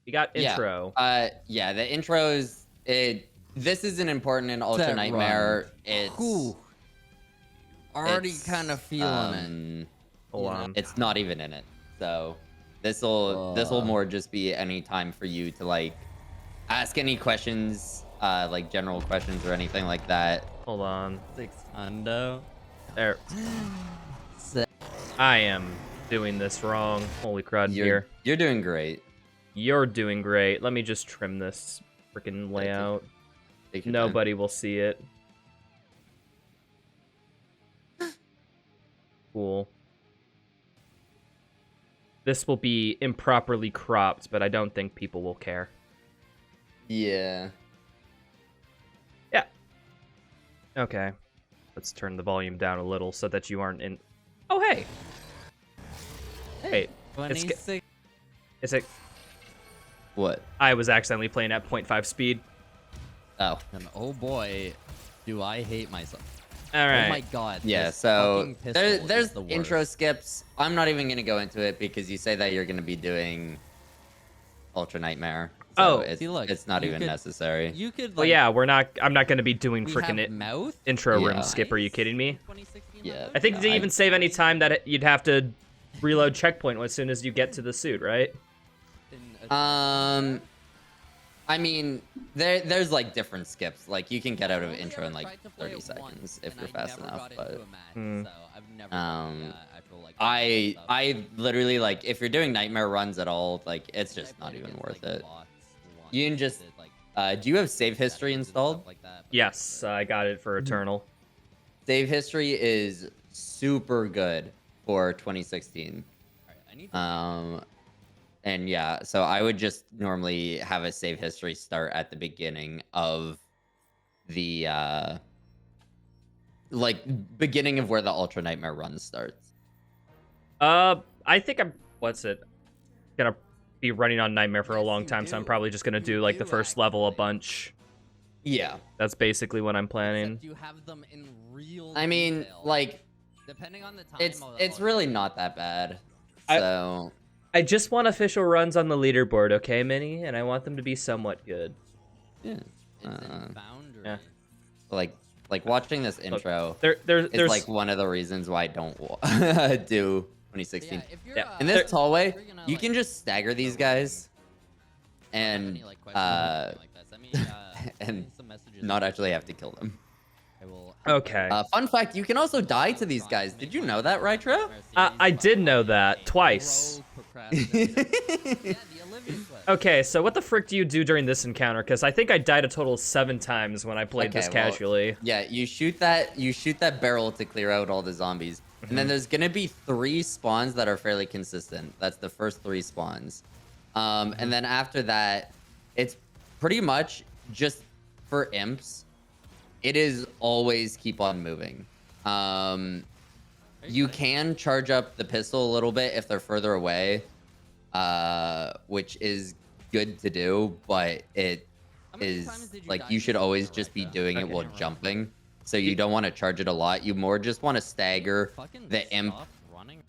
We got Yeah. intro. Yeah, the intro is this isn't important in Ultra Set Nightmare. run. It's Whew. Already it's, kind of feeling it. Hold on. It's not even in it. So this'll more just be any time for you to like ask any questions, like general questions or anything like that. Hold on. 6 hundo. There. I am doing this wrong. Holy crud, here. You're doing great. You're doing great. Let me just trim this freaking layout. Take your Nobody will see it. Cool. This will be improperly cropped, but I don't think people will care. Yeah. Yeah. Okay. Let's turn the volume down a little so that you aren't in... Oh, hey! Hey. 26. Is it... What? I was accidentally playing at 0.5 speed. Oh. And oh boy, do I hate myself. Alright. Oh my god. Yeah, this so fucking pistol is there's the intro worst. skips. I'm not even gonna go into it because you say that you're gonna be doing Ultra Nightmare. So Oh, it's, see, look, it's not you even could- necessary. You could. Well, Like, yeah, I'm not gonna be doing we freaking have mouth. intro room Yeah. skip. Are you kidding me? 2016 Yeah. mode? I think to I- even save any time that you'd have to reload checkpoint as soon as you get to the suit, right? I mean, there's like different skips. Like you can get out of intro in like 30 seconds if you're fast enough. But I literally like if you're doing nightmare runs at all, like it's just not even worth it. You can just do you have save history installed? Yes, I got it for Eternal. Save history is super good for 2016. And yeah, so I would just normally have a save history start at the beginning of the like beginning of where the Ultra Nightmare run starts. I think I'm gonna be running on Nightmare for a long time, so I'm probably just gonna do like the first level a bunch. Yeah. That's basically what I'm planning. You have them in real I mean, detail. like Depending on the time it's really not that bad. So I just want official runs on the leaderboard, okay, Minnie? And I want them to be somewhat good. yeah. It's in boundary. yeah. Like watching this intro There's is like one of the reasons why I don't do 2016. Yeah, if you're, Yeah. In this tallway, you're gonna, you like, can just stagger these guys and and not actually have to kill them. Okay. Fun fact, you can also die to these guys. Did you know that, Rytro? I did know that twice. Okay, so what the frick do you do during this encounter? Because I think I died a total of 7 times when I played this well, casually. Yeah, you shoot that barrel to clear out all the zombies. And then there's gonna be 3 spawns that are fairly consistent. That's the first 3 spawns. And then after that, it's pretty much just for imps. It is always keep on moving. You can charge up the pistol a little bit if they're further away, which is good to do, but it is like you should always just be doing it while jumping. So you don't want to charge it a lot. You more just want to stagger the imp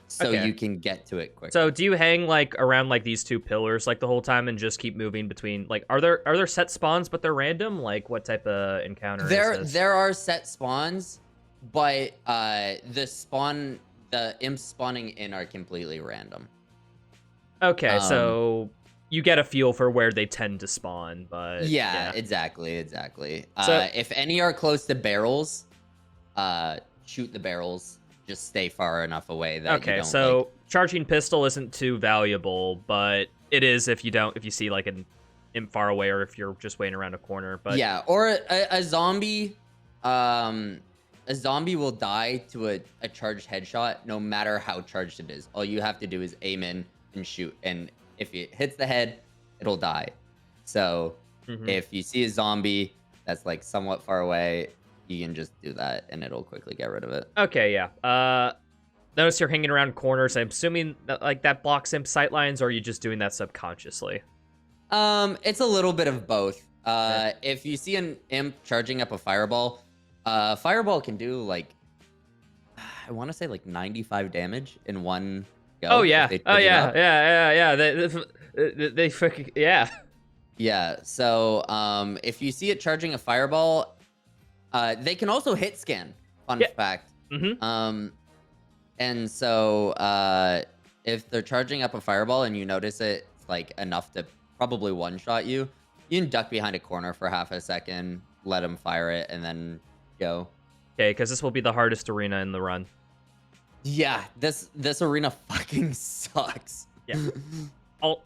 so you can get to it quicker. So do you hang like around like these 2 pillars like the whole time and just keep moving between like are there set spawns but they're random? Like what type of encounter is this? There are set spawns, but the imps spawning in are completely random. Okay, so you get a feel for where they tend to spawn, but yeah. exactly. So, If any are close to barrels, shoot the barrels. Just stay far enough away that you don't, so charging pistol isn't too valuable, but it is if you see like an imp far away or if you're just waiting around a corner. But yeah, or a zombie. A zombie will die to a charged headshot, no matter how charged it is. All you have to do is aim in and shoot, and if it hits the head, it'll die. So if you see a zombie that's like somewhat far away, you can just do that, and it'll quickly get rid of it. Okay, yeah. Notice you're hanging around corners. I'm assuming that, like that blocks imp sightlines, or are you just doing that subconsciously? It's a little bit of both. If you see an imp charging up a fireball, fireball can do like I want to say like 95 damage in one go. Oh yeah, if they charge it up. yeah. They fucking yeah. Yeah. So if you see it charging a fireball, they can also hit scan. Fun Yeah. fact. Mm-hmm. And so if they're charging up a fireball and you notice it like enough to probably one-shot you, you can duck behind a corner for half a second, let them fire it, and then go. Okay, because this will be the hardest arena in the run. Yeah, this arena fucking sucks. Yeah.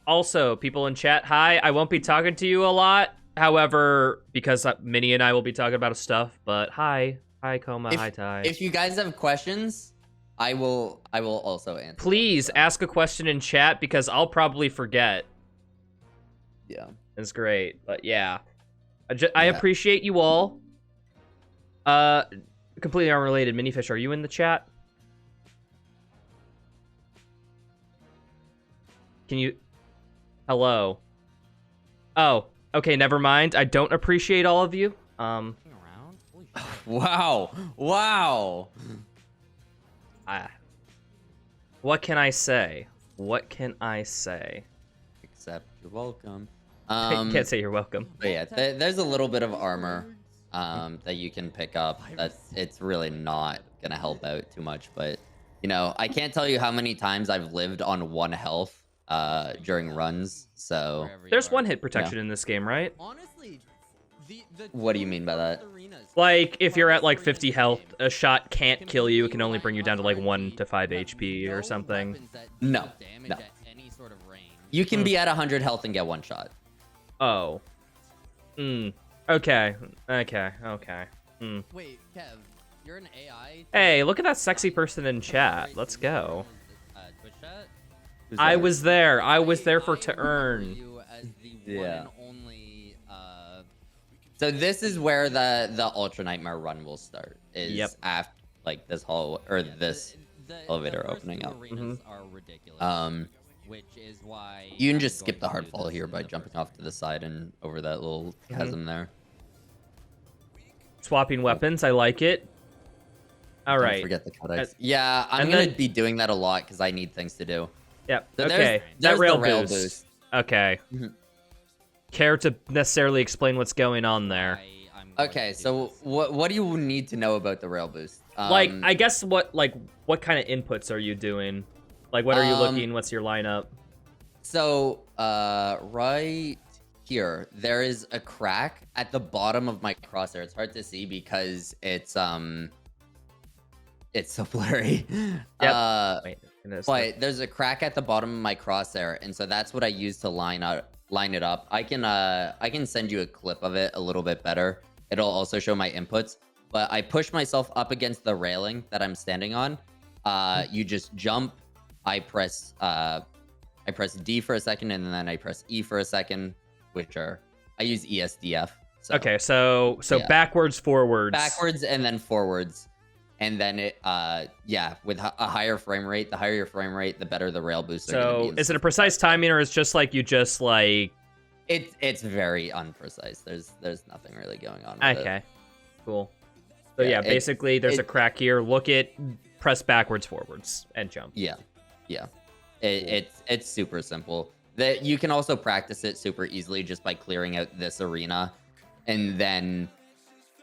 Also, people in chat, hi. I won't be talking to you a lot. However, because Minnie and I will be talking about stuff, but hi. Hi, Coma. Hi, Ty. If you guys have questions, I will also answer. Please ask a question in chat because I'll probably forget. Yeah. It's great. But yeah. I appreciate you all. Completely unrelated. Minifish, are you in the chat? Can you... Hello. Oh, okay, never mind. I don't appreciate all of you. Wow. Wow. What can I say? What can I say? Except you're welcome. I can't say you're welcome. But yeah, there's a little bit of armor that you can pick up. It's really not gonna help out too much, but you know, I can't tell you how many times I've lived on 1 health during runs. So there's one hit protection in this game, right? Honestly, what do you mean by that? Like if you're at like 50 health, a shot can't kill you. It can only bring you down to like 1 to 5 HP or something. No. You can be at 100 health and get 1 shot. Oh. Okay. Okay. Wait, Kev, you're an AI. Hey, look at that sexy person in chat. Let's go. Twitch chat? I was there. I was there for to earn. Yeah. So this is where the Ultra Nightmare run will start. Is after like this hall or this elevator opening up. Are ridiculous. Which is why you can just skip the hard fall here by jumping off to the side and over that little chasm there. Swapping weapons, I like it. All right. Don't forget the codex. Yeah, I'm gonna be doing that a lot because I need things to do. Yep. So okay. There's that rail, the rail boost. Okay. Care to necessarily explain what's going on there? Okay, so what do you need to know about the rail boost? Like, I guess what kind of inputs are you doing? Like, what are you looking? What's your lineup? So, right here, there is a crack at the bottom of my crosshair. It's hard to see because it's so blurry. Yep. But there's a crack at the bottom of my crosshair, and so that's what I use to line it up. I can send you a clip of it a little bit better. It'll also show my inputs. But I push myself up against the railing that I'm standing on. You just jump. I press D for a second, and then I press E for a second, I use ESDF. So, okay, so yeah. Backwards, forwards. Backwards and then forwards. And then it, with a higher frame rate, the higher your frame rate, the better the rail boost. So is it a precise timing, or is it just like you just like... It's very unprecise. There's nothing really going on with it. Cool. So yeah, basically there's a crack here. Look it, press backwards, forwards, and jump. Yeah. It's super simple. That you can also practice it super easily just by clearing out this arena, and then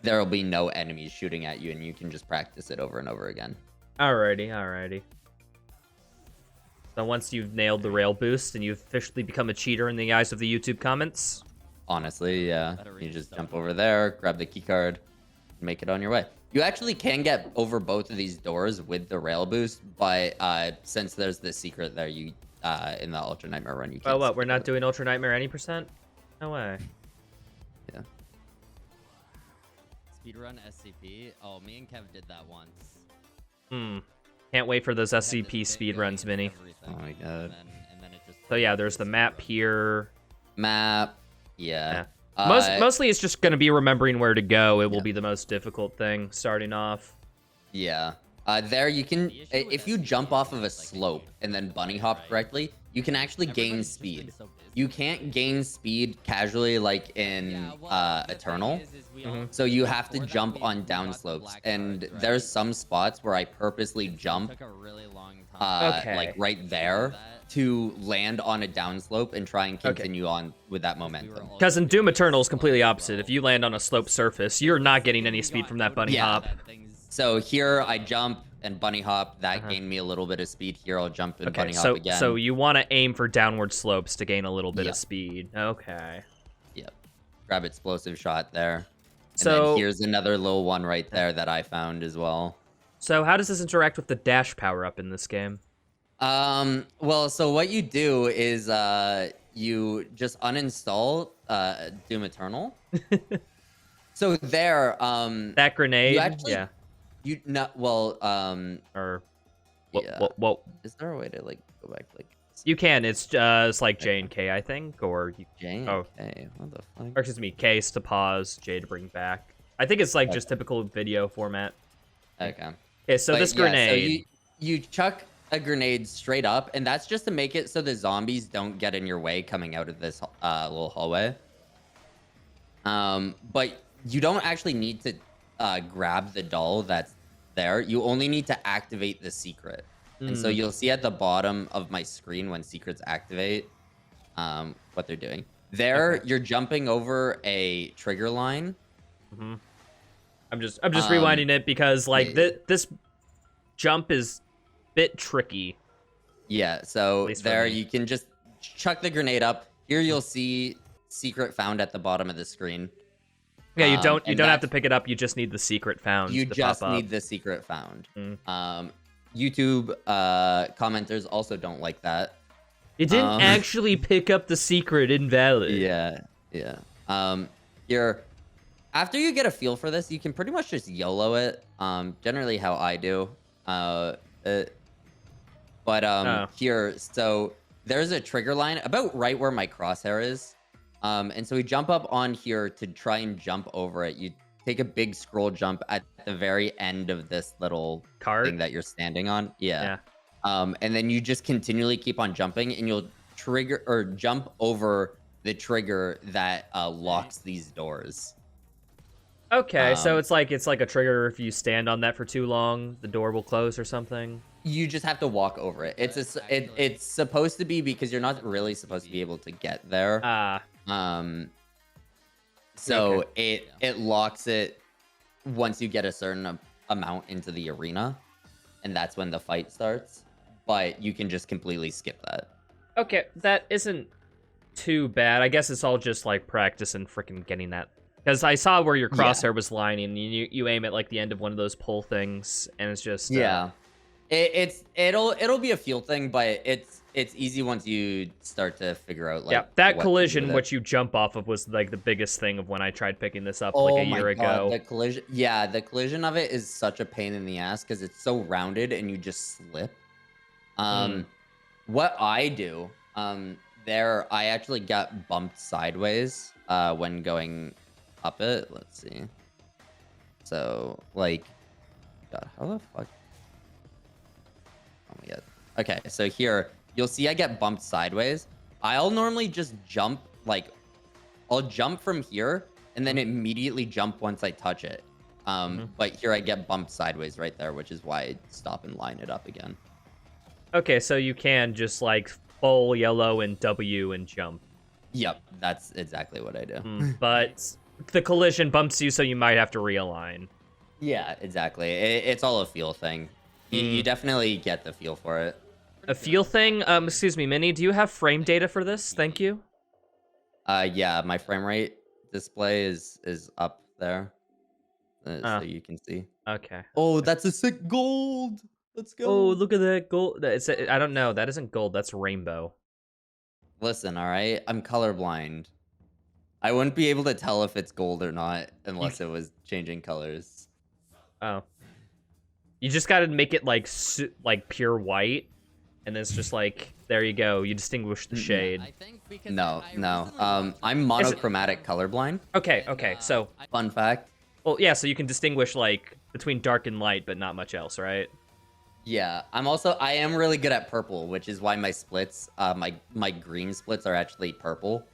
there'll be no enemies shooting at you, and you can just practice it over and over again. Alrighty. So once you've nailed the rail boost and you've officially become a cheater in the eyes of the YouTube comments? Honestly, yeah. You just jump over there, grab the keycard, and make it on your way. You actually can get over both of these doors with the rail boost, but since there's the secret there, you in the Ultra Nightmare run, you can't. Oh, what? We're not doing Ultra Nightmare any %? No way. Yeah. Speedrun SCP. Oh, me and Kev did that once. Can't wait for those SCP speedruns, Minnie. Oh my god. And then it just so yeah, there's the map here. Yeah. Mostly it's just going to be remembering where to go. It will be the most difficult thing starting off. Yeah. There you can, if you jump off of a slope and then bunny hop correctly, you can actually gain speed. You can't gain speed casually like in Eternal. So you have to jump on down slopes, and there's some spots where I purposely jump like right there to land on a downslope and try and continue on with that momentum. Because in Doom Eternal is completely opposite. If you land on a sloped surface, you're not getting any speed from that bunny hop. So here I jump and bunny hop. That gained me a little bit of speed. Here I'll jump and bunny hop again. So you want to aim for downward slopes to gain a little bit of speed. Okay. Yep. Grab explosive shot there. And so then here's another little one right there that I found as well. So how does this interact with the dash power up in this game? Well, so what you do is you just uninstall Doom Eternal. So there, that grenade, you not well, or yeah. what? Is there a way to like go back like? You can. It's just like J and K, I think, or you, J and K. What the fuck? Or excuse me, K is to pause, J to bring back. I think it's like just typical video format. Okay. Okay, so this grenade. So you chuck a grenade straight up, and that's just to make it so the zombies don't get in your way coming out of this little hallway. But you don't actually need to grab the doll that's there. You only need to activate the secret. And so you'll see at the bottom of my screen when secrets activate what they're doing. There, you're jumping over a trigger line. I'm just rewinding it because like this jump is bit tricky. Yeah, so there you can just chuck the grenade up. Here you'll see secret found at the bottom of the screen. Yeah, you don't have to pick it up. You just need the secret found. You to just pop up. need the secret found. YouTube commenters also don't like that. It didn't actually pick up the secret. Invalid. Yeah. Here, after you get a feel for this, you can pretty much just YOLO it. Generally how I do. Here, so there's a trigger line about right where my crosshair is. And so we jump up on here to try and jump over it. You take a big scroll jump at the very end of this little cart thing that you're standing on. Yeah. And then you just continually keep on jumping, and you'll trigger or jump over the trigger that locks these doors. Okay, so it's like a trigger. If you stand on that for too long, the door will close or something. You just have to walk over it. It's supposed to be because you're not really supposed to be able to get there. So it locks it once you get a certain amount into the arena, and that's when the fight starts. But you can just completely skip that. Okay, that isn't too bad. I guess it's all just like practice and freaking getting that. Because I saw where your crosshair was lining, and you aim at like the end of one of those pull things, and it's just it'll be a feel thing, but it's easy once you start to figure out like that collision which you jump off of was like the biggest thing of when I tried picking this up like a year ago. The collision of it is such a pain in the ass because it's so rounded and you just slip. What I do there, I actually got bumped sideways when going up it. Let's see. So like, God, how the fuck? Oh my God. Okay, so here you'll see I get bumped sideways. I'll normally just jump, like, I'll jump from here and then immediately jump once I touch it. But here I get bumped sideways right there, which is why I stop and line it up again. Okay, so you can just like full yellow and W and jump. Yep, that's exactly what I do. But the collision bumps you, so you might have to realign. Yeah, exactly. It's all a feel thing. You definitely get the feel for it. A feel thing? Excuse me, Minnie, do you have frame data for this? Thank you. Yeah, my frame rate display is up there. So you can see. Okay. Oh, that's a sick gold. Let's go. Oh, look at that gold. I don't know. That isn't gold. That's rainbow. Listen, all right? I'm colorblind. I wouldn't be able to tell if it's gold or not unless it was changing colors. Oh. You just got to make it like pure white, and then it's just like, there you go. You distinguish the shade. No. I'm monochromatic colorblind. Okay. So fun fact. Well, yeah. So you can distinguish like between dark and light, but not much else, right? Yeah, I am really good at purple, which is why my splits, my green splits are actually purple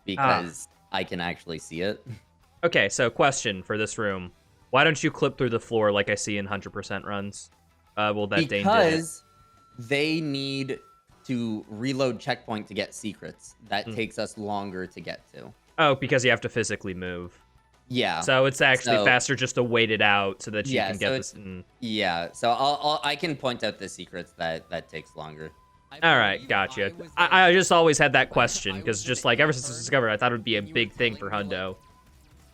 because I can actually see it. Okay, so question for this room: why don't you clip through the floor like I see in 100% runs? Well, that Dane did it. Because they need to reload checkpoint to get secrets. That takes us longer to get to. Oh, because you have to physically move. Yeah. So it's actually faster just to wait it out so that you can get this. Yeah. So I can point out the secrets that takes longer. All right, gotcha. I just always had that question because just like ever since it was discovered, I thought it would be a big thing for Hundo.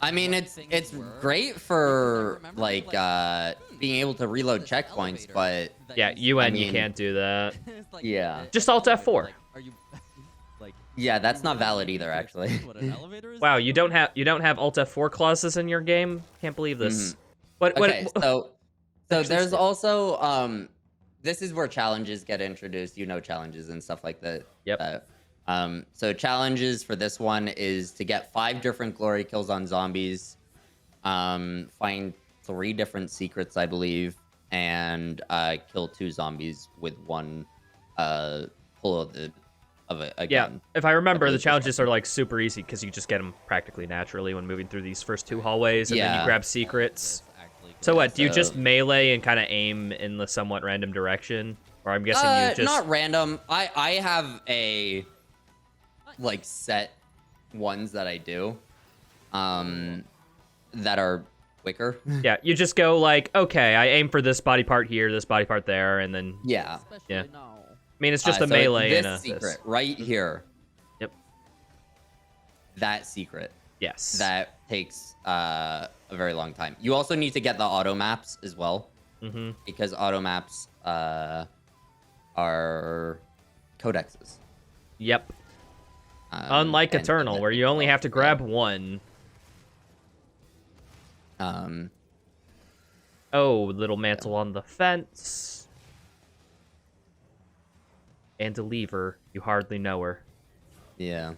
I mean, it's great for like being able to reload checkpoints, but yeah, UN you can't do that. Yeah. Just Alt F4. Yeah, that's not valid either, actually. Wow, you don't have Alt F4 clauses in your game? Can't believe this. Okay, so there's also this is where challenges get introduced. You know, challenges and stuff like that. Yep. So challenges for this one is to get 5 different glory kills on zombies, find 3 different secrets, I believe, and kill 2 zombies with 1 pull of it again. Yeah, if I remember, the challenges are like super easy because you just get them practically naturally when moving through these first 2 hallways, and then you grab secrets. So what, do you just melee and kind of aim in the somewhat random direction? Or I'm guessing you just... Not random. I have a, like, set ones that I do, that are quicker. Yeah, you just go like, okay, I aim for this body part here, this body part there, and then... Yeah. Yeah. I mean, it's just a melee and a... This secret right here. Yep. That secret. Yes. That takes a very long time. You also need to get the auto maps as well, because auto maps are codexes. Yep. Unlike Eternal, where you only have to grab 1. Oh, little mantle on the fence. And a lever. You hardly know her. Yeah.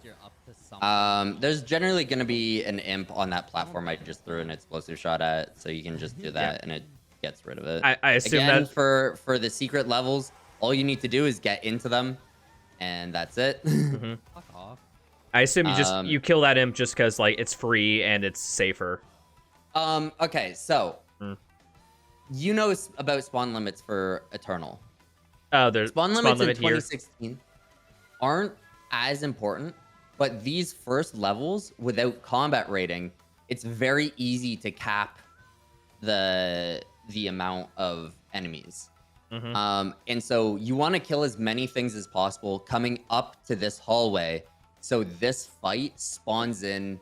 There's generally going to be an imp on that platform I just threw an explosive shot at, so you can just do that and it gets rid of it. I assume Again, that... for the secret levels, all you need to do is get into them, and that's it. Fuck off. I assume you kill that imp just because like it's free and it's safer. Okay, so you know about spawn limits for Eternal. Oh, there's spawn limits in limit 2016 aren't as important, but these first levels without combat rating, it's very easy to cap the amount of enemies. And so you want to kill as many things as possible coming up to this hallway, so this fight spawns in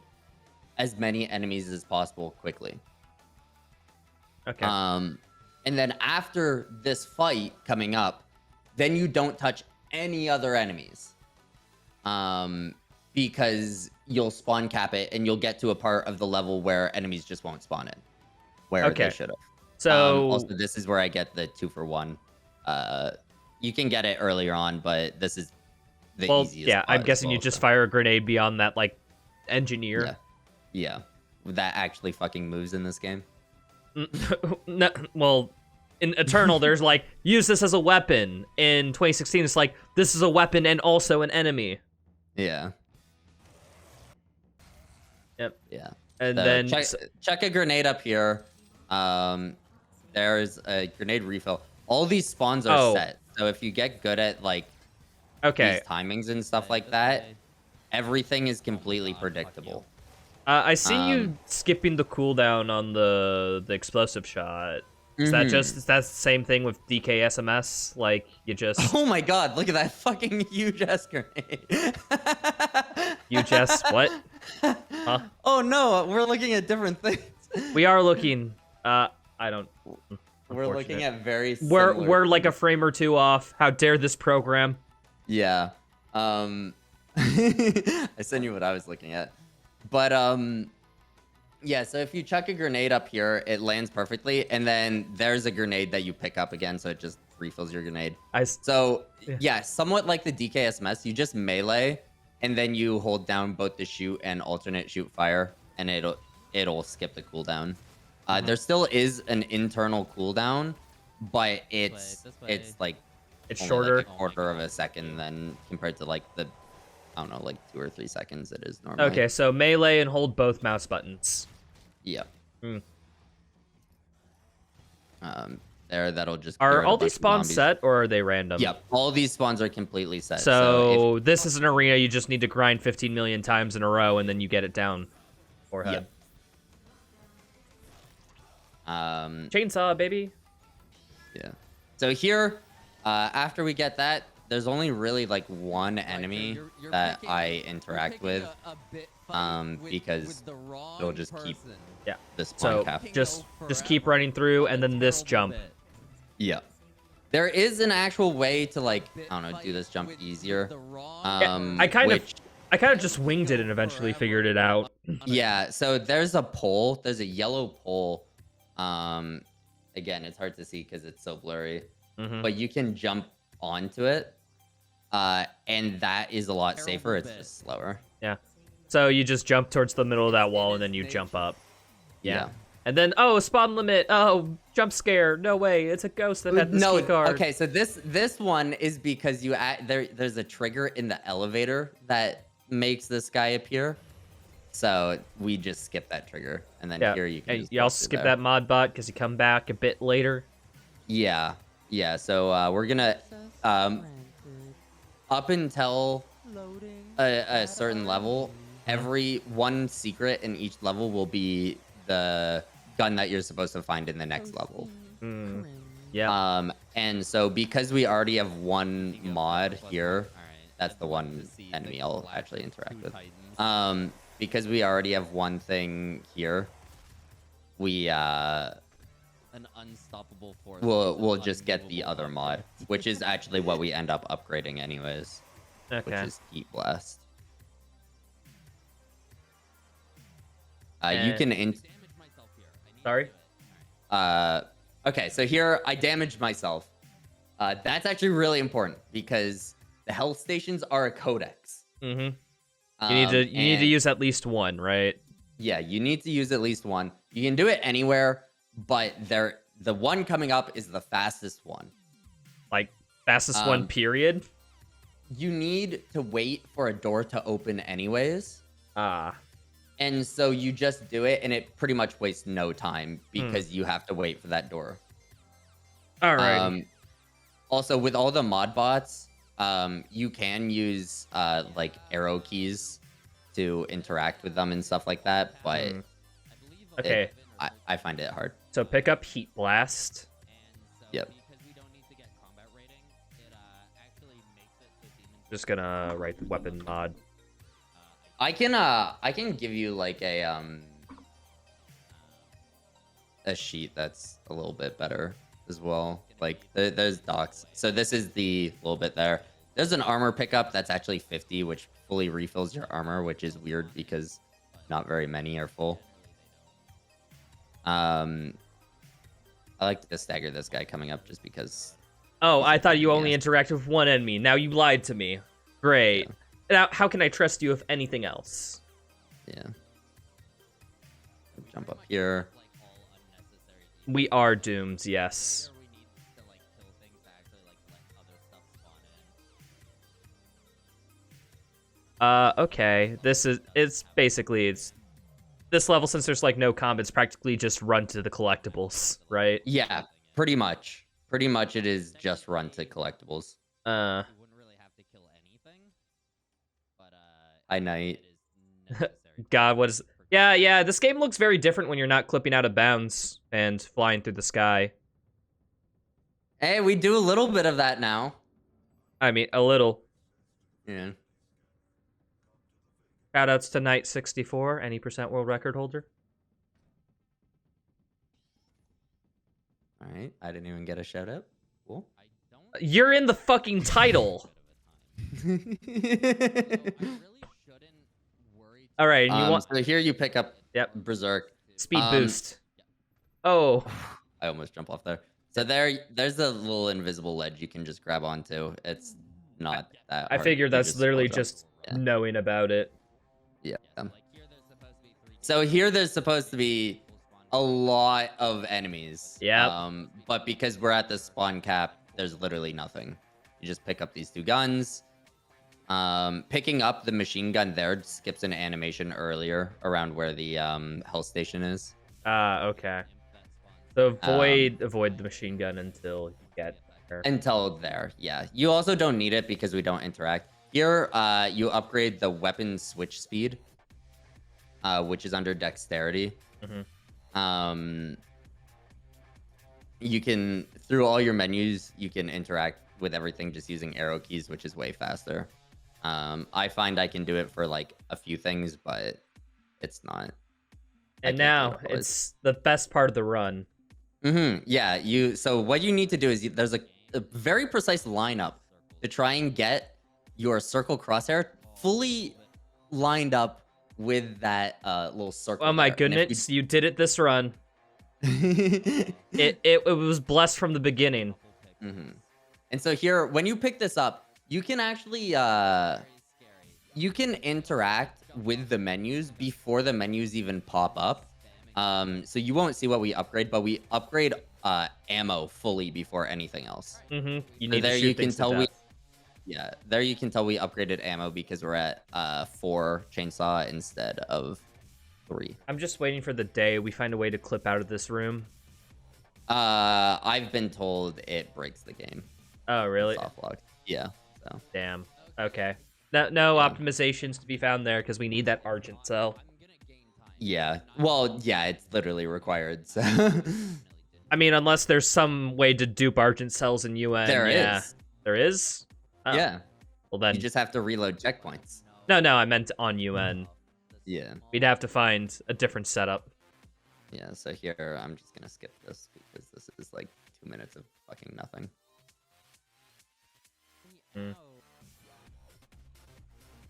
as many enemies as possible quickly. Okay. And then after this fight coming up, then you don't touch any other enemies. Because you'll spawn cap it and you'll get to a part of the level where enemies just won't spawn in. Where they should have. So also, this is where I get the 2-for-1. You can get it earlier on, but this is the easiest. Yeah, I'm guessing you just fire a grenade beyond that, like, engineer. Yeah. That actually fucking moves in this game. No, well, in Eternal, there's like, use this as a weapon. In 2016, it's like, this is a weapon and also an enemy. Yeah. Yep. Yeah. And so then... check a grenade up here. There's a grenade refill. All these spawns are set. So if you get good at, like, these timings and stuff like that, everything is completely predictable. I see you skipping the cooldown on the explosive shot. Is that the same thing with DKSMS? Like, you just... Oh my god, look at that fucking huge ass grenade. Huge ass what? Huh? Oh no, we're looking at different things. We are looking... I don't... We're looking at very similar We're like a frame or 2 off. How dare this program? Yeah. I sent you what I was looking at. But, yeah, so if you chuck a grenade up here, it lands perfectly, and then there's a grenade that you pick up again, so it just refills your grenade. So, yeah, somewhat like the DKSMS, you just melee, and then you hold down both the shoot and alternate shoot fire, and it'll skip the cooldown. There still is an internal cooldown, but it's like It's only shorter. like a quarter of a second than compared to like the, I don't know, like 2 or 3 seconds it is normally. Okay, so melee and hold both mouse buttons. Yeah. Hmm. There, that'll just Are all these spawns set or are they random? Yep, all these spawns are completely set. So this is an arena you just need to grind 15 million times in a row and then you get it down. Forehead. Yep. Chainsaw, baby. Yeah. So here, after we get that, there's only really like one enemy that I interact with, because it'll just keep the spawn cap. Just keep running through and then this jump. Yeah. There is an actual way to like, I don't know, do this jump easier. I kind of just winged it and eventually figured it out. Yeah, so there's a pole. There's a yellow pole. Again, it's hard to see because it's so blurry. But you can jump onto it. And that is a lot safer. It's just slower. Yeah. So you just jump towards the middle of that wall and then you jump up. Yeah. And then, oh, spawn limit. Oh, jump scare. No way. It's a ghost that had this key card. Okay, so this one is because you there's a trigger in the elevator that makes this guy appear. So we just skip that trigger, and then here you can. Hey, you also skip that mod bot because you come back a bit later. Yeah, yeah. So we're gonna up until a certain level, every one secret in each level will be the gun that you're supposed to find in the next level. Yeah. And so because we already have one mod here, that's the one enemy I'll actually interact with. Because we already have one thing here, we an unstoppable force. we'll just get the other mod, which is actually what we end up upgrading anyways. Okay. Which is Heat Blast. You can Sorry? Okay, so here I damaged myself. That's actually really important because the health stations are a codex. You need to use at least one, right? Yeah, you need to use at least one. You can do it anywhere, but the one coming up is the fastest one. Like fastest one, period. You need to wait for a door to open anyways. And so you just do it, and it pretty much wastes no time because you have to wait for that door. All right. Also, with all the mod bots, you can use like arrow keys to interact with them and stuff like that, but okay, I find it hard. So pick up Heat Blast. Yep. Just gonna write the weapon mod. I can give you like a sheet that's a little bit better as well. Like there's docs. So this is the little bit there. There's an armor pickup that's actually 50, which fully refills your armor, which is weird because not very many are full. I like to stagger this guy coming up just because. Oh, I thought you only interact with one enemy. Now you lied to me. Great. Yeah. Now, how can I trust you with anything else? Yeah. Jump up here. We are doomed, yes. Okay. This level, since there's like no combat, it's practically just run to the collectibles, right? Yeah, pretty much. Pretty much it is just run to collectibles. I night. God, what is... Yeah, this game looks very different when you're not clipping out of bounds and flying through the sky. Hey, we do a little bit of that now. I mean, a little. Yeah. Shoutouts to Knight64, any % world record holder. Alright, I didn't even get a shout out. Cool. You're in the fucking title! Alright, and you want... So here you pick up Berserk. Speed boost. Oh. I almost jumped off there. So there's a little invisible ledge you can just grab onto. It's not that hard. I figured that's literally just knowing about it. Yeah. So here there's supposed to be a lot of enemies. Yeah. But because we're at the spawn cap, there's literally nothing. You just pick up these 2 guns. Picking up the machine gun there skips an animation earlier around where the health station is. Okay. So avoid the machine gun until you get there. Until there, yeah. You also don't need it because we don't interact. Here, you upgrade the weapon switch speed, which is under dexterity. You can, through all your menus, you can interact with everything just using arrow keys, which is way faster. I find I can do it for like a few things, but it's not. And now it's the best part of the run. Yeah, so what you need to do is there's a very precise lineup to try and get your circle crosshair fully lined up with that little circle. Oh my goodness, you did it this run. it was blessed from the beginning. And so here, when you pick this up, you can actually you can interact with the menus before the menus even pop up. So you won't see what we upgrade, but we upgrade ammo fully before anything else. You need to shoot things to death. There you can tell we upgraded ammo because we're at 4 chainsaw instead of 3. I'm just waiting for the day we find a way to clip out of this room. I've been told it breaks the game. Oh, really? Soft lock. Yeah. So. Damn. Okay. No optimizations to be found there because we need that Argent cell. Yeah. Well, yeah, it's literally required. So. I mean, unless there's some way to dupe Argent cells in UN. There is. There is? Oh. Yeah. Well, then. You just have to reload checkpoints. No, I meant on UN. Yeah. We'd have to find a different setup. Yeah, so here, I'm just gonna skip this because this is like 2 minutes of fucking nothing.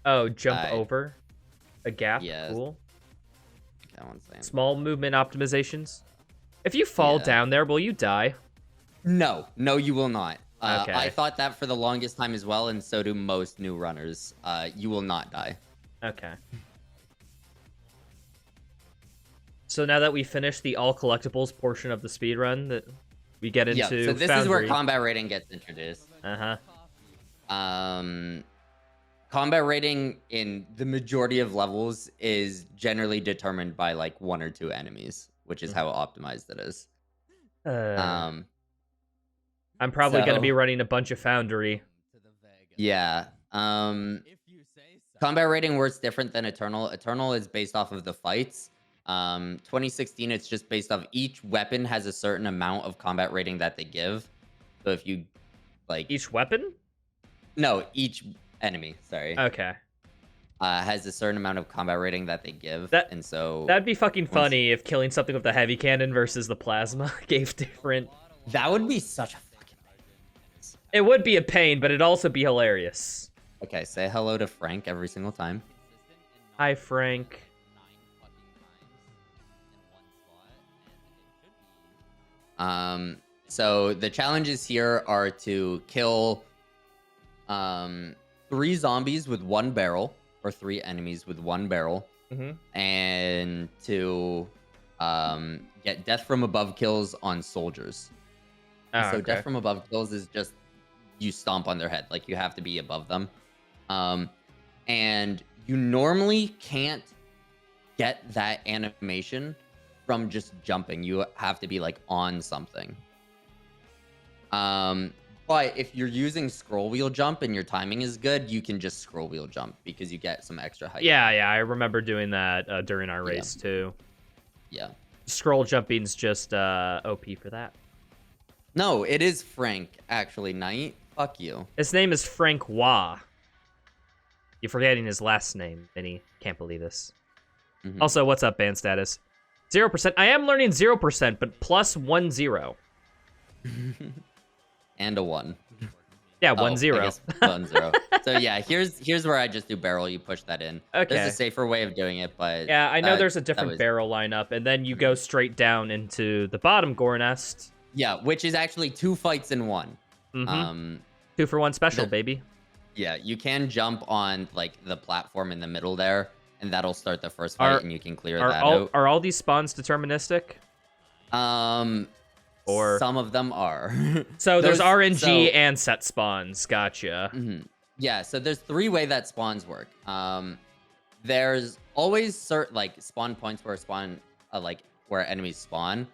Oh, jump over a gap? Yeah. Cool. Okay, one second. Small movement optimizations. If you fall down there, will you die? No, you will not. Okay. I thought that for the longest time as well, and so do most new runners. You will not die. Okay. So now that we finished the all collectibles portion of the speedrun, that we get into so this Foundry. is where combat rating gets introduced. Combat rating in the majority of levels is generally determined by like 1 or 2 enemies, which is how optimized it is. I'm probably going to be running a bunch of Foundry. Yeah. Combat rating works different than Eternal. Eternal is based off of the fights. 2016, it's just based off each weapon has a certain amount of combat rating that they give. So if you like each weapon? No, each enemy, sorry. Okay. Has a certain amount of combat rating that they give. And so that'd be fucking funny if killing something with the heavy cannon versus the plasma gave different. That would be such a fucking pain. It would be a pain, but it'd also be hilarious. Okay, say hello to Frank every single time. Hi, Frank. So the challenges here are to kill 3 zombies with 1 barrel, or 3 enemies with 1 barrel, and to get death from above kills on soldiers. So death from above kills is just you stomp on their head, like you have to be above them. And you normally can't get that animation from just jumping. You have to be like on something. But if you're using scroll wheel jump and your timing is good, you can just scroll wheel jump because you get some extra height. Yeah, I remember doing that during our race too. Yeah. Scroll jumping's just OP for that. No, it is Frank, actually, Knight. Fuck you. His name is Frank Wah. You're forgetting his last name, Vinny. Can't believe this. Also, what's up, band status? 0%. I am learning 0%, but plus 1 0. And a 1. Yeah, 1 0. 1 0. So yeah, here's where I just do barrel. You push that in. Okay. There's a safer way of doing it, but yeah, I know there's a different barrel lineup, and then you go straight down into the bottom gore nest. Yeah, which is actually 2 fights in 1. 2 for 1 special, baby. Yeah, you can jump on like the platform in the middle there, and that'll start the first fight, and you can clear that out. Are all these spawns deterministic? Or some of them are. So there's RNG and set spawns. Gotcha. Yeah, so there's 3 ways that spawns work. There's always certain like spawn points where where enemies spawn,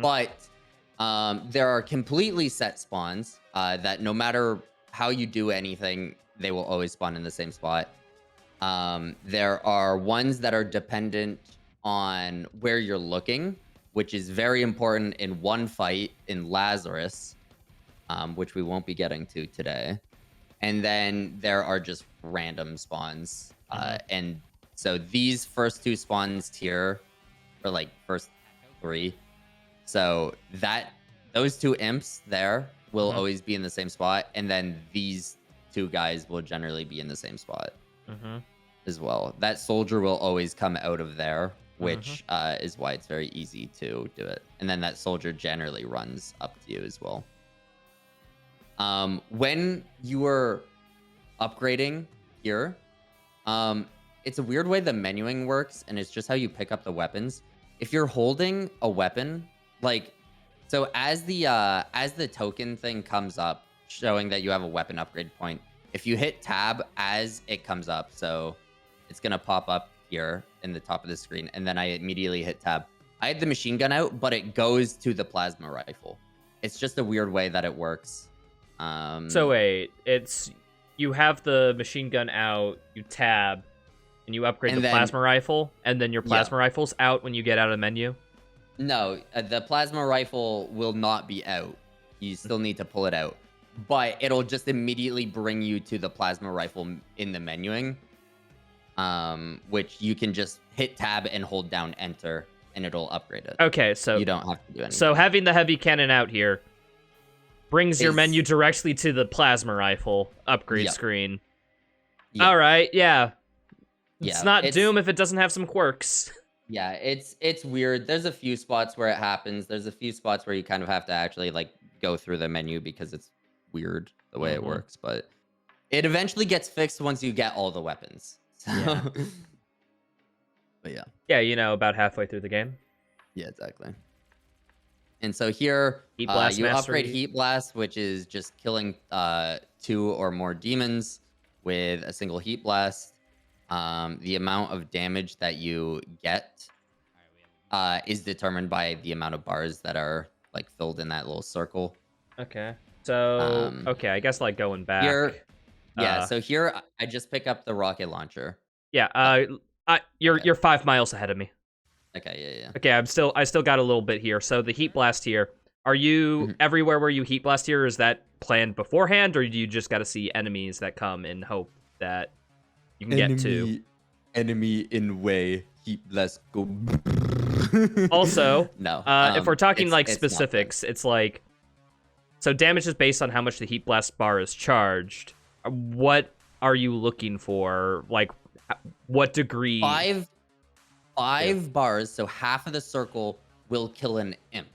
but there are completely set spawns that no matter how you do anything, they will always spawn in the same spot. There are ones that are dependent on where you're looking, which is very important in one fight in Lazarus, which we won't be getting to today. And then there are just random spawns. And so these first 2 spawns here, or like first 3. So those 2 imps there will always be in the same spot. And then these 2 guys will generally be in the same spot as well. That soldier will always come out of there, which is why it's very easy to do it. And then that soldier generally runs up to you as well. When you are upgrading here, it's a weird way the menuing works, and it's just how you pick up the weapons. If you're holding a weapon, like, so as the token thing comes up, showing that you have a weapon upgrade point, if you hit tab as it comes up, so it's gonna pop up here in the top of the screen, and then I immediately hit tab. I had the machine gun out, but it goes to the plasma rifle. It's just a weird way that it works. So wait, it's you have the machine gun out, you tab, and you upgrade the plasma rifle, and then your plasma rifle's out when you get out of the menu? No, the plasma rifle will not be out. You still need to pull it out. But it'll just immediately bring you to the plasma rifle in the menuing, which you can just hit tab and hold down enter, and it'll upgrade it. Okay, so you don't have to do anything. So having the heavy cannon out here brings your menu directly to the plasma rifle upgrade screen. Yep. All right, yeah. It's not Doom if it doesn't have some quirks. Yeah, it's weird. There's a few spots where it happens. There's a few spots where you kind of have to actually like go through the menu because it's weird the way it works, but it eventually gets fixed once you get all the weapons. So. Yeah. But yeah. Yeah, you know, about halfway through the game. Yeah, exactly. And so here, you upgrade Heat Blast, which is just killing 2 or more demons with a single Heat Blast. The amount of damage that you get is determined by the amount of bars that are like filled in that little circle. Okay. So, okay, I guess like going back. Here, so here I just pick up the rocket launcher. Yeah, you're 5 miles ahead of me. Okay, yeah. Okay, I still got a little bit here. So the Heat Blast here, are you everywhere where you Heat Blast here? Is that planned beforehand, or do you just got to see enemies that come and hope that you can get to? Enemy in way, Heat Blast go. Also, no. If we're talking like specifics, it's like, so damage is based on how much the Heat Blast bar is charged. What are you looking for? Like, what degree? 5 bars, so half of the circle will kill an imp.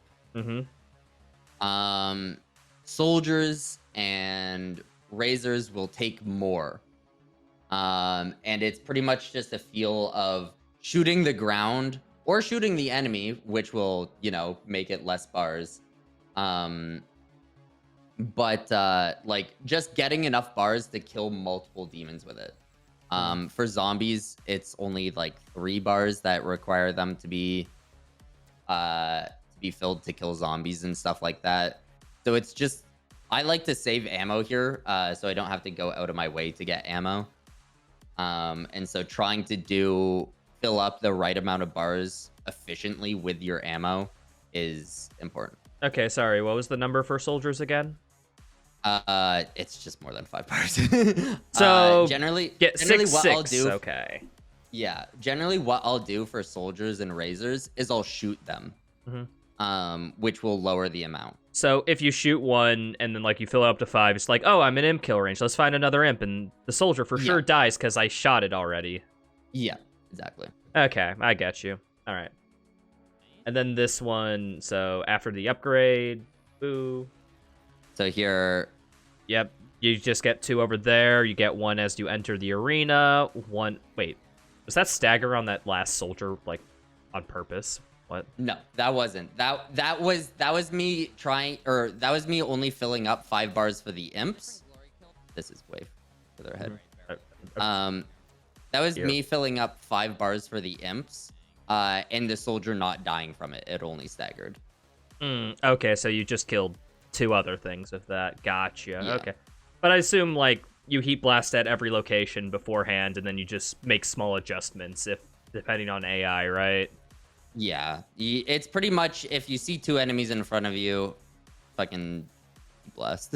Soldiers and razors will take more. And it's pretty much just a feel of shooting the ground or shooting the enemy, which will, you know, make it less bars. But like just getting enough bars to kill multiple demons with it. For zombies, it's only like 3 bars that require them to be filled to kill zombies and stuff like that. So it's just, I like to save ammo here, so I don't have to go out of my way to get ammo. And so trying to fill up the right amount of bars efficiently with your ammo is important. Okay, sorry, what was the number for soldiers again? It's just more than 5 bars. So generally get six, what I'll do. Okay. Yeah, generally what I'll do for soldiers and razors is I'll shoot them, which will lower the amount. So if you shoot one and then like you fill it up to 5, it's like, oh, I'm in imp kill range. Let's find another imp, and the soldier for sure dies because I shot it already. Yeah, exactly. Okay, I get you. All right. And then this one, so after the upgrade, boo. So here, yep, you just get 2 over there. You get 1 as you enter the arena. 1, wait, was that stagger on that last soldier like on purpose? What? No, that wasn't. That was me trying, or that was me only filling up 5 bars for the imps. This is way further ahead. That was me filling up 5 bars for the imps, and the soldier not dying from it. It only staggered. Okay, so you just killed 2 other things of that. Gotcha. Yeah. Okay. But I assume, like, you heat blast at every location beforehand, and then you just make small adjustments depending on AI, right? Yeah. It's pretty much, if you see 2 enemies in front of you, fucking blast.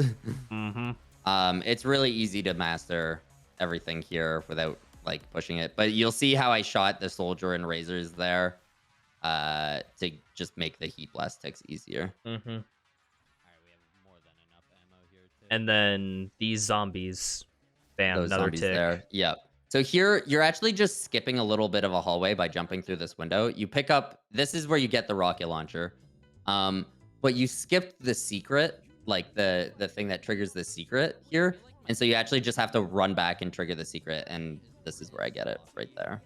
It's really easy to master everything here without, like, pushing it. But you'll see how I shot the soldier and razors there to just make the heat blast ticks easier. And then these zombies. Bam, Those another zombies tick. there. Yep. So here, you're actually just skipping a little bit of a hallway by jumping through this window. You pick up, this is where you get the rocket launcher. But you skipped the secret, like the thing that triggers the secret here. And so you actually just have to run back and trigger the secret. And this is where I get it, right there.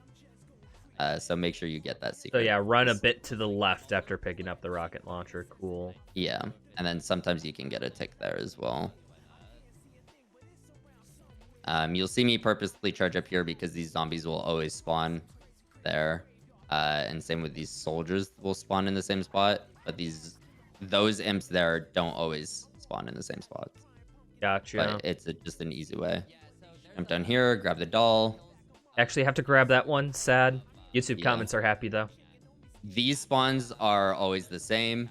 So make sure you get that secret. So yeah, run a bit to the left after picking up the rocket launcher. Cool. Yeah. And then sometimes you can get a tick there as well. You'll see me purposely charge up here because these zombies will always spawn there. And same with these soldiers will spawn in the same spot. But those imps there don't always spawn in the same spot. Gotcha. But it's just an easy way. Jump down here, grab the doll. Actually have to grab that one. Sad. YouTube comments are happy, though. These spawns are always the same.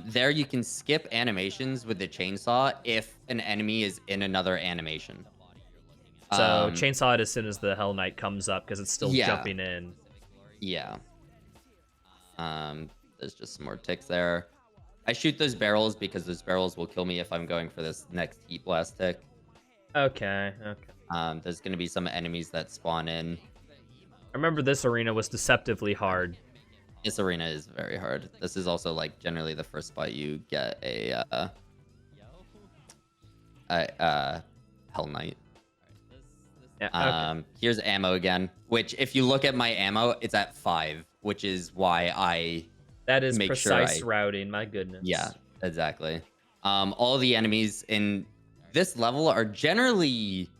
There you can skip animations with the chainsaw if an enemy is in another animation. So chainsaw it as soon as the Hell Knight comes up because it's still jumping in. Yeah. There's just some more ticks there. I shoot those barrels because those barrels will kill me if I'm going for this next heat blast tick. Okay. There's going to be some enemies that spawn in. I remember this arena was deceptively hard. This arena is very hard. This is also, like, generally the first spot you get a Hell Knight. Yeah, okay. Here's ammo again, which if you look at my ammo, it's at 5, which is why I that is make precise sure routing, my goodness. Yeah, exactly. All the enemies in this level are generally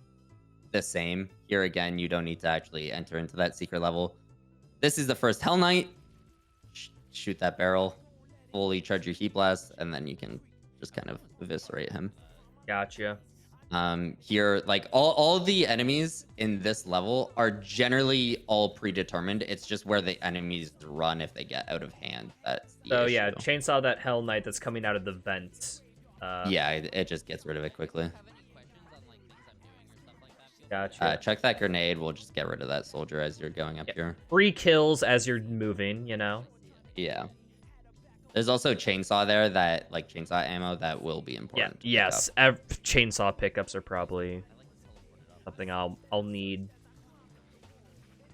the same. Here again, you don't need to actually enter into that secret level. This is the first Hell Knight. Shoot that barrel, fully charge your heat blast, and then you can just kind of eviscerate him. Gotcha. Here, like, all the enemies in this level are generally all predetermined. It's just where the enemies run if they get out of hand. That's the issue. Yeah, chainsaw that Hell Knight that's coming out of the vents. Yeah, it just gets rid of it quickly. Gotcha. Check that grenade. We'll just get rid of that soldier as you're going up here. 3 kills as you're moving, you know? Yeah. There's also chainsaw there that, like, chainsaw ammo that will be important. Yeah, yes. Chainsaw pickups are probably something I'll need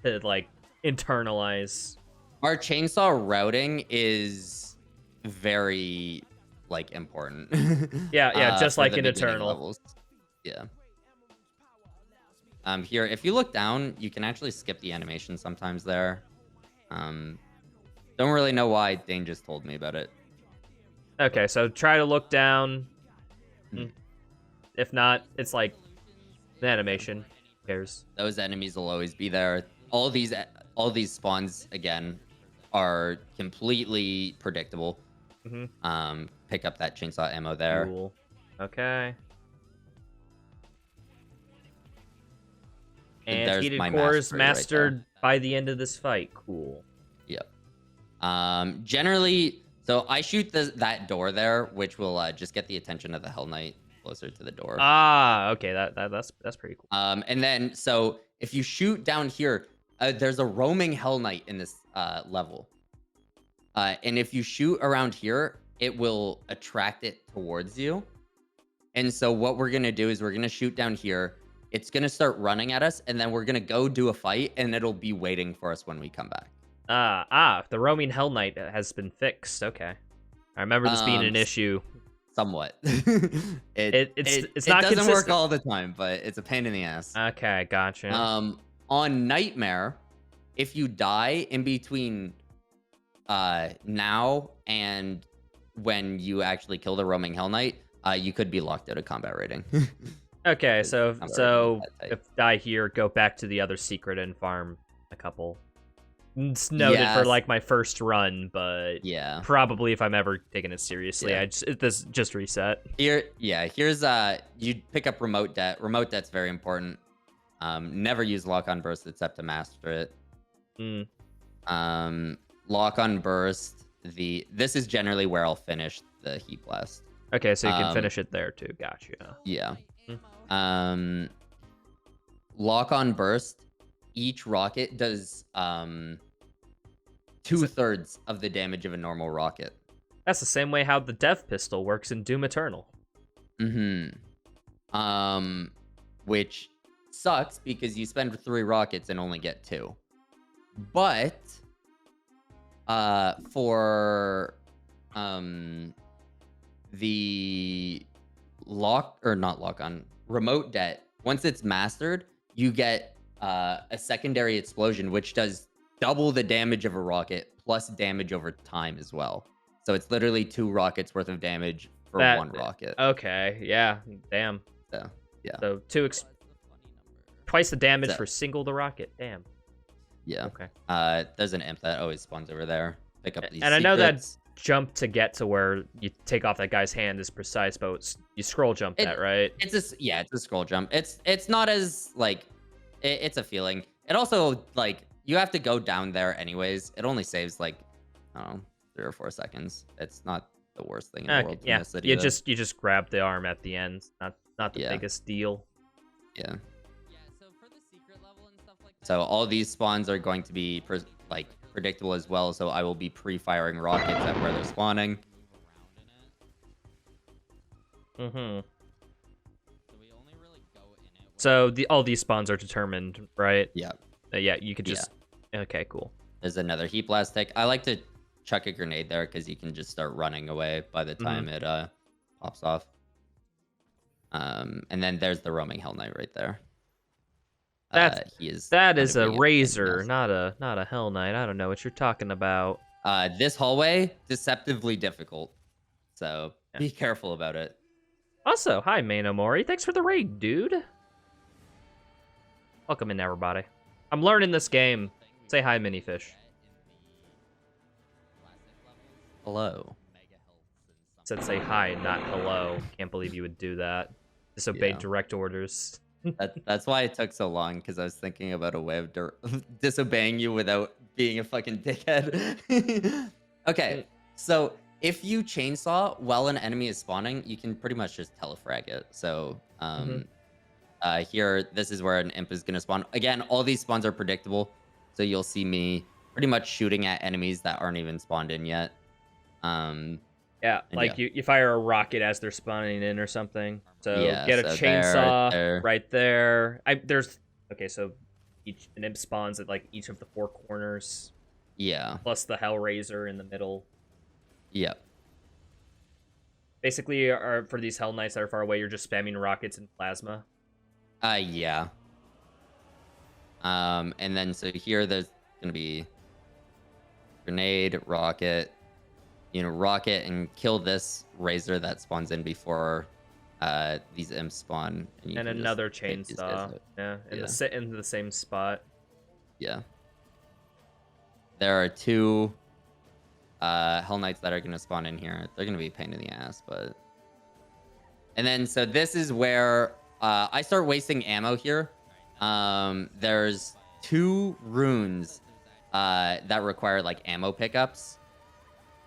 to, like, internalize. Our chainsaw routing is very, like, important. Yeah, just like in Eternal. Levels. Yeah. Here, if you look down, you can actually skip the animation sometimes there. Don't really know why. Dane just told me about it. Okay, so try to look down. If not, it's like the animation. Who cares? Those enemies will always be there. All these spawns again are completely predictable. Pick up that chainsaw ammo there. Cool. Okay. And heated cores mastered by the end of this fight. Cool. Yep. Generally, so I shoot that door there, which will just get the attention of the Hell Knight closer to the door. Okay, that's pretty cool. And then so if you shoot down here, there's a roaming Hell Knight in this level. And if you shoot around here, it will attract it towards you. And so what we're gonna do is we're gonna shoot down here. It's gonna start running at us, and then we're gonna go do a fight, and it'll be waiting for us when we come back. The roaming Hell Knight has been fixed. Okay, I remember this being an issue. Somewhat. It not doesn't consistent. work all the time, but it's a pain in the ass. Okay, gotcha. On Nightmare, if you die in between now and when you actually kill the roaming Hell Knight, you could be locked out of combat rating. Okay, so Combat rating is that tight. if die here, go back to the other secret and farm a couple. It's noted for like my first run, but yeah, probably if I'm ever taking it seriously, Yeah. this just reset. here's you pick up remote debt. Remote debt's very important. Never use lock on burst except to master it. Lock on burst. This is generally where I'll finish the heat blast. Okay, so you can finish it there too. Gotcha. Yeah. Lock on burst. Each rocket does 2/3 of the damage of a normal rocket. That's the same way how the death pistol works in Doom Eternal. Which sucks because you spend 3 rockets and only get 2. But for the remote debt, once it's mastered, you get a secondary explosion, which does double the damage of a rocket plus damage over time as well. So it's literally 2 rockets worth of damage for 1 rocket. Okay, yeah, damn. So yeah. So twice the damage for single the rocket. Damn. Yeah. Okay. There's an imp that always spawns over there. Pick up these. And secrets. I know that jump to get to where you take off that guy's hand is precise, but you scroll jump that, right? It's a scroll jump. It's not as like it's a feeling. It also like you have to go down there anyways. It only saves like I don't know 3 or 4 seconds. It's not the worst thing in the world. Yeah, miss it you either. just grab the arm at the end. Not the biggest deal. Yeah. Yeah, so for the secret level and stuff like that. So all these spawns are going to be predictable as well. So I will be pre-firing rockets at where they're spawning. So we only really go in it. So all these spawns are determined, right? Yeah. Yeah, you could just. Okay, cool. There's another heat blast tick. I like to chuck a grenade there because you can just start running away by the time it pops off. And then there's the roaming Hell Knight right there. That is a razor, not a Hell Knight. I don't know what you're talking about. This hallway deceptively difficult, so be careful about it. Also, hi Mainomori. Thanks for the raid, dude. Welcome in, everybody. I'm learning this game. Say hi, Minifish. Hello. Said say hi, not hello. Can't believe you would do that. Disobeyed Yeah. direct orders. That's why it took so long, because I was thinking about a way of disobeying you without being a fucking dickhead. Okay, so if you chainsaw while an enemy is spawning, you can pretty much just telefrag it. So here, this is where an imp is going to spawn. Again, all these spawns are predictable, so you'll see me pretty much shooting at enemies that aren't even spawned in yet. Yeah, like you fire a rocket as they're spawning in or something. So get a so chainsaw right there. Okay, so an imp spawns at like each of the 4 corners. Yeah. Plus the Hellraiser in the middle. Yeah. Basically, for these Hell Knights that are far away, you're just spamming rockets and plasma. Yeah. And then so here there's gonna be grenade, rocket, rocket and kill this razor that spawns in before these imps spawn. And another chainsaw. Yeah, in the same spot. Yeah. There are 2 Hell Knights that are gonna spawn in here. They're gonna be a pain in the ass, but. And then so this is where I start wasting ammo here. There's 2 runes that require like ammo pickups.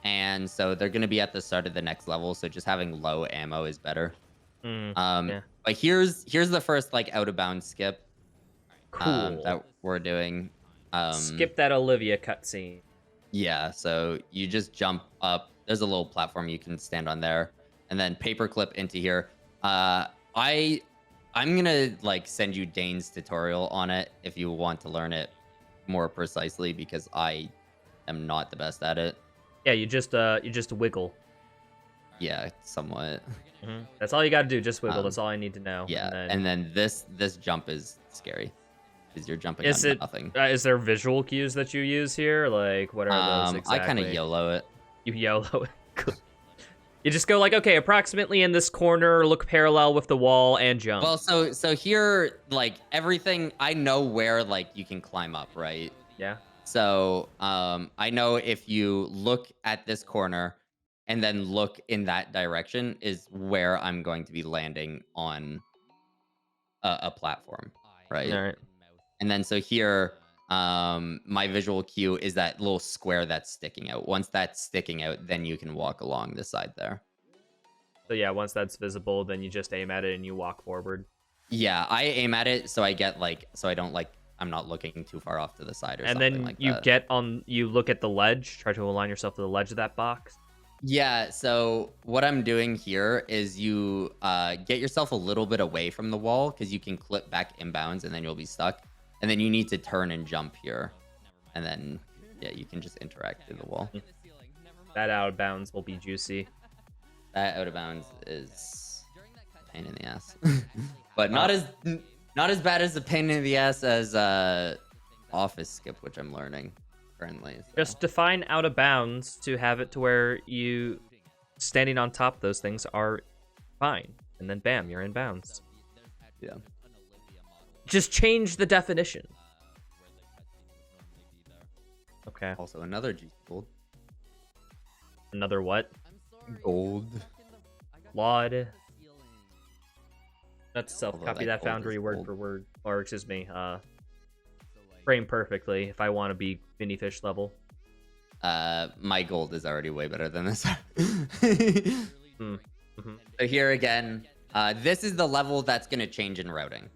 And so they're going to be at the start of the next level. So just having low ammo is better. But here's the first like out of bounds skip. Cool. That we're doing. Skip that Olivia cutscene. Yeah. So you just jump up. There's a little platform you can stand on there, and then paperclip into here. I'm gonna like send you Dane's tutorial on it if you want to learn it more precisely, because I am not the best at it. Yeah, you just wiggle. Yeah, somewhat. That's all you gotta do. Just wiggle. That's all I need to know. Yeah, and then this jump is scary. because you're jumping Is on it nothing. is there visual cues that you use here? Like, what are those exactly? I kind of YOLO it. You YOLO it. You just go like, okay, approximately in this corner, look parallel with the wall, and jump. Well, so here, like, everything, I know where, like, you can climb up, right? Yeah. So, I know if you look at this corner and then look in that direction is where I'm going to be landing on a platform, right? All right. And then so here, my visual cue is that little square that's sticking out. Once that's sticking out, then you can walk along the side there. So yeah, once that's visible, then you just aim at it and you walk forward. Yeah, I aim at it so I get like, so I don't like, I'm not looking too far off to the side or and something then like you that. get on, you look at the ledge, try to align yourself to the ledge of that box. Yeah, so what I'm doing here is you get yourself a little bit away from the wall because you can clip back inbounds and then you'll be stuck. And then you need to turn and jump here. And then, yeah, you can just interact through the wall. That out of bounds will be juicy. That out of bounds is a pain in the ass. But not as bad as the pain in the ass as office skip, which I'm learning currently. So. Just define out of bounds to have it to where you standing on top of those things are fine. And then bam, you're in bounds. Yeah. Just change the definition. Okay. Also, another G gold. Another what? Gold. Laud. That's Although self-copy that that gold Foundry is word gold. for word. Or, excuse me, frame perfectly if I want to be Minifish level. My gold is already way better than this. Mm-hmm. So here again, this is the level that's going to change in routing.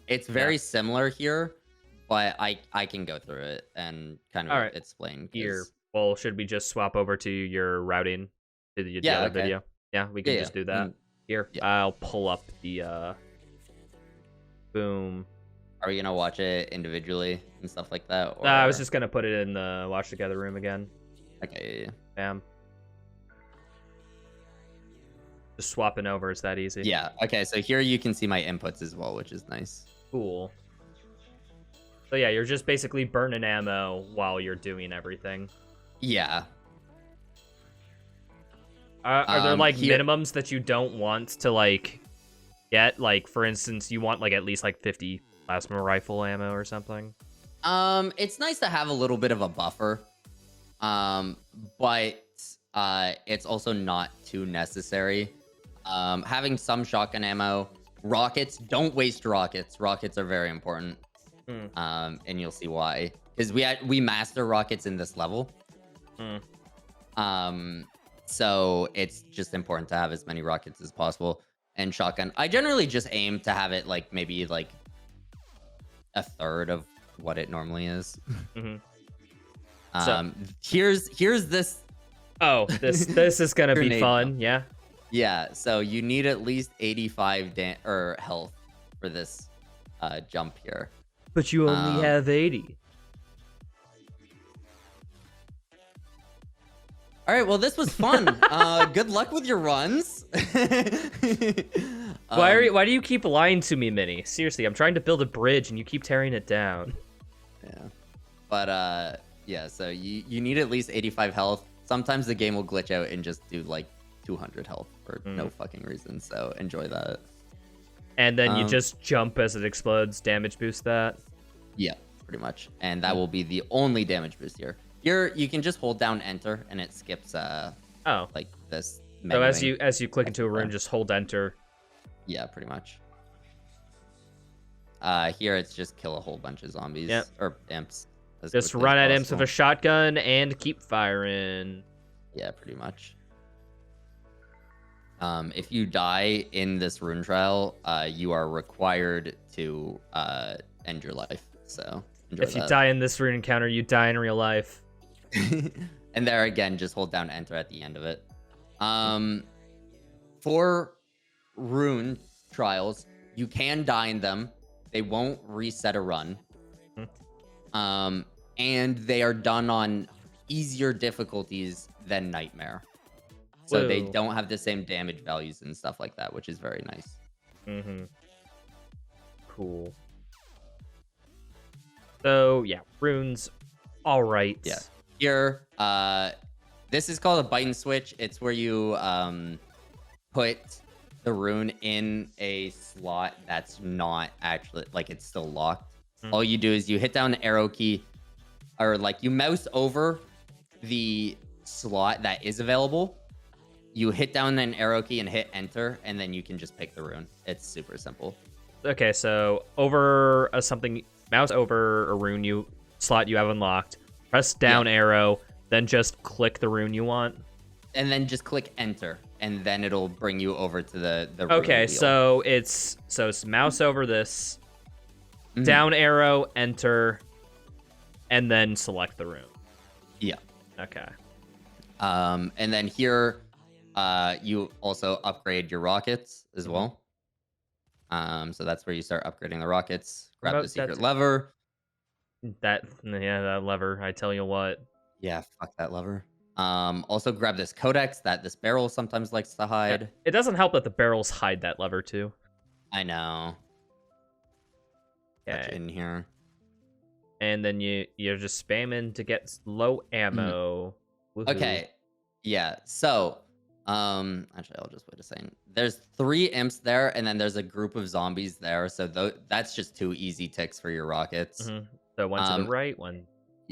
It's very similar here, but I can go through it and kind of explain. Here, well, should we just swap over to your routing to the other video? Yeah, we can just do that. Here, I'll pull up the boom. Are we gonna watch it individually and stuff like that? Or... I was just gonna put it in the watch together room again. Okay. Bam. Just swapping over is that easy. Yeah. Okay. So here you can see my inputs as well, which is nice. Cool. So yeah, you're just basically burning ammo while you're doing everything. Yeah. Are there like minimums that you don't want to like get? Like for instance, you want like at least like 50 plasma rifle ammo or something? It's nice to have a little bit of a buffer. But it's also not too necessary. Having some shotgun ammo, rockets, don't waste rockets. Rockets are very important. And you'll see why. Because we master rockets in this level. So it's just important to have as many rockets as possible. And shotgun, I generally just aim to have it like maybe like a third of what it normally is. So, here's this. Oh, this is gonna be fun. Yeah. Yeah. So you need at least 85 health for this jump here. But you only have 80. All right, well, this was fun. Good luck with your runs. Why do you keep lying to me, Minnie? Seriously, I'm trying to build a bridge and you keep tearing it down. Yeah. But, yeah, so you need at least 85 health. Sometimes the game will glitch out and just do, like, 200 health for no fucking reason, so enjoy that. And then you just jump as it explodes, damage boost that? Yeah, pretty much. And that will be the only damage boost here. You can just hold down enter and it skips like this menuing. So as you click into a room, just hold enter. Yeah, pretty much. Here it's just kill a whole bunch of zombies or imps. Just run at imps with a shotgun and keep firing. Yeah, pretty much. If you die in this rune trial, you are required to end your life. So enjoy if you die in this rune encounter, you die in real life. And there again, just hold down enter at the end of it. For rune trials, you can die in them. They won't reset a run. And they are done on easier difficulties than Nightmare. So they don't have the same damage values and stuff like that, which is very nice. Cool. So yeah, runes. All right. Yeah. Here, this is called a bite and switch. It's where you put the rune in a slot that's not actually like it's still locked. All you do is you hit down the arrow key, or like you mouse over the slot that is available. You hit down an arrow key and hit enter, and then you can just pick the rune. It's super simple. Okay, so over mouse over a rune slot you have unlocked. Press down arrow, then just click the rune you want. And then just click enter, and then it'll bring you over to the rune Okay, wheel. so it's mouse over this, down arrow, enter, and then select the rune. Yeah. Okay. And then here, you also upgrade your rockets as well. So that's where you start upgrading the rockets. Grab the secret lever. That lever, I tell you what. Yeah, fuck that lever. Also grab this codex that this barrel sometimes likes to hide. It doesn't help that the barrels hide that lever too. I know. Okay. In here. And then you're just spamming to get low ammo. Okay. Yeah. So, actually, I'll just wait a second. There's 3 imps there, and then there's a group of zombies there. So that's just 2 easy ticks for your rockets. So one to the right, one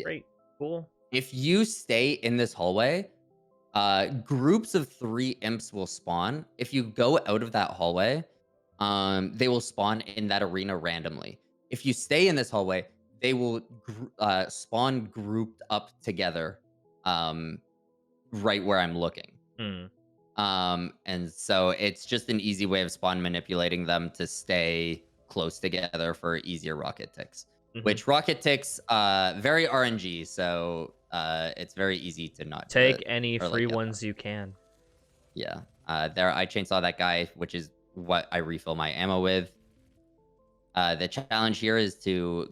right. Cool. If you stay in this hallway, groups of 3 imps will spawn. If you go out of that hallway, they will spawn in that arena randomly. If you stay in this hallway, they will spawn grouped up together, right where I'm looking. And so it's just an easy way of spawn manipulating them to stay close together for easier rocket ticks. Which rocket ticks, very RNG, so it's very easy to not take any free ones you can. Yeah. There, I chainsaw that guy, which is what I refill my ammo with. The challenge here is to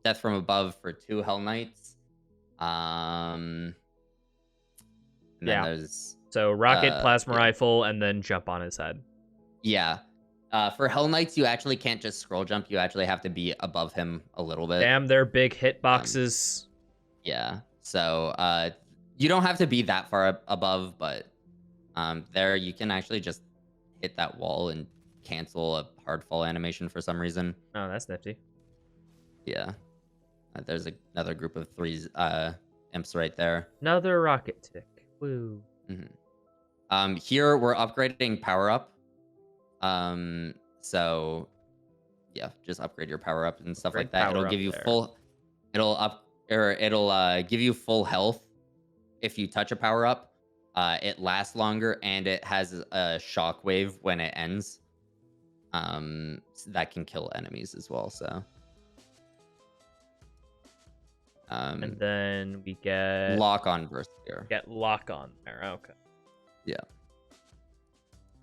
death from above for 2 Hell Knights. And then there's so rocket, plasma rifle, and then jump on his head. Yeah. For Hell Knights, you actually can't just scroll jump. You actually have to be above him a little bit. Damn, they're big hit boxes. Yeah. So you don't have to be that far above, but there you can actually just hit that wall and cancel a hard fall animation for some reason. Oh, that's nifty. Yeah. There's another group of 3 imps right there. Another rocket tick. Woo. Here we're upgrading power up. So yeah, just upgrade your power up and stuff like that. It'll give you it'll give you full health if you touch a power up. It lasts longer, and it has a shockwave when it ends. That can kill enemies as well. So and then we get lock on burst here. Get lock on there. Okay. Yeah.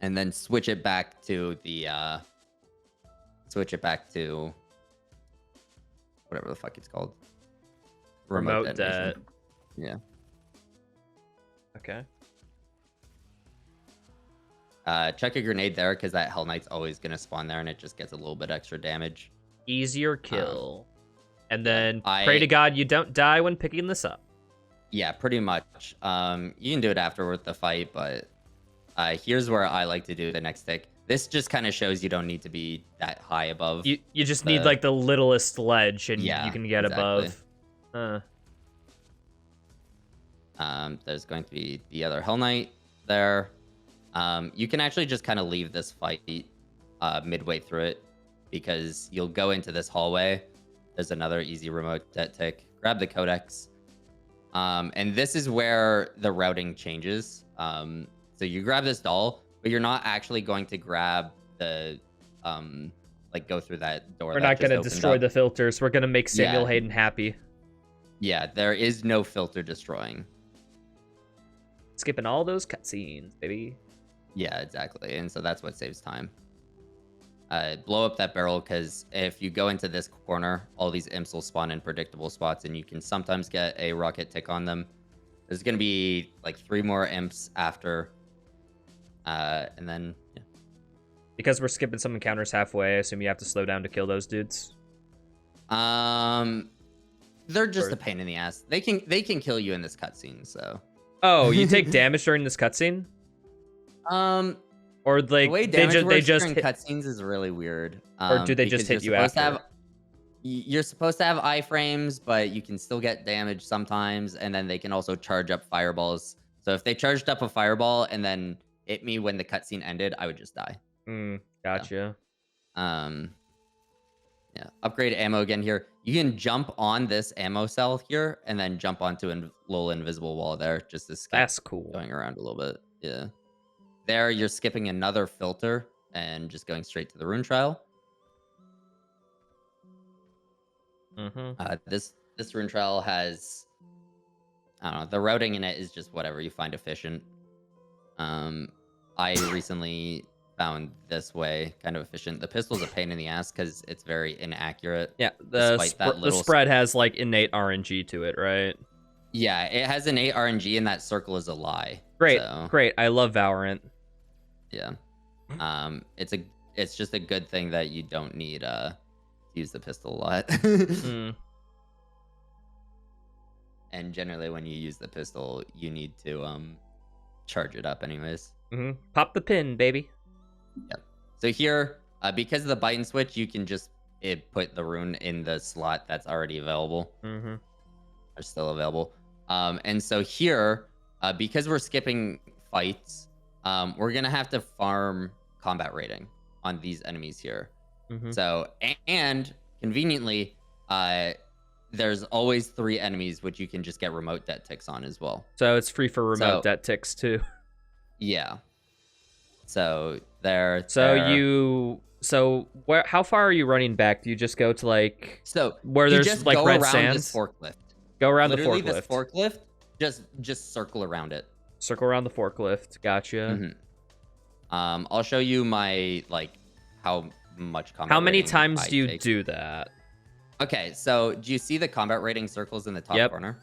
And then switch it back to the whatever the fuck it's called. Remote detonation. Yeah. Okay. Chuck a grenade there, because that Hell Knight's always gonna spawn there, and it just gets a little bit extra damage. Easier kill. And then pray to God you don't die when picking this up. Yeah, pretty much. You can do it after with the fight, but here's where I like to do the next tick. This just kind of shows you don't need to be that high above. You just need like the littlest ledge, and you can get above. There's going to be the other Hell Knight there. You can actually just kind of leave this fight midway through it, because you'll go into this hallway. There's another easy remote det tick. Grab the codex. And this is where the routing changes. So you grab this doll, but you're not actually going to grab the like go through that door. We're not going to destroy the filters. We're going to make Samuel Hayden happy. Yeah, there is no filter destroying. Skipping all those cutscenes, baby. Yeah, exactly. And so that's what saves time. Blow up that barrel, because if you go into this corner, all these imps will spawn in predictable spots, and you can sometimes get a rocket tick on them. There's going to be like 3 more imps after. And then, yeah. Because we're skipping some encounters halfway, I assume you have to slow down to kill those dudes. They're just a pain in the ass. They can kill you in this cutscene. So. Oh, you take damage during this cutscene? The Or like way damage they works just during hit... cutscenes is really weird. Or do they just hit you after? You're supposed to have iframes, but you can still get damage sometimes, and then they can also charge up fireballs. So if they charged up a fireball and then hit me when the cutscene ended, I would just die. Gotcha. Yeah. Upgrade ammo again here. You can jump on this ammo cell here, and then jump onto a little invisible wall there, just to skip. That's cool. Going around a little bit. Yeah. There, you're skipping another filter and just going straight to the rune trial. This rune trial has, I don't know, the routing in it is just whatever you find efficient. I recently found this way kind of efficient. The pistol's a pain in the ass because it's very inaccurate. Yeah, the spread has like innate RNG to it, right? Yeah, it has innate RNG, and that circle is a lie. Great, so. Great. I love Valorant. Yeah. It's just a good thing that you don't need to use the pistol a lot. And generally when you use the pistol, you need to charge it up anyways. Pop the pin, baby. Yep. So here, because of the bite and switch, you can just put the rune in the slot that's already available. Are still available. And so here, because we're skipping fights, we're gonna have to farm combat rating on these enemies here. So, and conveniently, there's always 3 enemies which you can just get remote det ticks on as well. So it's free for remote det ticks too. Yeah. So there. How far are you running back? Do you just go to like where there's just like go red around sands? This forklift. Go around Literally the forklift. This forklift. Just circle around it. Circle around the forklift. Gotcha. I'll show you my how much combat. How many times do you do that? Okay, so do you see the combat rating circles in the top corner?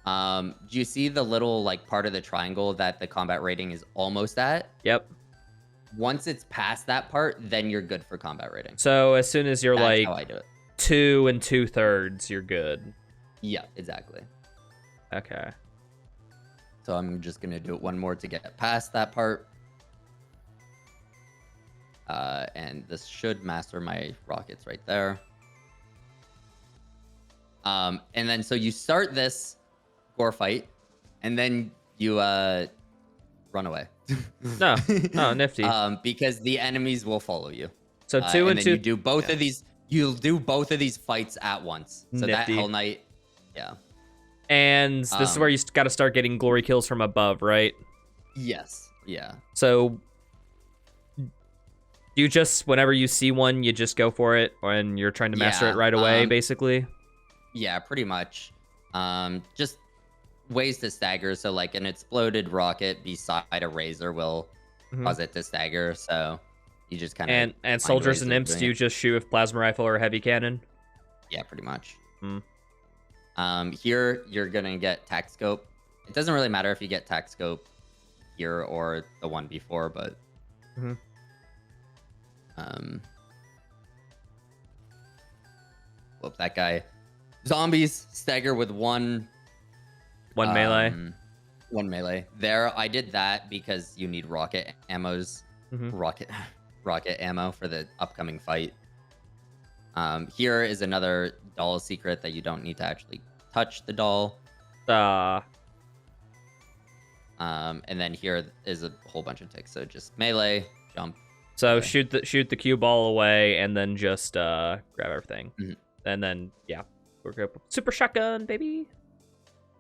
Do you see the little part of the triangle that the combat rating is almost at? Yep. Once it's past that part, then you're good for combat rating. So as soon as you're That's how I do it. 2 2/3, you're good. Yeah, exactly. Okay. So I'm just gonna do it one more to get past that part. And this should master my rockets right there. And then so you start this gore fight, and then you run away. No, nifty. Because the enemies will follow you. So 2 and 2. You do both of these. You'll do both of these fights at once. So nifty. that Hell Knight, yeah. And this is where you got to start getting glory kills from above, right? Yes. Yeah. So you just, whenever you see one, you just go for it, and you're trying to master it right away, basically. Yeah, pretty much. Just ways to stagger. So an exploded rocket beside a razor will cause it to stagger. So you just kind of and soldiers and imps, do you just shoot with plasma rifle or heavy cannon? Yeah, pretty much. Here you're gonna get tac scope. It doesn't really matter if you get tac scope here or the one before, but whoop, that guy. Zombies stagger with one melee. One melee. There, I did that because you need rocket ammos. Rocket ammo for the upcoming fight. Here is another doll secret that you don't need to actually touch the doll. And then here is a whole bunch of ticks. So just melee, jump. So shoot the cue ball away, and then just grab everything. And then we're good. Super shotgun, baby.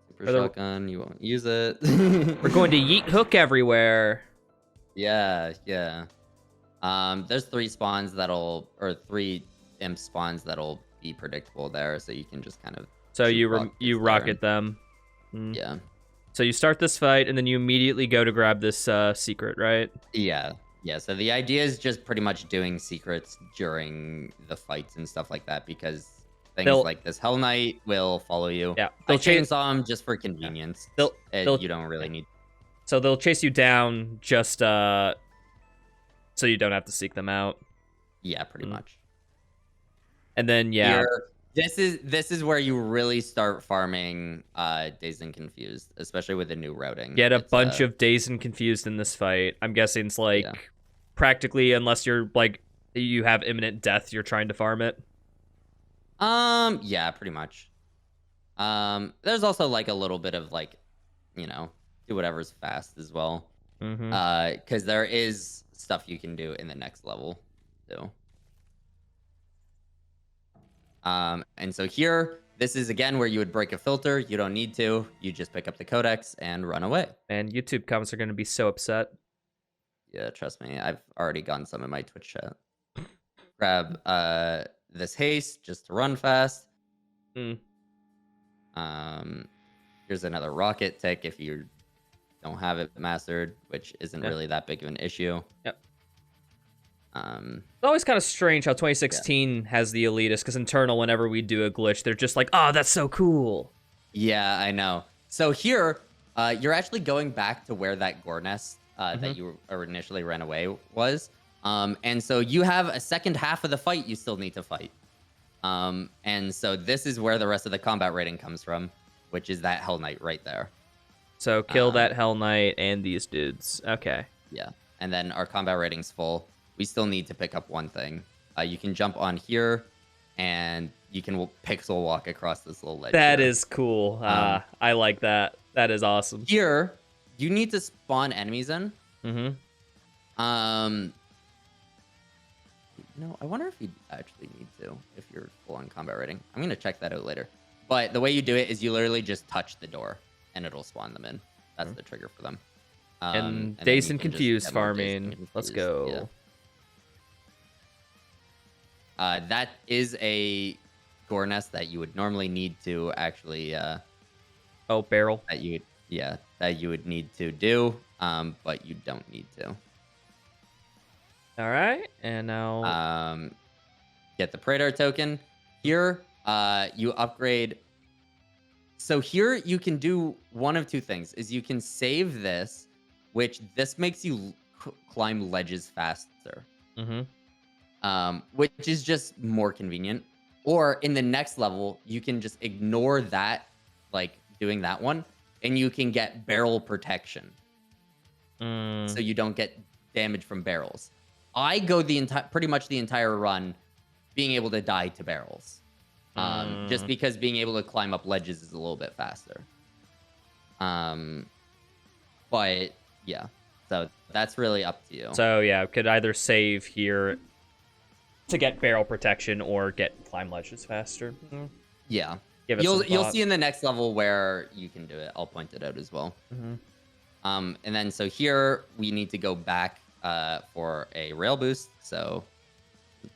Super shotgun. You won't use it. We're going to yeet hook everywhere. Yeah. There's 3 imp spawns that'll be predictable there, so you can just kind of. So you rocket them. Yeah. So you start this fight, and then you immediately go to grab this secret, right? Yeah. So the idea is just pretty much doing secrets during the fights and stuff like that, because things like this Hell Knight will follow you. Yeah. I chainsaw them just for convenience. You don't really need. So they'll chase you down just so you don't have to seek them out. Yeah, pretty much. And then Here, This is where you really start farming Dazed and Confused, especially with the new routing. Get a bunch of Dazed and Confused in this fight. I'm guessing it's like practically, unless you're like you have imminent death, you're trying to farm it. Yeah, pretty much. There's also like a little bit of like, you know, do whatever's fast as well. Because there is stuff you can do in the next level too. And so here, this is again where you would break a filter. You don't need to. You just pick up the codex and run away. And YouTube comments are going to be so upset. Yeah, trust me. I've already gotten some in my Twitch chat. Grab this haste just to run fast. Here's another rocket tick if you don't have it mastered, which isn't really that big of an issue. Yep. It's always kind of strange how 2016 has the elitist, because internal, whenever we do a glitch, they're just like, oh, that's so cool. Yeah, I know. So here, you're actually going back to where that gore nest that you initially ran away was. And so you have a second half of the fight you still need to fight. And so this is where the rest of the combat rating comes from, which is that Hell Knight right there. So kill that Hell Knight and these dudes. Okay. Yeah. And then our combat rating's full. We still need to pick up one thing. You can jump on here, and you can pixel walk across this little ledge. That is cool. I like that. That is awesome. Here, you need to spawn enemies in. Mm-hmm. No, I wonder if you actually need to, if you're full on combat rating. I'm going to check that out later. But the way you do it is you literally just touch the door, and it'll spawn them in. That's the trigger for them. And Dazed and Confused farming. Let's go. Yeah. That is a gore nest that you would normally need to actually... barrel. That you would need to do, but you don't need to. All right, and now... get the Praetor token. Here, you upgrade... So here, you can do one of two things. Is you can save this, which this makes you climb ledges faster. Which is just more convenient. Or in the next level, you can just ignore that, like doing that one, and you can get barrel protection. So you don't get damage from barrels. I go pretty much the entire run being able to die to barrels. Just because being able to climb up ledges is a little bit faster. But yeah, so that's really up to you. So yeah, could either save here to get barrel protection or get climb ledges faster. Yeah. You'll see in the next level where you can do it. I'll point it out as well. And then so here we need to go back for a rail boost. So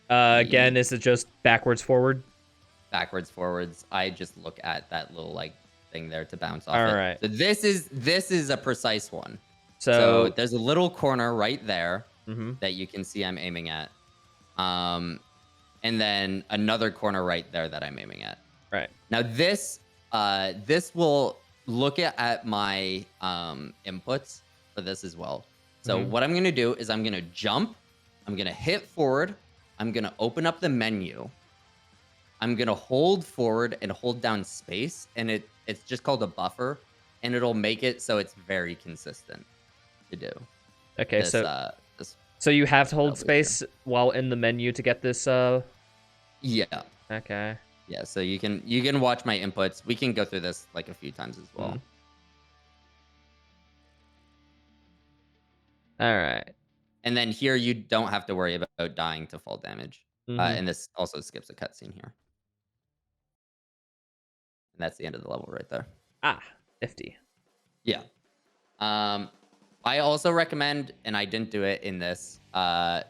again, is it just backwards forward? Backwards forwards. I just look at that little like thing there to bounce off. All right. So this is a precise one. So there's a little corner right there that you can see I'm aiming at. And then another corner right there that I'm aiming at. Right. Now this will look at my inputs for this as well. So what I'm gonna do is I'm gonna jump, I'm gonna hit forward, I'm gonna open up the menu, I'm gonna hold forward and hold down space, and it's just called a buffer, and it'll make it so it's very consistent to do. Okay, so you have to hold space while in the menu to get this. Yeah. Okay. Yeah. So you can watch my inputs. We can go through this like a few times as well. All right. And then here you don't have to worry about dying to fall damage. And this also skips a cutscene here. And that's the end of the level right there. Ah, nifty. Yeah. I also recommend, and I didn't do it in this,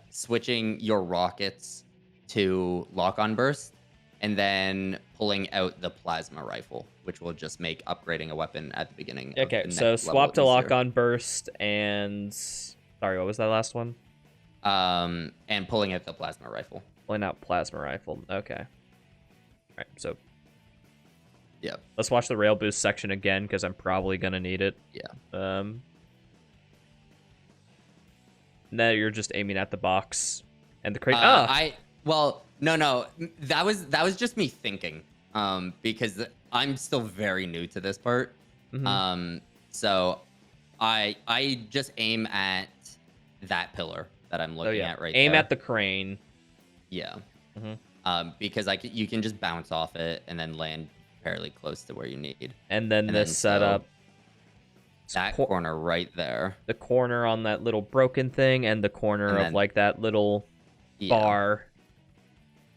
switching your rockets to lock-on burst, and then pulling out the plasma rifle, which will just make upgrading a weapon at the beginning. Okay, so swap to lock-on burst, and sorry, what was that last one? And pulling out the plasma rifle. Pulling out plasma rifle. Okay. All right, so yeah, let's watch the rail boost section again because I'm probably gonna need it. Yeah. Now you're just aiming at the box and the crate. Well, No. That was just me thinking. Because I'm still very new to this part. So I just aim at that pillar that I'm looking at right aim there. at the crane. Yeah. Because you can just bounce off it and then land fairly close to where you need. And then this setup. That corner right there. The corner on that little broken thing, and the corner of like that little bar.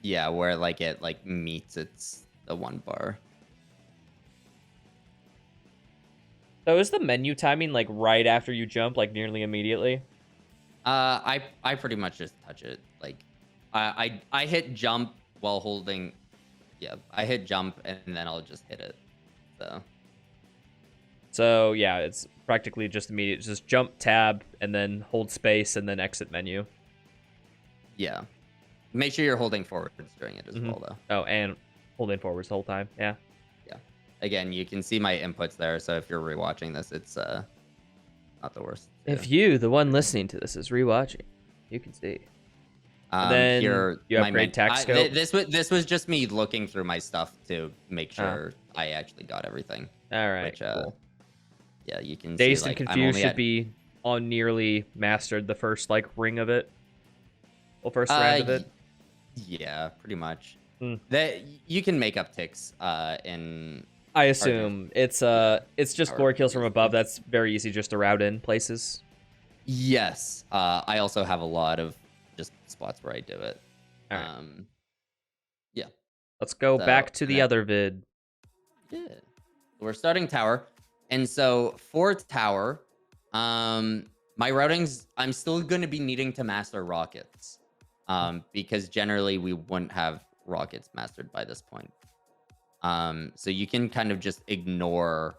Yeah, where like it like meets the one bar. So is the menu timing like right after you jump, like nearly immediately? I pretty much just touch it. Like I hit jump while holding. Yeah, I hit jump and then I'll just hit it. So yeah, it's practically just immediate. Just jump, tab, and then hold space, and then exit menu. Yeah. Make sure you're holding forwards during it as well, though. Oh, and holding forwards the whole time. Yeah. Yeah. Again, you can see my inputs there, so if you're rewatching this, it's not the worst. If you, the one listening to this, is rewatching, you can see. Then you upgrade tac scope. This was just me looking through my stuff to make sure I actually got everything. All right. Which, cool. Yeah, you can Dazed see. and Confused should be on nearly mastered the first like ring of it. Well, first round of it. Yeah, pretty much. That you can make up ticks in. I assume it's just glory kills from above. That's very easy just to route in places. Yes. I also have a lot of just spots where I do it. All right. Yeah. Let's go back to the other vid. Yeah. We're starting tower. And so for tower, my routings, I'm still going to be needing to master rockets. Because generally we wouldn't have rockets mastered by this point. So you can kind of just ignore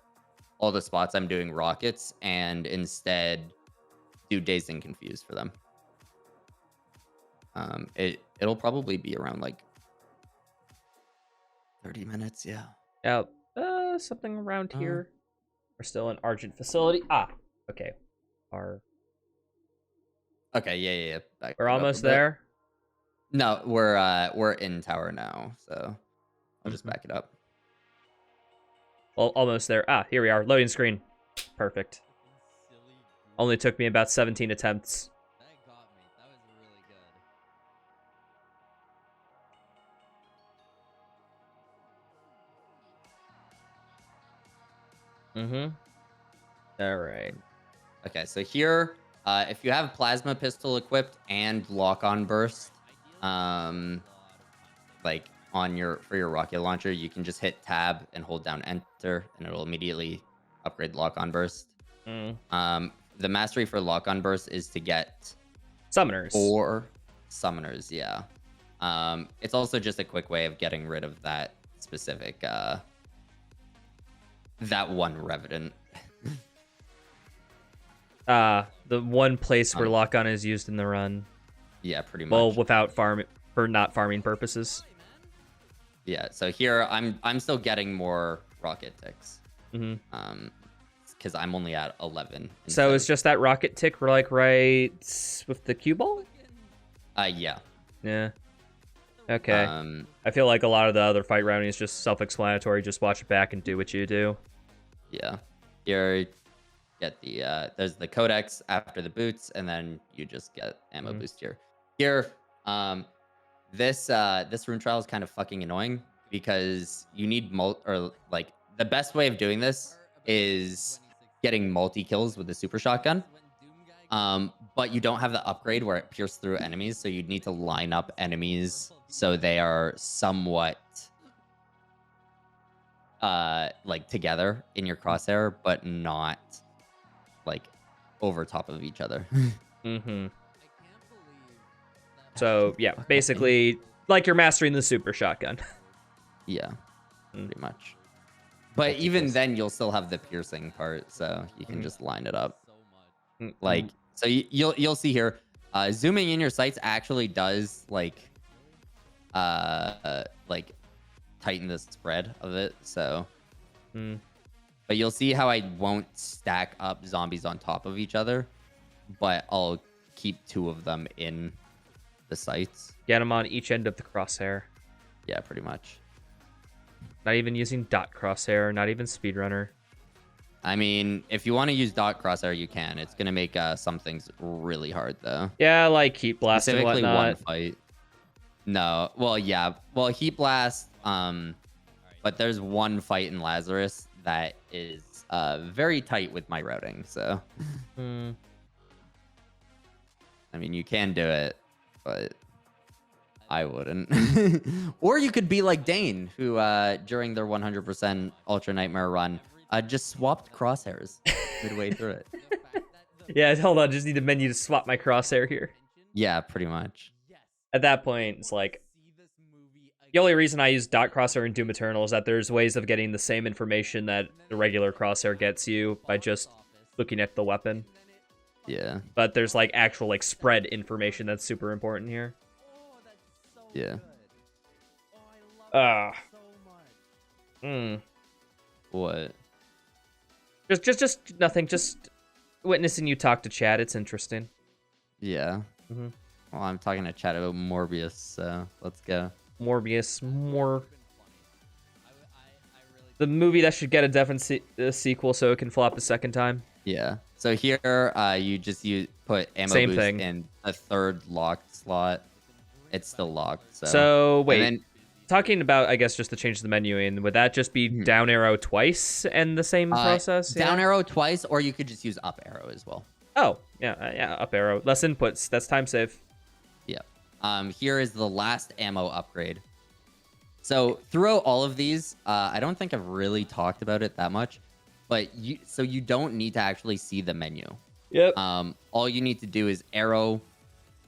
all the spots I'm doing rockets and instead do Dazed and Confused for them. It'll probably be around like 30 minutes, yeah. Yeah, something around here. We're still in Argent facility. Okay. Okay, yeah. We're almost there. No, we're in tower now, so I'll just back it up. Well, almost there. Here we are. Loading screen. Perfect. Only took me about 17 attempts. That got me. That was really good. All right. Okay, so here, if you have plasma pistol equipped and lock-on burst, like for your rocket launcher, you can just hit tab and hold down enter, and it'll immediately upgrade lock-on burst. The mastery for lock-on burst is to get summoners. Or summoners, yeah. It's also just a quick way of getting rid of that specific that one revenant. The one place where lock-on is used in the run. Yeah, pretty much. Well, without for not farming purposes. Yeah, so here I'm still getting more rocket ticks. Because I'm only at 11. So it's just that rocket tick like right with the cue ball? Yeah. Yeah. Okay. I feel like a lot of the other fight routing is just self-explanatory. Just watch it back and do what you do. Yeah. Here, get there's the codex after the boots, and then you just get ammo boost here. Here, this rune trial is kind of fucking annoying because you need the best way of doing this is getting multi kills with the super shotgun. But you don't have the upgrade where it pierces through enemies, so you'd need to line up enemies so they are somewhat like together in your crosshair, but not like over top of each other. So yeah, basically like you're mastering the super shotgun. Yeah, pretty much. But even then, you'll still have the piercing part, so you can just line it up. Like, so you'll see here, zooming in your sights actually does like tighten the spread of it. So, but you'll see how I won't stack up zombies on top of each other, but I'll keep two of them in the sights. Get them on each end of the crosshair. Yeah, pretty much. Not even using dot crosshair, not even speedrunner. I mean, if you want to use dot crosshair, you can. It's gonna make some things really hard though. Yeah, like heat blast and Specifically whatnot. one fight. No, well, yeah, well, heat blast. But there's one fight in Lazarus that is very tight with my routing. So, I mean, you can do it, but I wouldn't. Or you could be like Dane, who during their 100% Ultra Nightmare run just swapped crosshairs midway through it. Yeah, hold on. Just need the menu to swap my crosshair here. Yeah, pretty much. At that point, it's like... The only reason I use dot crosshair in Doom Eternal is that there's ways of getting the same information that the regular crosshair gets you by just looking at the weapon. Yeah. But there's like actual like spread information that's super important here. Yeah. What? Just nothing. Just witnessing you talk to Chad. It's interesting. Yeah. Well, I'm talking to Chad about Morbius, so let's go. Morbius, the movie that should get a definite sequel so it can flop a second time. Yeah. So here, you put ammo Same boost thing. in a third locked slot. It's still locked. So wait, then, talking about, I guess, just to change the menuing, would that just be down arrow twice and the same process? Down arrow twice, or you could just use up arrow as well. Oh, yeah, up arrow. Less inputs. That's time save. Yeah. Here is the last ammo upgrade. So throughout all of these, I don't think I've really talked about it that much, but you don't need to actually see the menu. Yep. All you need to do is arrow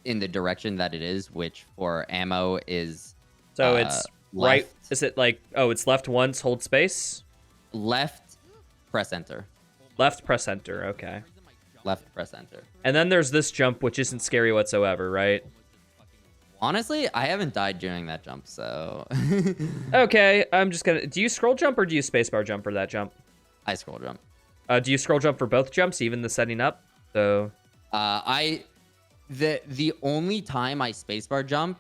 in the direction that it is, which for ammo is so it's right. left. Is it like, oh, it's left once, hold space? Left, press enter. Left, press enter. Okay. Left, press enter. And then there's this jump, which isn't scary whatsoever, right? Honestly, I haven't died during that jump, so... Okay, I'm just gonna... Do you scroll jump or do you spacebar jump for that jump? I scroll jump. Do you scroll jump for both jumps, even the setting up? So... The only time I spacebar jump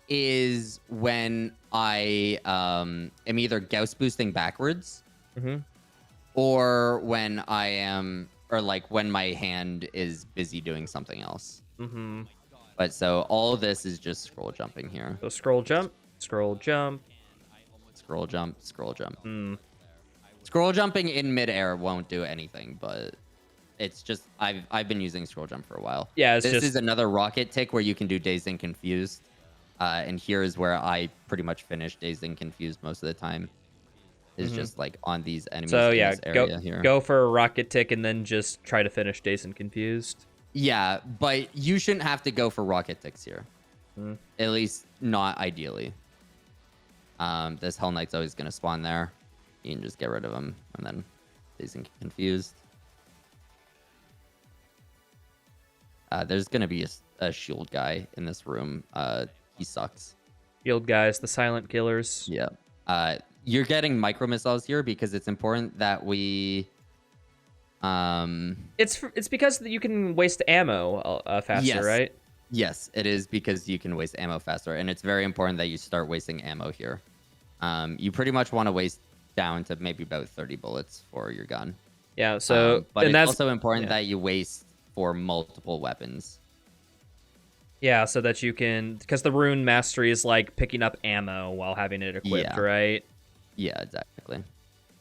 is when I am either Gauss boosting backwards, or when I am... Or like when my hand is busy doing something else. But so all of this is just scroll jumping here. So scroll jump, scroll jump. Scroll jump, scroll jump. Scroll jumping in midair won't do anything, but it's just I've been using scroll jump for a while. Yeah, this is another rocket tick where you can do Dazed and Confused. And here is where I pretty much finish Dazed and Confused most of the time. Is just like on these enemies. So in yeah, this area here. Go for a rocket tick and then just try to finish Dazed and Confused. Yeah, but you shouldn't have to go for rocket ticks here. At least not ideally. This Hell Knight's always going to spawn there. You can just get rid of him and then Dazed and Confused. There's going to be a shield guy in this room. He sucks. Shield guys, the silent killers. Yeah. You're getting micro missiles here because it's important that we... It's because you can waste ammo faster, right? Yes, it is because you can waste ammo faster, and it's very important that you start wasting ammo here. You pretty much want to waste down to maybe about 30 bullets for your gun. Yeah, so... but it's also important that you waste for multiple weapons. Yeah, so that you can... Because the rune mastery is like picking up ammo while having it equipped, right? Yeah, exactly.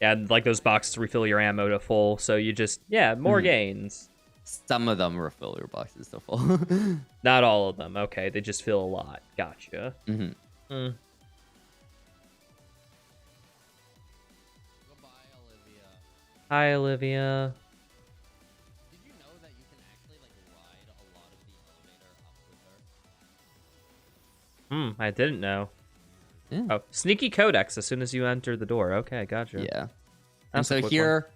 Yeah, and like those boxes refill your ammo to full, so you just... Yeah, more gains. Some of them refill your boxes to full. Not all of them. Okay, they just fill a lot. Gotcha. Goodbye, Olivia. Hi, Olivia. Did you know that you can actually like ride a lot of the elevator up with her? I didn't know. Yeah. Oh, sneaky codex as soon as you enter the door. Okay, gotcha. Yeah. That's And a so quick here,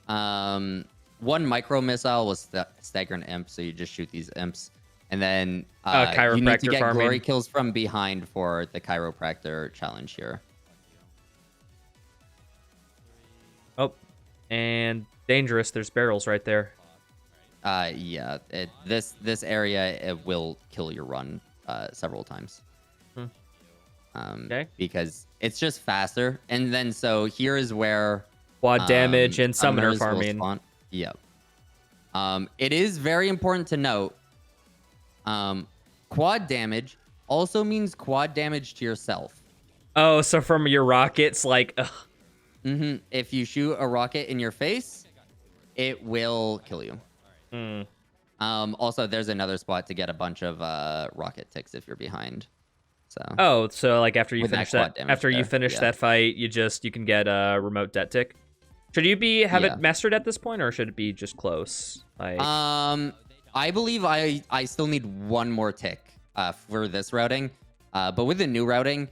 one micro missile was stagger an imp, so you just shoot these imps. And then you need to get farming. glory kills from behind for the chiropractor challenge here. Oh, and dangerous. There's barrels right there. Yeah, this area, it will kill your run several times. Okay. Because it's just faster. And then so here is where quad damage and summoner summoners will farming. spawn. Yep. It is very important to note. Quad damage also means quad damage to yourself. Oh, so from your rockets, like, ugh. If you shoot a rocket in your face, it will kill you. Also, there's another spot to get a bunch of rocket ticks if you're behind. So like after you With finish that that, quad after damage you there, finish yeah. that fight, you can get a remote det tick. Should you have Yeah. it mastered at this point, or should it be just close? Like, I believe I still need one more tick for this routing, but with the new routing,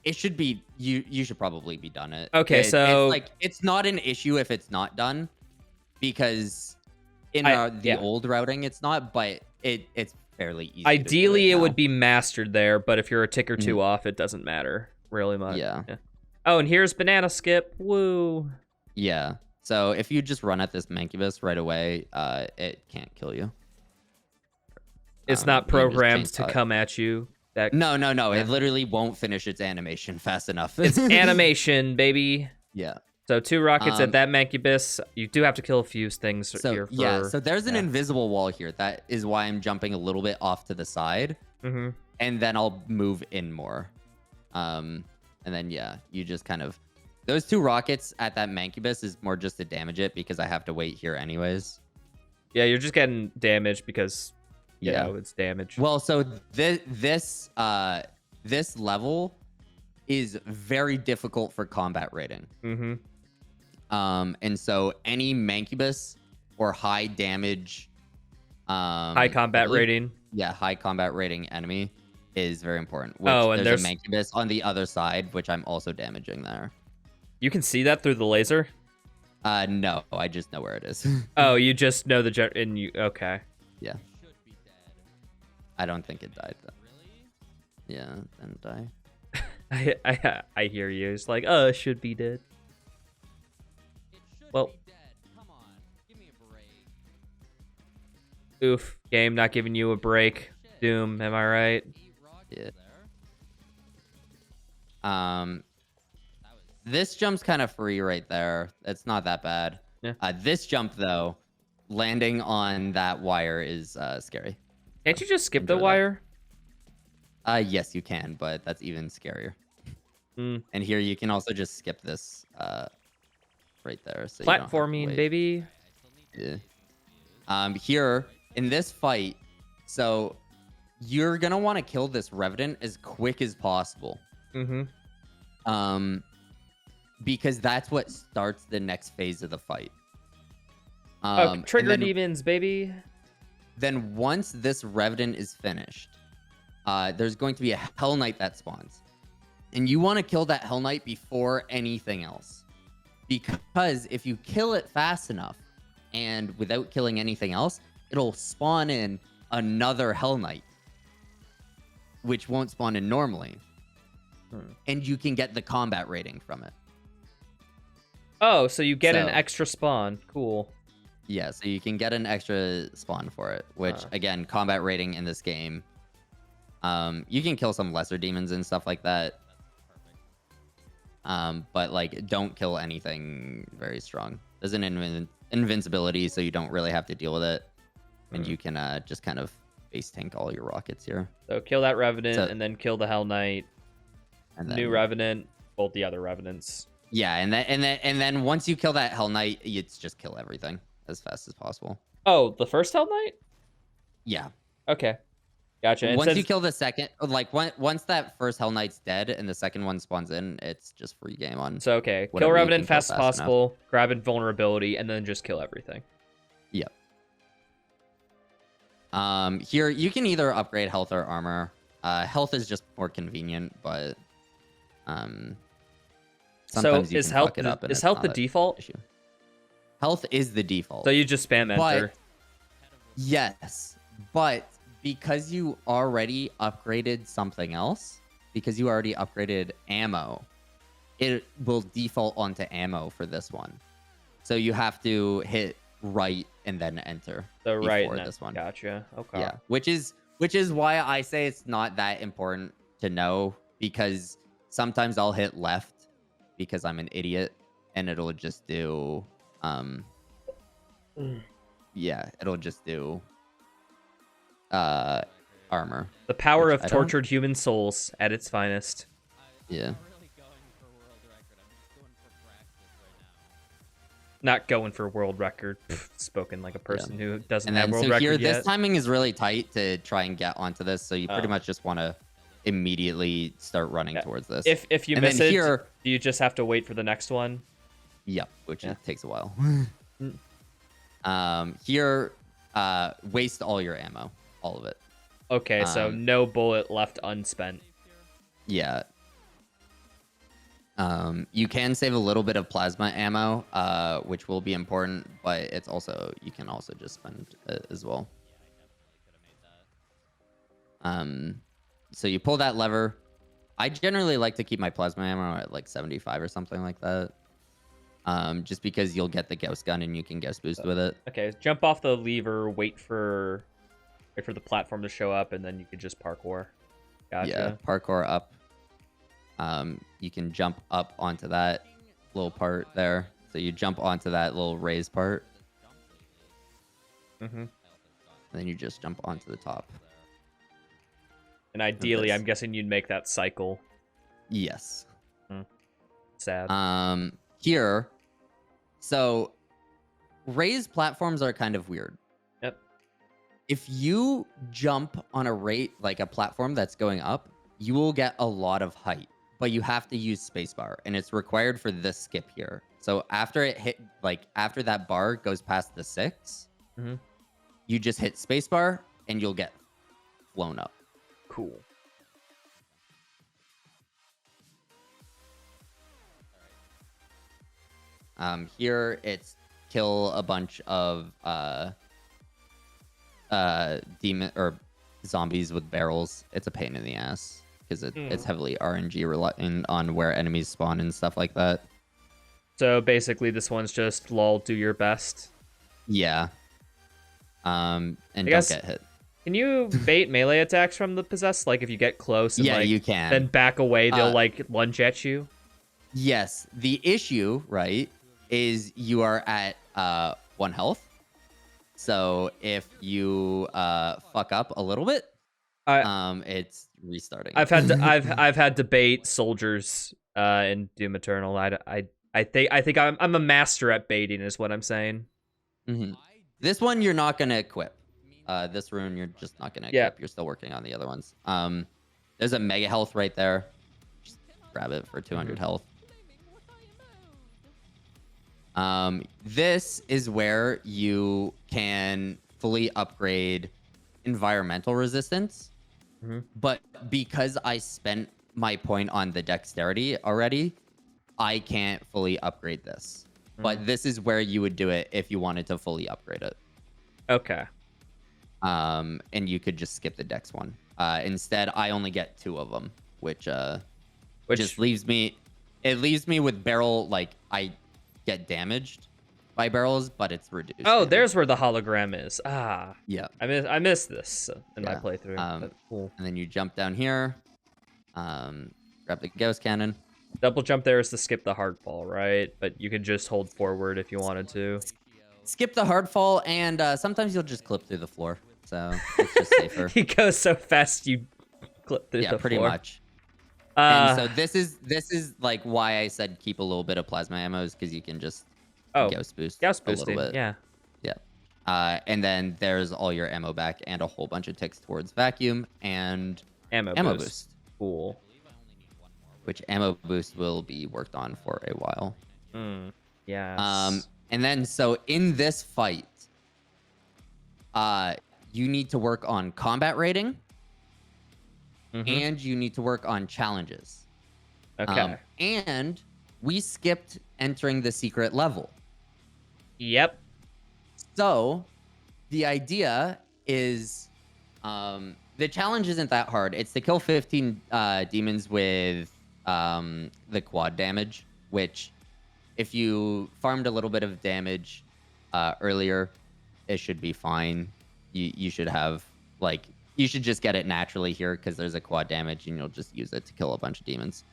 it should be you should probably be done it. Okay, so it's like it's not an issue if it's not done, because in the old routing it's not, but it's fairly easy. Ideally, to do it would be mastered there, but if you're a tick or two Mhm. off, it doesn't matter really much. Yeah. Oh, and here's banana skip. Woo. Yeah. So if you just run at this Mancubus right away, it can't kill you. It's not you just programmed to chainsaw it. come at you. That No. It literally won't finish its animation fast enough. it's animation, baby. Yeah. So 2 rockets at that Mancubus. You do have to kill a few things here. So there's an invisible wall here. That is why I'm jumping a little bit off to the side, and then I'll move in more. And then you just kind of those 2 rockets at that Mancubus is more just to damage it because I have to wait here anyways. Yeah, you're just getting damage because it's damage. Well, so this level is very difficult for combat rating. And so any Mancubus or high damage, high combat rating. Yeah, high combat rating enemy is very important. Which And there's a Mancubus on the other side, which I'm also damaging there. You can see that through the laser? No, I just know where it is. Oh, you just know okay. Yeah. I don't think it died though. Yeah, it didn't die. I hear you. It's like, oh, it should be dead. Well, Come on, give me a break. Oof, game not giving you a break. Doom, am I right? Yeah. This jump's kind of free right there. It's not that bad. Yeah. This jump though, landing on that wire is scary. Can't you just skip Enjoy the that. wire? Yes, you can, but that's even scarier. Mm. And here you can also just skip this right there. So you don't have to Platforming, wait. baby. Yeah. Here in this fight, so you're gonna want to kill this Revenant as quick as possible. Because that's what starts the next phase of the fight. Trigger demons, baby. Then once this Revenant is finished, there's going to be a Hell Knight that spawns. And you want to kill that Hell Knight before anything else. Because if you kill it fast enough, and without killing anything else, it'll spawn in another Hell Knight. Which won't spawn in normally. And you can get the combat rating from it. Oh, so you get an extra spawn. Cool. Yeah, so you can get an extra spawn for it, which again, combat rating in this game. You can kill some lesser demons and stuff like that. But like, don't kill anything very strong. There's an invincibility, so you don't really have to deal with it, and you can just kind of base tank all your rockets here. So kill that Revenant, and then kill the Hell Knight. And then, New Revenant, both the other Revenants. Yeah, and then once you kill that Hell Knight, it's just kill everything as fast as possible. Oh, the first Hell Knight? Yeah. Okay. Gotcha. And Once you kill the second, like once that first Hell Knight's dead and the second one spawns in, it's just free game on. So okay, kill whatever you Revenant can kill fast as possible, grab invulnerability, and then just kill everything. Yep. Here you can either upgrade health or armor. Health is just more convenient, but sometimes you is can health fuck it up. And is it's health not the an default? issue. Health is the default. So you just spam enter. Yes, but because you already upgraded something else, because you already upgraded ammo, it will default onto ammo for this one. So you have to hit right and then enter. So right before and this one. Gotcha. Okay. Yeah, which is Which is why I say it's not that important to know, because sometimes I'll hit left because I'm an idiot and it'll just do yeah, it'll just do armor. The power which of tortured human souls at its finest. Yeah. Not going for world record. Spoken like a person who doesn't And have then world so record here, yet. this timing is really tight to try and get onto this, so you pretty much just want to immediately start running towards this. If you and miss then it, here, do you just have to wait for the next one? Yep, which it takes a while. Here, waste all your ammo, all of it. Okay, so no bullet left unspent. Yeah. You can save a little bit of plasma ammo, which will be important, but it's also, you can also just spend it as well. So you pull that lever. I generally like to keep my plasma ammo at like 75 or something like that. Just because you'll get the ghost gun and you can ghost boost with it. Okay, jump off the lever, wait for the platform to show up, and then you can just parkour. Gotcha. Yeah, parkour up. You can jump up onto that little part there. So you jump onto that little raised part. Mm-hmm. And then you just jump onto the top. And ideally, I'm guessing you'd make that cycle. Yes. Sad. Here, so raised platforms are kind of weird. Yep. If you jump on a platform that's going up, you will get a lot of height, but you have to use spacebar, and it's required for this skip here. So after it hit, after that bar goes past the 6, you just hit spacebar, and you'll get flown up. Cool. Here it's kill a bunch of demon or zombies with barrels. It's a pain in the ass because it's heavily RNG reliant on where enemies spawn and stuff like that. So basically, this one's just lol, do your best. Yeah. And don't get hit. Can you bait melee attacks from the possessed? Like if you get close and you can. Then back away, they'll lunge at you? Yes. The issue, right, is you are at 1 health. So if you fuck up a little bit, it's restarting. I've had to bait soldiers in Doom Eternal. I think I'm a master at baiting, is what I'm saying. This one you're not gonna equip. This rune you're just not gonna equip. You're still working on the other ones. There's a mega health right there. Just grab it for 200 health. This is where you can fully upgrade environmental resistance. But because I spent my point on the dexterity already, I can't fully upgrade this. But this is where you would do it if you wanted to fully upgrade it. Okay. And you could just skip the dex one. Instead, I only get 2 of them, which just leaves me... It leaves me with barrel, I get damaged by barrels, but it's reduced. Oh, there's where the hologram is. Ah. Yeah. I missed this in my playthrough. But cool. And then you jump down here. Grab the ghost cannon. Double jump there is to skip the hard fall, right? But you could just hold forward if you wanted to. Skip the hard fall, and sometimes you'll just clip through the floor. So it's just safer. He goes so fast you clip through the floor. Yeah, pretty much. And so this is like why I said keep a little bit of plasma ammo, is because you can just ghost boost a little bit. Yeah. And then there's all your ammo back and a whole bunch of ticks towards vacuum and ammo boost. Cool. Which ammo boost will be worked on for a while. Yeah. And then so in this fight, you need to work on combat rating. And you need to work on challenges. Okay. And we skipped entering the secret level. Yep. So the idea is the challenge isn't that hard. It's to kill 15 demons with the quad damage, which if you farmed a little bit of damage earlier, it should be fine. You should have you should just get it naturally here because there's a quad damage and you'll just use it to kill a bunch of demons.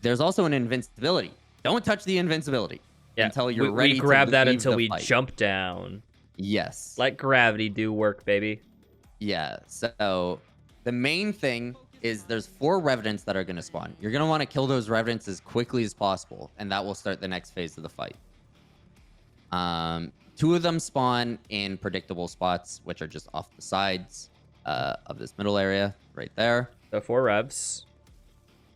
There's also an invincibility. Don't touch the invincibility until you're ready. We grab that leave until we fight. jump down. Yes. Let gravity do work, baby. Yeah. So the main thing is there's 4 revenants that are going to spawn. You're going to want to kill those revenants as quickly as possible, and that will start the next phase of the fight. 2 of them spawn in predictable spots, which are just off the sides of this middle area right there. So 4 revs.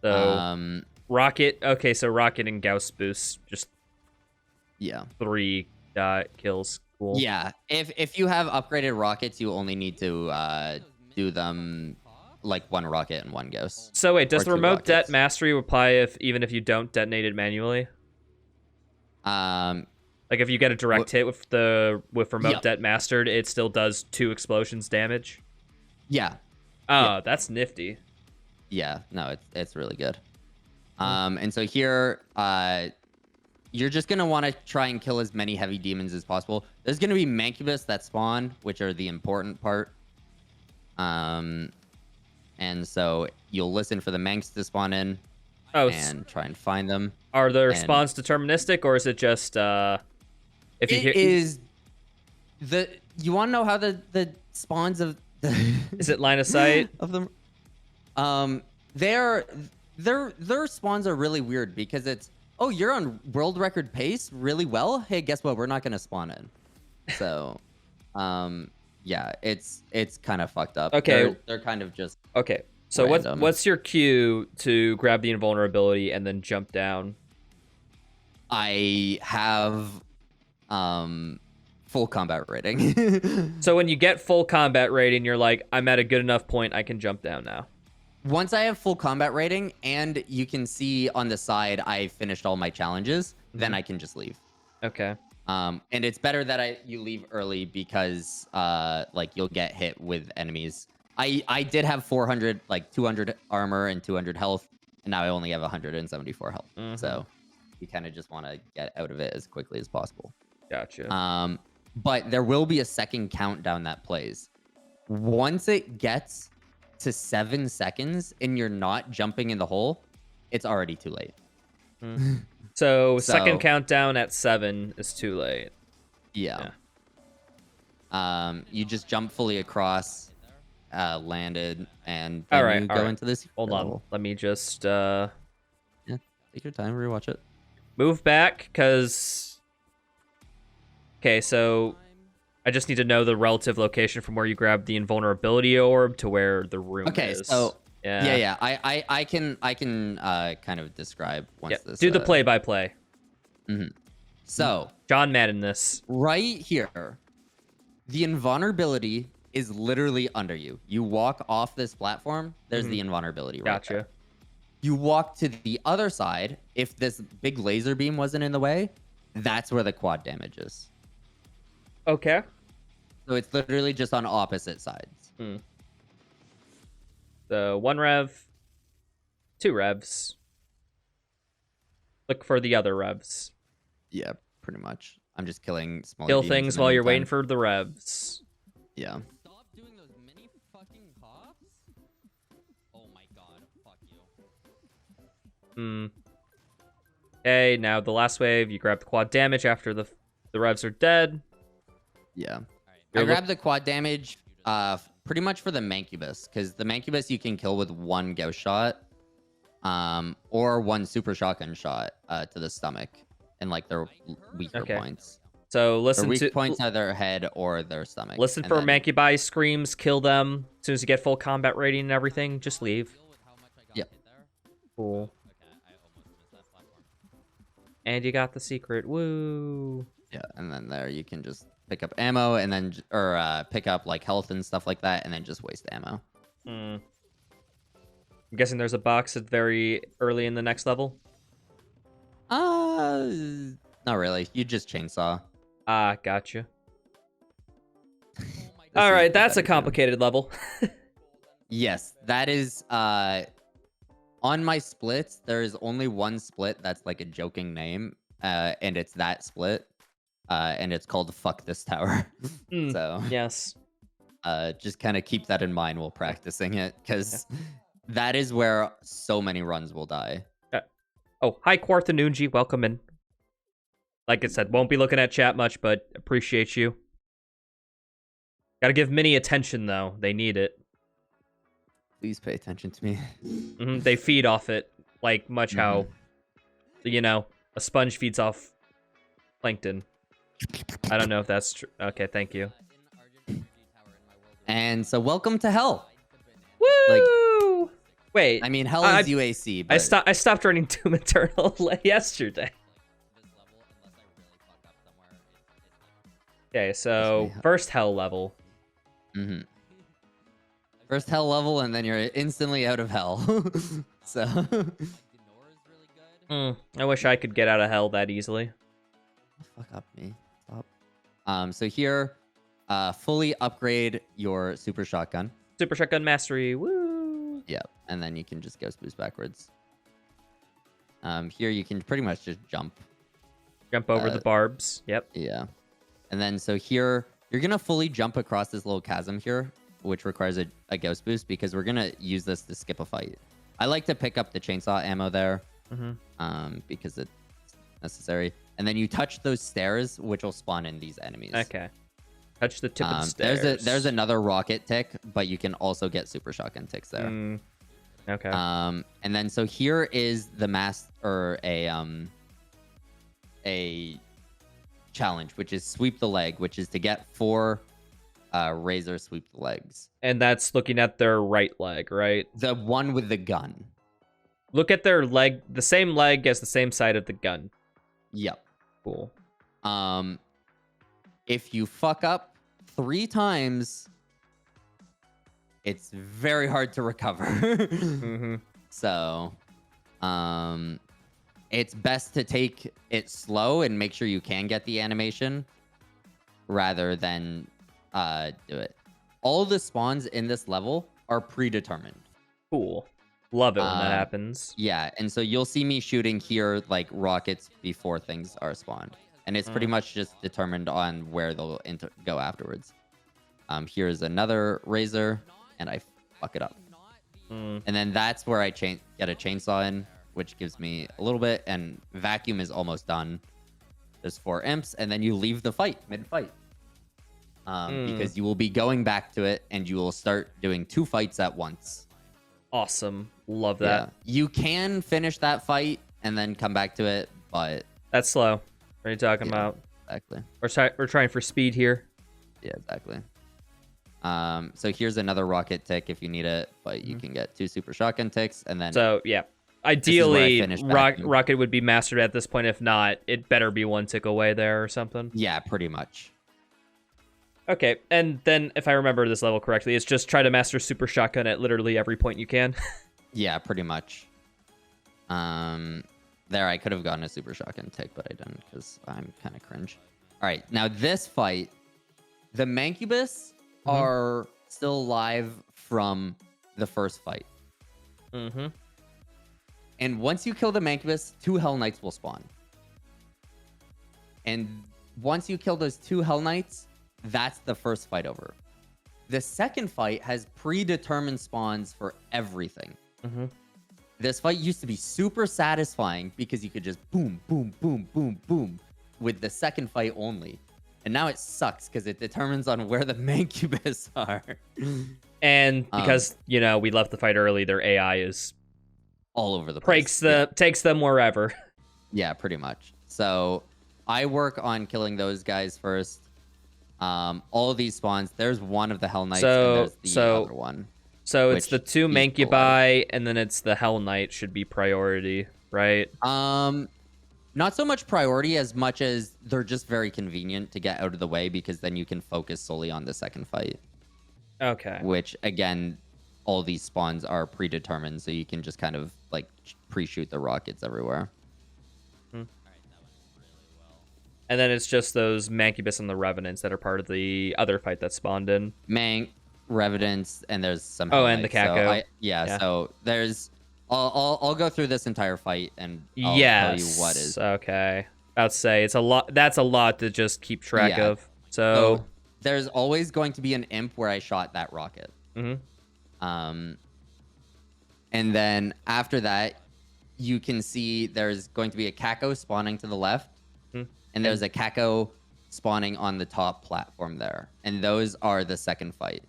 So rocket. Okay, so rocket and Gauss boost. Just 3 kills. Cool. Yeah. If you have upgraded rockets, you only need to do them like 1 rocket and 1 Gauss. So wait, does the remote rockets. det mastery apply even if you don't detonate it manually? Like if you get a direct hit with remote det mastered, it still does 2 explosions damage. Yeah. Oh, that's nifty. Yeah. No, it's really good. And so here, you're just gonna want to try and kill as many heavy demons as possible. There's gonna be Mancubus that spawn, which are the important part. And so you'll listen for the Manx to spawn in and try and find them. Are the spawns deterministic, or is it just if you hear? You want to know how the spawns of is it line of sight of them? Their spawns are really weird because it's you're on world record pace really well. Hey, guess what? We're not gonna spawn in. So, yeah, it's kind of fucked up. Okay, they're kind of just So random. what's your cue to grab the invulnerability and then jump down? I have full combat rating. So when you get full combat rating, you're like, I'm at a good enough point, I can jump down now. Once I have full combat rating and you can see on the side I finished all my challenges, then I can just leave. Okay. And it's better that you leave early because like you'll get hit with enemies. I did have 200 armor and 200 health, and now I only have 174 health. So you kind of just want to get out of it as quickly as possible. Gotcha. But there will be a second countdown that plays. Once it gets to 7 seconds and you're not jumping in the hole, it's already too late. So second countdown at 7 is too late. Yeah. You just jump fully across, landed, and then you go into this. Hold on. Let me just take your time, rewatch it. Move back, because okay, so I just need to know the relative location from where you grabbed the invulnerability orb to where the room is. Okay, so yeah. I can kind of describe once this. Do the play-by-play. So John Madden this. Right here, the invulnerability is literally under you. You walk off this platform, there's the invulnerability right Gotcha. there. You walk to the other side, if this big laser beam wasn't in the way, that's where the quad damage is. Okay. So it's literally just on opposite sides. So 1 rev, 2 revs. Look for the other revs. Yeah, pretty much. I'm just killing small. Kill things while you're waiting for the revs. Yeah. Stop doing those mini fucking hops. Oh my god, fuck you. Okay, now the last wave, you grab the quad damage after the revs are dead. Yeah. I grabbed the quad damage pretty much for the Mancubus, because the Mancubus you can kill with 1 Gauss shot or 1 super shotgun shot to the stomach and like their weaker points. So listen their to weak points are their head or their stomach. Listen for Mancubi screams, kill them. As soon as you get full combat rating and everything, just leave. Yep. Cool. And you got the secret. Woo. Yeah, and then there you can just pick up ammo and then pick up like health and stuff like that, and then just waste ammo. I'm guessing there's a box at very early in the next level. Not really. You just chainsaw. Ah, gotcha. All right, that's a complicated level. Yes, that is. On my splits, there is only 1 split that's like a joking name, and it's that split, and it's called "Fuck This Tower." So yes, Just kind of keep that in mind while practicing it, because that is where so many runs will die. Oh, hi, Quarthanunji. Welcome in. Like I said, won't be looking at chat much, but appreciate you. Gotta give Mini attention, though. They need it. Please pay attention to me. They feed off it, like much how, you know, a sponge feeds off plankton. I don't know if that's true. Okay, thank you. And so welcome to hell. Woo! Wait. I mean, hell is UAC, but... I stopped running Doom Eternal yesterday. Okay, so first hell level. First hell level, and then you're instantly out of hell. So... I wish I could get out of hell that easily. Fuck up me. Stop. So here, fully upgrade your super shotgun. Super shotgun mastery. Woo! Yep, and then you can just ghost boost backwards. Here you can pretty much just jump. Jump over the barbs. Yep. Yeah. And then so here, you're going to fully jump across this little chasm here, which requires a ghost boost, because we're going to use this to skip a fight. I like to pick up the chainsaw ammo there, because it's necessary. And then you touch those stairs, which will spawn in these enemies. Okay. Touch the tip of the stairs. There's another rocket tick, but you can also get super shotgun ticks there. Okay. And then so here is the a challenge, which is sweep the leg, which is to get 4 razor sweep the legs. And that's looking at their right leg, right? The one with the gun. Look at their leg, the same leg as the same side of the gun. Yep. Cool. If you fuck up 3 times, it's very hard to recover. So, it's best to take it slow and make sure you can get the animation rather than do it. All the spawns in this level are predetermined. Cool. Love it when that happens. Yeah, and so you'll see me shooting here like rockets before things are spawned. And it's pretty much just determined on where they'll go afterwards. Here's another razor, and I fuck it up. And then that's where I get a chainsaw in, which gives me a little bit, and vacuum is almost done. There's 4 imps, and then you leave the fight, mid-fight. Because you will be going back to it, and you will start doing 2 fights at once. Awesome. Love that. Yeah. You can finish that fight and then come back to it, but... That's slow. What are you talking about? Exactly. We're trying for speed here. Yeah, exactly. So here's another rocket tick if you need it, but you can get 2 super shotgun ticks, and then... So, yeah. Ideally, rocket would be mastered at this point. If not, it better be 1 tick away there or something. Yeah, pretty much. Okay, and then if I remember this level correctly, it's just try to master super shotgun at literally every point you can. Yeah, pretty much. There, I could have gotten a super shotgun tick, but I didn't because I'm kind of cringe. All right, now this fight, the Mancubus are still live from the first fight. And once you kill the Mancubus, 2 Hell Knights will spawn. And once you kill those 2 Hell Knights, that's the first fight over. The second fight has predetermined spawns for everything. This fight used to be super satisfying because you could just boom, boom, boom, boom, boom with the second fight only. And now it sucks because it determines on where the Mancubus are. And because, you know, we left the fight early, their AI is... all over the place. Takes them wherever. Yeah, pretty much. So I work on killing those guys first. All of these spawns, there's one of the Hell Knights and there's the other one. So it's the 2 Mancubi and then it's the Hell Knight should be priority, right? Not so much priority as much as they're just very convenient to get out of the way because then you can focus solely on the second fight. Okay. Which, again, all these spawns are predetermined, so you can just kind of, like, pre-shoot the rockets everywhere. And then it's just those Mancubus and the Revenants that are part of the other fight that spawned in. Manc, Revenants, and there's some... Oh, and the Kako. So yeah, so there's... I'll go through this entire fight, and I'll tell you what is... Okay. I'd say it's a lot. That's a lot to just keep track of. So there's always going to be an imp where I shot that rocket. Mm-hmm. And then after that, you can see there's going to be a Kako spawning to the left, and there's a Kako spawning on the top platform there. And those are the second fight.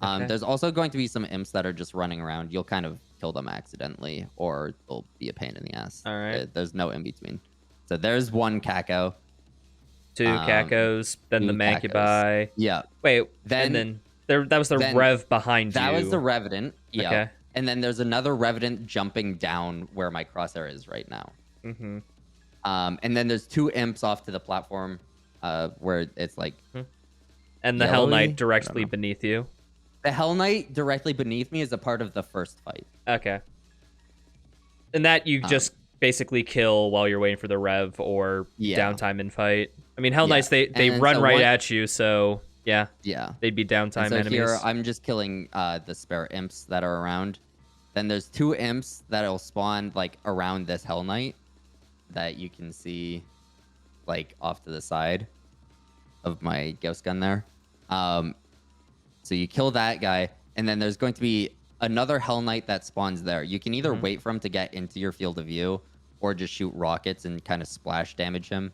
Okay. There's also going to be some imps that are just running around. You'll kind of kill them accidentally, or they'll be a pain in the ass. All right. There's no in between. So there's one Kako. 2 Kakos, then the 2 Mancubi. Yeah. Wait, Then- and then there that was the Rev behind you. That was the Revenant. Yeah. Okay. And then there's another Revenant jumping down where my crosshair is right now. Mm-hmm. And then there's 2 imps off to the platform, where it's like. And the Hell yellowy? Knight directly beneath you. The Hell Knight directly beneath me is a part of the first fight. Okay. And that you just basically kill while you're waiting for the Rev or downtime in fight. I mean, Hell Knights, they run right at you, so yeah. Yeah. They'd be downtime And so enemies. here, I'm just killing the spare imps that are around. Then there's 2 imps that'll spawn like around this Hell Knight that you can see like off to the side of my Ghost Gun there. So you kill that guy, and then there's going to be another Hell Knight that spawns there. You can either wait for him to get into your field of view, or just shoot rockets and kind of splash damage him.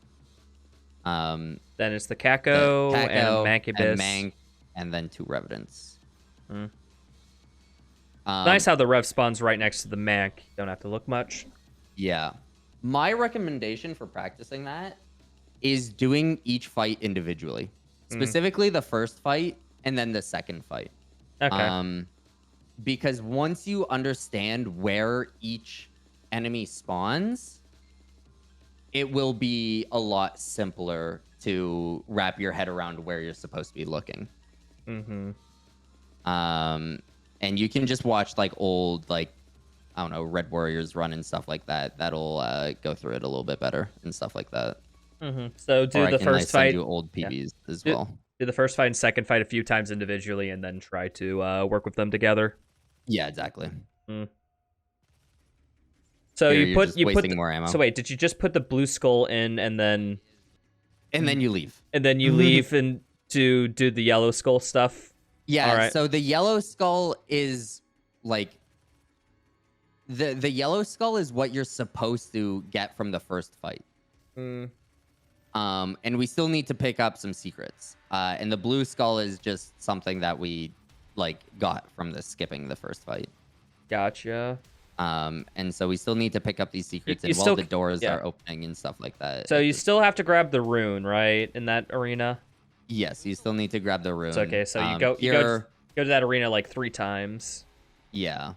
Then it's the Kako and Mancubus. And Mank, and then 2 Revenants. Nice how the Rev spawns right next to the Manc. You don't have to look much. Yeah. My recommendation for practicing that is doing each fight individually. Specifically the first fight and then the second fight. Okay. Because once you understand where each enemy spawns, it will be a lot simpler to wrap your head around where you're supposed to be looking. Mm-hmm. And you can just watch like old, like, I don't know, Red Warriors run and stuff like that. That'll go through it a little bit better and stuff like that. Mm-hmm. So do Or the first fight. Send you old PBs as well. Do the first fight and second fight a few times individually, and then try to work with them together. Yeah, exactly. So Here, you put wasting more ammo. So wait, did you just put the blue skull in and then you leave? And then you leave and do the yellow skull stuff? Yeah. All right. So the yellow skull is like the yellow skull is what you're supposed to get from the first fight. And we still need to pick up some secrets. And the blue skull is just something that we like got from skipping the first fight. Gotcha. And so we still need to pick up these secrets You and while still- the doors yeah. are opening and stuff like that. So you still have to grab the rune, right, in that arena? Yes, you still need to grab the rune. It's okay. So you go to that arena like 3 times. Yeah.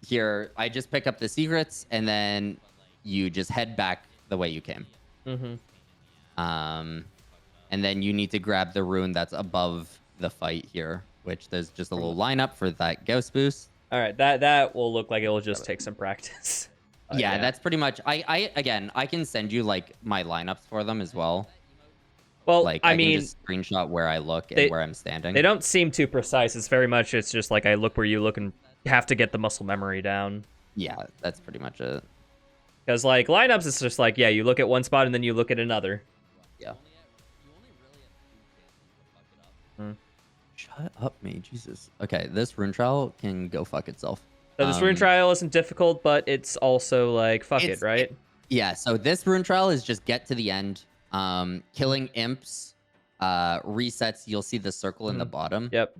Here, I just pick up the secrets, and then you just head back the way you came. And then you need to grab the rune that's above the fight here, which there's just a little lineup for that ghost boost. All right, that will look like it will just take some practice. Yeah, that's pretty much. I can send you like my lineups for them as well. Well, Like I can mean, just screenshot where I look and where I'm standing. they don't seem too precise. It's very much, it's just like I look where you look and have to get the muscle memory down. Yeah, that's pretty much it. Because like lineups, it's just like, yeah, you look at one spot and then you look at another. Yeah. Shut up, me, Jesus. Okay, this rune trial can go fuck itself. So this rune trial isn't difficult, but it's also like, fuck it, right? Yeah, so this rune trial is just get to the end. Killing imps resets, you'll see the circle in the bottom. Yep.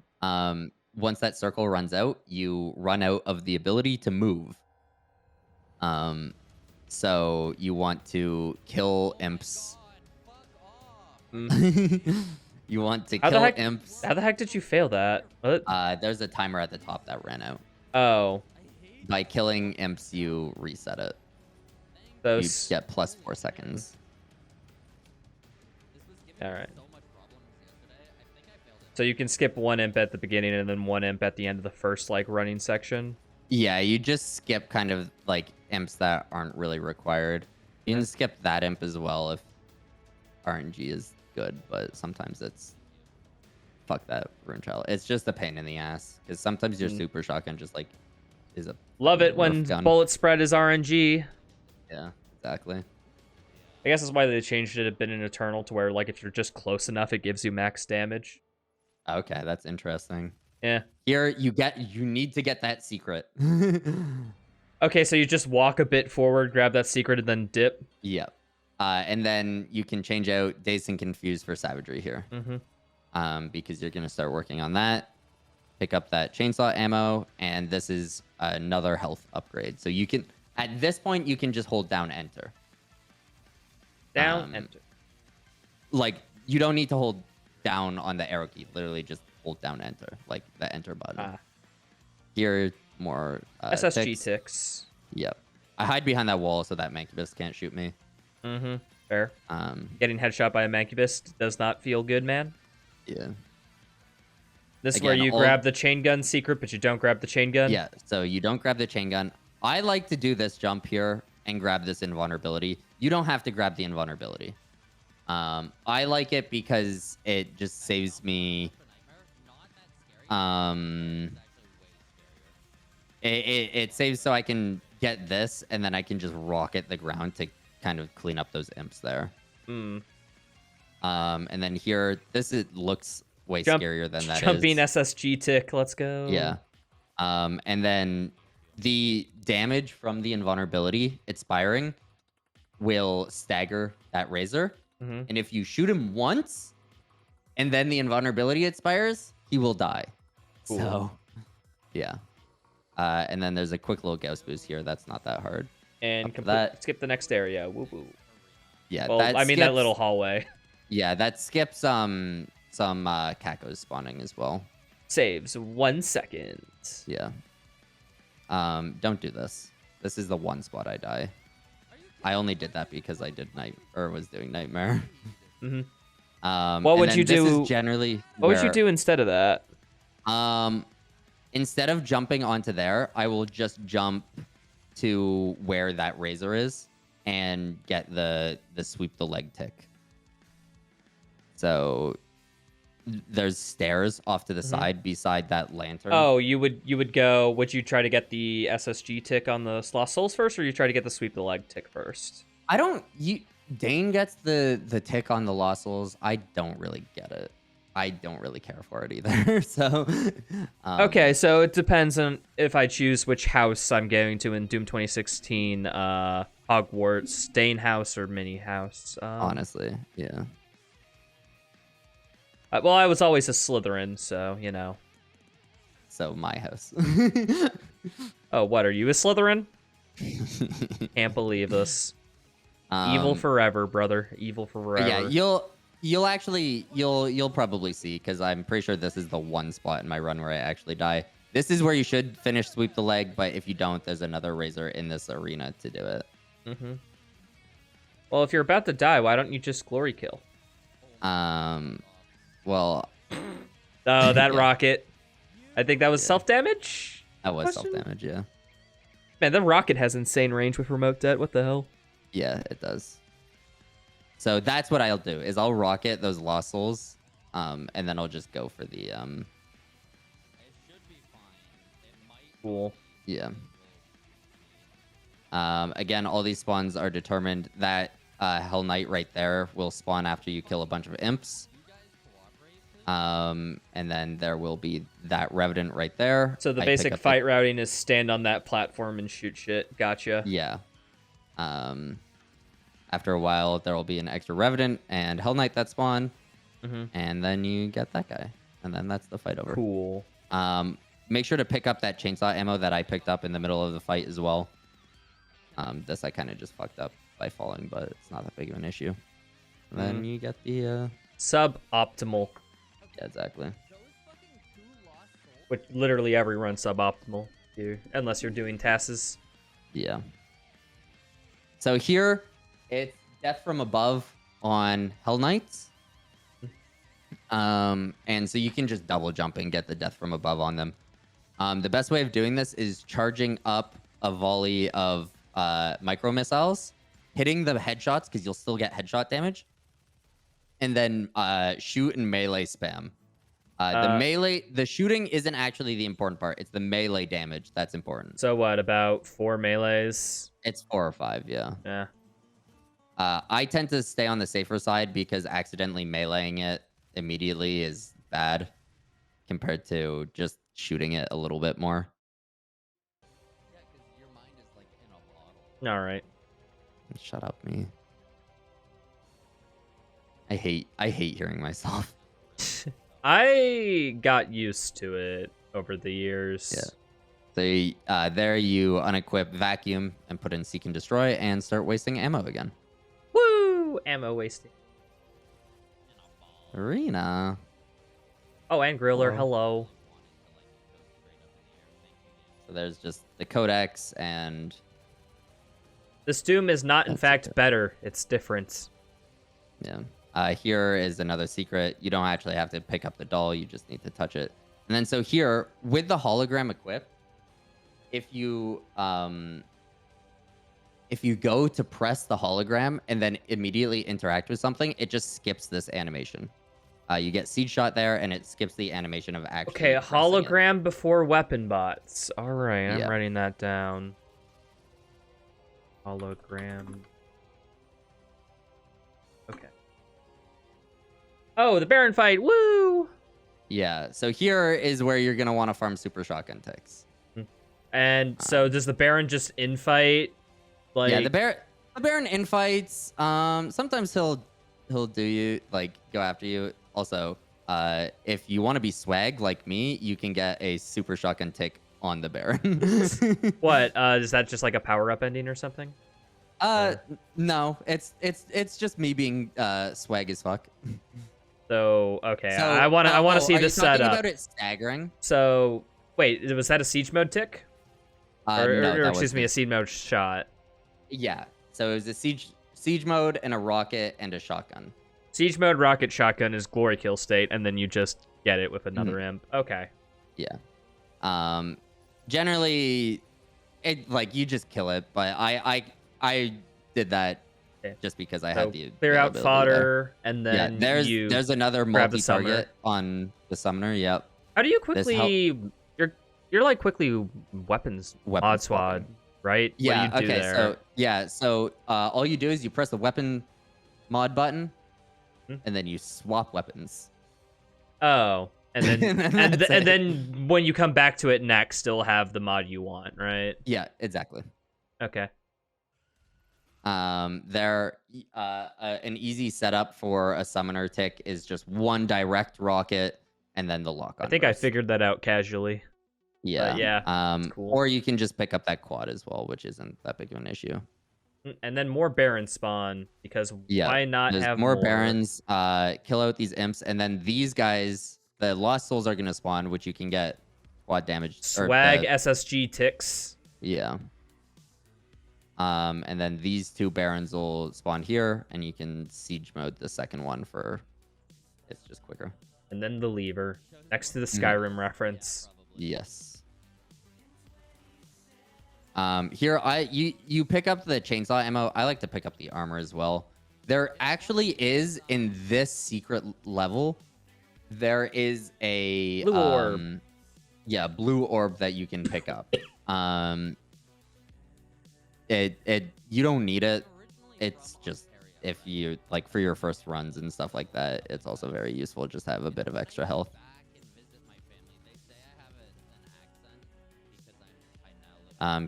Once that circle runs out, you run out of the ability to move. So you want to kill imps. You want to kill imps. How the heck did you fail that? What? There's a timer at the top that ran out. Oh. By killing imps, you reset it. You get plus 4 seconds. All right. So you can skip 1 imp at the beginning and then 1 imp at the end of the first like running section. Yeah, you just skip kind of like imps that aren't really required. You can skip that imp as well if RNG is good, but sometimes it's fuck that rune trial. It's just a pain in the ass because sometimes your super shotgun just like is a love it when gun. bullet spread is RNG. Yeah, exactly. I guess that's why they changed it a bit in Eternal to where, like, if you're just close enough, it gives you max damage. Okay, that's interesting. Yeah. Here, you need to get that secret. Okay, so you just walk a bit forward, grab that secret, and then dip? Yep. And then you can change out Dazed and Confused for Savagery here. Because you're going to start working on that. Pick up that chainsaw ammo, and this is another health upgrade. So you can, at this point, you can just hold down enter. Down, enter. Like, you don't need to hold down on the arrow key. Literally just hold down enter, like the enter button. Here, more SSG ticks. Yep. I hide behind that wall so that Mancubus can't shoot me. Fair. Getting headshot by a Mancubus does not feel good, man. Yeah. This is where you grab the chain gun secret, but you don't grab the chain gun? Yeah, so you don't grab the chain gun. I like to do this jump here and grab this invulnerability. You don't have to grab the invulnerability. I like it because it just saves me... It saves so I can get this, and then I can just rocket the ground to kind of clean up those imps there. And then here, looks way scarier than that is. Jumping SSG tick, let's go. Yeah. And then the damage from the invulnerability expiring will stagger that Razor. And if you shoot him once, and then the invulnerability expires, he will die. Cool. So, yeah. And then there's a quick little Gauss boost here. That's not that hard. And skip the next area. Woo woo. Yeah. Well, I mean that little hallway. Yeah, that skips some Cacos spawning as well. Saves 1 second. Yeah. Don't do this. This is the one spot I die. I only did that because I did was doing Nightmare. What would you do? Generally, what would you do instead of that? Instead of jumping onto there, I will just jump to where that Razor is and get the sweep the leg tick. So there's stairs off to the side beside that lantern. Oh, you would go. Would you try to get the SSG tick on the Lost Souls first, or you try to get the sweep the leg tick first? Dane gets the tick on the Lost Souls. I don't really get it. I don't really care for it either. So okay, so it depends on if I choose which house I'm going to in Doom 2016, Hogwarts, Dane house or Mini house. Honestly, yeah. Well, I was always a Slytherin, so, you know. So, my house. Oh, what, are you a Slytherin? Can't believe this. Evil forever, brother. Evil forever. Yeah, you'll probably see, because I'm pretty sure this is the one spot in my run where I actually die. This is where you should finish sweep the leg, but if you don't, there's another Razor in this arena to do it. Well, if you're about to die, why don't you just glory kill? Well... Oh, that rocket. I think that was self-damage? That was self-damage, yeah. Man, the rocket has insane range with remote det. What the hell? Yeah, it does. So that's what I'll do, is I'll rocket those Lost Souls, and then I'll just go for the... Cool. Yeah. Again, all these spawns are determined. That Hell Knight right there will spawn after you kill a bunch of imps. And then there will be that Revenant right there. So the basic fight routing is stand on that platform and shoot shit. Gotcha. Yeah. After a while, there will be an extra Revenant and Hell Knight that spawn. And then you get that guy. And then that's the fight over. Cool. Make sure to pick up that chainsaw ammo that I picked up in the middle of the fight as well. This I kind of just fucked up by falling, but it's not that big of an issue. And then you get the... Suboptimal. Yeah, exactly. Which literally every run suboptimal, dude. Unless you're doing tasks. Yeah. So here, it's Death from Above on Hell Knights. And so you can just double jump and get the Death from Above on them. The best way of doing this is charging up a volley of micro missiles, hitting the headshots because you'll still get headshot damage, and then shoot and melee spam. The shooting isn't actually the important part. It's the melee damage that's important. So what, about 4 melees? It's 4 or 5, yeah. Yeah. I tend to stay on the safer side because accidentally meleeing it immediately is bad compared to just shooting it a little bit more. Yeah, because your mind is like in a bottle. All right. Shut up, me. I hate hearing myself. I got used to it over the years. Yeah. So there you unequip vacuum and put in seek and destroy and start wasting ammo again. Woo! Ammo wasting. Arena. Oh, and Griller, Oh. hello. So there's just the codex and This Doom is not, in That's fact, it. better. It's different. yeah. Here is another secret. You don't actually have to pick up the doll. You just need to touch it. And then so here with the hologram equipped, if you go to press the hologram and then immediately interact with something, it just skips this animation. You get seed shot there, and it skips the animation of actually. Okay, a pressing it. hologram before weapon bots. All right, I'm Yeah. writing that down. Hologram. Okay. Oh, the Baron fight. Woo! Yeah. So here is where you're gonna want to farm super shotgun ticks. And so does the Baron just infight? Like, Yeah, the Baron infights. Sometimes he'll do you like go after you. Also, if you want to be swag like me, you can get a super shotgun tick on the Baron. what? Is that just like a power up ending or something? No, it's just me being swag as fuck. So okay, So, I want to see are this you talking setup. about it staggering? So wait, was that a siege mode tick? No, or that excuse me, a wasn't. siege mode shot. Yeah. So it was a siege mode and a rocket and a shotgun. Siege mode rocket shotgun is glory kill state, and then you just get it with another imp. Okay. Yeah. Generally, it like you just kill it, but I did that Okay. just because I So had the clear out availability fodder, and there. then Yeah, there's another grab the summoner. multi-target on the summoner. Yep. How do you This quickly? You're like quickly weapons Weapon mod swad, swapping. right? Yeah. What do you do Okay. there? So all you do is you press the weapon mod button, Hmm? and then you swap weapons. Oh, and then And that's and it. then when you come back to it next, still have the mod you want, right? Yeah. Exactly. Okay. There, an easy setup for a summoner tick is just one direct rocket and then the lock on. I think I burst. figured that out casually. Yeah. yeah, it's cool. Or you can just pick up that quad as well, which isn't that big of an issue. And then more Barons spawn, because Yeah. why not There's have more barons. Kill out these imps, and then these guys, the lost souls, are gonna spawn, which you can get quad damage. Swag SSG ticks. Yeah. And then these two barons will spawn here, and you can siege mode the second one for. It's just quicker. And then the lever, next to the Mm. Skyrim reference. Yes. Here you pick up the chainsaw ammo. I like to pick up the armor as well. There actually is in this secret level, there is a Blue orb. Yeah, blue orb that you can pick up. You don't need it. It's just if you like for your first runs and stuff like that, it's also very useful just to have a bit of extra health.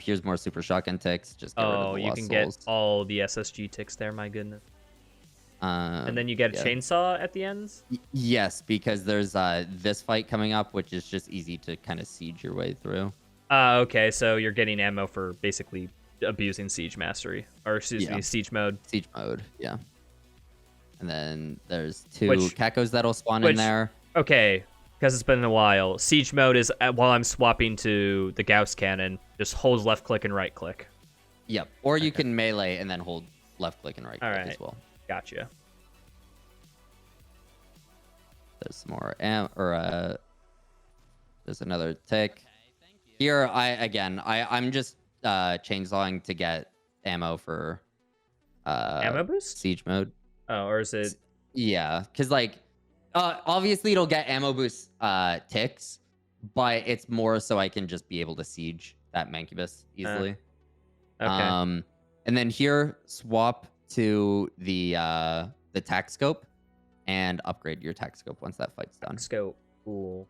Here's more super shotgun ticks. Just get rid of Oh, the you lost can souls. get all the SSG ticks there, my goodness. And then you get a yeah. chainsaw at the ends? Yes, because there's this fight coming up, which is just easy to kind of siege your way through. Okay, so you're getting ammo for basically abusing siege mastery. Or excuse me, siege mode. Siege mode, yeah. And then there's two Which- Kakos that'll spawn in there. Okay, because it's been a while. Siege mode is while I'm swapping to the Gauss cannon, just hold left click and right click. Yep. Or you can melee and then hold left click and right click Alright. as well. Gotcha. There's some more there's another tick. Here I'm just chainsawing to get ammo for Ammo boost? siege mode. Oh, or is it... Yeah, because like obviously it'll get ammo boost ticks, but it's more so I can just be able to siege that Mancubus easily. Okay. And then here swap to the tack scope and upgrade your tack scope once that fight's done. Scope. Cool.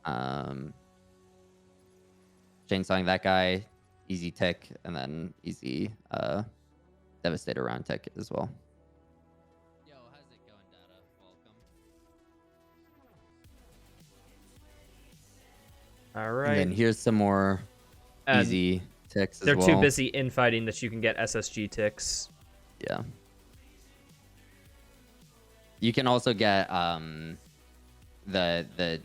Chainsawing that guy, easy tick, and then easy Devastator round tick as well. Yo, how's it going, Data? Welcome. All right. And then here's some more easy ticks as well. They're too busy infighting that you can get SSG ticks. Yeah. You can also get the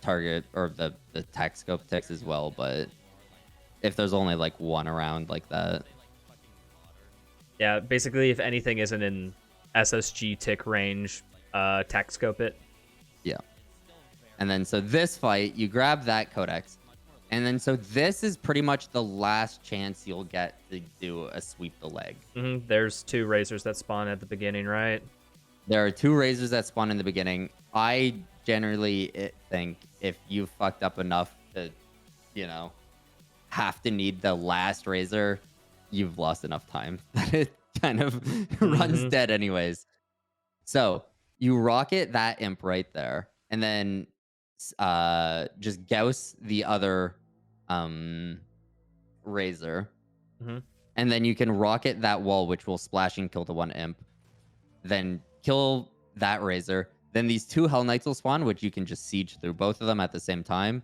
target or the tack scope ticks as well, but if there's only like one around like that. Yeah, basically if anything isn't in SSG tick range, tack scope it. Yeah. And then so this fight, you grab that codex. And then so this is pretty much the last chance you'll get to do a sweep the leg. There's 2 razors that spawn at the beginning, right? There are 2 razors that spawn in the beginning. I generally think if you fucked up enough to, you know, have to need the last razor, you've lost enough time that it kind of runs dead anyways. So you rocket that imp right there, and then just Gauss the other razor, and then you can rocket that wall, which will splash and kill the 1 imp. Then kill that razor. Then these 2 Hell Knights will spawn, which you can just siege through both of them at the same time.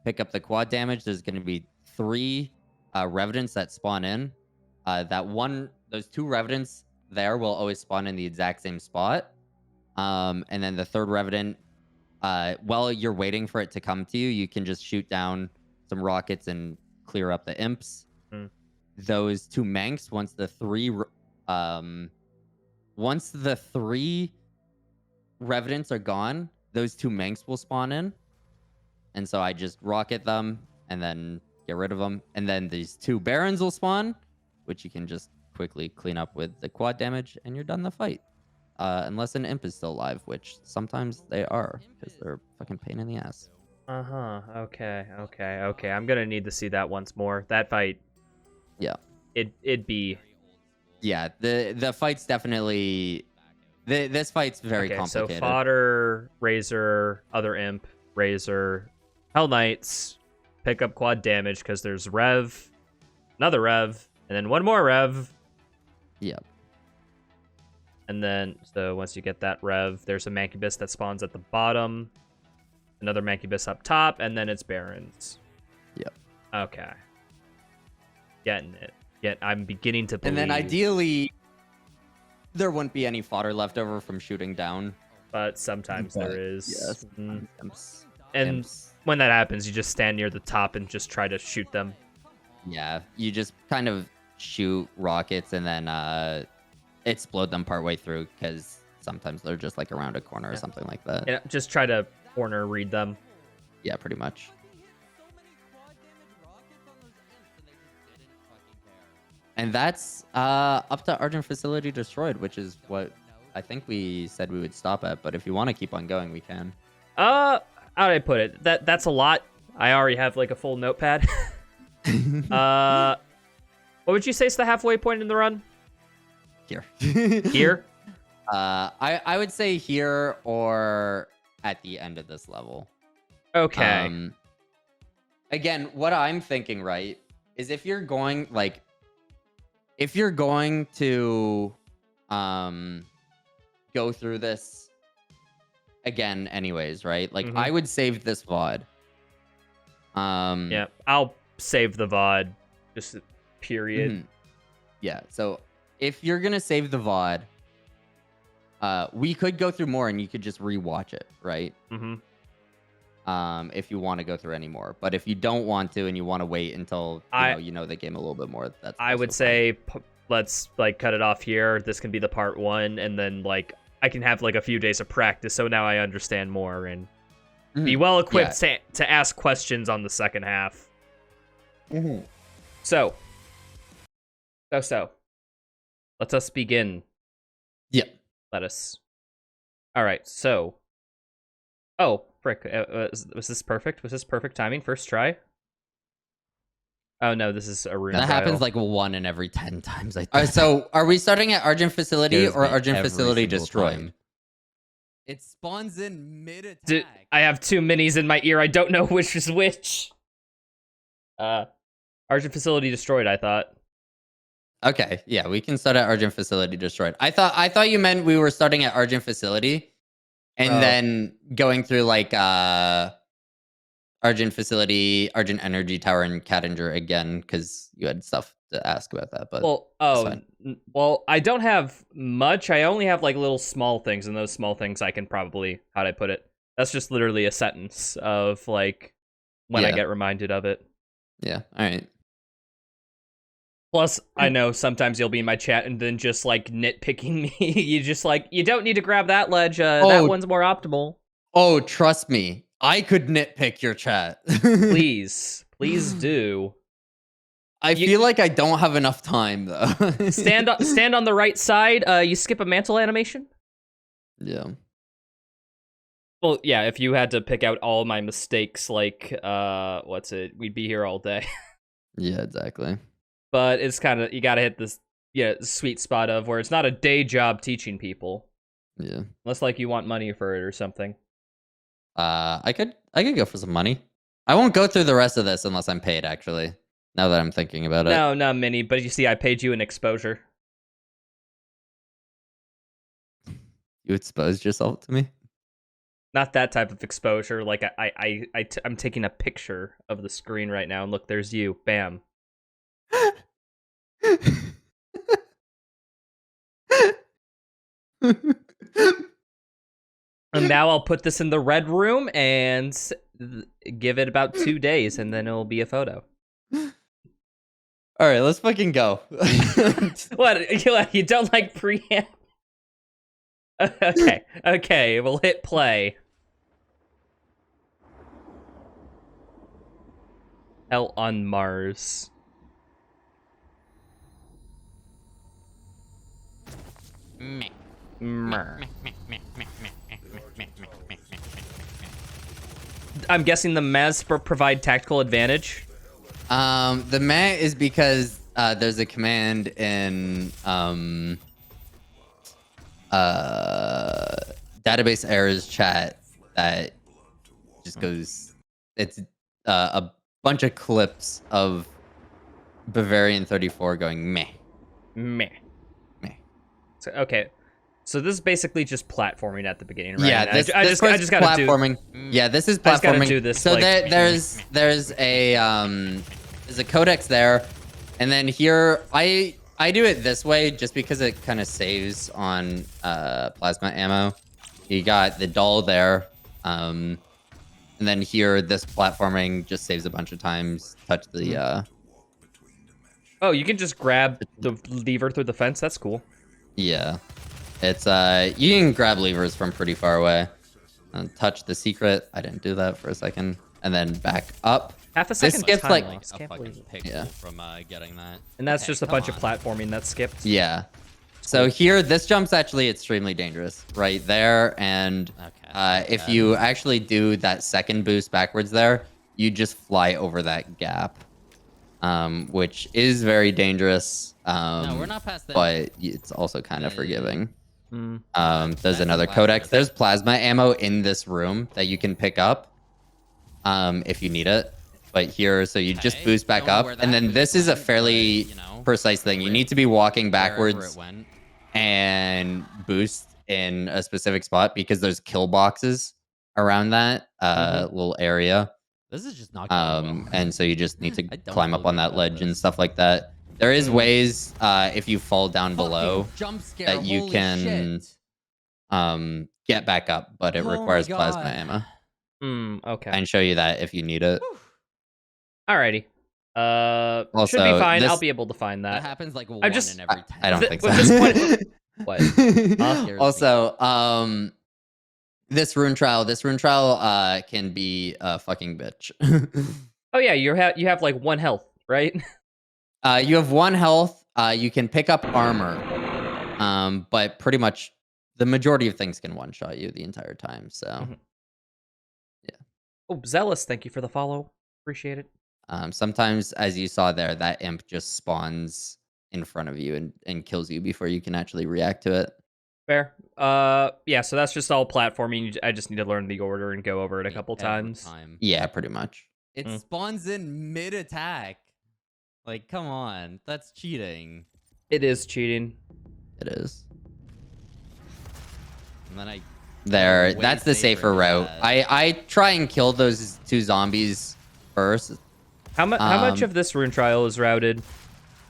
Pick up the quad damage. There's going to be 3 Revenants that spawn in. Those 2 Revenants there will always spawn in the exact same spot. And then the 3rd Revenant, while you're waiting for it to come to you, you can just shoot down some rockets and clear up the imps. Those 2 Manx, once the 3 Revenants are gone, those 2 Manx will spawn in. And so I just rocket them and then get rid of them. And then these 2 Barons will spawn, which you can just quickly clean up with the quad damage, and you're done the fight. Unless an imp is still alive, which sometimes they are, because they're fucking pain in the ass. Okay. I'm gonna need to see that once more. That fight. Yeah. It'd be. Yeah, the fight's definitely. This fight's very complicated. So fodder, razor, other imp, razor, Hell Knights, pick up quad damage because there's rev, another rev, and then 1 more rev. Yep. And then, so once you get that rev, there's a Mancubus that spawns at the bottom, another Mancubus up top, and then it's Barons. Yep. Okay. Getting it. I'm beginning to believe. And then ideally, there wouldn't be any fodder left over from shooting down. But sometimes there is. Yes. And when that happens, you just stand near the top and just try to shoot them. Yeah, you just kind of shoot rockets and then explode them partway through, because sometimes they're just like around a corner or something like that. Yeah, just try to corner read them. Yeah, pretty much. And that's up to Argent Facility Destroyed, which is what I think we said we would stop at. But if you want to keep on going, we can. How do I put it? That's a lot. I already have like a full notepad. What would you say is the halfway point in the run? Here. Here? I would say here or at the end of this level. Okay. Again, what I'm thinking, right, is if you're going to go through this again anyways, right? Like I would save this VOD. Yeah, I'll save the VOD. Just period. Yeah, so if you're gonna save the VOD, we could go through more and you could just rewatch it, right? If you want to go through any more. But if you don't want to and you want to wait until you know the game a little bit more, that's I would say let's like cut it off here. This can be the part 1, and then like I can have like a few days of practice, so now I understand more and be well equipped to ask questions on the second half. So let us begin. Yep. Let us. All right. So. Oh, frick. Was this perfect? Was this perfect timing? First try? Oh no, this is a rune. That happens bridle. like 1 in every 10 times. I think. Alright, so are we starting at Argent Facility Scares or me Argent every Facility single Destroy? time. It spawns in mid-attack. Dude, I have 2 minis in my ear. I don't know which is which. Argent Facility Destroyed, I thought. Okay, yeah, we can start at Argent Facility Destroyed. I thought you meant we were starting at Argent Facility and then going through like Argent Facility, Argent Energy Tower, and Cattinger again, because you had stuff to ask about that. But well, I don't have much. I only have like little small things, and those small things I can probably, how'd I put it? That's just literally a sentence of like when I get reminded of it. Yeah, all right. Plus, I know sometimes you'll be in my chat and then just like nitpicking me. You just like, you don't need to grab that ledge. That one's more optimal. Oh, trust me. I could nitpick your chat. Please do. I feel like I don't have enough time though. stand on the right side. You skip a mantle animation. Yeah. Well, yeah. If you had to pick out all my mistakes, like what's it? We'd be here all day. Yeah, exactly. But it's kind of, you gotta hit this sweet spot of where it's not a day job teaching people. Yeah. Unless like you want money for it or something. I could go for some money. I won't go through the rest of this unless I'm paid, actually. Now that I'm thinking about it. No, not mini, but you see, I paid you an exposure. You exposed yourself to me? Not that type of exposure. Like I'm taking a picture of the screen right now, and look, there's you. Bam. And now I'll put this in the red room and give it about 2 days, and then it'll be a photo. All right, let's fucking go. What? You don't like preamp? Okay, we'll hit play. Hell on Mars. I'm guessing the Maz provide tactical advantage. The meh is because there's a command in database errors chat that just goes. It's a bunch of clips of Bavarian 34 going meh. So, okay, so this is basically just platforming at the beginning, right? Yeah, I just gotta platforming. Yeah, this is platforming. I just gotta do this. So like, there's a codex there, and then here I do it this way just because it kind of saves on plasma ammo. You got the doll there, and then here this platforming just saves a bunch of times. Touch the. Oh, you can just grab the lever through the fence. That's cool. Yeah, it's you can grab levers from pretty far away. Touch the secret. I didn't do that for a second, and then back up. Half a second. This skips like a fucking pixel from getting that. And that's just a bunch of platforming that skipped. Yeah. So here, this jump's actually extremely dangerous right there. And if you actually do that second boost backwards there, you just fly over that gap, which is very dangerous. No, we're not past that. But it's also kind of forgiving. Mm. There's another codex. There's plasma ammo in this room that you can pick up if you need it. But here, so you just boost back up. And then this is a fairly precise thing. You need to be walking backwards and boost in a specific spot because there's kill boxes around that little area. This is just not going well. And so you just need to climb up on that ledge and stuff like that. There is ways if you fall down below that you can get back up, but it requires plasma ammo. Okay. I can show you that if you need it. Alrighty. Also, should be fine. I'll be able to find that. That happens like one in every 10. I don't think so. What? Also, this rune trial can be a fucking bitch. Oh yeah, you have like 1 health, right? You have 1 health. You can pick up armor, but pretty much the majority of things can one-shot you the entire time. So, yeah. Oh, Zealous, thank you for the follow. Appreciate it. Sometimes, as you saw there, that imp just spawns in front of you and kills you before you can actually react to it. Fair. Yeah, so that's just all platforming. I just need to learn the order and go over it a couple times. Yeah, pretty much. It spawns in mid-attack. Like, come on. That's cheating. It is cheating. It is. And then that's the safer route. I try and kill those 2 zombies first. How much of this rune trial is routed?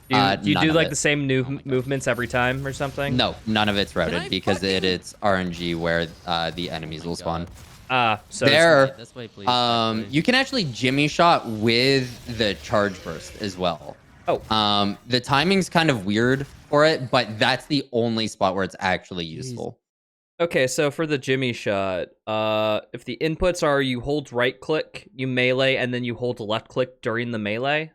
Do you do like the same movements every time or something? No, none of it's routed because it's RNG where the enemies will spawn. So there, this way, please. you can actually jimmy shot with the charge burst as well. Oh. The timing's kind of weird for it, but that's the only spot where it's actually useful. Okay, so for the jimmy shot, if the inputs are you hold right click, you melee, and then you hold left click during the melee.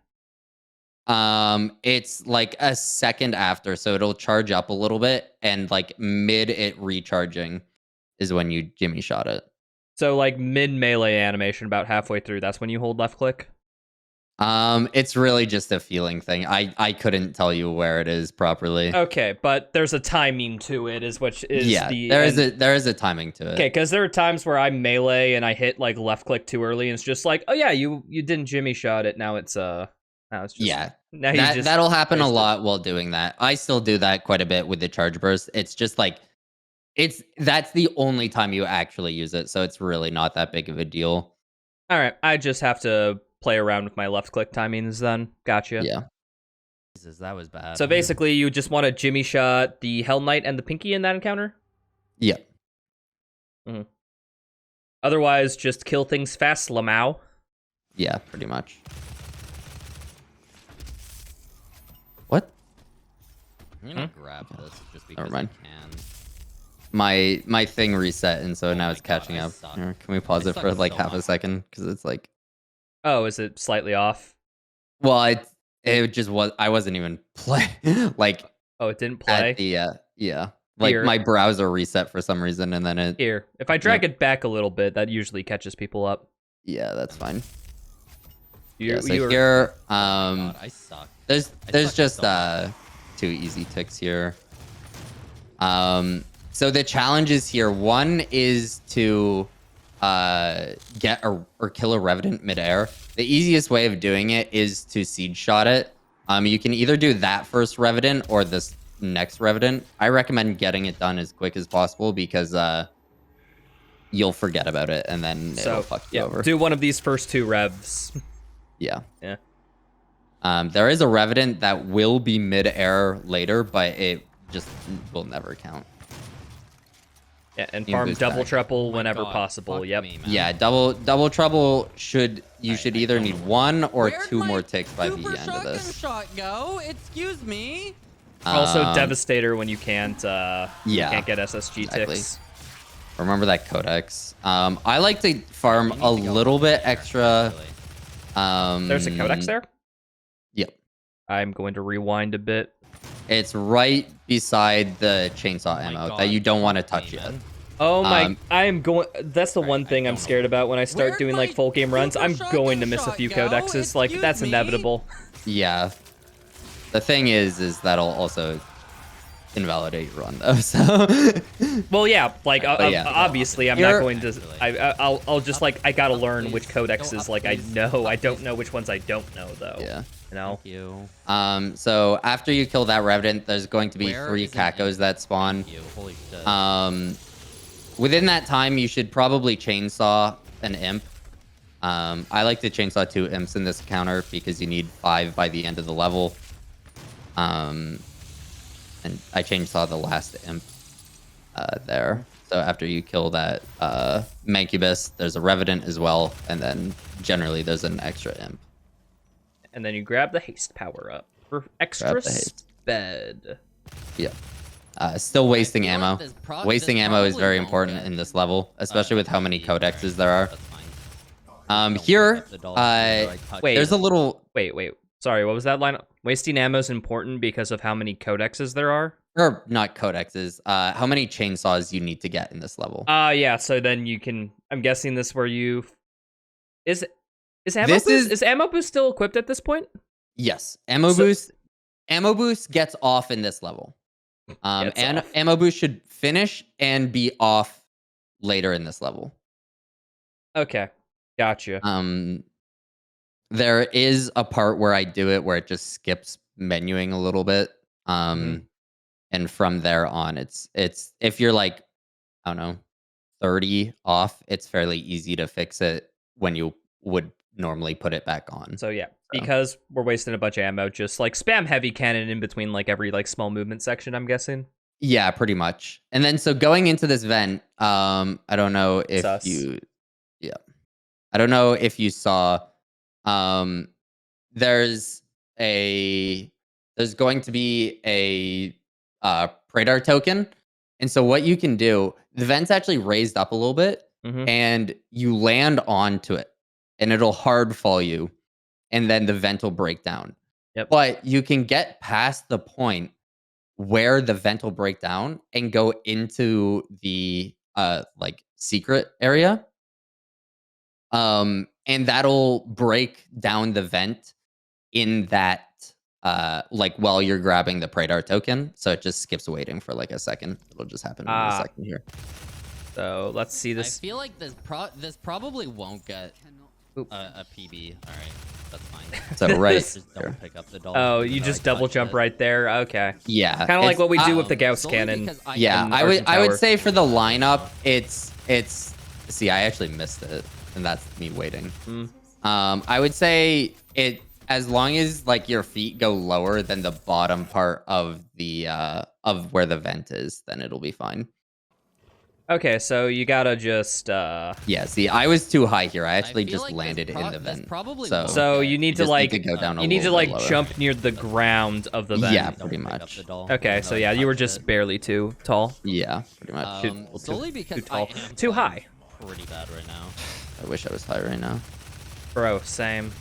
It's like a second after, so it'll charge up a little bit, and like mid it recharging is when you jimmy shot it. So like mid melee animation, about halfway through, that's when you hold left click. It's really just a feeling thing. I couldn't tell you where it is properly. Okay, but there's a timing to it, is there is a timing to it. Okay, because there are times where I melee and I hit like left click too early, and it's just like, oh yeah, you didn't jimmy shot it. Now it's just, yeah. Now that'll happen a lot while doing that. I still do that quite a bit with the charge burst. It's just like that's the only time you actually use it, so it's really not that big of a deal. All right, I just have to play around with my left click timings then. Gotcha. Yeah. Jesus, that was bad. So basically, you just want to jimmy shot the Hell Knight and the Pinky in that encounter? Yeah. Mm-hmm. Otherwise, just kill things fast, Lamau. Yeah, pretty much. What? I'm gonna grab this just because Never mind. I can. My thing reset, and so now it's catching up. Can we pause it for like half a second? Because it's like... Oh, is it slightly off? Well, it just was... I wasn't even play... like... Oh, it didn't play? At the, yeah. Like, my browser reset for some reason, and then it... Here. If I drag it back a little bit, that usually catches people up. Yeah, that's fine. Here, God, I suck. There's just 2 easy ticks here. So the challenges here, one is to get or kill a Revenant midair. The easiest way of doing it is to siege shot it. You can either do that first Revenant or this next Revenant. I recommend getting it done as quick as possible because you'll forget about it and then it'll fuck you over. Do one of these first 2 revs. Yeah. Yeah. There is a Revenant that will be mid-air later, but it just will never count. Yeah, and farm double trouble whenever possible. Yep. Yeah, double trouble should either need 1 or 2 more ticks by the end of this. Shot go? Excuse me. Also Devastator when you can't you can't get SSG ticks. Remember that codex. I like to farm a little bit extra. There's a codex there? Yep. I'm going to rewind a bit. It's right beside the chainsaw ammo that you don't want to touch yet. Oh my, that's the one thing I'm scared about when I start doing like full game runs. I'm going to miss a few codexes. Like, that's inevitable. Yeah. The thing is that'll also invalidate your run though, so. Well, yeah, like, obviously I'm not going to, I'll just like, I gotta learn which codexes, like, I don't know which ones I don't know though. Yeah. You know? Thank you. So after you kill that Revenant, there's going to be 3 Kakos that spawn. Holy shit. Within that time, you should probably chainsaw an imp. I like to chainsaw 2 imps in this encounter because you need 5 by the end of the level. And I chainsaw the last imp there. So after you kill that Mancubus, there's a Revenant as well, and then generally there's an extra imp. And then you grab the haste power up for extra sped. Yeah. Still wasting ammo. Wasting ammo is very important in this level, especially with how many codexes there are. Here, there's a little... Wait. Sorry, what was that line? Wasting ammo is important because of how many codexes there are? Or not codexes, how many chainsaws you need to get in this level. Yeah, so then you can... I'm guessing this where you... Is ammo boost still equipped at this point? Yes, ammo boost gets off in this level. And ammo boost should finish and be off later in this level. Okay, gotcha. There is a part where I do it where it just skips menuing a little bit. And from there on, it's if you're like, I don't know, 30 off, it's fairly easy to fix it when you would normally put it back on. So yeah, because we're wasting a bunch of ammo, just like spam heavy cannon in between like every like small movement section, I'm guessing. Yeah, pretty much. And then so going into this vent, I don't know if I don't know if you saw, there's going to be a Pradar token. And so what you can do, the vent's actually raised up a little bit, and you land onto it, and it'll hard fall you, and then the vent will break down. Yep. But you can get past the point where the vent will break down and go into the like secret area. And that'll break down the vent in that like while you're grabbing the Pradar token. So it just skips waiting for like a second. It'll just happen in a second here. So let's see this. I feel like this probably won't get a PB. All right, that's fine. So right, just don't pick up the doll. Oh, you just double jump right there. Okay. Yeah, kind of like what we do with the Gauss cannon. Yeah, I would say for the lineup, it's. See, I actually missed it, and that's me waiting. I would say it as long as like your feet go lower than the bottom part of the of where the vent is, then it'll be fine. Okay, so you gotta just yeah, see, I was too high here. I actually just landed in the vent. So you need to like go down you need to like jump near the ground of the vent. Yeah, pretty much. Okay, so yeah, you were just barely too tall. Yeah, pretty much. Solely because too tall. Too high. Pretty bad right now. I wish I was high right now. Bro, same.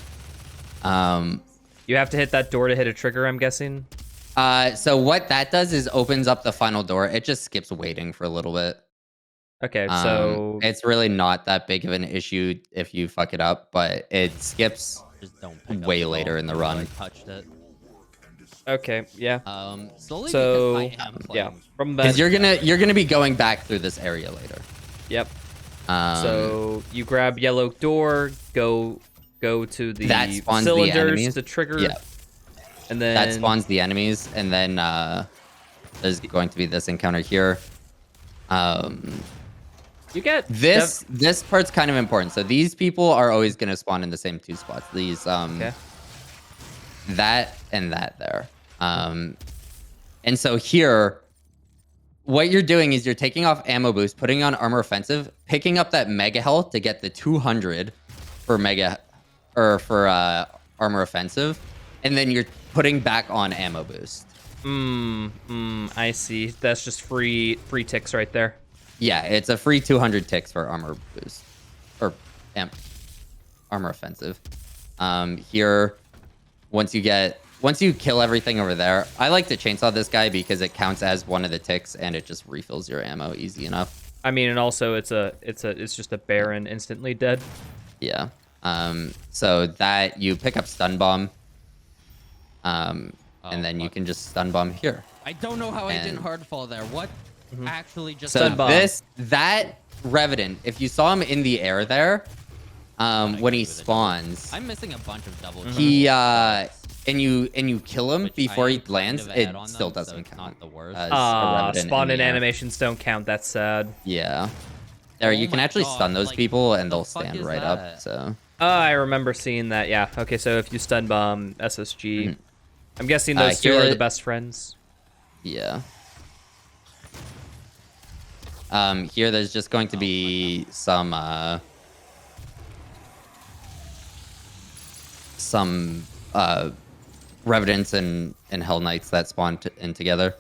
You have to hit that door to hit a trigger, I'm guessing. So what that does is opens up the final door. It just skips waiting for a little bit. Okay, so it's really not that big of an issue if you fuck it up, but it skips just don't pick way up the later in the run. I touched it. Okay, yeah. Solely so because I am playing. yeah, from because you're gonna be going back through this area later. Yep. So you grab yellow door, go to the that spawns cylinders, the enemies. the trigger. Yeah. And then that spawns the enemies, and then there's going to be this encounter here. You get this part's kind of important. So these people are always going to spawn in the same two spots. These that and that there. And so here, what you're doing is you're taking off ammo boost, putting on armor offensive, picking up that mega health to get the 200 for mega or for armor offensive, and then you're putting back on ammo boost. I see. That's just free ticks right there. Yeah, it's a free 200 ticks for armor boost or armor offensive. Here, once you kill everything over there, I like to chainsaw this guy because it counts as one of the ticks and it just refills your ammo easy enough. I mean, and also it's just a Baron instantly dead. Yeah. So that you pick up stun bomb. And then you can just stun bomb here. I don't know how I didn't hard fall there. What actually just so that Revenant, if you saw him in the air there, when he spawns, I'm missing a bunch of double. He and you kill him before he lands, it still doesn't count. Not the worst. Spawn and animations don't count. That's sad. Yeah. There, you can actually stun those people and they'll stand right up. So. Oh, I remember seeing that. Yeah. Okay, so if you stun bomb SSG, I'm guessing those two are the best friends. Yeah. Here there's just going to be some Revenants and Hell Knights that spawn in together.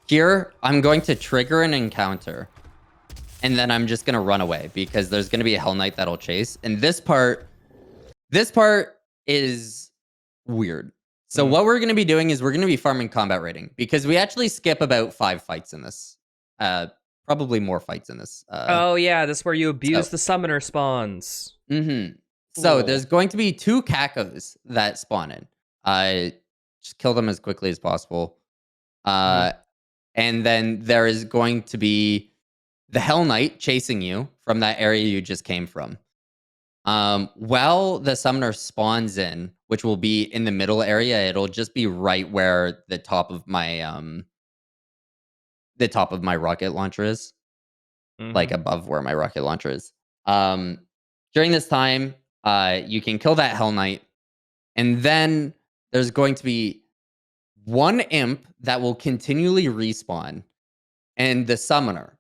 Here, I'm going to trigger an encounter, and then I'm just gonna run away because there's gonna be a Hell Knight that'll chase. And this part is weird. So what we're gonna be doing is we're gonna be farming combat rating because we actually skip about 5 fights in this. Probably more fights in this. Oh yeah, that's where you abuse the summoner spawns. So Cool. there's going to be 2 Cacos that spawn in. Just kill them as quickly as possible. Mhm. Uh, and then there is going to be the Hell Knight chasing you from that area you just came from. While the summoner spawns in, which will be in the middle area, it'll just be right where the top of my rocket launcher is, like Mhm. above where my rocket launcher is. Um, During this time, you can kill that Hell Knight, and then there's going to be one imp that will continually respawn, and the summoner.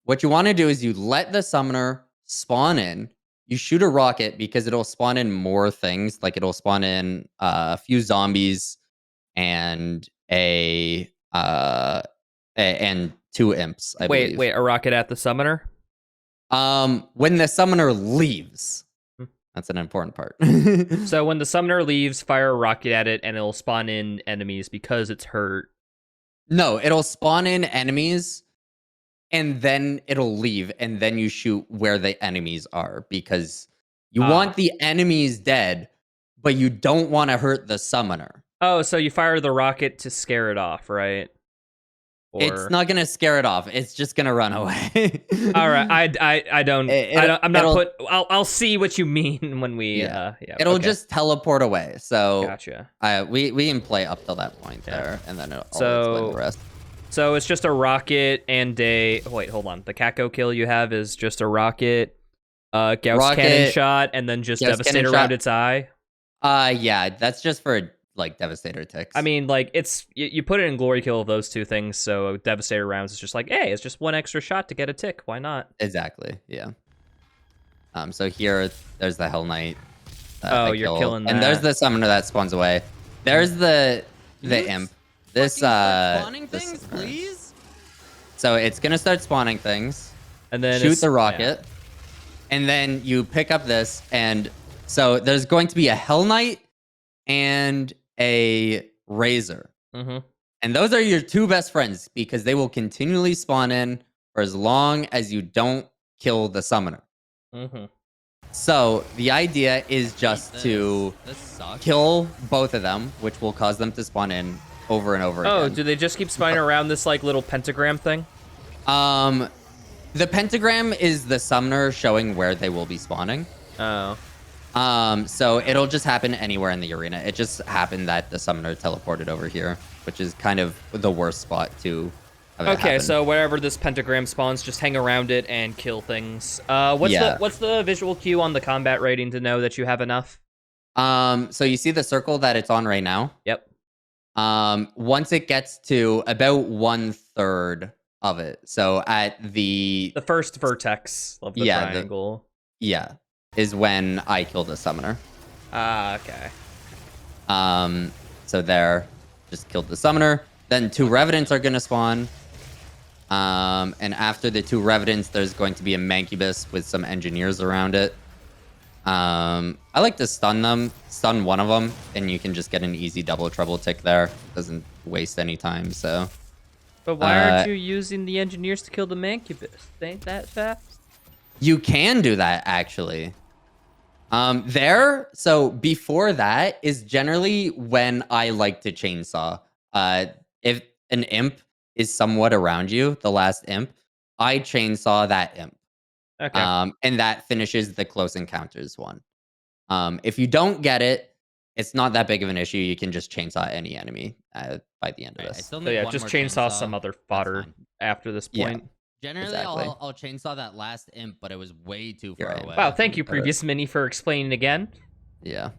What you want to do is you let the summoner spawn in. You shoot a rocket because it'll spawn in more things. Like it'll spawn in a few zombies and and 2 imps, I Wait, believe. wait, a rocket at the summoner? When the summoner leaves, Hmm. that's an important part. So when the summoner leaves, fire a rocket at it, and it'll spawn in enemies because it's hurt. No, it'll spawn in enemies and then it'll leave, and then you shoot where the enemies are because you want Ah. the enemies dead, but you don't want to hurt the summoner. Oh, so you fire the rocket to scare it off, right? It's Or not gonna scare it off. It's just gonna run away. all right, I don't It, I'm not it'll put. I'll see what you mean when we yeah. yeah, It'll okay, just teleport away. So gotcha. we can play up till that point Yeah. there, and then I'll explain the So rest. so it's just a rocket and a wait, hold on. The Kako kill you have is just a rocket, Gauss cannon Rocket, shot, and then just Gauss devastate cannon around shot. its eye. Yeah, that's just for like Devastator ticks. I mean, like it's you put it in glory kill of those two things, so devastator rounds is just like, hey, it's just one extra shot to get a tick. Why not? Exactly. Yeah. So here, there's the Hell Knight that Oh, I you're killed, killing and there's that. the summoner that spawns away. There's the Dudes, imp. This fucking start spawning this things, please. So it's gonna start spawning things. And then Shoot it's the rocket, and then you pick up this, and so there's going to be a Hell Knight and a Razor, Yeah. Mm-hmm. and those are your 2 best friends because they will continually spawn in for as long as you don't kill the summoner. Mm-hmm. So the idea is just This. to This sucks. kill both of them, which will cause them to spawn in over and over Oh, again. do they just keep spawning around this like little pentagram thing? The pentagram is the summoner showing where they will be spawning. Oh. So it'll just happen anywhere in the arena. It just happened that the summoner teleported over here, which is kind of the worst spot to have it Okay, happen. so wherever this pentagram spawns, just hang around it and kill things. What's the visual cue on the combat rating to know that you have enough? So you see the circle that it's on right now? Yep. Once it gets to about 1/3 of it, so at the The first vertex of the Yeah, triangle. yeah, is when I kill the summoner. Ah, okay. So there, just killed the summoner. Then 2 revenants are gonna spawn. And after the 2 revenants, there's going to be a mancubus with some engineers around it. I like to stun one of them, and you can just get an easy double trouble tick there. Doesn't waste any time, so. But why aren't you using the engineers to kill the mancubus? Ain't that fast? You can do that, actually. So before that is generally when I like to chainsaw. If an imp is somewhat around you, the last imp, I chainsaw that imp. Okay. And that finishes the close encounters one. If you don't get it, it's not that big of an issue. You can just chainsaw any enemy by the end of Alright, I this. still So need yeah, one just more chainsaw chainsaw. some other That's fodder fine. after this Yeah. point. Generally, Exactly. I'll chainsaw that last imp, but it was way too You're far right. away. Wow, thank you, previous mini, for explaining again. Yeah.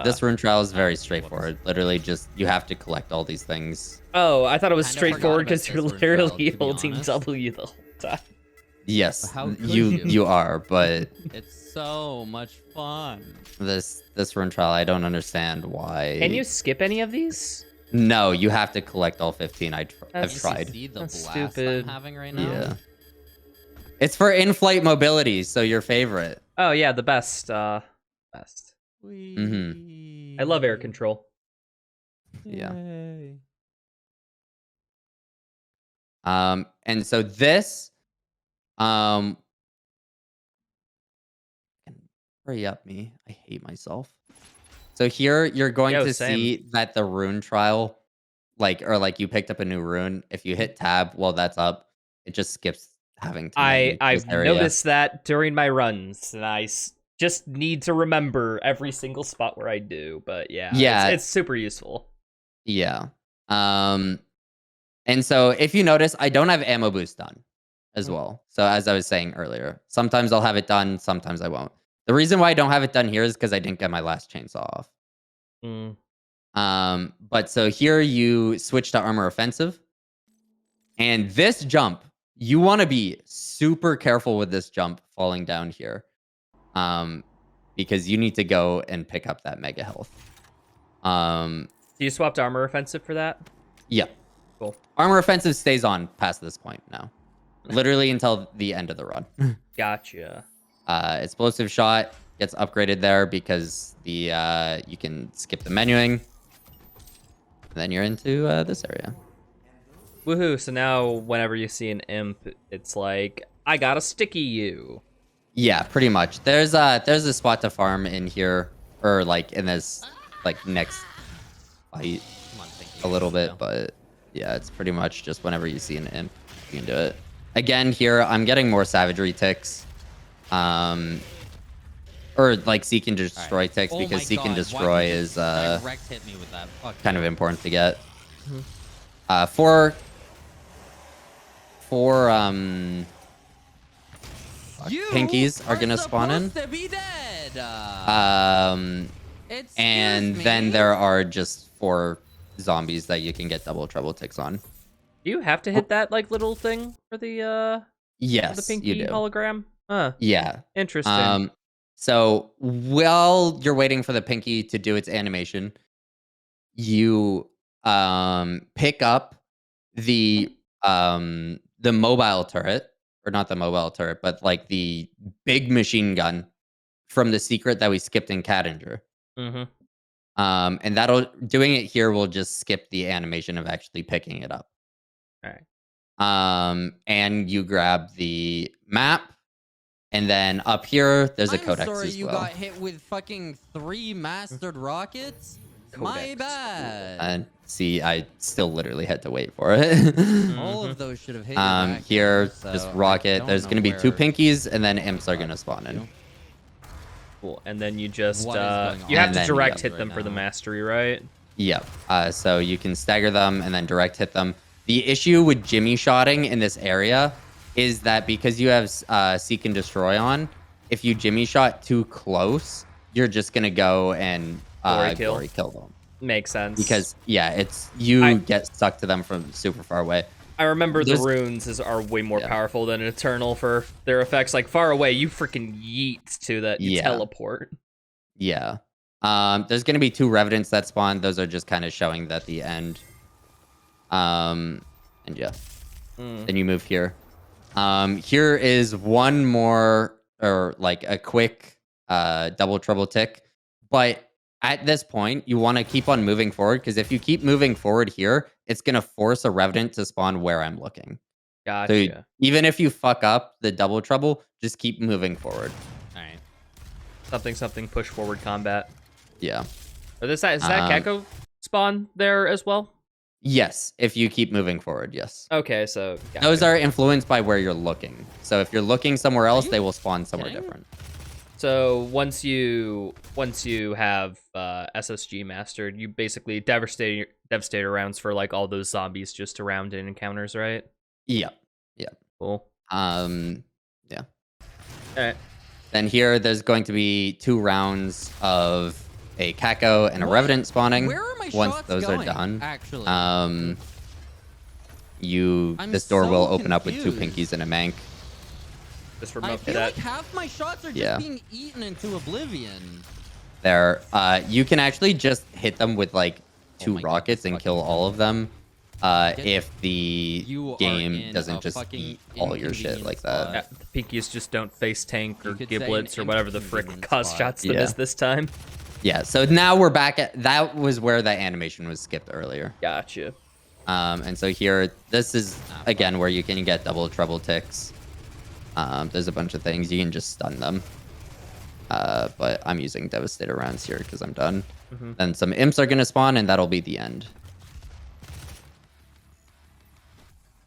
This rune trial is very straightforward. Literally, just you have to collect all these things. Oh, I thought it was Kinda forgot straightforward about because this you're rune trial, literally to be holding honest. W the whole time. Yes, How could you you? you are, but It's so much fun. this rune trial, I don't understand why. Can you skip any of these? No, you have to collect all 15. I've That's- tried. See the That's blast stupid. I'm having right now? Yeah. It's for in-flight mobility, so your favorite. Oh yeah, the best. Best. Whee! I love air control. Yeah. Yay. And so this, um, Hurry up, me. I hate myself. So here you're going Yo, to same. see that the rune trial, like you picked up a new rune. If you hit tab while that's up, it just skips having to menu to this I've area. noticed that during my runs, and just need to remember every single spot where I do. But yeah, it's super useful. Yeah. And so if you notice, I don't have ammo boost done as well. So as I was saying earlier, sometimes I'll have it done, sometimes I won't. The reason why I don't have it done here is because I didn't get my last chainsaw off. Mm. But so here you switch to armor offensive. And this jump, you want to be super careful with this jump falling down here. Because you need to go and pick up that mega health. Do you swap to armor offensive for that? Yeah. Cool. Armor offensive stays on past this point now. Literally until the end of the run. Gotcha. Explosive shot gets upgraded there because the you can skip the menuing. And then you're into this area. Woohoo! So now whenever you see an imp, it's like, I got a sticky you. Yeah, pretty much. There's a spot to farm in here, or like in this like next fight a little bit, but yeah, it's pretty much just whenever you see an imp, you can do it. Again, here I'm getting more savagery ticks, or like seek and destroy ticks because seek and destroy is kind of important to get. For pinkies are gonna spawn in. And then there are just 4 zombies that you can get double trouble ticks on. Do you have to hit that like little thing for the yes, for the pinky you do. hologram? Huh. Yeah. Interesting. So while you're waiting for the pinky to do its animation, you pick up the mobile turret, or not the mobile turret, but like the big machine gun from the secret that we skipped in Cadinger. Mm-hmm. And doing it here will just skip the animation of actually picking it up. All right. And you grab the map, and then up here there's a codex sorry as you well. got hit with fucking 3 mastered rockets. My bad. And see, I still literally had to wait for it. All of those should have hit. Your Here, so just rocket. There's gonna be 2 pinkies, and then imps are gonna spawn in. Cool. And then you just What is going on? you have And to then, direct yeah, hit them right for the now. mastery, right? Yep. So you can stagger them and then direct hit them. The issue with Jimmy shotting in this area is that because you have seek and destroy on, if you Jimmy shot too close, you're just gonna go and glory kill them. Makes sense. Because yeah, you get stuck to them from super far away. I remember the runes are way more powerful than Eternal for their effects. Like far away, you freaking yeet to that. You teleport. Yeah. There's gonna be 2 revenants that spawn. Those are just kind of showing that the end. And yeah. Then you move here. Here is one more, or like a quick double trouble tick. But at this point, you want to keep on moving forward, because if you keep moving forward here, it's gonna force a revenant to spawn where I'm looking. Gotcha. So even if you fuck up the double trouble, just keep moving forward. All right. Something push forward combat. Yeah. Is that Gecko spawn there as well? Yes, if you keep moving forward, yes. Okay, so those are influenced by where you're looking. So if you're looking somewhere else, they will spawn somewhere different. So once you have SSG mastered, you basically devastator rounds for like all those zombies just around in encounters, right? Yeah. Yeah. Cool. Yeah. All right. Then here, there's going to be 2 rounds of a Kako and a Revenant spawning. Where are my Once shots those going, are done, actually? this door will open up with 2 confused. pinkies and a mank. Just I remote feel that. like half my shots are just being eaten into oblivion. There, you can actually just hit them with like 2 rockets and kill all of them. If the game doesn't just eat all your shit like that. Yeah, the pinkies just don't face tank or You could say giblets or whatever the frick inconvenient cause spot. shots to miss this time. Yeah, so now we're back at, that was where that animation was skipped earlier. Gotcha. And so here, this is again where you can get double trouble ticks. There's a bunch of things you can just stun them. But I'm using Devastator rounds here because I'm done. Mm-hmm. Then some imps are gonna spawn, and that'll be the end.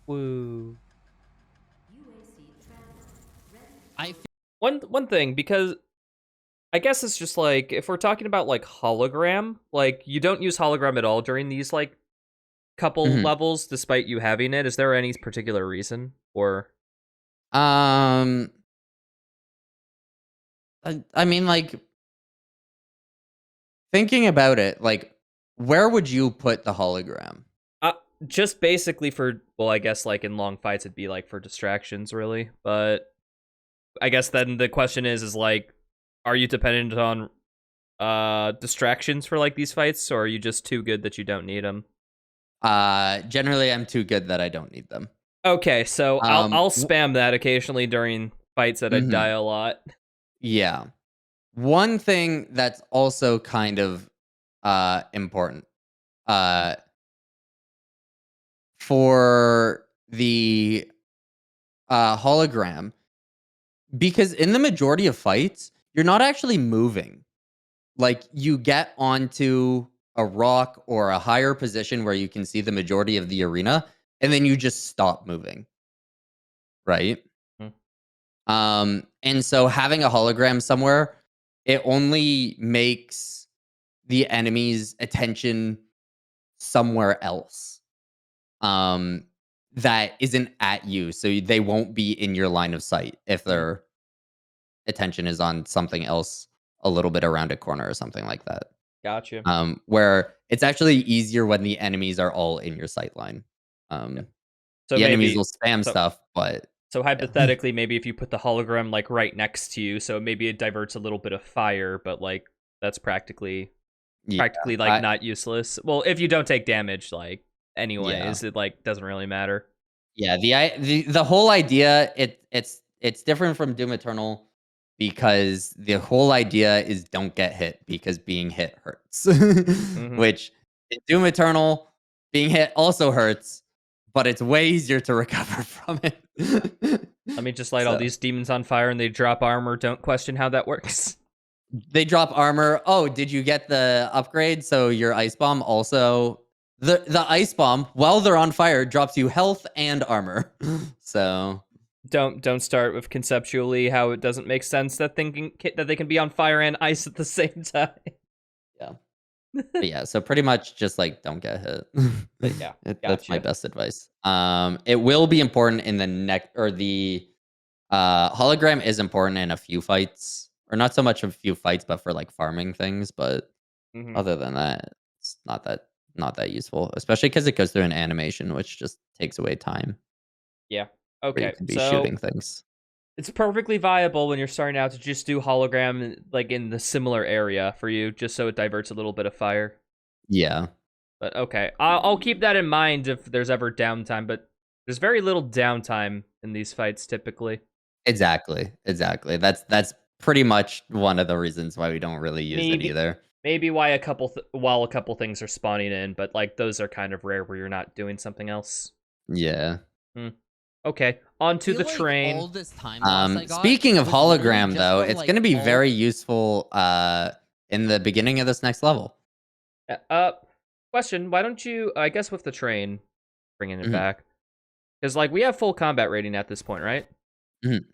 Woo. I One thing, because I guess it's just like, if we're talking about like hologram, like you don't use hologram at all during these like couple Mhm. levels, despite you having it. Is there any particular reason? Or I mean, like, thinking about it, like, where would you put the hologram? uh, just basically for, well, I guess like in long fights it'd be like for distractions, really. But I guess then the question is like, are you dependent on distractions for like these fights, or are you just too good that you don't need them? Generally, I'm too good that I don't need them. Okay, so Um, I'll spam that occasionally during fights that I die mhm. a lot. Yeah. One thing that's also kind of important uh for the hologram, because in the majority of fights, you're not actually moving. Like, you get onto a rock or a higher position where you can see the majority of the arena, and then you just stop moving, right? Hmm. And so having a hologram somewhere, it only makes the enemy's attention somewhere else. Um, that isn't at you, so they won't be in your line of sight if Hmm. their attention is on something else a little bit around a corner or something like that. Gotcha. Where it's actually easier when the enemies are all in your sight line. Yeah. Um, So the enemies maybe will spam so stuff, but so yeah. hypothetically, maybe if you put the hologram like right next to you, so maybe it diverts a little bit of fire, but like that's Yeah, practically like I not useless. Well, if you don't take damage, like yeah. anyways, it like doesn't really matter. Yeah, the whole idea, it's different from Doom Eternal because the whole idea is don't get hit because being hit hurts. Hmm. Which in Doom Eternal, being hit also hurts, but it's way easier to recover from it. Let me just light all So these demons on fire and they drop armor. Don't question how that works. they drop armor. Oh, did you get the upgrade? So your ice bomb also the ice bomb while they're on fire drops you health and armor. So Don't start with conceptually how it doesn't make sense that thinking that they can be on fire and ice at the same time. yeah. But yeah, so pretty much just like don't get hit. But yeah, That's my gotcha. best advice. It will be important in the next or the hologram is important in a few fights, or not so much a few fights, but for like farming things. But Hmm. other than that, it's not that useful, especially because it goes through an animation, which just takes away time Yeah. where you Okay. could be So shooting things. it's perfectly viable when you're starting out to just do hologram like in the similar area for you, just so it diverts a little bit of fire. Yeah, But okay, I'll keep that in mind if there's ever downtime. But there's very little downtime in these fights typically. exactly. That's pretty much one of the reasons why we don't really use it Maybe either. maybe why while a couple things are spawning in, but like those are kind of rare where you're not doing something else. Yeah. Hmm. Okay, on to feel the like train. all this time loss I got Speaking of was literally hologram, just though, from it's like going to be all. very useful in the beginning of this next level. Uh, question: why don't you? I guess with the train, bringing it Mhm, back, because like we have full combat rating at this point, right? mhm.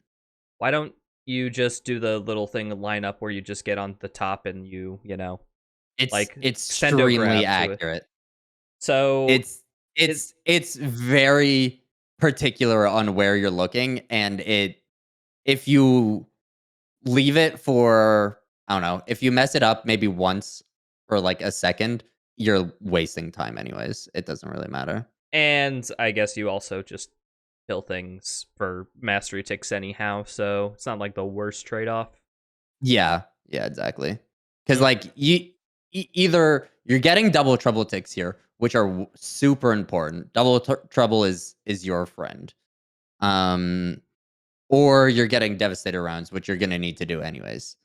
Why don't you just do the little thing line up where you just get on the top and you know, It's like extendo extremely grab to it? accurate. So It's is it's very particular on where you're looking, and if you leave it for, I don't know, if you mess it up maybe once for like a second, you're wasting time anyways. It doesn't really matter. and I guess you also just kill things for mastery ticks anyhow, so it's not like the worst trade off. Yeah, yeah, exactly. Because Mm, like either you're getting double trouble ticks here, which are super important. Double trouble is your friend. Um, or you're getting devastator rounds, which you're gonna need to do anyways.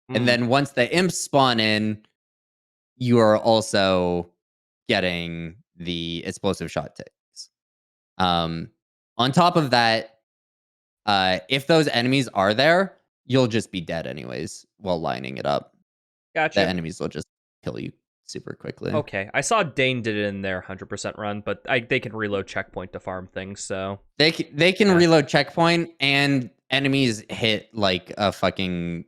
And mm. then once the imps spawn in, you are also getting the explosive shot ticks. Um, on top of that, if those enemies are there, you'll just be dead anyways while lining it up. Gotcha. The enemies will just kill you super quickly. Okay, I saw Dane did it in their 100% run, but they can reload checkpoint to farm things, so... They can reload checkpoint, and enemies hit like a fucking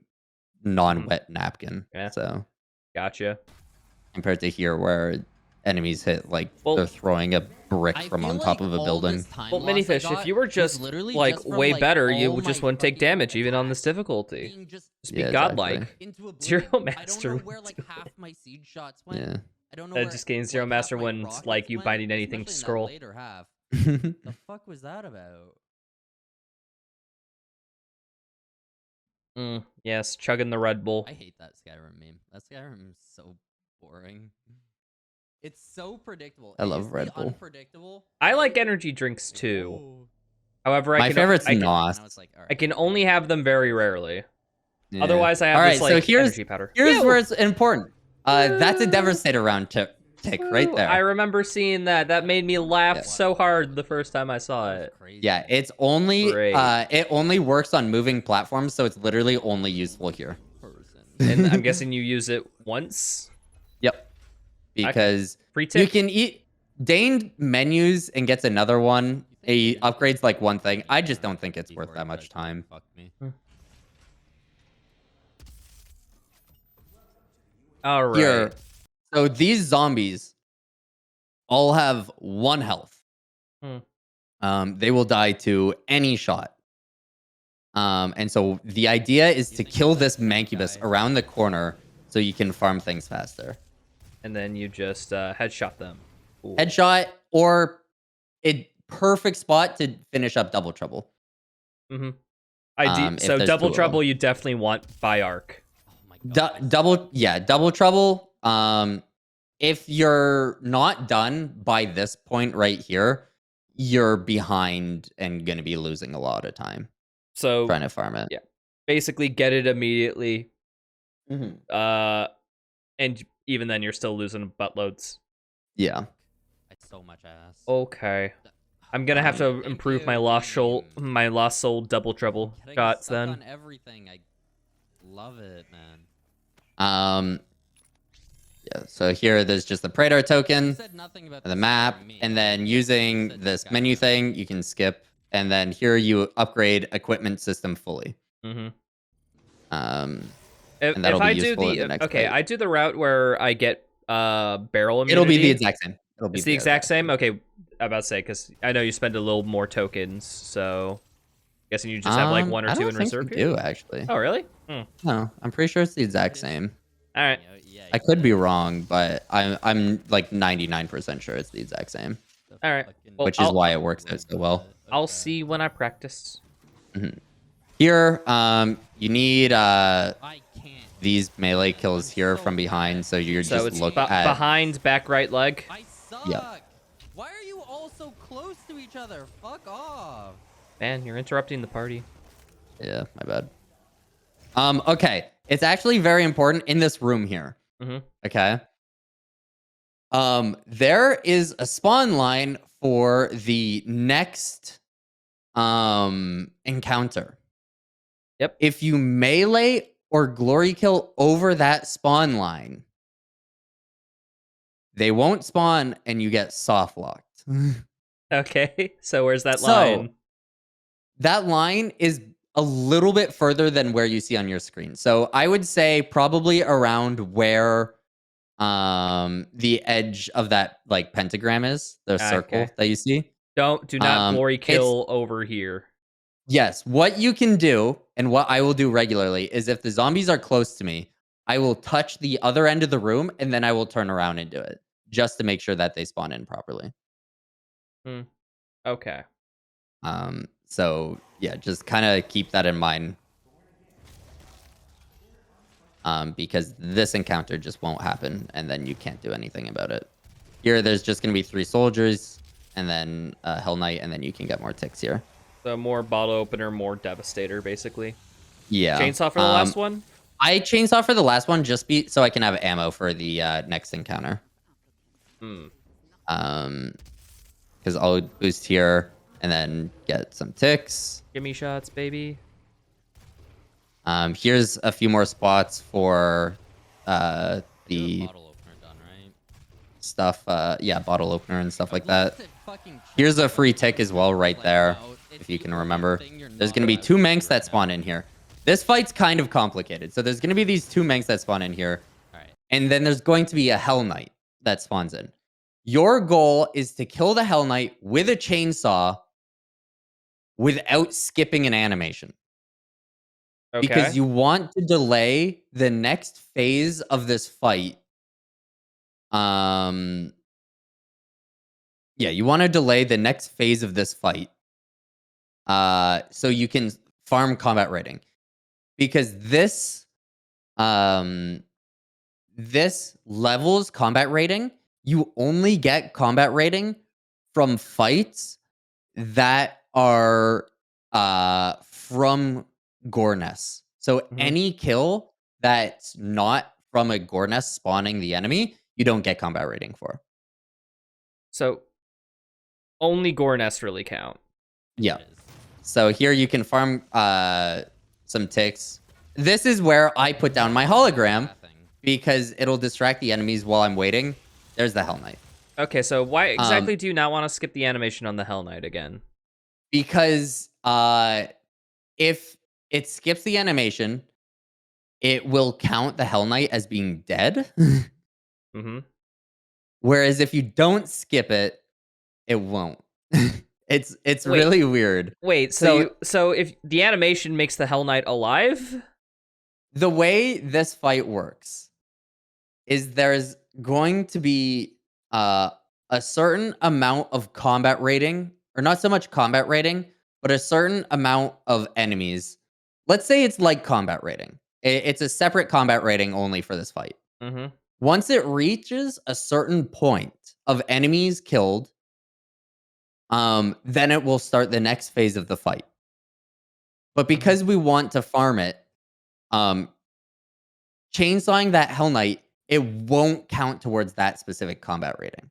non-wet napkin. Yeah. So Gotcha. compared to here where enemies hit like they're throwing a brick from on top of a building. Well, Minifish, if you were just like way better, you just wouldn't take damage even on this difficulty. Just be godlike. Zero master. Yeah. That just gains zero master when like you binding anything to scroll. The fuck was that about? Yes, chugging the Red Bull. I hate that Skyrim meme. That Skyrim is so boring. It's so predictable. I love Red Bull. Unpredictable. I like energy drinks too. However, my favorite's NOS. I can only have them very rarely. Yeah. Otherwise, I have this like energy powder. Here's where it's important. That's a Devastator round tick right there. I remember seeing that. That made me laugh so hard the first time I saw it. Yeah, it's only it only works on moving platforms, so it's literally only useful here. And I'm guessing you use it once? Yep. Because Free you can eat Dane menus and gets another one. He upgrades like one thing. I just don't think it's worth that much time. Fuck me. All right. Here, so these zombies all have 1 health. They will die to any shot. And so the idea is to kill this Mancubus around the corner so you can farm things faster. And then you just headshot them. Ooh. Headshot or a perfect spot to finish up Double Trouble. So Double Trouble you definitely want by arc. Oh my God. Double Trouble. If you're not done by this point right here, you're behind and gonna be losing a lot of time. So trying to farm it. Yeah. Basically get it immediately. And even then you're still losing buttloads. Yeah. That's so much ass. Okay. I'm gonna have to improve my lost soul Double Trouble shots then. On everything. I love it, man. Yeah, so here there's just the Praetor token, the map, and then using this menu thing, you can skip, and then here you upgrade equipment system fully. If that'll I be do useful in the next fight. I do the route where I get barrel immunity. It'll be the exact same. It's the exact same? Okay, I'm about to say, because I know you spend a little more tokens, so guessing you just have like 1 or 2 in reserve here? I do, actually. Oh, really? No, I'm pretty sure it's the exact same. All right. I could be wrong, but I'm like 99% sure it's the exact same. All right. Well, which is why it works out so well. I'll see when I practice. Here, you need these melee kills here from behind, so you're just look at behind back right leg. I suck. Yep. Why are you all so close to each other? Fuck off. Man, you're interrupting the party. Yeah, my bad. Okay. It's actually very important in this room here. Okay. There is a spawn line for the next encounter. Yep. If you melee or glory kill over that spawn line, they won't spawn and you get soft locked. Okay. So where's that line? That line is a little bit further than where you see on your screen. So I would say probably around where the edge of that like pentagram is, the circle that you see. Do not glory kill over here. Yes, what you can do and what I will do regularly is if the zombies are close to me, I will touch the other end of the room and then I will turn around and do it just to make sure that they spawn in properly. Okay. So yeah, just kind of keep that in mind. Because this encounter just won't happen, and then you can't do anything about it. Here, there's just going to be 3 soldiers, and then Hell Knight, and then you can get more ticks here. So more bottle opener, more Devastator, basically. Yeah. Chainsaw for the last one? I chainsaw for the last one just so I can have ammo for the next encounter. Because I'll boost here, and then get some ticks. Gimme shots, baby. Here's a few more spots for the bottle opener done, right? stuff. Yeah, bottle opener and stuff like that. Here's a free tick as well right there, if you can remember. There's going to be 2 Manx that spawn in here. This fight's kind of complicated. So there's going to be these 2 Manx that spawn in here. And then there's going to be a Hell Knight that spawns in. Your goal is to kill the Hell Knight with a chainsaw without skipping an animation. Okay. Because you want to delay the next phase of this fight. Yeah, you want to delay the next phase of this fight. So you can farm combat rating. Because this levels combat rating. You only get combat rating from fights that are from gore nests. So any kill that's not from a gore nest spawning the enemy, you don't get combat rating for. So only gore nests really count. Yeah. So here you can farm some ticks. This is where I put down my hologram because it'll distract the enemies while I'm waiting. There's the Hell Knight. Okay, so why exactly do you not want to skip the animation on the Hell Knight again? Because if it skips the animation, it will count the Hell Knight as being dead. Whereas if you don't skip it, it won't. It's really weird. Wait, so if the animation makes the Hell Knight alive? The way this fight works is there's going to be a certain amount of combat rating, or not so much combat rating, but a certain amount of enemies. Let's say it's like combat rating. It's a separate combat rating only for this fight. Once it reaches a certain point of enemies killed, then it will start the next phase of the fight. But because we want to farm it, chainsawing that Hell Knight, it won't count towards that specific combat rating.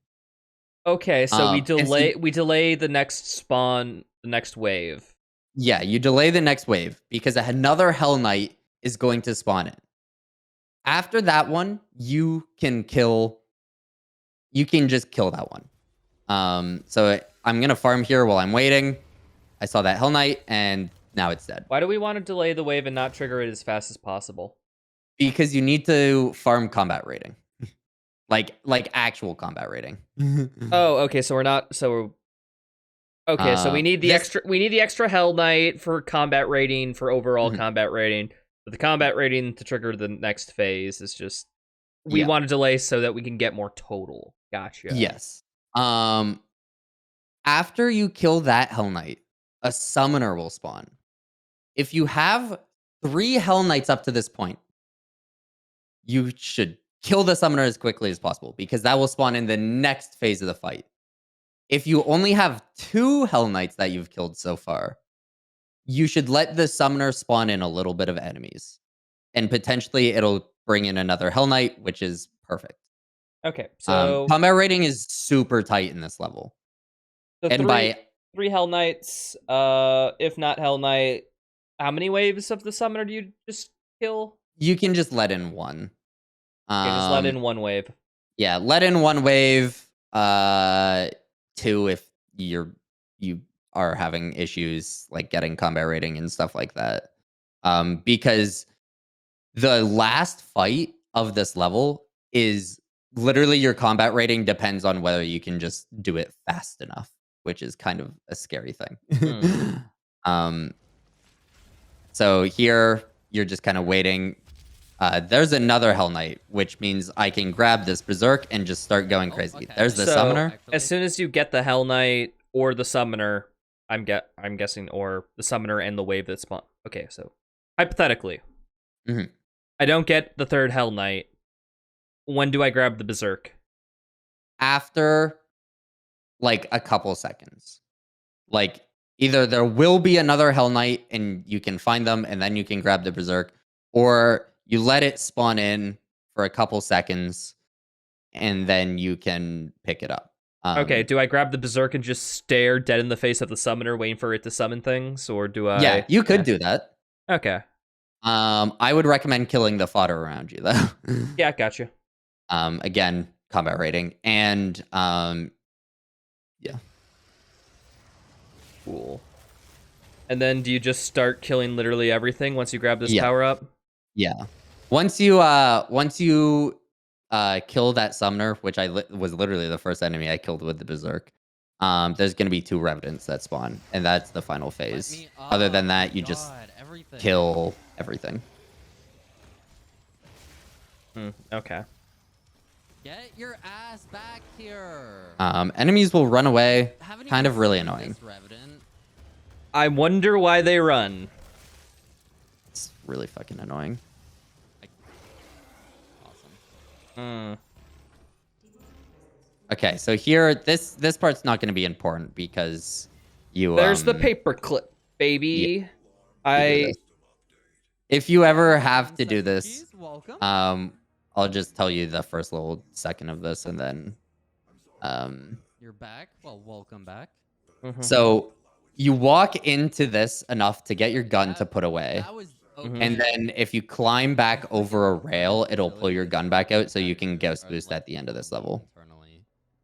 Okay, so we delay the next spawn, the next wave. Yeah, you delay the next wave because another Hell Knight is going to spawn in. After that one, you can just kill that one. So I'm gonna farm here while I'm waiting. I saw that Hell Knight, and now it's dead. Why do we want to delay the wave and not trigger it as fast as possible? Because you need to farm combat rating. like actual combat rating. Oh, okay, so we're not so we need the extra Hell Knight for combat rating, for overall combat rating. But the combat rating to trigger the next phase is just we want to delay so that we can get more total. Gotcha. Yes. After you kill that Hell Knight, a summoner will spawn. If you have 3 Hell Knights up to this point, you should kill the summoner as quickly as possible because that will spawn in the next phase of the fight. If you only have 2 Hell Knights that you've killed so far, you should let the summoner spawn in a little bit of enemies. And potentially it'll bring in another Hell Knight, which is perfect. Okay, so combat rating is super tight in this level. So and three Hell Knights, if not Hell Knight, how many waves of the summoner do you just kill? You can just let in one. Okay, just let in one wave. Yeah, let in one wave. 2 if you are having issues like getting combat rating and stuff like that. Because the last fight of this level is literally your combat rating depends on whether you can just do it fast enough, which is kind of a scary thing. So here you're just kind of waiting. There's another Hell Knight, which means I can grab this Berserk and just start going crazy. Okay. There's the summoner. As soon as you get the Hell Knight or the summoner, I'm guessing, or the summoner and the wave that spawn. Okay, so hypothetically, I don't get the 3rd Hell Knight. When do I grab the Berserk? After, like, a couple seconds. Like, either there will be another Hell Knight and you can find them and then you can grab the Berserk, or you let it spawn in for a couple seconds and then you can pick it up. Okay, do I grab the Berserk and just stare dead in the face of the summoner waiting for it to summon things, or do I... Yeah, you could do that. Okay. I would recommend killing the fodder around you though. Yeah, got you. Again, combat rating and yeah. Cool. And then do you just start killing literally everything once you grab this Yeah. power up? Yeah. Once you kill that summoner, which was literally the first enemy I killed with the berserk. There's gonna be 2 revenants that spawn, and that's the final phase. Other than that, you just kill everything. Okay. Get your ass back here. Enemies will run away. Haven't Kind even of really seen annoying. this Revenant. I wonder why they run. It's really fucking annoying. Awesome. Okay, so here, this part's not going to be important because you. There's the paperclip, baby. Yeah, if you ever have to do Second this, keys, welcome. I'll just tell you the first little second of this, and then, You're back. Well, welcome back. So you walk into this enough to get your gun to put away. That was And then if you climb back over a rail, it'll pull your gun back out so you can ghost boost at the end of this level.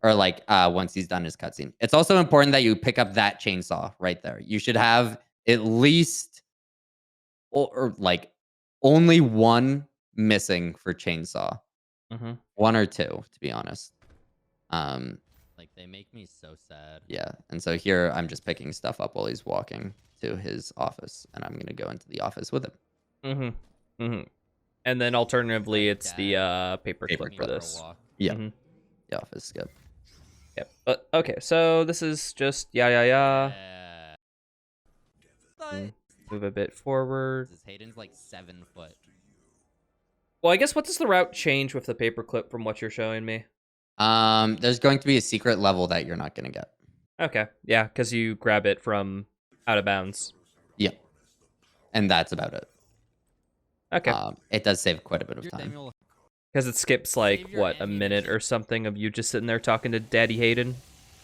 Or like once he's done his cutscene. It's also important that you pick up that chainsaw right there. You should have at least or like only one missing for chainsaw. 1 or 2, to be honest. Like they make me so sad. Yeah, and so here I'm just picking stuff up while he's walking to his office, and I'm gonna go into the office with him. And then alternatively, it's the paperclip for this. Yeah, the office skip. Yep. Okay, so this is just yeah. Move a bit forward. Hayden's like 7 foot. Well, I guess what does the route change with the paperclip from what you're showing me? There's going to be a secret level that you're not gonna get. Okay, yeah, because you grab it from out of bounds. Yeah, and that's about it. Okay. It does save quite a bit of time. Because it skips like what, a minute or something of you just sitting there talking to Daddy Hayden.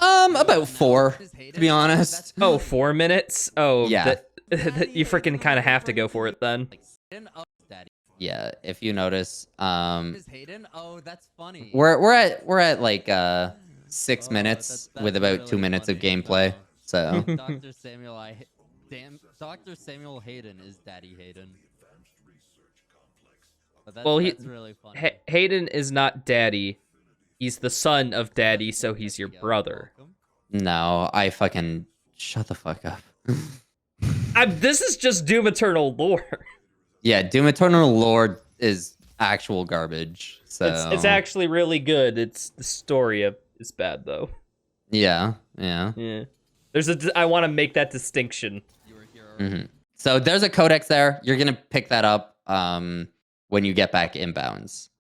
About 4, to be honest. Oh, 4 minutes? Oh, yeah. You freaking kind of have to go for it then. Yeah, if you notice, Hayden? Oh, that's funny. we're at like 6 minutes with about 2 minutes of gameplay. So Dr. Samuel Hayden is Daddy Hayden. But Well, that's really funny. Hayden is not Daddy. He's the son of Daddy, so he's your brother. no, I fucking shut the fuck up. This is just Doom Eternal lore. Yeah, Doom Eternal lore is actual garbage. So It's actually really good. It's the story is bad though. yeah. There's I want to make that distinction. So there's a codex there. You're gonna pick that up when you get back inbounds.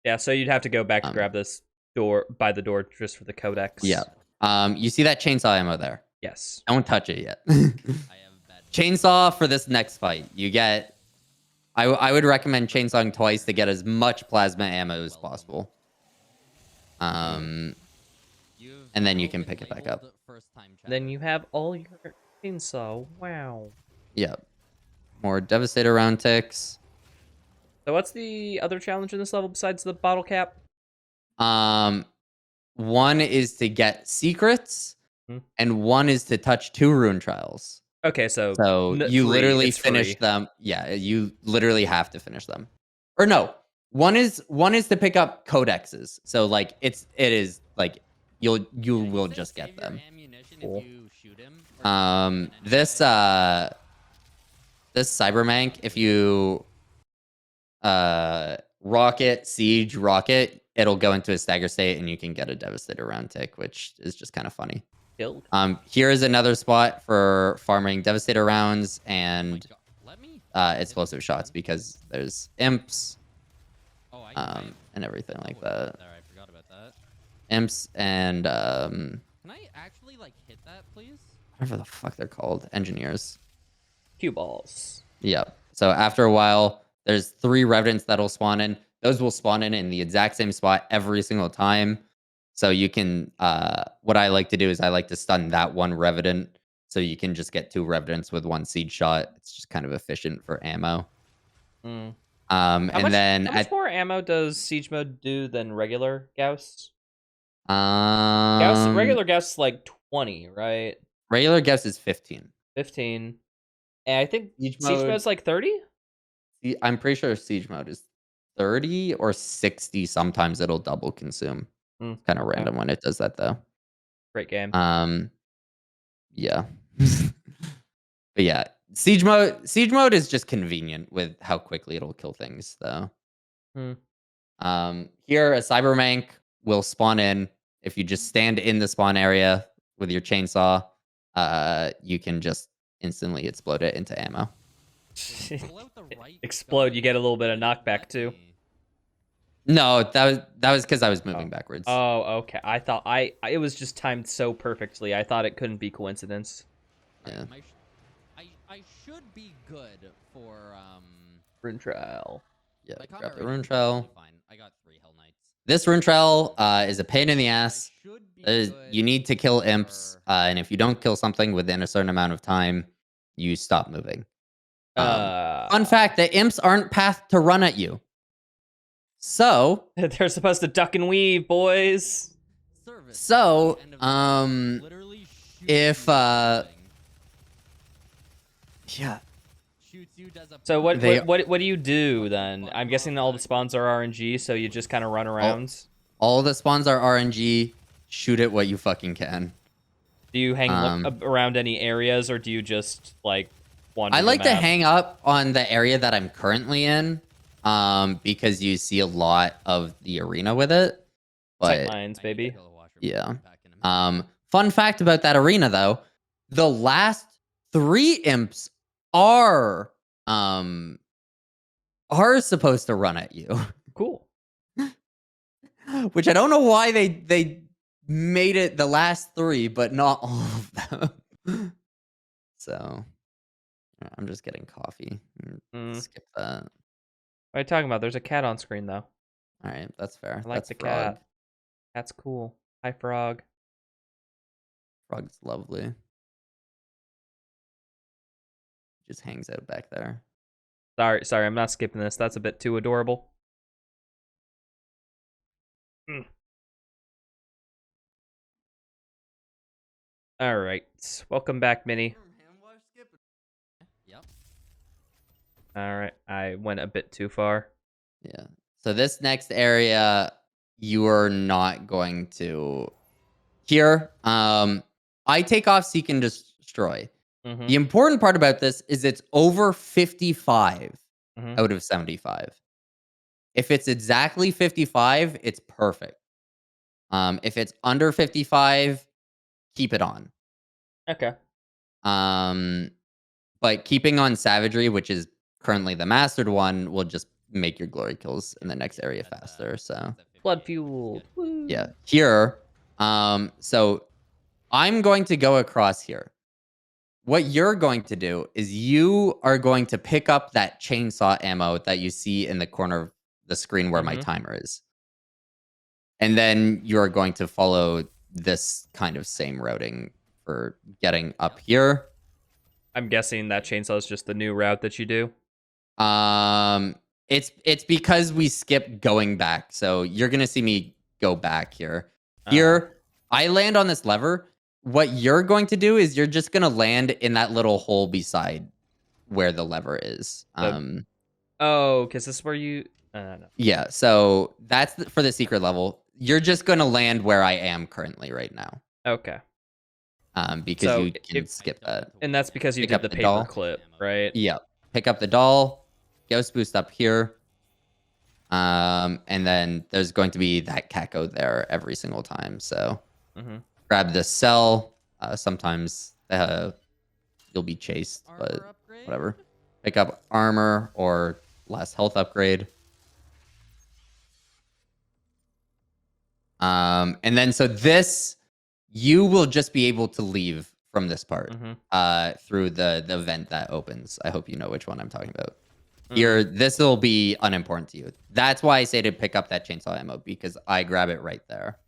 Yeah, so you'd have to go back and grab this door by the door just for the codex. Yeah. You see that chainsaw ammo there? Yes. Don't touch it yet. Chainsaw for this next fight. You get. I would recommend chainsawing twice to get as much plasma ammo as possible. And then you can pick it back up. Then you have all your chainsaw. Wow. Yep. More Devastator round ticks. So what's the other challenge in this level besides the bottle cap? One is to get secrets, and one is to touch 2 rune trials. Okay, so you literally it's finish free. them. Yeah, you literally have to finish them. Or no, one is to pick up codexes. So like it is like you will just get them. Cool. This Cybermank, if you siege rocket, it'll go into a stagger state and you can get a Devastator round tick, which is just kind of funny. Killed. Here is another spot for farming Devastator rounds and explosive shots because there's imps and everything like that. I forgot about that. Imps and Can I actually like hit that, please? whatever the fuck they're called, engineers. Cue balls. Yep. So after a while, there's 3 revenants that'll spawn in. Those will spawn in the exact same spot every single time. So you can, what I like to do is I like to stun that one revenant, so you can just get 2 revenants with 1 siege shot. It's just kind of efficient for ammo. Mm. And then how much more ammo does siege mode do than regular Gauss? Regular Gauss is like 20, right? regular Gauss is 15. 15. And I think Siege siege mode, mode's like 30? I'm pretty sure siege mode is 30 or 60. Sometimes it'll double consume. Mm, Kind of okay. random when it does that though. Great game. Yeah. But yeah, siege mode is just convenient with how quickly it'll kill things though. Hmm. Here a cybermank will spawn in. If you just stand in the spawn area with your chainsaw, you can just instantly explode it into ammo. Explode, you get a little bit of knockback too. No, that was because I was moving backwards. Oh, okay. I thought it was just timed so perfectly. I thought it couldn't be coincidence. Yeah. I should be good for Rune trial. Yeah, my grab combat the rating rune is trail. totally fine. I got 3 Hell Knights. This rune trail is a pain in the ass. Should be good You need to kill imps, and if you don't kill something within a certain amount of time, you stop moving. Fun fact: the imps aren't pathed to run at you. So they're supposed to duck and weave, boys. So, if yeah. So what do you do then? I'm guessing all the spawns are RNG, so you just kind of run around. All the spawns are RNG. Shoot it what you fucking can. Do you hang around any areas, or do you just like wander? I like to hang up on the area that I'm currently in, because you see a lot of the arena with it. But lines, baby. Yeah. Fun fact about that arena though, the last 3 imps are supposed to run at you. Cool. Which I don't know why they made it the last 3, but not all of them. So I'm just getting coffee. Skip that. What are you talking about? There's a cat on screen though. All right, that's fair. I like that's the Frog. cat. That's cool. Hi, Frog. Frog's lovely. Just hangs out back there. Sorry, I'm not skipping this. That's a bit too adorable. All right, welcome back, Mini. Yep. All right, I went a bit too far. Yeah. So this next area, you are not going to. Here, I take off Seek and Destroy. Mm-hmm. The important part about this is it's over 55 Mm-hmm. out of 75. If it's exactly 55, it's perfect. If it's under 55, keep it on. Okay. But keeping on Savagery, which is currently the mastered one, will just make your glory kills in the next area faster. So blood fuel. Yeah. Here, so I'm going to go across here. What you're going to do is you are going to pick up that chainsaw ammo that you see in the corner of the screen where my timer is. And then you're going to follow this kind of same routing for getting up here. I'm guessing that chainsaw is just the new route that you do. It's because we skipped going back. So you're going to see me go back here. Here, I land on this lever. What you're going to do is you're just going to land in that little hole beside where the lever is. Oh, because this is where you... no. Yeah, so that's for the secret level. You're just going to land where I am currently right now. Okay. Because so you can skip that. And that's because you did the paper clip, right? Yeah. Pick up the doll. Ghost boost up here. And then there's going to be that Kako there every single time. So grab the cell. Sometimes you'll be chased, but whatever. Pick up armor or last health upgrade. And then so this, you will just be able to leave from this part through the vent that opens. I hope you know which one I'm talking about. Here, this will be unimportant to you. That's why I say to pick up that chainsaw ammo, because I grab it right there.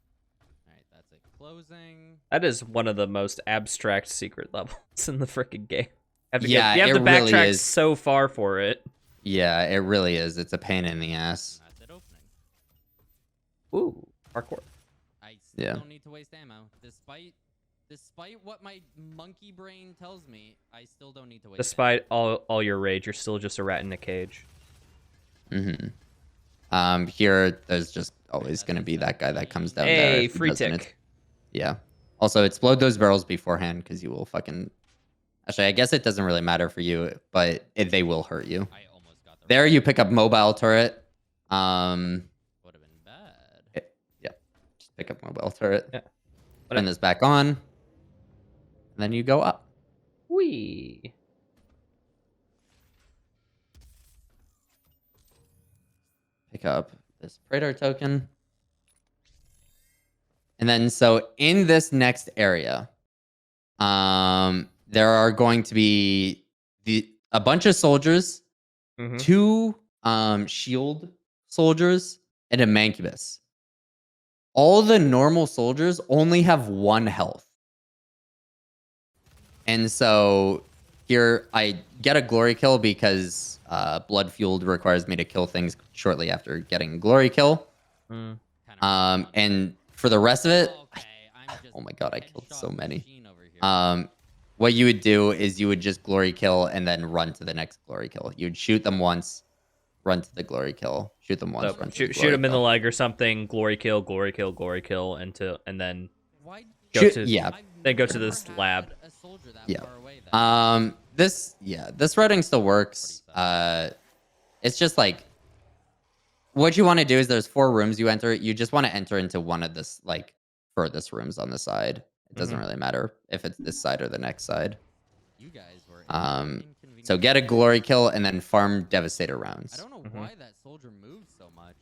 All right, that's it. Closing. That is one of the most abstract secret levels in the freaking game. You have to Yeah, you have to it backtrack really is. so far for it. Yeah, it really is. It's a pain in the ass. That's it opening. Ooh, parkour. I still Yeah. don't need to waste ammo. Despite what my monkey brain tells me, I still don't need to waste Despite all your rage, you're still just a rat in a cage. Here, there's just always going to be that guy that comes down there. Hey, If he free doesn't, tick. yeah. Also, explode those barrels beforehand because you will fucking... Actually, I guess it doesn't really matter for you, but they will hurt you. I almost got the There, you pick up mobile turret. would have been bad. Yeah, just pick up mobile turret. Yeah. Turn this back on. And then you go up. Whee. Pick up this Praetor token. And then, so in this next area, there are going to be a bunch of soldiers, Mhm. 2 shield soldiers, and a mancubus. All the normal soldiers only have 1 health. And so here I get a glory kill because blood fueled requires me to kill things shortly after getting a glory kill. Mm. And for the rest of it, Okay, I'm just oh my god, I killed so headshot many. machine over here. What you would do is you would just glory kill and then run to the next glory kill. You'd shoot them once, run to the glory kill, shoot them once, So run to the shoot glory him in the kill. leg or something. Glory kill, glory kill, glory kill, and then Why? go Shoot- to yeah. then go to Never this had lab. a soldier that Yeah. far away then. This routing still works. It's just like what you want to do is there's 4 rooms you enter. You just want to enter into one of this like furthest rooms on the side. It doesn't Mhm. really matter if it's this side or the next side. You guys were So get a glory kill and then farm Devastator rounds. I don't know why that soldier moved so much.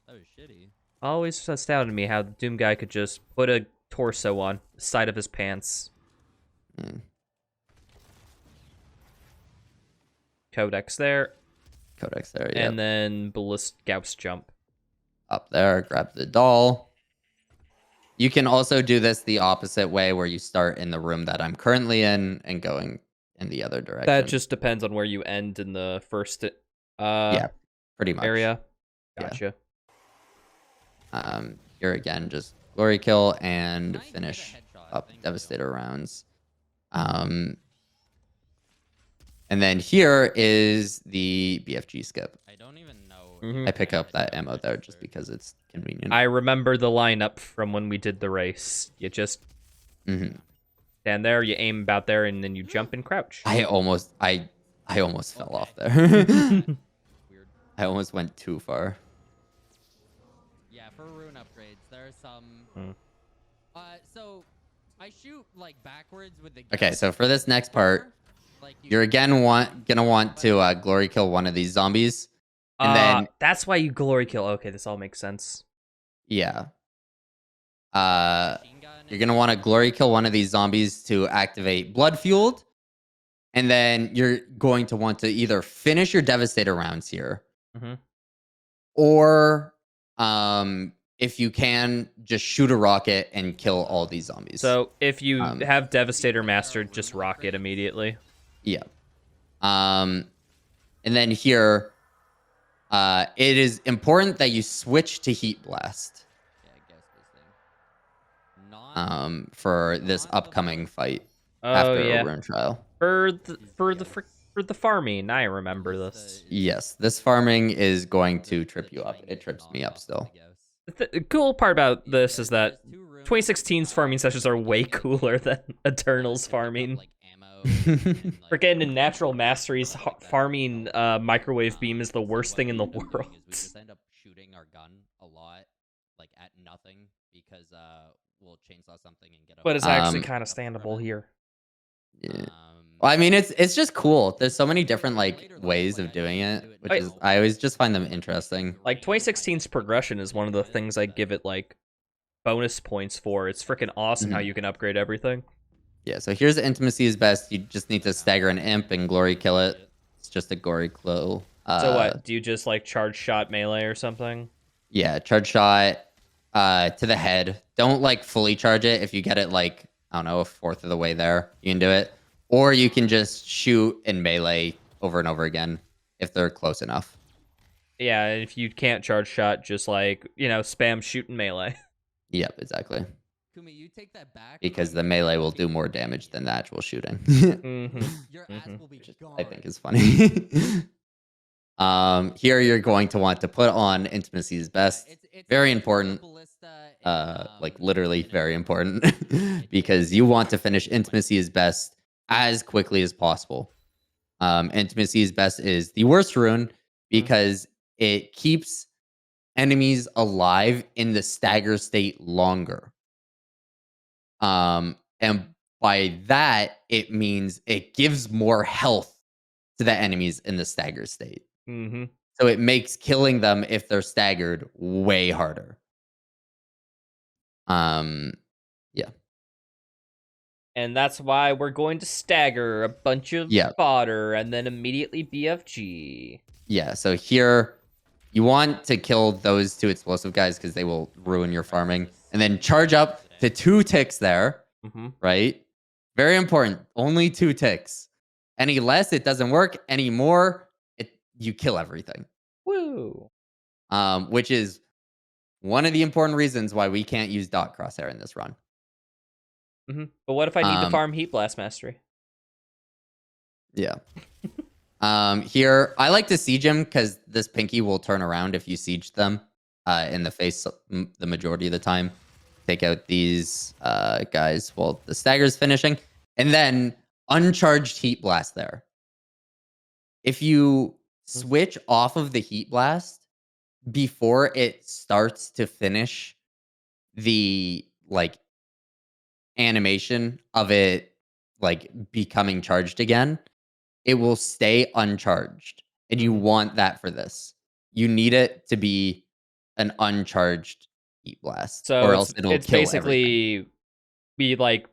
That was shitty. Always astounded me how the Doom guy could just put a torso on the side of his pants. Codex there, Codex there, yeah. and then Gauss jump. Up there, grab the doll. You can also do this the opposite way where you start in the room that I'm currently in and going in the other direction. That just depends on where you end in the first yeah, pretty much. area. Yeah. Gotcha. Here again, just glory kill and Can I get a finish headshot? up Thank you. Devastator rounds. And then here is the BFG skip. I don't even know. Mhm. I pick up that ammo there just because it's convenient. I remember the lineup from when we did the race. You just stand there, you aim about there, and then you jump and crouch. I almost fell off there. Weird. I almost went too far. Yeah, for rune upgrades, there are some. Hmm. So I shoot like backwards with the. Okay, gun so for this next part, like you're again gonna want to glory kill one of these zombies, and then that's why you glory kill. Okay, this all makes sense. yeah, machine gun you're gonna want to glory kill one of these zombies to activate blood fueled, and then you're going to want to either finish your Devastator rounds here, or if you can, just shoot a rocket and kill all these zombies. So if you have Devastator mastered, just rocket immediately. Yeah. And then here, it is important that you switch to Heat Blast. Yeah, I guess this thing. For this upcoming fight Oh after yeah, a rune trial. for the farming. I remember this. Yes, this farming is going to trip you up. It trips me up still. The cool part about this is that 2016's farming sessions are way cooler than Eternal's farming. For getting in natural masteries, farming microwave beam is the worst thing in the world. We just end up shooting our gun a lot, like at nothing, because we'll chainsaw something and get. But it's actually kind of standable here. Yeah. Well, I mean, it's just cool. There's so many different like ways of doing it, which is I always just find them interesting. Like 2016's progression is one of the things I give it like bonus points for. It's freaking awesome how you can upgrade everything. Yeah, so here's the intimacy is best. You just need to stagger an imp and glory kill it. It's just a gory glow. So what? Do you just like charge shot melee or something? Yeah, charge shot to the head. Don't like fully charge it. If you get it like, I don't know, a fourth of the way there, you can do it. Or you can just shoot and melee over and over again. if they're close enough. Yeah, and if you can't charge shot, just like, spam shoot and melee. Yep, exactly. Kumi, you take that back. Because the melee will do more damage than the actual shooting. Your ass will be gone. I think is funny. Here you're going to want to put on Intimacy's Best. Very important. Like literally very important. Because you want to finish Intimacy's Best as quickly as possible. Intimacy's Best is the worst rune because it keeps enemies alive in the stagger state longer. And by that, it means it gives more health to the enemies in the stagger state. So it makes killing them if they're staggered way harder. Yeah. And that's why we're going to stagger a bunch of fodder and then immediately BFG. Yeah, so here you want to kill those 2 explosive guys because they will ruin your farming. And then charge up to 2 ticks there, right? Very important. Only 2 ticks. Any less, it doesn't work. Any more, you kill everything. Woo! Which is one of the important reasons why we can't use dot crosshair in this run. But what if I need to farm Heat Blast Mastery? Yeah. Here, I like to siege him because this Pinky will turn around if you siege them in the face the majority of the time. Take out these guys while the stagger's finishing. And then uncharged Heat Blast there. If you switch off of the Heat Blast before it starts to finish the animation of it becoming charged again, it will stay uncharged. And you want that for this. You need it to be an uncharged Heat Blast. So or else it'll it's kill basically everything.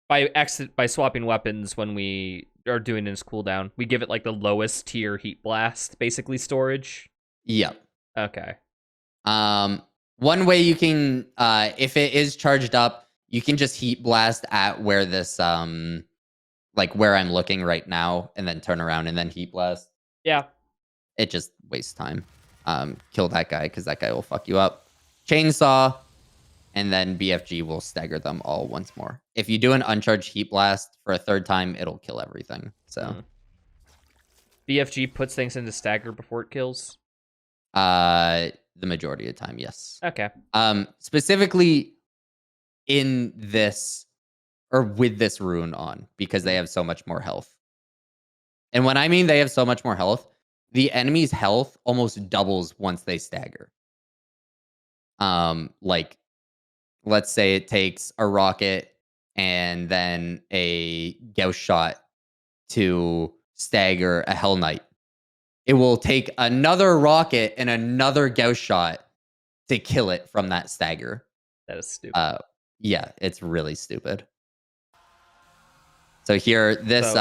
By swapping weapons when we are doing this cooldown, we give it the lowest tier Heat Blast, basically storage. Yep. Okay. One way you can, if it is charged up, you can just Heat Blast at where this, where I'm looking right now, and then turn around and then Heat Blast. Yeah. It just wastes time. Kill that guy because that guy will fuck you up. Chainsaw, and then BFG will stagger them all once more. If you do an uncharged Heat Blast for a 3rd time, it'll kill everything. So BFG puts things into stagger before it kills? The majority of the time, yes. Okay. Specifically in this, or with this rune on, because they have so much more health. And when I mean they have so much more health, the enemy's health almost doubles once they stagger. Let's say it takes a rocket and then a Gauss shot to stagger a Hell Knight. It will take another rocket and another Gauss shot to kill it from that stagger. That is stupid. Yeah, it's really stupid. So here, this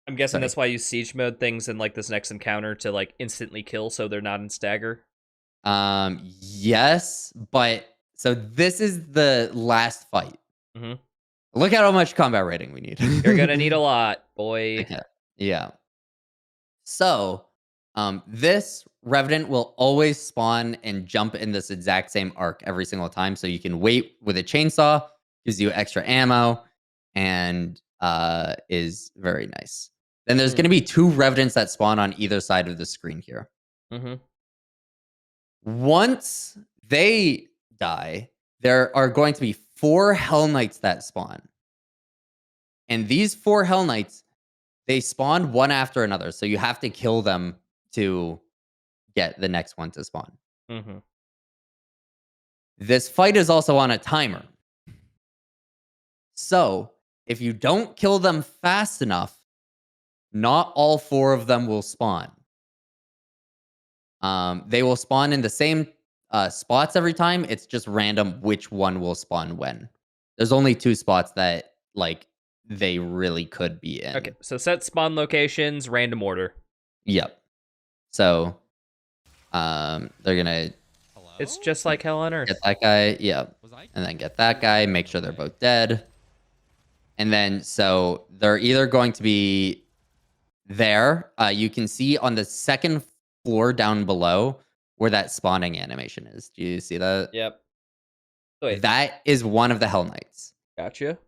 I'm guessing that's why you siege mode things in this next encounter to instantly kill, so they're not in stagger. Yes, but so this is the last fight. Look at how much combat rating we need. You're gonna need a lot, boy. Okay. Yeah. So, this Revenant will always spawn and jump in this exact same arc every single time. So you can wait with a chainsaw, gives you extra ammo, and is very nice. Then there's going to be 2 Revenants that spawn on either side of the screen here. Once they die, there are going to be 4 Hell Knights that spawn. And these 4 Hell Knights, they spawn one after another. So you have to kill them to get the next one to spawn. This fight is also on a timer. So if you don't kill them fast enough, not all 4 of them will spawn. They will spawn in the same spots every time. It's just random which one will spawn when. There's only 2 spots that they really could be in. Okay, so set spawn locations, random order. Yep. So they're gonna. It's just like Hell on Earth. Get that guy, yeah, and then get that guy. Make sure they're both dead. And then so they're either going to be there, you can see on the second floor down below where that spawning animation is. Do you see that? Yep. Wait. That is one of the Hell Knights. Gotcha.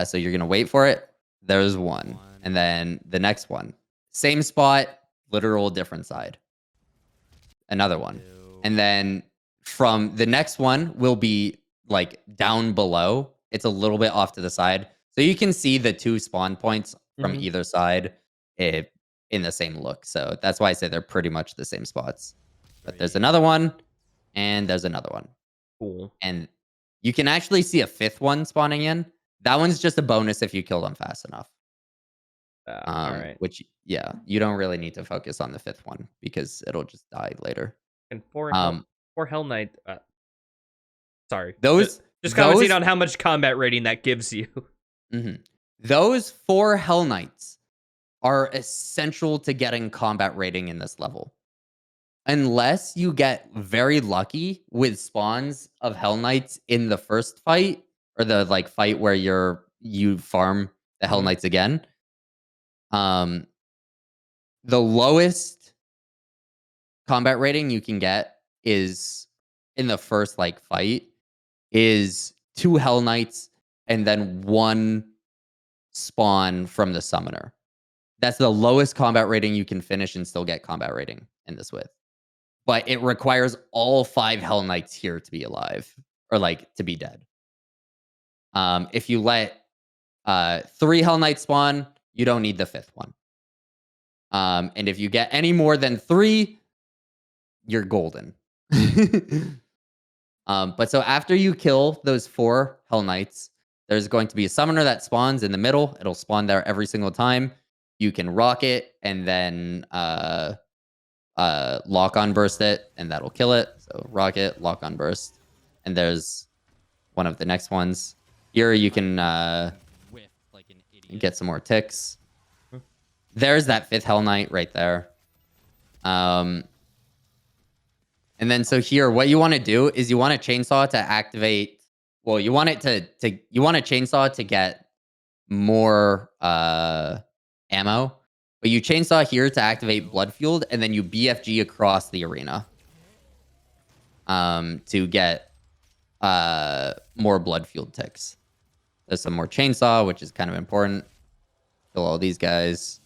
So you're gonna wait for it. There's one, and then the next one, same spot, literal different side. Another one, and then from the next one will be like down below. It's a little bit off to the side, so you can see the two spawn points from either side in the same look. So that's why I say they're pretty much the same spots. But there's another one, and there's another one. Cool. And you can actually see a fifth one spawning in. That one's just a bonus if you kill them fast enough. All right. Which, yeah, you don't really need to focus on the fifth one because it'll just die later. And four Hell Knight. Sorry. Those just commenting on how much combat rating that gives you. Those 4 Hell Knights are essential to getting combat rating in this level. Unless you get very lucky with spawns of Hell Knights in the first fight, or the like fight where you farm the Hell Knights again. The lowest combat rating you can get is in the first like fight is 2 Hell Knights and then 1 spawn from the summoner. That's the lowest combat rating you can finish and still get combat rating in this with. But it requires all 5 Hell Knights here to be alive, or like to be dead. If you let 3 Hell Knights spawn, you don't need the 5th one. And if you get any more than 3, you're golden. But so after you kill those 4 Hell Knights, there's going to be a summoner that spawns in the middle. It'll spawn there every single time. You can rock it and then lock on burst it, and that'll kill it. So rocket, lock on burst. And there's one of the next ones. Here you can get some more ticks. There's that 5th Hell Knight right there. And then so here, what you want to do is you want a chainsaw to activate. Well, you want it you want a chainsaw to get more ammo. But you chainsaw here to activate blood fueled, and then you BFG across the arena to get more blood fueled ticks. There's some more chainsaw, which is kind of important. Kill all these guys.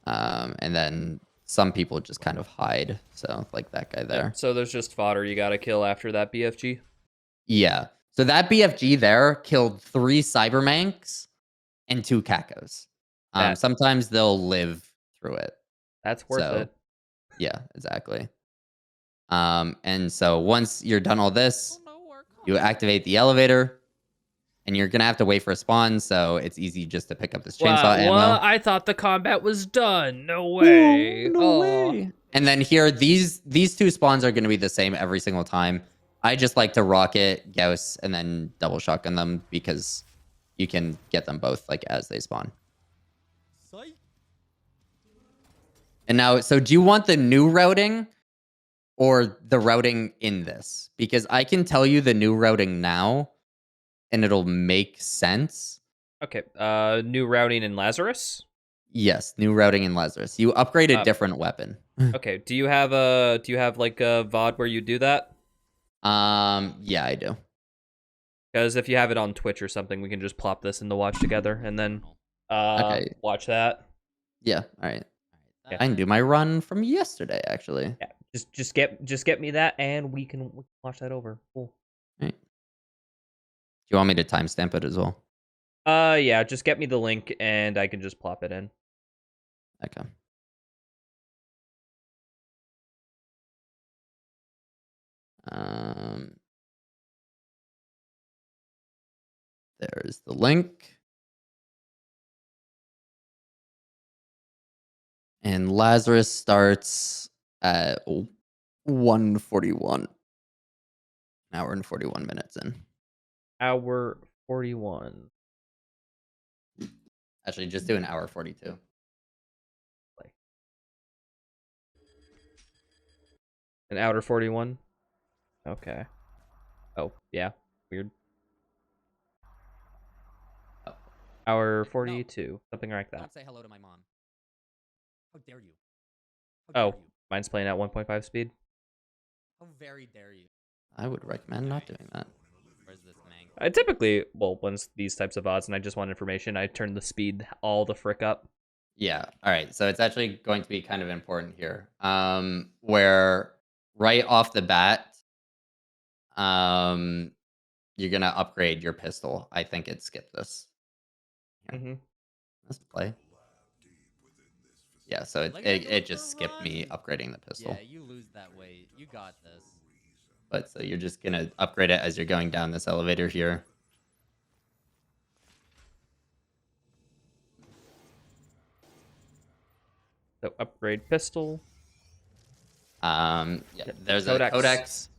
And then some people just kind of hide. So like that guy there. So there's just fodder you gotta kill after that BFG. Yeah. So that BFG there killed 3 Cybermanks and 2 Kakos. Sometimes they'll live through it. That's worth it. Yeah, exactly. And so once you're done all this, you activate the elevator, and you're gonna have to wait for a spawn. So it's easy just to pick up this chainsaw ammo. Well, I thought the combat was done. No way. No way. And then here, these 2 spawns are gonna be the same every single time. I just like to rocket, Gauss, and then double shotgun them because you can get them both like as they spawn. And now, so do you want the new routing or the routing in this? Because I can tell you the new routing now, and it'll make sense. Okay. New routing in Lazarus? Yes, new routing in Lazarus. You upgrade a different weapon. Okay. Do you have like a VOD where you do that? Yeah, I do. Because if you have it on Twitch or something, we can just plop this in the watch together and then watch that. Yeah, all right. Yeah. I can do my run from yesterday, actually. Yeah. Just get me that, and we can watch that over. Cool. Right. Do you want me to timestamp it as well? Yeah. Just get me the link, and I can just plop it in. Okay. There's the link. And Lazarus starts at 1:41. An hour and 41 minutes in. Hour 41. Actually, just do an hour 42. An hour 41? Okay. Oh, yeah. Weird. Hour 42, something like that. Don't say hello to my mom. How dare you? Oh, mine's playing at 1.5 speed. How very dare you? I would recommend not doing that. Where's this mank? I typically, well, when it's these types of odds and I just want information, I turn the speed all the frick up. Yeah. All right. So it's actually going to be kind of important here. Where right off the bat, you're gonna upgrade your pistol. I think it skipped this. Here, Mm-hmm. let's play. Yeah. So it just skipped me upgrading the pistol. Yeah, you lose that weight. You got this. But so you're just gonna upgrade it as you're going down this elevator here. So upgrade pistol. Yeah, there's Codex. a codex,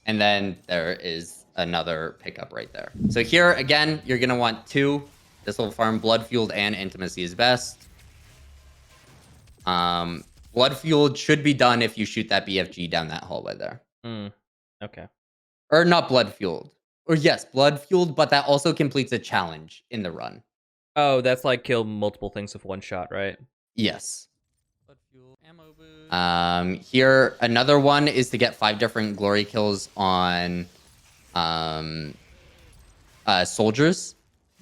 and then there is another pickup right there. So here again, you're gonna want 2. This will farm blood fueled and intimacy is best. Blood fueled should be done if you shoot that BFG down that hallway there. Okay. Or not blood fueled. Or yes, blood fueled, but that also completes a challenge in the run. Oh, that's like kill multiple things with one shot, right? Yes. Blood fuel, ammo boost. Here another one is to get 5 different glory kills on soldiers,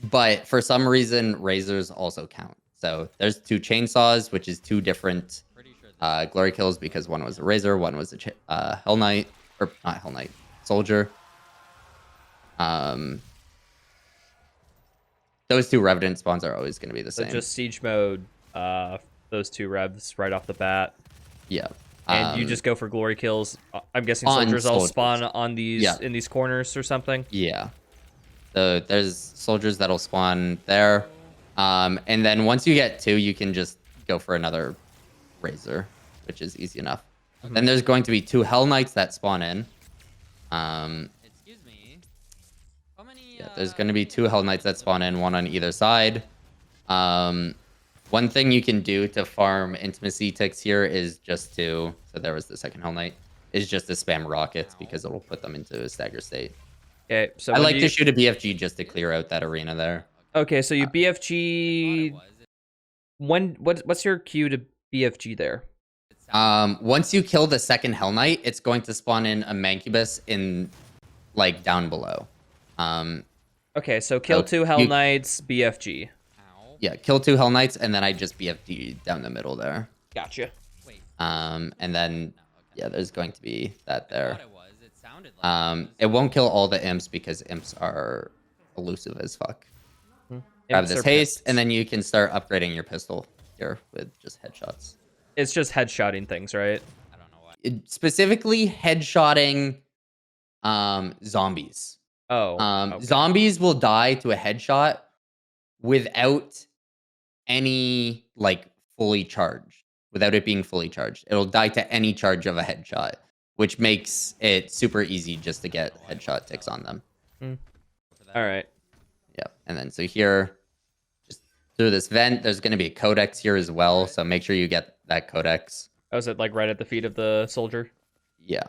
but for some reason razors also count. So there's 2 chainsaws, which is 2 different Pretty sure glory kills because one was a razor, one was a Hell Knight, or not Hell Knight, soldier. Those 2 Revenant spawns are always going to be the So same. just siege mode, those 2 revs right off the bat. Yeah. And you just go for glory kills. I'm guessing on soldiers all soldiers. spawn on these in these corners or something. Yeah. So there's soldiers that'll spawn there. And then once you get 2, you can just go for another razor, which is easy enough. Then there's going to be 2 Hell Knights that spawn in. Excuse me. How many? Yeah, there's going to be 2 Hell Knights that spawn in, one on either side. One thing you can do to farm intimacy ticks here is just to, so there was the second Hell Knight, is just to spam rockets because it'll put them into a stagger state. Okay, so I like to shoot a BFG just to clear out that arena there. Okay, so you BFG. What's your queue to BFG there? Once you kill the second Hell Knight, it's going to spawn in a Mancubus in, like, down below. Okay, so kill 2 Hell Knights, BFG. Yeah, kill 2 Hell Knights, and then I just BFG down the middle there. Gotcha. Wait. And then, yeah, there's going to be that there. It sounded like It won't kill all the imps because imps are elusive as fuck. Grab this haste, and then you can start upgrading your pistol here with just headshots. It's just headshotting things, right? I don't know why. Specifically headshotting zombies. Oh. Okay. Zombies will die to a headshot without any, like, fully charged. Without it being fully charged. It'll die to any charge of a headshot, which makes it super easy just to get headshot ticks on them. All right. Yeah, and then so here, just through this vent, there's going to be a codex here as well, so make sure you get that codex. Oh, is it like right at the feet of the soldier? Yeah.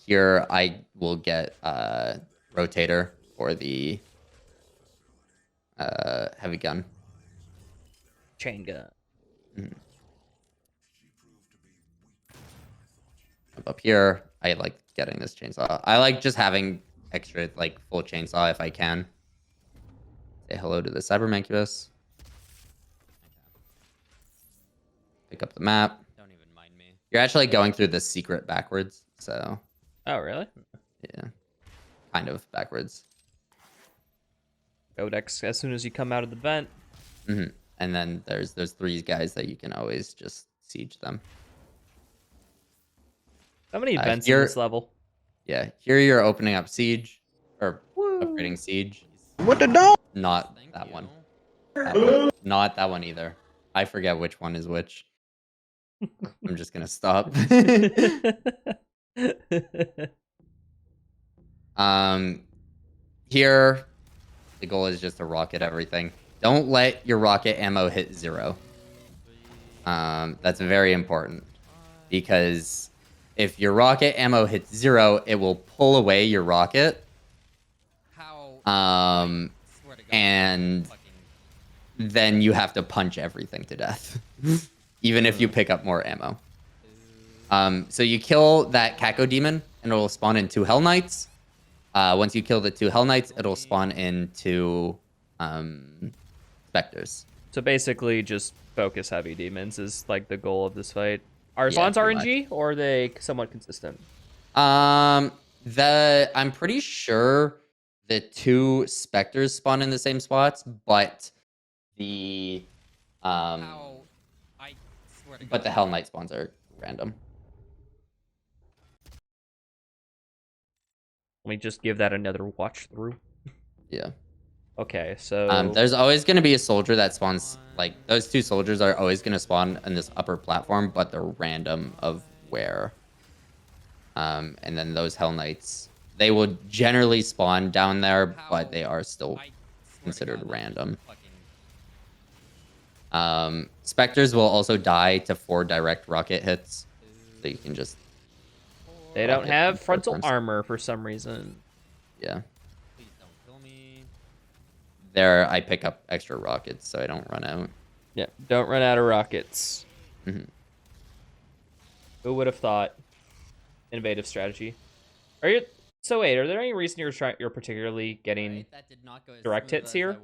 Here I will get rotator for the heavy gun. Chain gun. Up here, I like getting this chainsaw. I like just having extra, like, full chainsaw if I can. Say hello to the Cyber Mancubus. Pick up the map. Don't even mind me. You're actually going through the secret backwards, so Oh, really? yeah, kind of backwards. Codex as soon as you come out of the vent. And then there's 3 guys that you can always just siege them. How many vents in this level? Yeah, here you're opening up siege, or upgrading siege. What the dog? Not Thank that you. one. That one. Not that one either. I forget which one is which. I'm just gonna stop. Here, the goal is just to rocket everything. Don't let your rocket ammo hit 0. That's very important because if your rocket ammo hits 0, it will pull away your rocket. Swear to God, And then you have to punch everything to death, even if you pick up more ammo. So you kill that Kako demon, and it'll spawn in 2 Hell Knights. Once you kill the 2 Hell Knights, it'll spawn into Specters. So basically, just focus heavy demons is like the goal of this fight. Are Yeah, Spawns pretty RNG or are they somewhat consistent? I'm pretty sure the 2 Specters spawn in the same spots, but the Hell Knight spawns are random. Let me just give that another watch through. Yeah. Okay, so There's always going to be a soldier that spawns, like, those 2 soldiers are always going to spawn in this upper platform, but they're random of where. And then those Hell Knights, they will generally spawn down there, but they are still considered random. Specters will also die to 4 direct rocket hits, so you can just... They don't have frontal times. armor for some reason. Yeah. Please don't kill me. There, I pick up extra rockets so I don't run out. Yeah, don't run out of rockets. Mm-hmm. Who would have thought? Innovative strategy. Are you? So wait, are there any reason you're particularly getting direct hits here?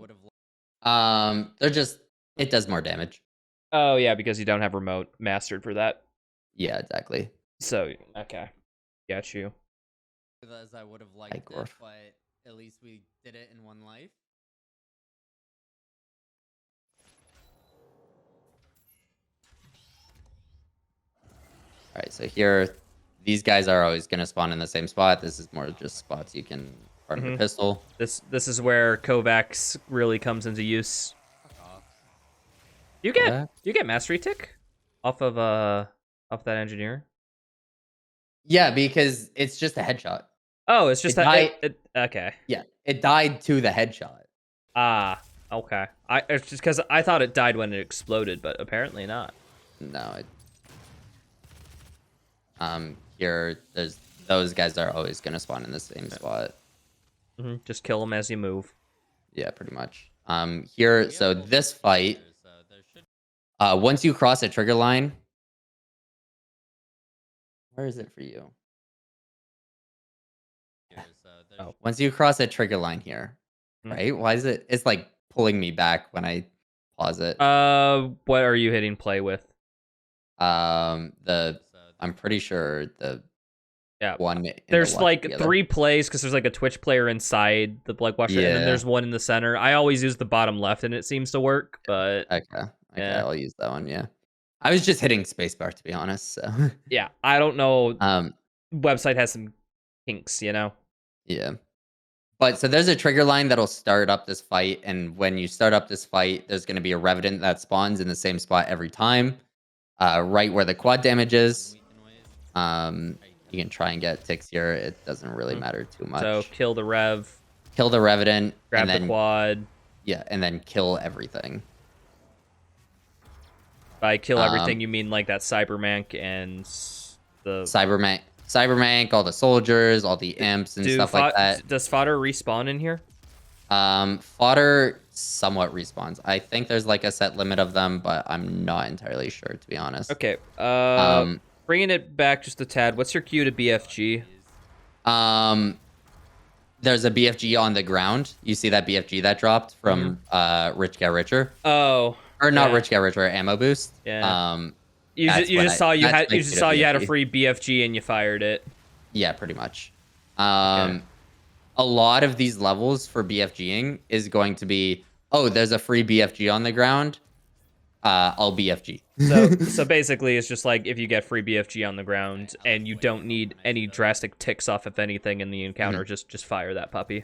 They're just, it does more damage. Oh yeah, because you don't have remote mastered for that. Yeah, exactly. So okay, got you. As I would have liked it, but at least we did it in one life. All right, so here, these guys are always going to spawn in the same spot. This is more just spots you can part of a pistol. This is where Kovacs really comes into use. You get mastery tick off of that engineer. Yeah, because it's just a headshot. Oh, it's just okay. Yeah, it died to the headshot. Ah, okay. It's just because I thought it died when it exploded, but apparently not. No, here, those guys are always gonna spawn in the same spot. Just kill them as you move. Yeah, pretty much. Here, so this fight, once you cross a trigger line, where is it for you? Oh, once you cross a trigger line here, right? Why is it? It's like pulling me back when I pause it. What are you hitting play with? I'm pretty sure the one. There's like 3 plays because there's like a Twitch player inside the Blood Washer, and then there's one in the center. I always use the bottom left, and it seems to work. But okay, I'll use that one. Yeah, I was just hitting spacebar to be honest. So yeah, I don't know. Website has some kinks, you know. Yeah. But so there's a trigger line that'll start up this fight, and when you start up this fight, there's going to be a Revenant that spawns in the same spot every time, right where the quad damage is. You can try and get ticks here. It doesn't really matter too much. So kill the Rev. Kill the Revenant. Grab the quad. Yeah, and then kill everything. By kill everything, you mean like that Cybermank and the... Cybermank, all the soldiers, all the imps and stuff like that. Does fodder respawn in here? Fodder somewhat respawns. I think there's like a set limit of them, but I'm not entirely sure to be honest. Okay. Bringing it back just a tad. What's your queue to BFG? There's a BFG on the ground. You see that BFG that dropped from Rich Get Richer? Oh. Or not Rich Get Richer, Ammo Boost. Yeah. You just saw you had a free BFG and you fired it. Yeah, pretty much. A lot of these levels for BFGing is going to be, oh, there's a free BFG on the ground. I'll BFG. So basically, it's just like if you get free BFG on the ground and you don't need any drastic ticks off of anything in the encounter, just fire that puppy.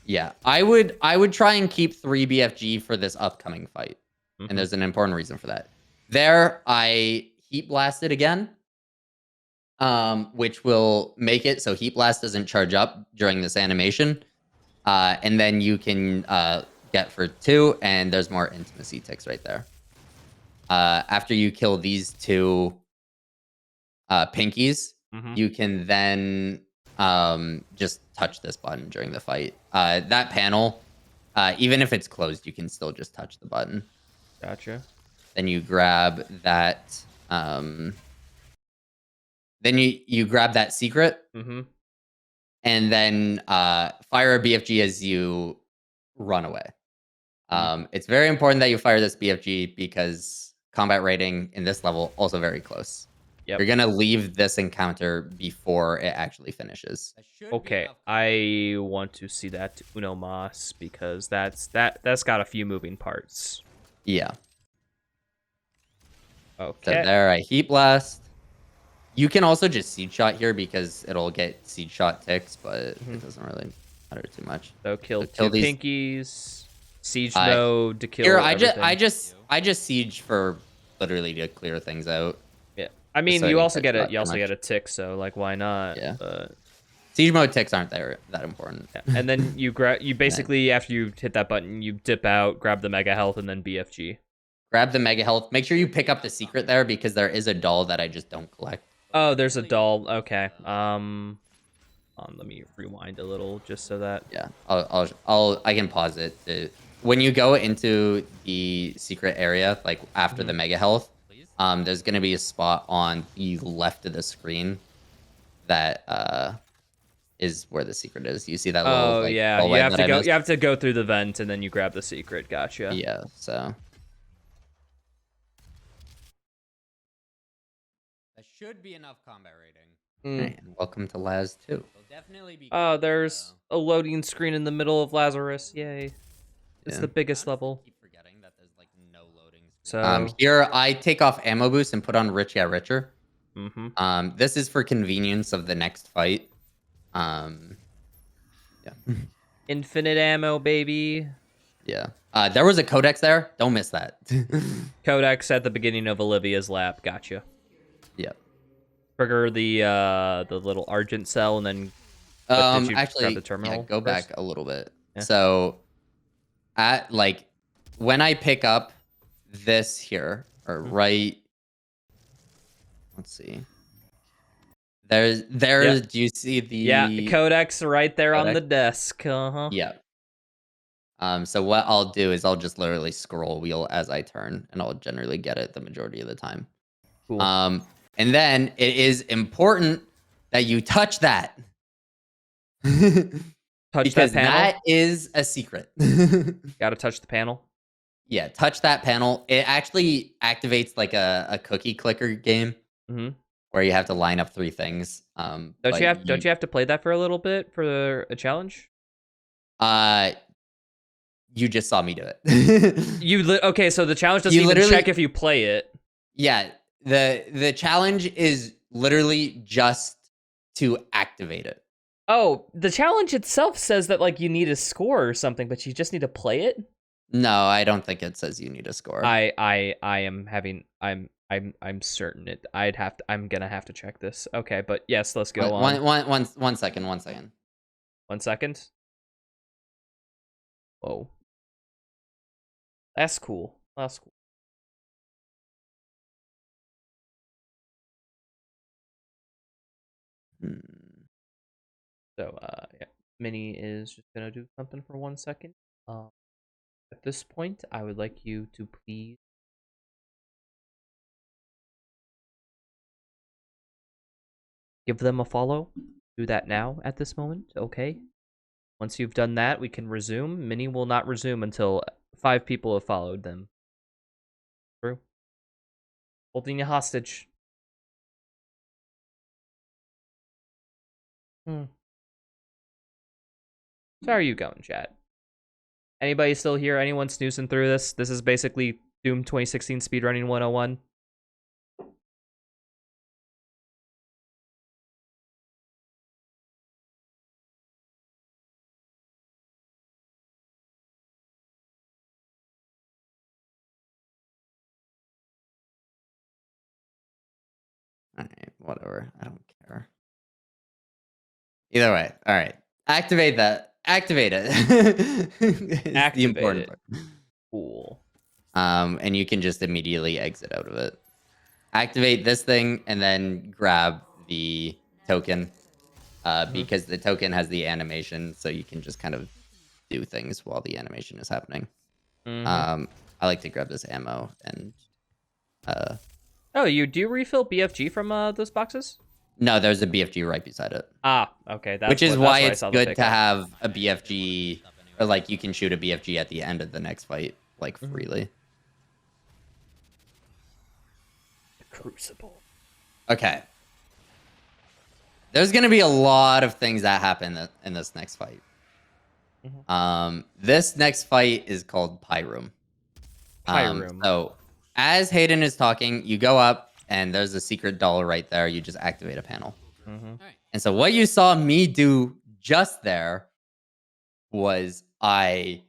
Yeah, I would try and keep 3 BFG for this upcoming fight, and there's an important reason for that. There, I heat blasted again, which will make it so heat blast doesn't charge up during this animation, and then you can get for 2, and there's more intimacy ticks right there. After you kill these 2 pinkies, you can then just touch this button during the fight. That panel, even if it's closed, you can still just touch the button. Gotcha. Then you grab that. Then you grab that secret, and then fire a BFG as you run away. It's very important that you fire this BFG because combat rating in this level also very close. Yep. You're gonna leave this encounter before it actually finishes. Okay, I want to see that Uno Mas because that's got a few moving parts. Yeah. Okay. So there, I heat blast. You can also just seed shot here because it'll get seed shot ticks, but it doesn't really matter too much. So kill two pinkies. Siege mode to kill. Here, everything. I just siege for literally to clear things out. Yeah, I mean, you also get a tick, so like, why not? Yeah. But siege mode ticks aren't that important. Yeah. And then you basically after you hit that button, you dip out, grab the mega health, and then BFG. Grab the mega health. Make sure you pick up the secret there because there is a doll that I just don't collect. Oh, there's a doll. Okay. Let me rewind a little just so that. Yeah. I can pause it. When you go into the secret area, like after the mega health, there's gonna be a spot on the left of the screen that is where the secret is. You see that little? Oh yeah, you have to go. You have to go through the vent and then you grab the secret. Gotcha. Yeah. So. That should be enough combat rating. Right, welcome to Laz 2. Definitely be there's a loading screen in the middle of Lazarus. Yay. It's the biggest level. Keep forgetting that there's like no loading screen. So here I take off ammo boost and put on Rich Yeah Richer. This is for convenience of the next fight. Yeah. Infinite ammo, baby. Yeah. There was a codex there. Don't miss that. Codex at the beginning of Olivia's lap. Gotcha. Yep. Trigger the little Argent cell and then actually grab the terminal. Yeah, go back a little bit. Yeah. So at like when I pick up this here or right, let's see. There's do you see the codex right there on the desk? Yeah. So what I'll do is I'll just literally scroll wheel as I turn and I'll generally get it the majority of the time. Cool. And then it is important that you touch that. Because that is a secret. Gotta touch the panel. Yeah, touch that panel. It actually activates like a cookie clicker game where you have to line up 3 things. Don't you have to play that for a little bit for a challenge? You just saw me do it. Okay, so the challenge doesn't even check if you play it. Yeah, the challenge is literally just to activate it. Oh, the challenge itself says that like you need a score or something, but you just need to play it? No, I don't think it says you need a score. I'm certain it. I'm gonna have to check this. Okay, but yes, let's go on. One second. 1 second. Whoa. That's cool. That's cool. So, yeah. Mini is just gonna do something for 1 second. At this point, I would like you to please give them a follow. Do that now at this moment, okay? Once you've done that, we can resume. Mini will not resume until 5 people have followed them. True. Holding you hostage. So how are you going, chat? Anybody still here? Anyone snoozing through this? This is basically Doom 2016 speedrunning 101. Alright, whatever. I don't care. Either way, alright. Activate that. Activate it. Activate the important it. Part. Cool. And you can just immediately exit out of it. Activate this thing and then grab the token, because the token has the animation, so you can just kind of do things while the animation is happening. I like to grab this ammo and. Oh, you do refill BFG from those boxes? No, there's a BFG right beside it. Ah, okay. Which is why it's good to have a BFG, or like you can shoot a BFG at the end of the next fight, like freely. Crucible. Okay. There's gonna be a lot of things that happen in this next fight. This next fight is called Pie Room. So as Hayden is talking, you go up and there's a secret doll right there. You just activate a panel. And so what you saw me do just there was I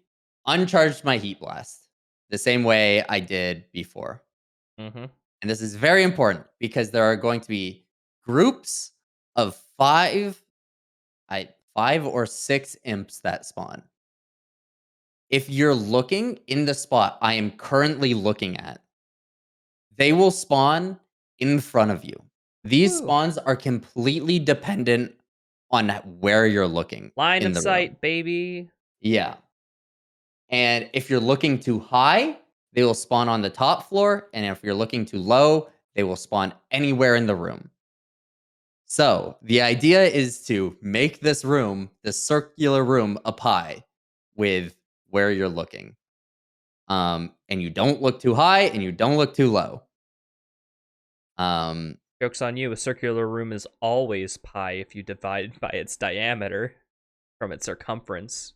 uncharged my Heat Blast the same way I did before. And this is very important because there are going to be groups of five or six imps that spawn. If you're looking in the spot I am currently looking at, they will spawn in front of you. These spawns are completely dependent on where you're looking. Line of sight, baby. Yeah. And if you're looking too high, they will spawn on the top floor. And if you're looking too low, they will spawn anywhere in the room. So the idea is to make this room, this circular room, a pie with where you're looking. And you don't look too high and you don't look too low. Joke's on you. A circular room is always pi if you divide by its diameter from its circumference.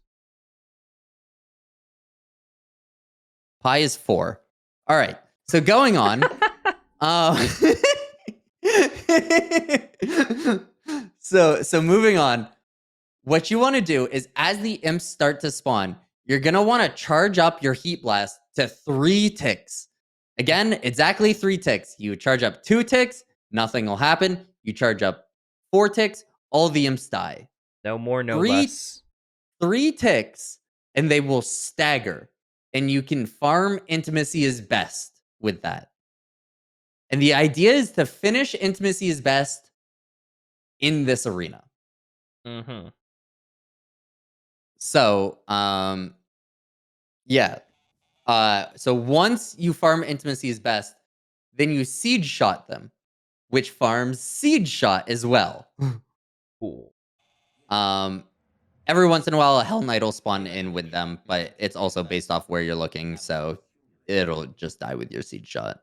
Pi is 4. All right. So going on. So moving on. What you want to do is as the imps start to spawn, you're going to want to charge up your Heat Blast to 3 ticks. Again, exactly 3 ticks. You charge up 2 ticks, nothing will happen. You charge up 4 ticks, all the imps die. No more, no less. 3 ticks, and they will stagger. And you can farm Intimacy is Best with that. And the idea is to finish Intimacy is Best in this arena. So, yeah. So once you farm Intimacy is Best, then you Siege Shot them, which farms Siege Shot as well. Cool. Every once in a while, a Hell Knight will spawn in with them, but it's also based off where you're looking, so it'll just die with your Siege Shot.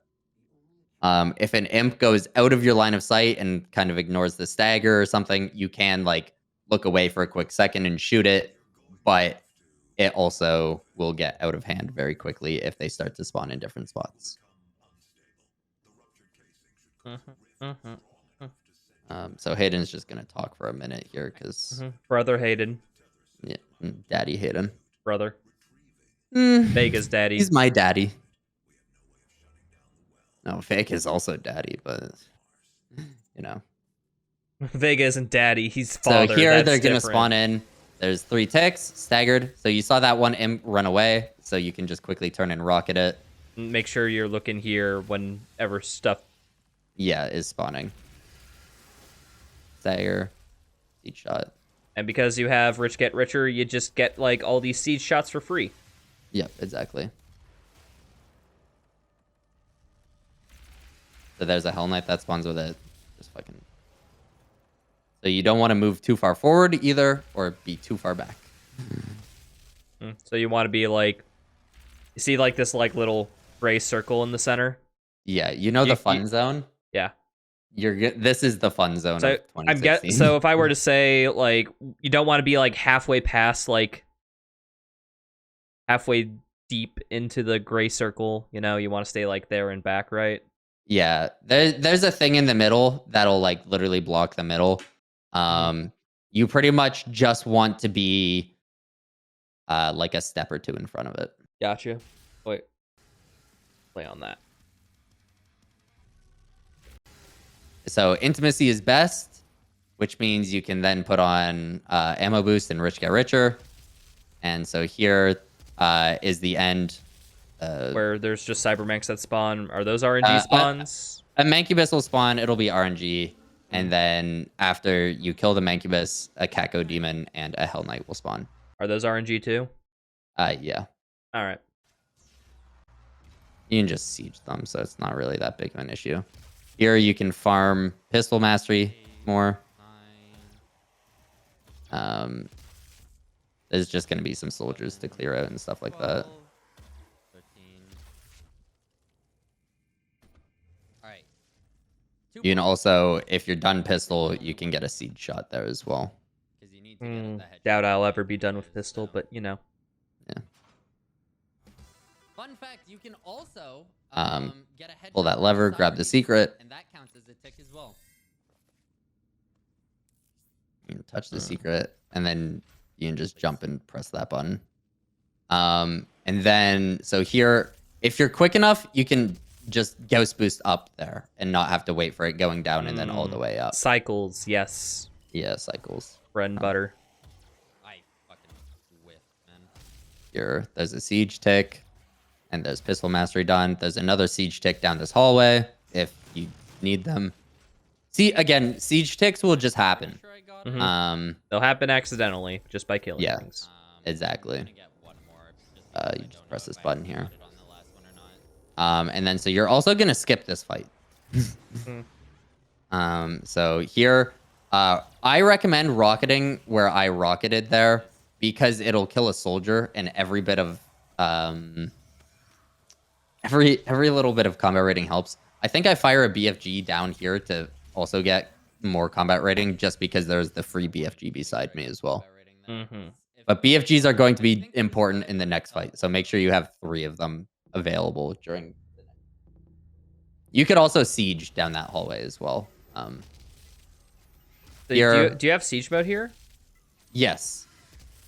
If an imp goes out of your line of sight and kind of ignores the stagger or something, you can like look away for a quick second and shoot it, but it also will get out of hand very quickly if they start to spawn in different spots. So Hayden's just gonna talk for a minute here because Brother Hayden. Yeah, Daddy Hayden. Brother. Vega's daddy. He's my daddy. No, Vega's also daddy, but you know. Vega isn't daddy, he's father. So here That's they're gonna different. spawn in. There's 3 ticks, staggered. So you saw that one imp run away, so you can just quickly turn and rocket it. Make sure you're looking here whenever stuff is spawning. Stagger, Siege Shot. And because you have Rich Get Richer, you just get like all these siege shots for free. Yep, exactly. So there's a Hell Knight that spawns with it. Just fucking. So you don't want to move too far forward either, or be too far back. So you want to be like, you see like this like little gray circle in the center. Yeah, you know the fun zone. Yeah. This is the fun zone So of 2016. so if I were to say like you don't want to be like halfway past like halfway deep into the gray circle, you know, you want to stay like there and back, right? Yeah, there's a thing in the middle that'll like literally block the middle. You pretty much just want to be like a step or 2 in front of it. Gotcha. Wait. Play on that. So Intimacy is Best, which means you can then put on Ammo Boost and Rich Get Richer. And so here is the end. Where there's just Cybermanx that spawn. Are those RNG spawns? A Mancubus will spawn. It'll be RNG. And then after you kill the Mancubus, a Kako Demon and a Hell Knight will spawn. Are those RNG too? Yeah. All right. You can just siege them, so it's not really that big of an issue. Here you can farm Pistol Mastery more. There's just going to be some soldiers to clear out and stuff like that. 13. All right. You can also, if you're done pistol, you can get a siege shot there as well. Because you need to get the head Doubt shot I'll first, ever be done with because, pistol, but you know. Yeah. Fun fact, you can also get a head Pull that shot lever, with grab the Siren, secret. and that counts as a tick as well. You can touch the secret, and then you can just jump and press that button. And then, so here, if you're quick enough, you can just Ghost Boost up there and not have to wait for it going down and then all the way up. Cycles, yes. Yeah, cycles. Bread and butter. I fucking whiffed, man. Here, there's a siege tick, and there's pistol mastery done. There's another siege tick down this hallway if you need them. See, again, siege ticks will just happen. Sure I got Mhm. it. They'll happen accidentally just by killing Yeah. things. Exactly. I'm gonna get one more, just because You I just don't press know this if I button here. got it on the last one or not. And then so you're also gonna skip this fight. So here, I recommend rocketing where I rocketed there because it'll kill a soldier and every bit of every little bit of combat rating helps. I think I fire a BFG down here to also get more combat rating just because there's the free BFG beside me as well. But BFGs are going to be important in the next fight, so make sure you have 3 of them available during the next. You could also siege down that hallway as well. So Here- do you have siege mode here? Yes,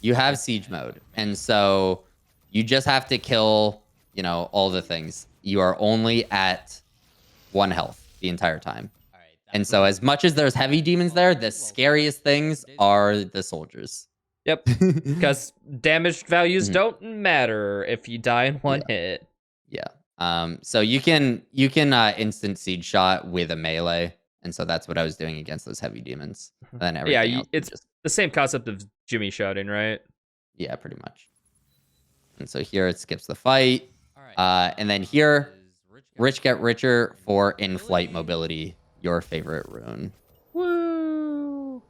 you have siege mode, and so you just have to kill, all the things. You are only at 1 health the entire time. And so as much as there's heavy demons there, the scariest things are the soldiers. Yep. Because damage values don't matter if you die in one hit. Yeah. So you can instant siege shot with a melee, and so that's what I was doing against those heavy demons. And then everything else it's just the same concept of Jimmy shouting, right? yeah, pretty much. And so here it skips the fight. Alright, And then here, is Rich Get Richer for in-flight mobility, your favorite rune. Woo!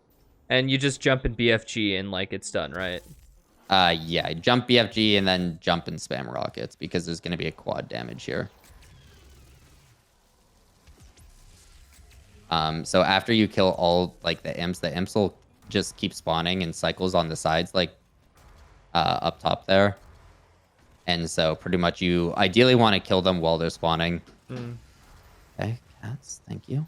And you just jump in BFG and like it's done, right? Yeah, jump BFG and then jump and spam rockets because there's going to be a quad damage here. So after you kill all like the imps will just keep spawning in cycles on the sides, like up top there. And so pretty much you ideally want to kill them while they're spawning. Okay, cats, thank you.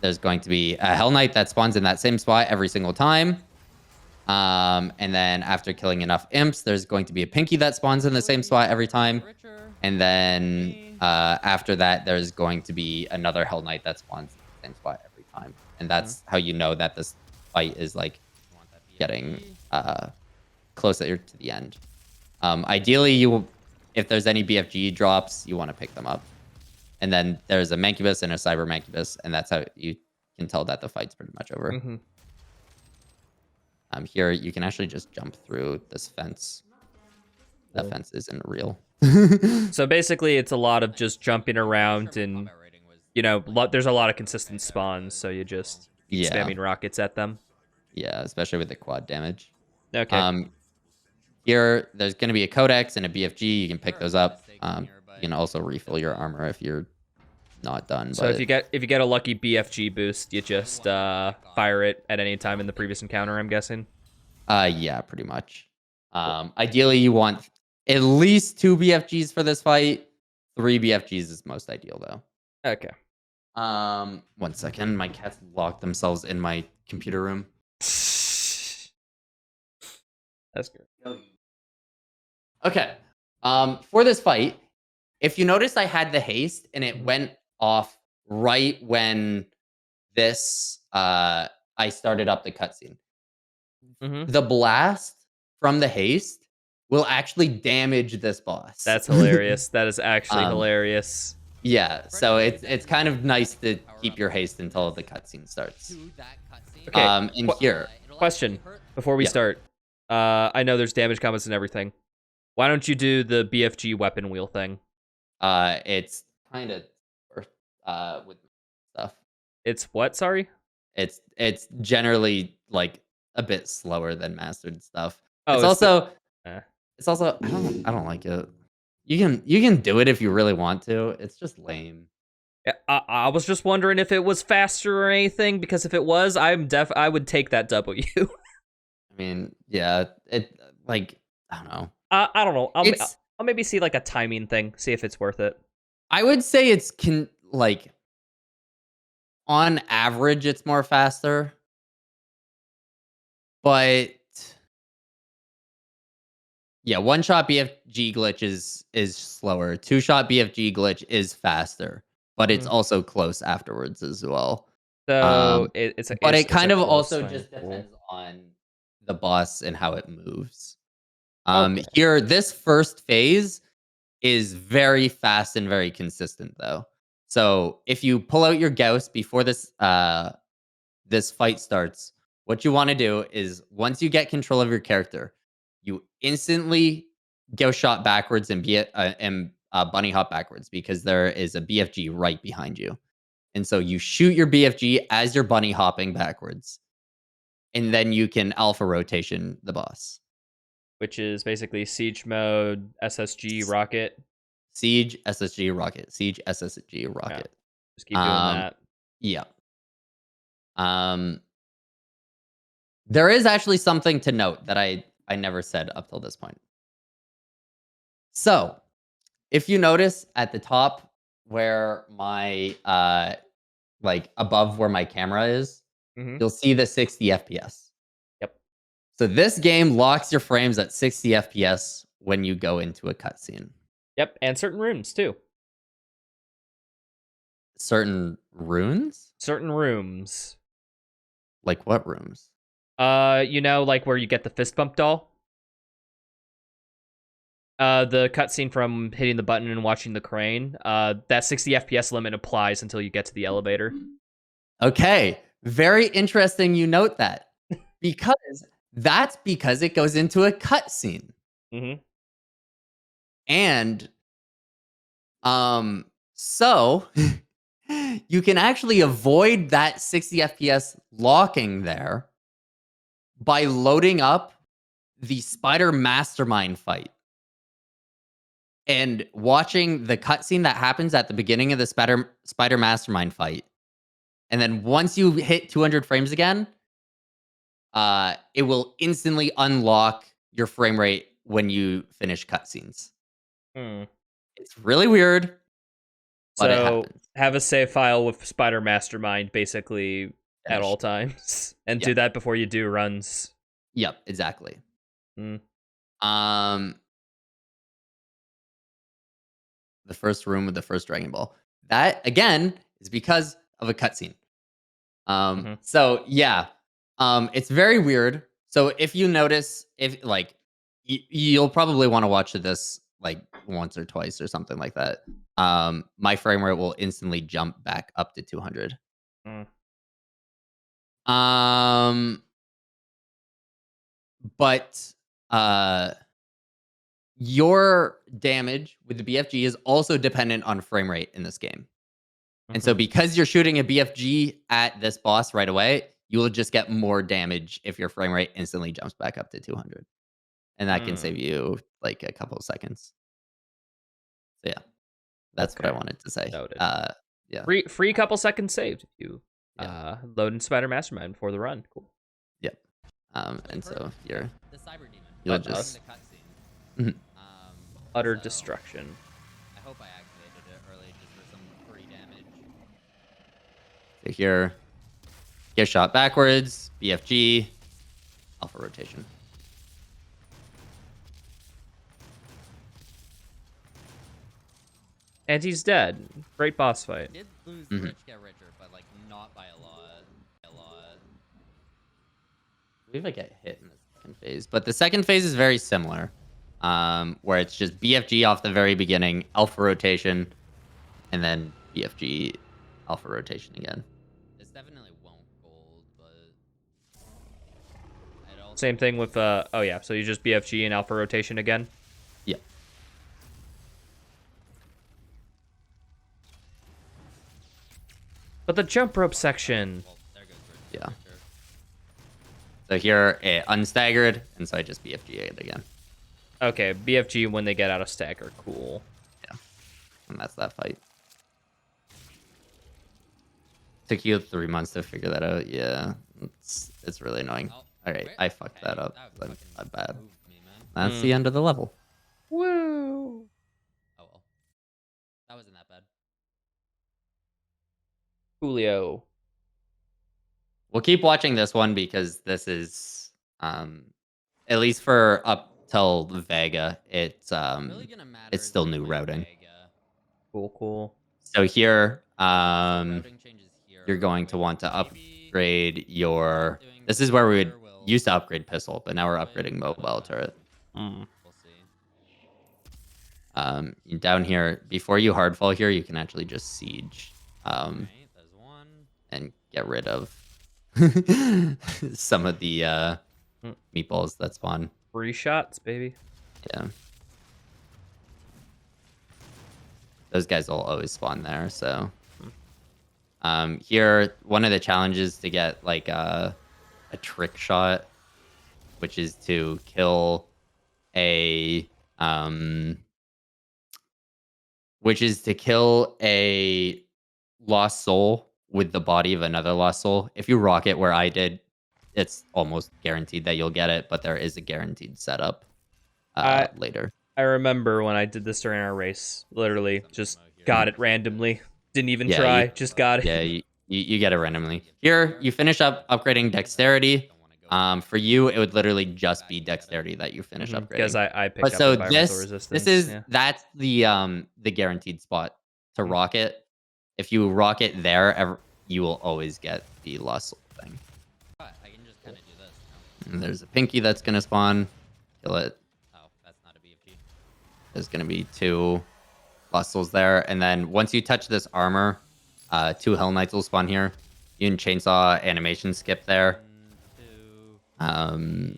There's going to be a Hell Knight that spawns in that same spot every single time. And then after killing enough imps, there's going to be a Pinky that spawns in the same spot every time. And then after that, there's going to be another Hell Knight that spawns in the same spot every time. And that's how you know that this fight is like getting closer to the end. Ideally, if there's any BFG drops, you want to pick them up. And then there's a Mancubus and a Cyber Mancubus, and that's how you can tell that the fight's pretty much over. Here, you can actually just jump through this fence. That fence isn't real. So basically, it's a lot of just jumping around and, there's a lot of consistent spawns, so you just keep spamming rockets at them. Yeah, especially with the quad damage. Okay. Here, there's going to be a Codex and a BFG. You can pick those up. You can also refill your armor if you're not done. So if you get a lucky BFG boost, you just fire it at any time in the previous encounter, I'm guessing. Yeah, pretty much. Ideally, you want at least 2 BFGs for this fight. 3 BFGs is most ideal, though. Okay. 1 second. My cats locked themselves in my computer room. That's good. Okay. For this fight, if you notice, I had the haste and it went off right when this I started up the cutscene. The blast from the haste will actually damage this boss. That's hilarious. That is actually hilarious. Yeah, so it's kind of nice to keep your haste until the cutscene starts. Okay. And here, Question before we yeah. start. I know there's damage comments and everything. Why don't you do the BFG weapon wheel thing? It's kind of with stuff. It's what? Sorry. It's generally like a bit slower than mastered stuff. Oh, It's it's the. also Eh. it's also I don't like it. You can do it if you really want to. It's just lame. Yeah, I was just wondering if it was faster or anything, because if it was, I would take that W. I mean, yeah, it like I don't know. I don't know. It's I'll maybe see like a timing thing, see if it's worth it. I would say it's like on average it's more faster, but yeah, one shot BFG glitch is slower. Two shot BFG glitch is faster, but it's Mhm. also close afterwards as well. So Um, but it it's a kind of close also thing. just Cool. depends on the boss and how it moves. Okay. Here, this first phase is very fast and very consistent, though. So if you pull out your Gauss before this fight starts, what you want to do is once you get control of your character, you instantly go shot backwards and bunny hop backwards because there is a BFG right behind you. And so you shoot your BFG as you're bunny hopping backwards, and then you can alpha rotation the boss. Which is basically siege mode, SSG rocket. Siege SSG rocket. Siege SSG Yeah, rocket. just keep doing Um, that. yeah. There is actually something to note that I never said up till this point. So, if you notice at the top where my like above where my camera is, Mm-hmm. you'll see the 60 FPS. Yep. So this game locks your frames at 60 FPS when you go into a cutscene. Yep, and certain rooms too. Certain runes? Certain rooms. Like what rooms? Like where you get the fist bump doll. The cutscene from hitting the button and watching the crane. That 60 FPS limit applies until you get to the elevator. Okay, very interesting you note that. Because that's because it goes into a cutscene. Mm-hmm. And so you can actually avoid that 60 FPS locking there by loading up the Spider Mastermind fight and watching the cutscene that happens at the beginning of the Spider Mastermind fight. And then once you hit 200 frames again, it will instantly unlock your frame rate when you finish cutscenes. Hmm. It's really weird, but it So happens. have a save file with Spider Mastermind basically at all Finished. times, and do Yep. that before you do runs. Yep, exactly. Mm. The first room with the first Dragon Ball. That again is because of a cutscene. Mm-hmm. So yeah, it's very weird. So if you notice, if like, you'll probably want to watch this like once or twice or something like that. My frame rate will instantly jump back up to 200. Mm. But your damage with the BFG is also dependent on frame rate in this game. And so because you're shooting a BFG at this boss right away, you will just get more damage if your frame rate instantly jumps back up to 200. And that can save you like a couple of seconds. So yeah, that's what I wanted to say. Noted. Yeah. Free couple seconds saved if you Yeah. load in Spider Mastermind before the run. Cool. Yep. And so you're The cyber demon. you'll But just The cutscene. Mhm. Utter So, destruction. I hope I activated it early just for some free damage. so here get shot backwards, BFG, alpha rotation. And he's dead. Great boss fight. Did lose Mhm. rich get richer, but like not by a lot. A lot. I believe I get hit in the second phase, but the second phase is very similar, where it's just BFG off the very beginning, alpha rotation, and then BFG alpha rotation again. This definitely won't gold, but I'd also Same thing with oh yeah, so you just BFG and alpha rotation again. Yeah. But the jump rope section. well, there goes Yeah. Richard. So here it unstaggered, and so I just BFG it again. Okay, BFG when they get out of stagger. Cool. Yeah. And that's that fight. Took you 3 months to figure that out. Yeah. It's really annoying. Oh, All right, wait. I fucked that Hey, up. that I'm fucking bad. moved me, man. That's the end of the level. Woo! Oh well. That wasn't that bad. Julio. We'll keep watching this one because this is at least for up till Vega, it's Really gonna matter it's is still like new my routing. Vega. Cool. So here So routing changes here you're going are to way want to better. Maybe upgrade your doing this is where we would here will used to upgrade pistol, but now we're do it, upgrading but, mobile turret. Mm. We'll see. Down here, before you hardfall here, you can actually just siege Alright, there's one. and get rid of some of the meatballs that spawn. Free shots, baby. Yeah. Those guys will always spawn there, so. Here, one of the challenges to get like a trick shot, which is to kill a lost soul with the body of another lost soul. If you rock it where I did, it's almost guaranteed that you'll get it, but there is a guaranteed setup later. I remember when I did this during our race. Literally, just got it randomly. Didn't even try. Just got it. Yeah, you get it randomly. Here, you finish up upgrading dexterity. For you, it would literally just be dexterity that you finish upgrading. Because I picked But up so environmental resistance. that's the guaranteed spot to rock it. If you rock it there, you will always get the lost soul thing. I can just kind of do this now. And there's a pinky that's gonna spawn. Kill it. Oh, that's not a BFG. There's gonna be 2 lost souls there, and then once you touch this armor, 2 Hell Knights will spawn here. You can chainsaw animation skip there. 1,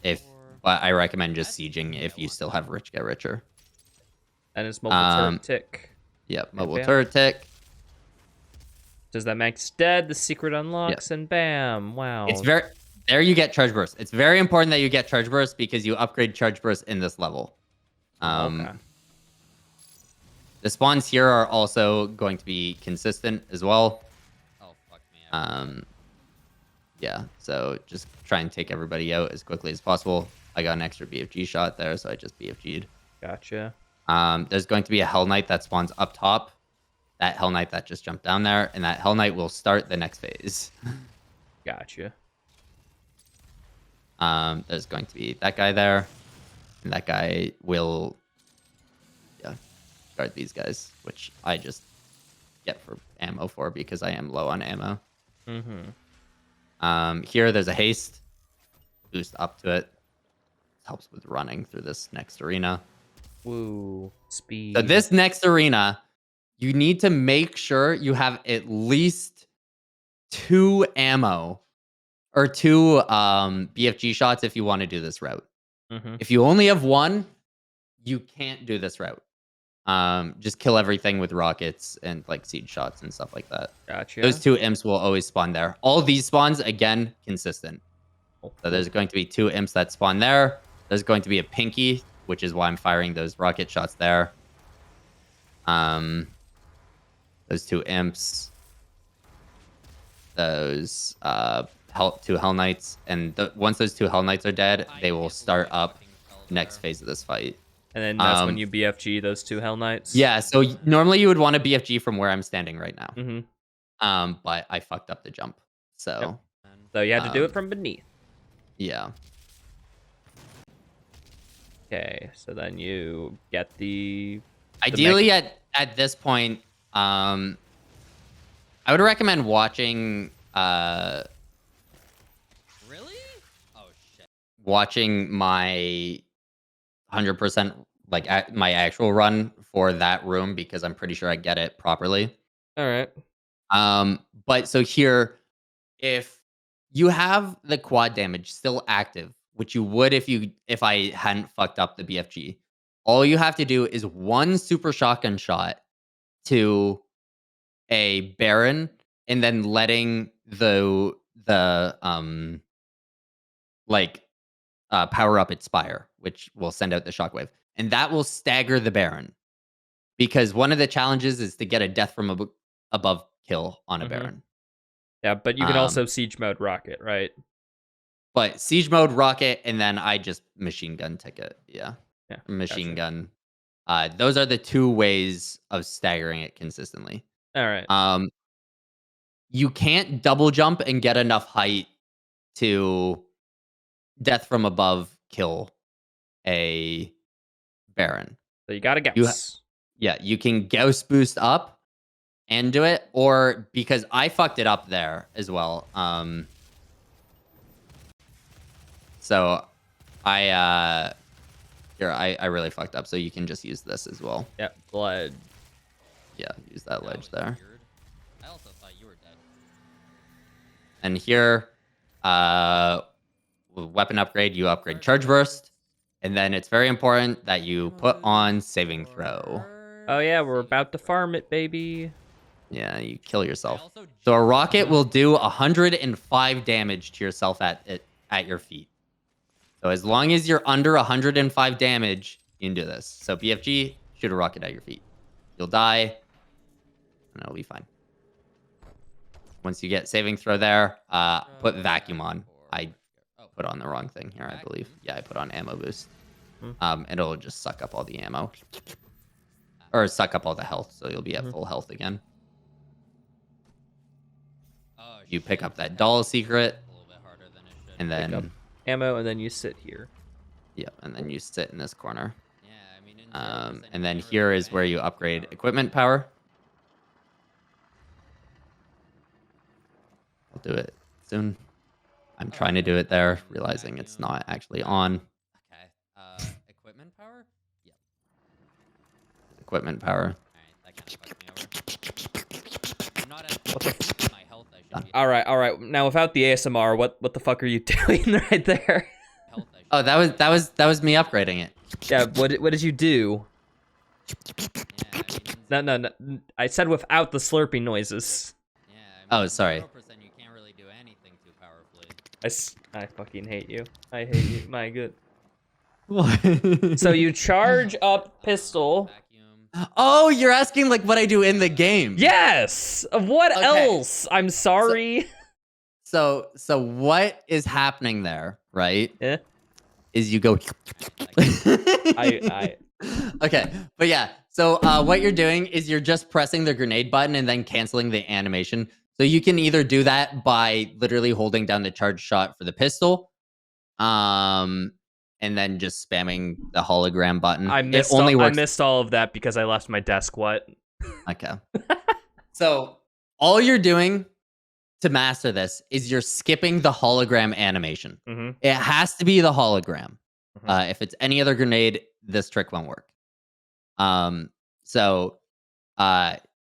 2, But I recommend just sieging if you still have Rich Get Richer. And it's mobile turret tick. Yep, mobile bam. turret tick. Does that max dead? The secret unlocks, and bam! Wow. It's there you get charge burst. It's very important that you get charge burst because you upgrade charge burst in this level. Okay. The spawns here are also going to be consistent as well. Oh, fuck me. Yeah, so just try and take everybody out as quickly as possible. I got an extra BFG shot there, so I just BFG'd. Gotcha. There's going to be a Hell Knight that spawns up top. That Hell Knight that just jumped down there, and that Hell Knight will start the next phase. Gotcha. There's going to be that guy there, and that guy will guard these guys, which I just get for ammo for because I am low on ammo. Here there's a haste. Boost up to it. Helps with running through this next arena. Woo. Speed. So this next arena, you need to make sure you have at least 2 ammo or 2 BFG shots if you want to do this route. If you only have 1, you can't do this route. Just kill everything with rockets and like siege shots and stuff like that. Gotcha. Those 2 imps will always spawn there. All these spawns, again, consistent. So there's going to be 2 imps that spawn there. There's going to be a pinky, which is why I'm firing those rocket shots there. Those 2 imps. Those 2 Hell Knights. And once those 2 Hell Knights are dead, they will start up next phase of this fight. And then that's when you BFG those 2 Hell Knights? Yeah, so normally you would want to BFG from where I'm standing right now. But I fucked up the jump. So, So you had to do it from beneath. Yeah. Okay, so then you get the Ideally, at this point, I would recommend watching Really? Oh, shit. watching my 100% like my actual run for that room because I'm pretty sure I get it properly. All right. But so here, if you have the quad damage still active, which you would if I hadn't fucked up the BFG, all you have to do is one super shotgun shot to a Baron, and then letting the like power up its spire, which will send out the shockwave, and that will stagger the Baron. Because one of the challenges is to get a death from above kill on a Baron. Yeah, but you can also siege mode rocket, right? But siege mode rocket, and then I just machine gun ticket. Yeah, machine gun. Those are the two ways of staggering it consistently. All right. You can't double jump and get enough height to death from above kill a Baron. So you gotta guess. You can Gauss boost up and do it, or because I fucked it up there as well. So I really fucked up. So you can just use this as well. Yep, blood. Yeah, use that ledge there. Weird. I also thought you were dead. And here, with weapon upgrade, you upgrade charge burst, and then it's very important that you put on saving throw. Oh yeah, we're about to farm it, baby. Yeah, you kill yourself. So a rocket will do 105 damage to yourself at your feet. So as long as you're under 105 damage, you can do this. So BFG, shoot a rocket at your feet. You'll die, and it'll be fine. Once you get saving throw there, put vacuum on. I put on the wrong thing here, I believe. Yeah, I put on ammo boost. And it'll just suck up all the ammo. Or suck up all the health, so you'll be at full health again. You pick up that doll secret, and then ammo, and then you sit here. Yeah, and then you sit in this corner. And then here is where you upgrade equipment power. I'll do it soon. I'm trying to do it there, realizing it's not actually on. Okay. Equipment power? Yep. Equipment power. Alright, that kind of fucked me over. I'm not at my health. I should be. All right. Now without the ASMR, what the fuck are you doing right there? Oh, that was me upgrading it. Yeah. What did you do? Yeah, No. I said without the slurping noises. Yeah, I mean, Oh, sorry. 0%, you can't really do anything too powerfully. I fucking hate you. I hate you. My good. What? So you charge up pistol. Vacuum. Oh, you're asking like what I do in the game. Yes. What Okay. else? I'm sorry. So what is happening there, right? Yeah. Is you go. I. Okay, but yeah. So what you're doing is you're just pressing the grenade button and then canceling the animation. So you can either do that by literally holding down the charge shot for the pistol, and then just spamming the hologram button. I missed all of that because I left my desk. What? Okay. So all you're doing to master this is you're skipping the hologram animation. Mm-hmm. It has to be the hologram. Mhm. If it's any other grenade, this trick won't work. So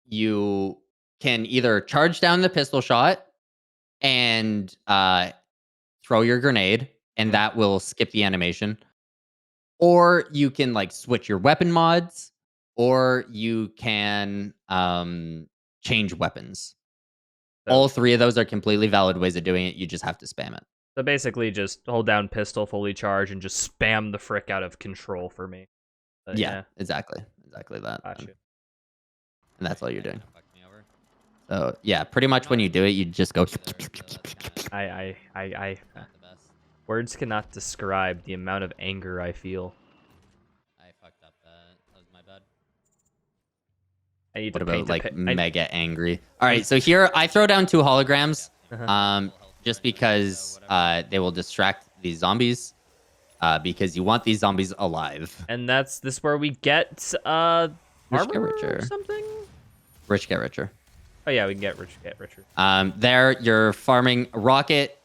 you can either charge down the pistol shot and throw your grenade, and that will skip the animation. Or you can like switch your weapon mods, or you can change weapons. All three of those are completely valid ways of doing it. You just have to spam it. So basically, just hold down pistol, fully charge, and just spam the frick out of control for me. But, Yeah, exactly that. Gotcha. And that's all you're doing. Fucked me over. So yeah, pretty much when you do it, you just go. I. Not the best. Words cannot describe the amount of anger I feel. I fucked up that. That was my bad. I need What to about paint like mega angry? All right, so here I throw down 2 holograms, just because they will distract these zombies, because you want these zombies alive. And this is where we get armor Rich get richer. or something. Rich get richer. Oh yeah, we can get richer. There you're farming rocket.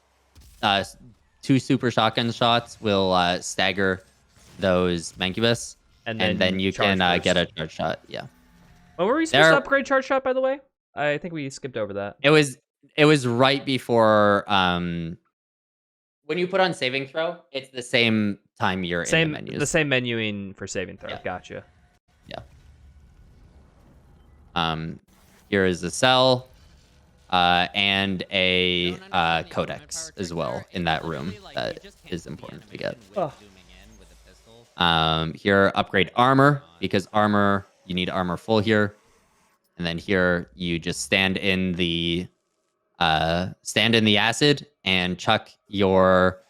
2 super shotgun shots will stagger those Mancubus. And then you can charge get a burst. charge shot. Yeah. When were we supposed to upgrade charge shot, by the way? I think we skipped over that. It was right before when you put on saving throw, it's the same time you're in the menus. The same menuing for saving throw. Yeah. Gotcha. Yeah. Here is a cell, and a codex as well in that room that is important to get. Here, upgrade armor, because armor, you need armor full here. And then here, you just stand in the acid and chuck your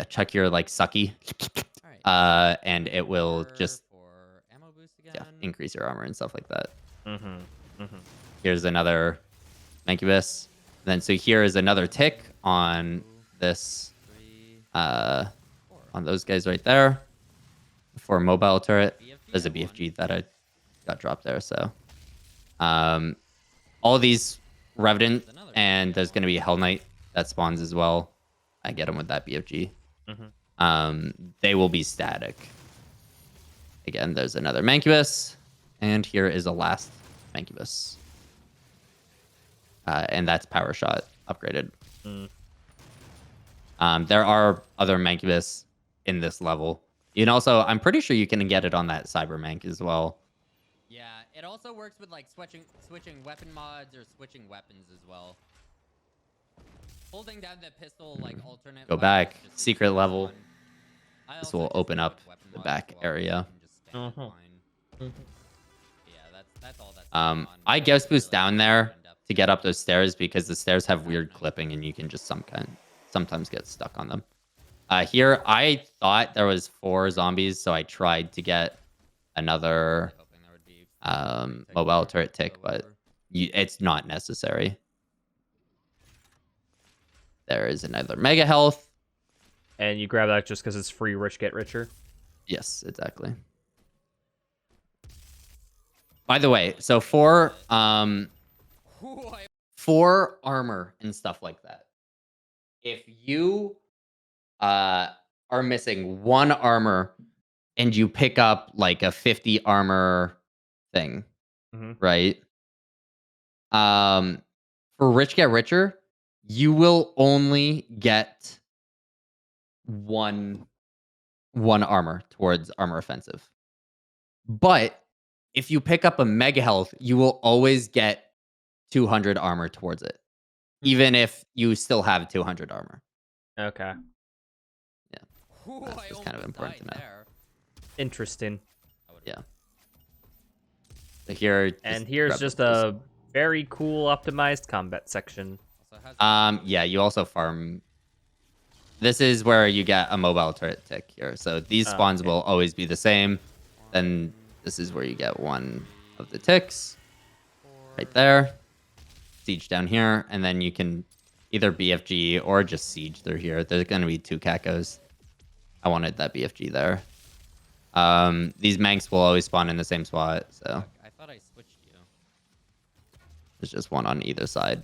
chuck your like sucky, and it will just increase your armor and stuff like that. Here's another Mancubus. Then so here is another tick on this on those guys right there for a mobile turret. There's a BFG that I got dropped there. So all these Revenant, and there's going to be a Hell Knight that spawns as well. I get them with that BFG. They will be static. Again, there's another Mancubus, and here is a last Mancubus. And that's Power Shot upgraded. There are other Mancubus in this level. And also, I'm pretty sure you can get it on that Cyber Mank as well. Yeah, it also works with like switching weapon mods or switching weapons as well. Holding down the pistol like alternate. Go back, secret level. This will open up the back area. Yeah, that's all that's I Ghost Boost down there to get up those stairs because the stairs have weird clipping and you can just sometimes get stuck on them. Here, I thought there was 4 zombies, so I tried to get another mobile turret tick, but it's not necessary. There is another Mega Health. And you grab that just because it's free rich get richer? Yes, exactly. By the way, so for armor and stuff like that, if you are missing 1 armor and you pick up like a 50 armor thing, right? For Rich Get Richer, you will only get one armor towards armor offensive. But if you pick up a Mega Health, you will always get 200 armor towards it, even if you still have 200 armor. Okay. Yeah. That's just kind of important to know. Interesting. Yeah. So here, here's just a very cool optimized combat section. Yeah, you also farm. This is where you get a mobile turret tick here. So these spawns will always be the same. Then this is where you get 1 of the ticks. Right there. Siege down here. And then you can either BFG or just siege through here. There's going to be 2 Cacos. I wanted that BFG there. These Manx will always spawn in the same spot. So I thought I switched you. there's just 1 on either side.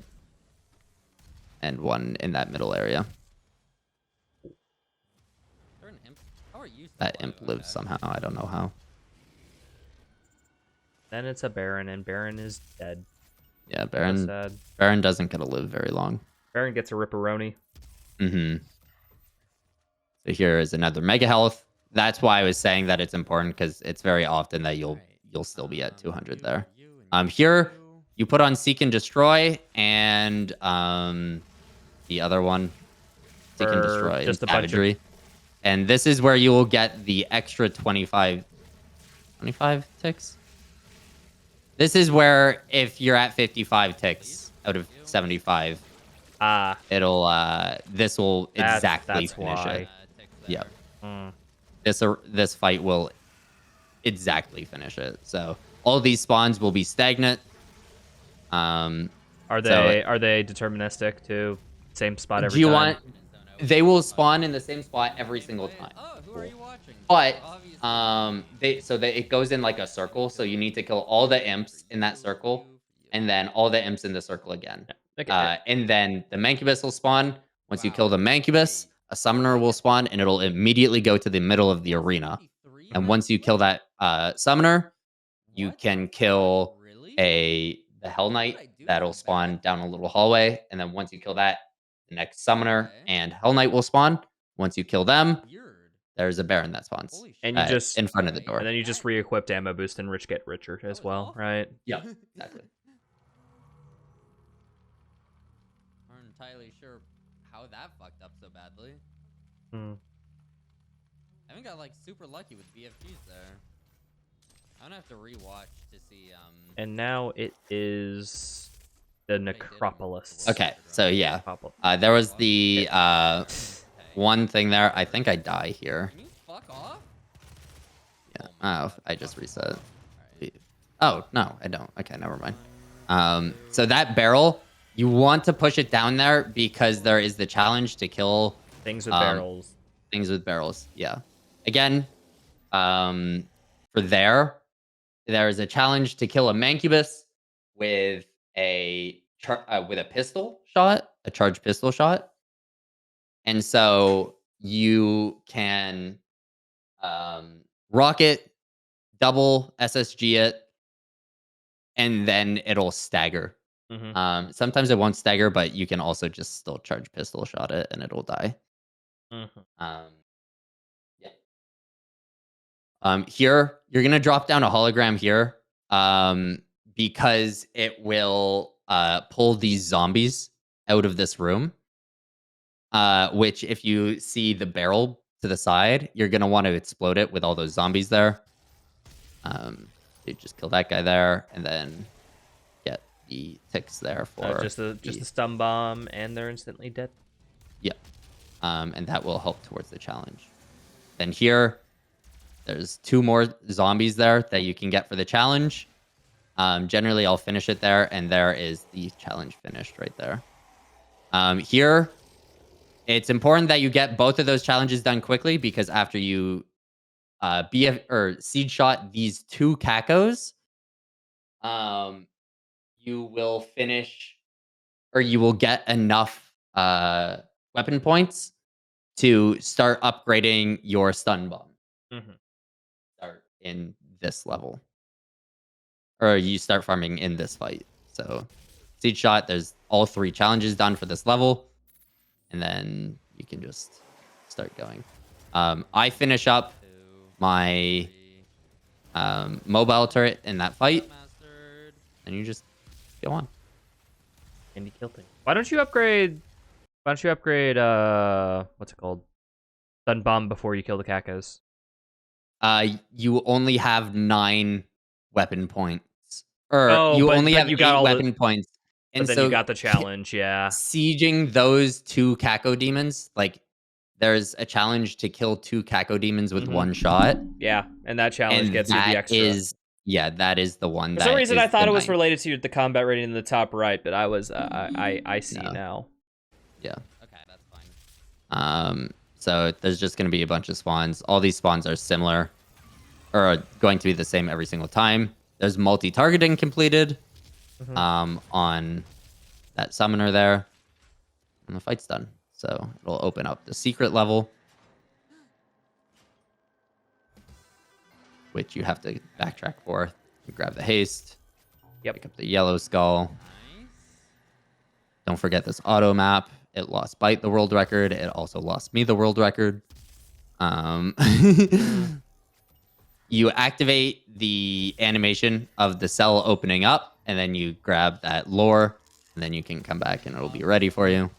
And 1 in that middle area. That imp lives somehow. I don't know how. Then it's a Baron, and Baron is dead. Yeah, Baron doesn't get to live very long. Baron gets a Ripperoni. So here is another Mega Health. That's why I was saying that it's important, because it's very often that you'll still be at 200 there. Here you put on Seek and Destroy, and the other one, Seek and Destroy, just and a bunch Savagery. And this is where you will get the extra 25 ticks. This is where if you're at 55 ticks out of 75, this will exactly finish it. Yeah. This fight will exactly finish it. So all these spawns will be stagnant. Are they deterministic to same spot every time? They will spawn in the same spot every single time. Oh, who are you watching? But it goes in like a circle, so you need to kill all the imps in that circle, and then all the imps in the circle again. Okay. And then the Mancubus will spawn. Once you kill the Mancubus, a summoner will spawn, and it'll immediately go to the middle of the arena. And once you kill that summoner, you can kill the Hell Knight that'll spawn down a little hallway. And then once you kill that, the next summoner and Hell Knight will spawn. Once you kill them, there's a Baron that spawns. And you just in front of the door. And then you just re-equipped ammo boost and rich get richer as well, right? Yeah, exactly. Aren't entirely sure how that fucked up so badly. Hmm. I haven't got like super lucky with BFGs there. I'm gonna have to rewatch to see. And now it is the Necropolis. Okay, so yeah, there was the one thing there. I think I die here. Can you fuck off? Yeah. Oh, I just reset. Oh no, I don't. Okay, never mind. So that barrel, you want to push it down there because there is the challenge to kill things with barrels. Things with barrels. Yeah. Again, for there is a challenge to kill a Mancubus with a pistol shot, a charged pistol shot. And so you can rocket, double SSG it, and then it'll stagger. Mm-hmm. Sometimes it won't stagger, but you can also just still charge pistol shot it and it'll die. Mm-hmm. Here, you're gonna drop down a hologram here, because it will pull these zombies out of this room. Which, if you see the barrel to the side, you're gonna want to explode it with all those zombies there. You just kill that guy there, and then get the ticks there for just a stun bomb, and they're instantly dead. Yeah, and that will help towards the challenge. Then here, there's 2 more zombies there that you can get for the challenge. Generally, I'll finish it there, and there is the challenge finished right there. Here, it's important that you get both of those challenges done quickly, because after you seed shot these 2 cacos, you will finish, or you will get enough weapon points to start upgrading your stun bomb. Mm-hmm. Start in this level, or you start farming in this fight. So seed shot, there's all 3 challenges done for this level, and then you can just start going. I finish up my mobile turret in that fight, and you just go on. And you kill things. Why don't you upgrade what's it called? Stun bomb before you kill the cacos. You only have 9 weapon points. Or only have you got 8 all weapon points. And but then so you got the challenge, yeah. Sieging those 2 caco demons, like, there's a challenge to kill 2 caco demons with 1 shot. Yeah, and that challenge gets you the extra. That is the one. For some reason, I thought it was related to the combat rating in the top right, but I was I see now. Yeah. Okay, that's fine. So there's just going to be a bunch of spawns. All these spawns are similar, or are going to be the same every single time. There's multi-targeting completed on that summoner there, and the fight's done. So it'll open up the secret level, which you have to backtrack for. You grab the haste. Yep. Pick up the yellow skull. Nice. Don't forget this auto map. It lost Byte the world record. It also lost me the world record. You activate the animation of the cell opening up, and then you grab that lore, and then you can come back and it'll be ready for you.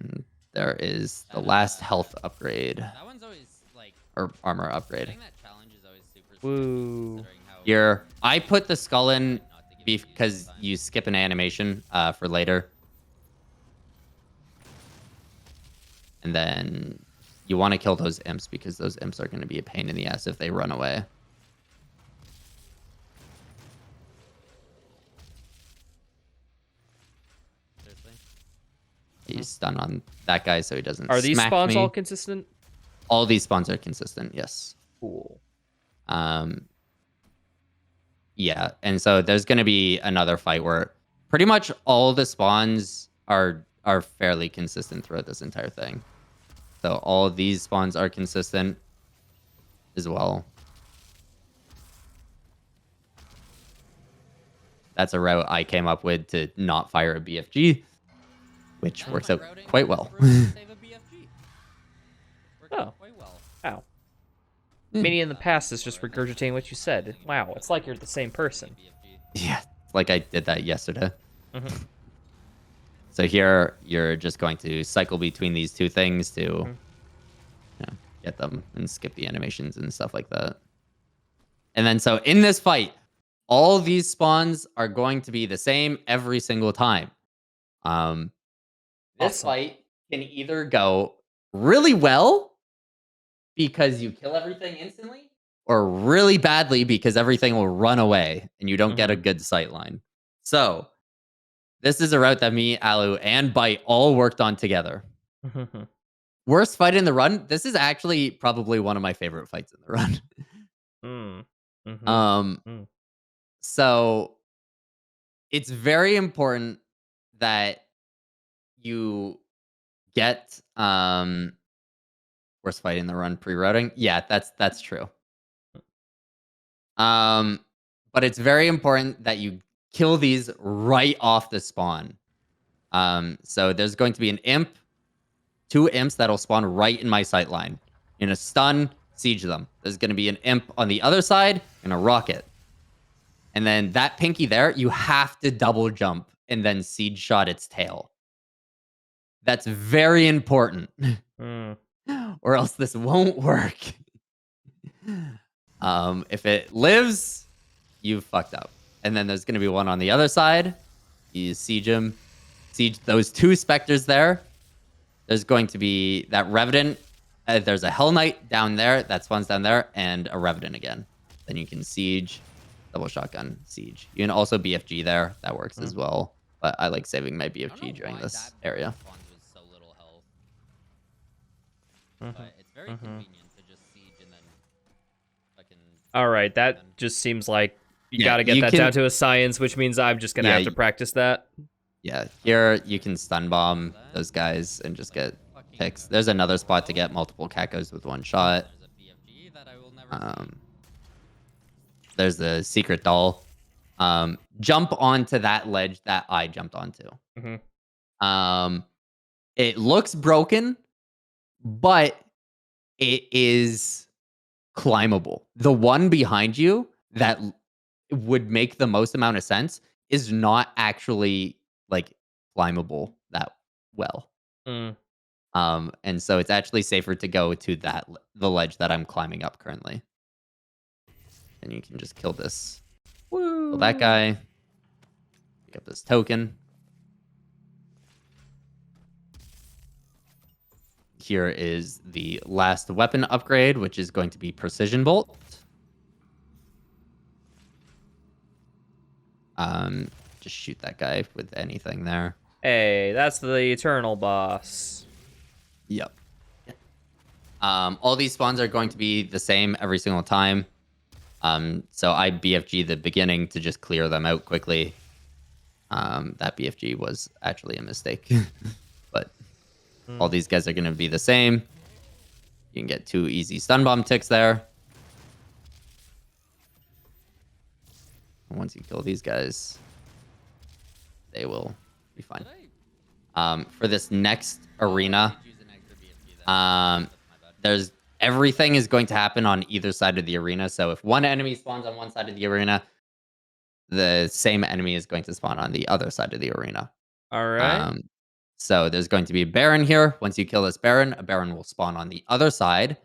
And there is the last health upgrade. That one's always like, or armor upgrade. I think that challenge is always super Woo. considering how Here, I put the skull in because you skip an animation for later. And then you want to kill those imps, because those imps are going to be a pain in the ass if they run away. seriously. He's stun on that guy so he doesn't Are these smack spawns me. all consistent? All these spawns are consistent, yes. Cool. Yeah, and so there's going to be another fight where pretty much all the spawns are are fairly consistent throughout this entire thing. So all of these spawns are consistent as well. That's a route I came up with to not fire a BFG, which works out quite well. Oh, wow. Mini in the past is just regurgitating what you said. Wow, it's like you're the same person. Yeah, like I did that yesterday. Mm-hmm. So here, you're just going to cycle between these two things to you know, get them and skip the animations and stuff like that. And then so in this fight, all these spawns are going to be the same every single time. This Awesome. fight can either go really well because you kill everything instantly, or really badly because everything will run away and you don't get a good sight line. So this is a route that me, Alu, and Bite all worked on together. Worst fight in the run. This is actually probably one of my favorite fights in the run. So it's very important that you get worst fight in the run pre-routing. Yeah, that's true. But it's very important that you kill these right off the spawn. So there's going to be an imp, 2 imps that'll spawn right in my sight line. In a stun, siege them. There's going to be an imp on the other side and a rocket. And then that pinky there, you have to double jump and then siege shot its tail. That's very important. Or else this won't work. If it lives, you've fucked up. And then there's going to be one on the other side. You siege him. Siege those 2 specters there. There's going to be that Revenant. There's a Hell Knight down there. That spawns down there. And a Revenant again. Then you can siege. Double shotgun siege. You can also BFG there. That works as well. But I like saving my BFG during this area. So little health. But it's very convenient to just siege and then fucking. All right, that just seems like you got to get that down to a science, which means I'm just gonna have to practice that. Yeah, here you can stun bomb those guys and just get picks. There's another spot to get multiple Kakos with 1 shot. There's the secret doll. Jump onto that ledge that I jumped onto. It looks broken, but it is climbable. The one behind you that would make the most amount of sense is not actually like climbable that well. And so it's actually safer to go to the ledge that I'm climbing up currently. And you can just kill this. Kill that guy. Pick up this token. Here is the last weapon upgrade, which is going to be Precision Bolt. Just shoot that guy with anything there. Hey, that's the Eternal boss. Yep. All these spawns are going to be the same every single time. So I BFG the beginning to just clear them out quickly. That BFG was actually a mistake. But all these guys are going to be the same. You can get 2 easy stun bomb ticks there. And once you kill these guys, they will be fine. For this next arena, there's everything is going to happen on either side of the arena. So if one enemy spawns on one side of the arena, the same enemy is going to spawn on the other side of the arena. All right. So there's going to be a Baron here. Once you kill this Baron, a Baron will spawn on the other side.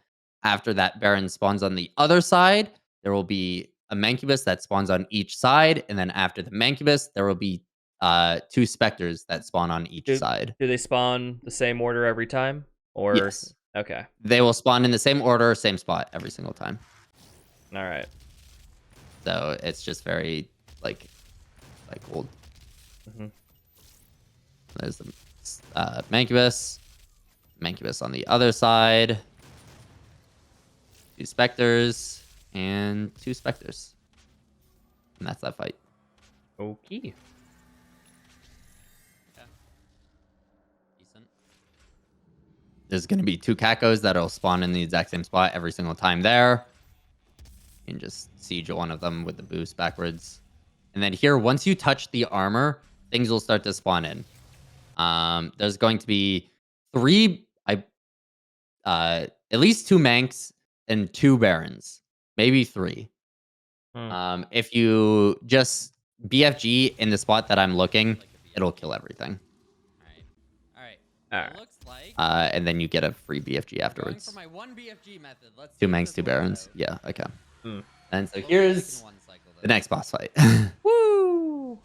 After that Baron spawns on the other side, there will be a Mancubus that spawns on each side. And then after the Mancubus, there will be 2 Spectres that spawn on each side. Do they spawn the same order every time? Or yes. Okay. They will spawn in the same order, same spot every single time. All right. So it's just very like old. There's the Mancubus. Mancubus on the other side. 2 Spectres and 2 Spectres. And that's that fight. Okay. there's going to be 2 Kakos that'll spawn in the exact same spot every single time there. You can just siege one of them with the boost backwards. And then here, once you touch the armor, things will start to spawn in. There's going to be 3, at least 2 Manx and 2 Barons, maybe 3. If you just BFG in the spot that I'm looking, it'll kill everything. All right. It looks like. And then you get a free BFG afterwards. Going for my 1 BFG method. Let's 2 Manx, 2 Barons. Yeah, okay. And so Looks here's like in 1 cycle, the next boss fight. Woo!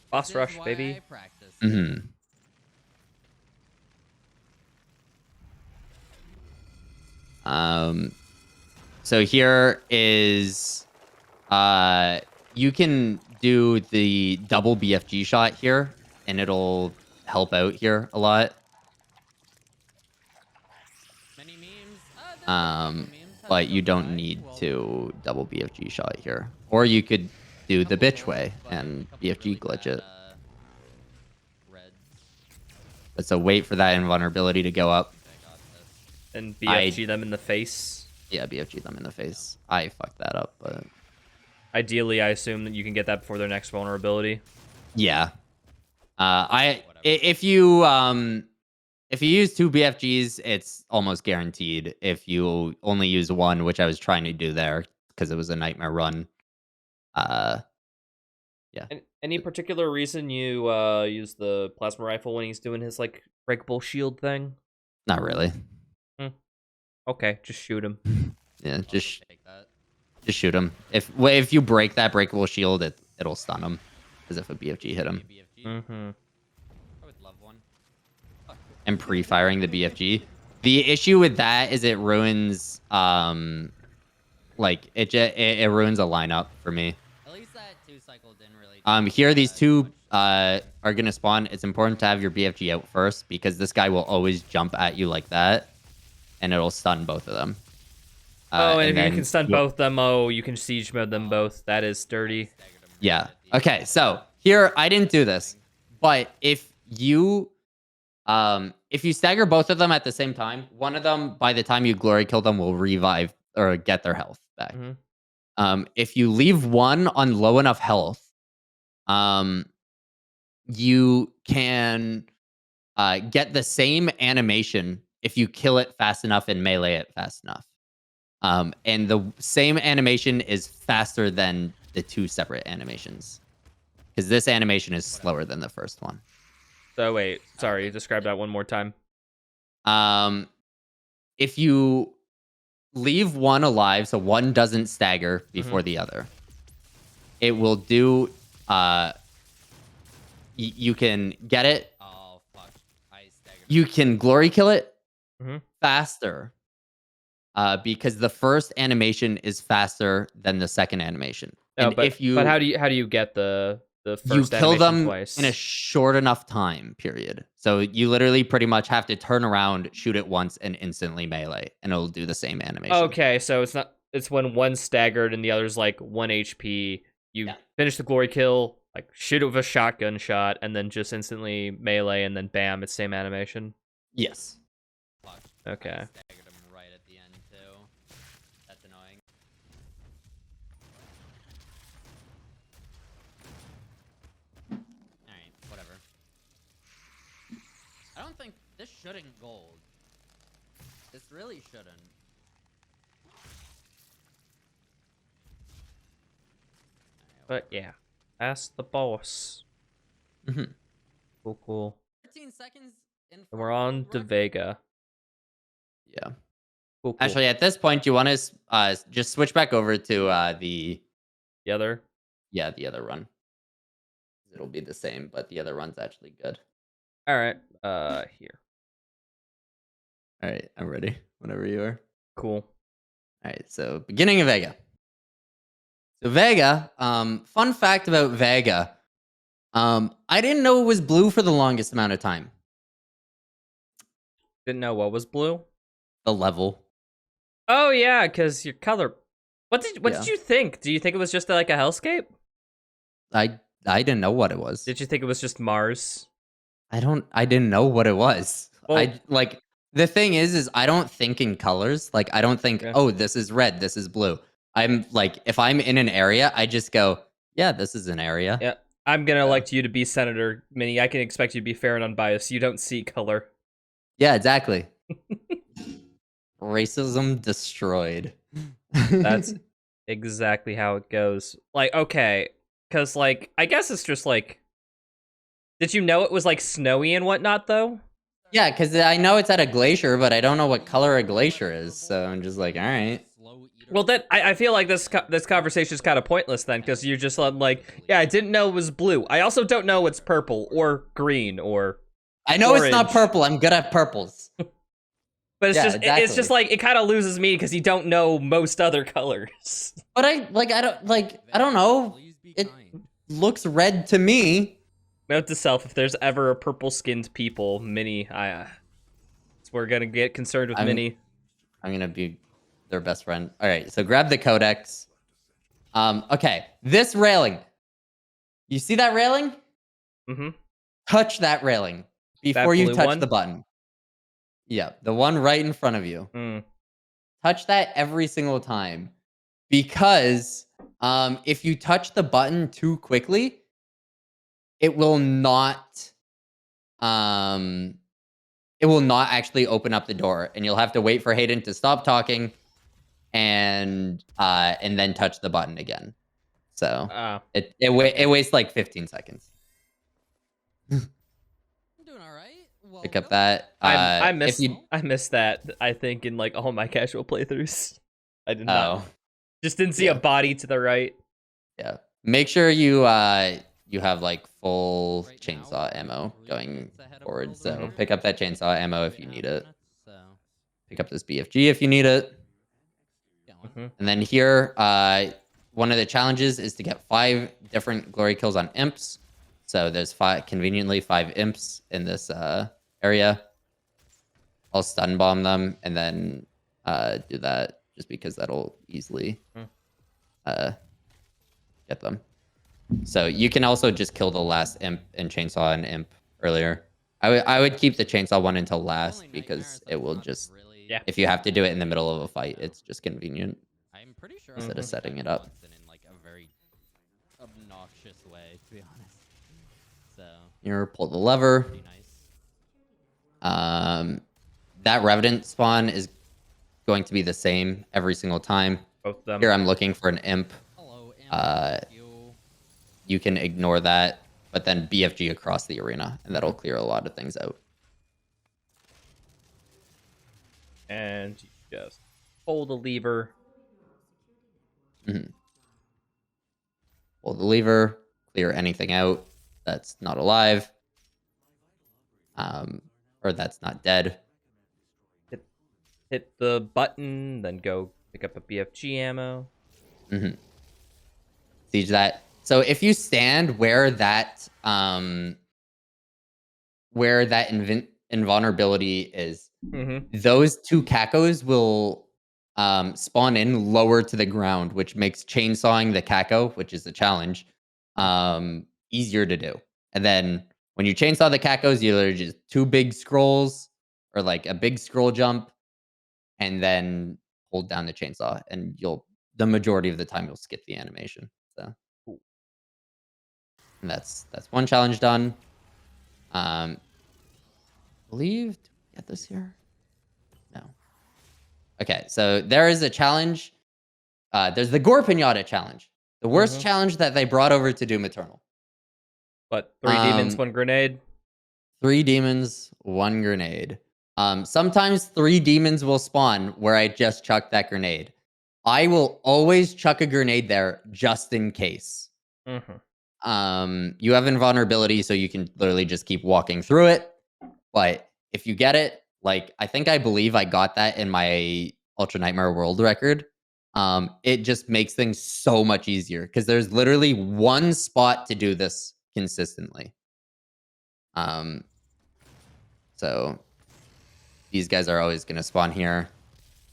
Boss This is rush, why baby. I practice. So here is, you can do the double BFG shot here, and it'll help out here a lot. Many memes. But you don't need to double BFG shot here. Or you could do the bitch way and BFG glitch it. But so wait for that invulnerability to go up. And BFG them in the face. Yeah, BFG them in the face. I fucked that up, but ideally, I assume that you can get that before their next vulnerability. yeah. If you use 2 BFGs, it's almost guaranteed. If you only use 1, which I was trying to do there because it was a nightmare run. Yeah. Any particular reason you use the plasma rifle when he's doing his like breakable shield thing? Not really. Okay, just shoot him. Yeah, just shoot him. If you break that breakable shield, it'll stun him, as if a BFG hit him. Mm-hmm. I would love one. And pre-firing the BFG. The issue with that is it ruins, like it ruins a lineup for me. At least that 2 cycle didn't really. Here these 2 are gonna spawn. It's important to have your BFG out first because this guy will always jump at you like that, and it'll stun both of them. And if you can stun both them, you can siege mode them both. That is dirty. Yeah. Okay, so here I didn't do this, but if you stagger both of them at the same time, one of them by the time you glory kill them will revive or get their health back. If you leave one on low enough health, you can get the same animation if you kill it fast enough and melee it fast enough. And the same animation is faster than the 2 separate animations. Because this animation is slower than the first one. So wait, sorry, describe that one more time. If you leave one alive, so one doesn't stagger before the other, it will do, you can get it. Oh, fuck. I staggered. You can glory kill it faster. Because the first animation is faster than the second animation. No, and but how do you get the first you kill animation them twice? in a short enough time period. So you literally pretty much have to turn around, shoot it once, and instantly melee, and it'll do the same animation. Okay, so it's when one's staggered and the other's like 1 HP. You finish the glory kill, like shoot it with a shotgun shot, and then just instantly melee, and then bam, it's same animation. Yes. Fuck. Okay. I staggered him right at the end too. That's annoying. Alright, whatever. I don't think this shouldn't gold. This really shouldn't. But yeah, ask the boss. Cool. 13 seconds in And we're on to Vega. Yeah. Cool. Actually, at this point, you want to just switch back over to the other run. It'll be the same, but the other run's actually good. All right. Here. All right, I'm ready. Whenever you are. Cool. All right, so beginning of Vega. So Vega, fun fact about Vega, I didn't know it was blue for the longest amount of time. Didn't know what was blue? The level. Oh yeah, because your color. What did you think? Do you think it was just like a hellscape? I didn't know what it was. Did you think it was just Mars? I didn't know what it was. Well, The thing is I don't think in colors. Like, I don't think, Yeah. oh, this is red, this is blue. I'm like, if I'm in an area, I just go, yeah, this is an area. Yeah. I'm gonna elect you to be Senator Mini. I can expect you to be fair and unbiased. You don't see color. Yeah, exactly. Racism destroyed. That's exactly how it goes. Like, okay, because like I guess it's just like, did you know it was like snowy and whatnot though? Yeah, because I know it's at a glacier, but I don't know what color a glacier is, so I'm just like, all right. Well, then I feel like this conversation is kind of pointless then, because you're just like, yeah, I didn't know it was blue. I also don't know it's purple or green or I know orange. it's not purple. I'm good at purples. But it's Yeah, just exactly. it's just like it kind of loses me because you don't know most other colors. But I don't know. It looks red to me. Note to self: if there's ever a purple-skinned people, Mini, we're gonna get concerned with Mini. I'm gonna be their best friend. All right, so grab the codex. Okay, this railing. You see that railing? Mm-hmm. Touch that railing before you touch the button. Yeah, the one right in front of you. Touch that every single time, because if you touch the button too quickly, it will not actually open up the door, and you'll have to wait for Hayden to stop talking and then touch the button again. So it wastes like 15 seconds. I'm doing all right. Well, Pick up that. I missed that. I think in like all my casual playthroughs, I did not. Just didn't see a body to the right. Yeah. Make sure you have like full chainsaw ammo going forward. So pick up that chainsaw ammo if you need it. Pick up this BFG if you need it. And then here, one of the challenges is to get 5 different glory kills on imps. So there's conveniently 5 imps in this area. I'll stun bomb them and then do that just because that'll easily get them. So you can also just kill the last imp and chainsaw an imp earlier. I would keep the chainsaw one until last because it will just, if you have to do it in the middle of a fight, it's just convenient. I'm pretty sure instead of setting it up in like a very obnoxious way, to be honest. So here, pull the lever. pretty nice. That revenant spawn is going to be the same every single time. Both of them. Here I'm looking for an imp. Hello, imp. You can ignore that, but then BFG across the arena, and that'll clear a lot of things out. And you just pull the lever. Pull the lever, clear anything out that's not alive, or that's not dead. Hit the button, then go pick up a BFG ammo. Siege that. So if you stand where that invulnerability is, those 2 cacos will spawn in lower to the ground, which makes chainsawing the caco, which is the challenge, easier to do. And then when you chainsaw the cacos, you're just 2 big scrolls or like a big scroll jump, and then hold down the chainsaw, and the majority of the time you'll skip the animation. So, and that's one challenge done. Believe, did we get this here? No. Okay, so there is a challenge. There's the Gore Pinata challenge, the worst challenge that they brought over to Doom Eternal. But 3 demons, 1 grenade. 3 demons, 1 grenade. Sometimes 3 demons will spawn where I just chuck that grenade. I will always chuck a grenade there just in case. You have invulnerability, so you can literally just keep walking through it. But if you get it, like I believe I got that in my Ultra Nightmare World record. It just makes things so much easier because there's literally 1 spot to do this consistently. So these guys are always going to spawn here.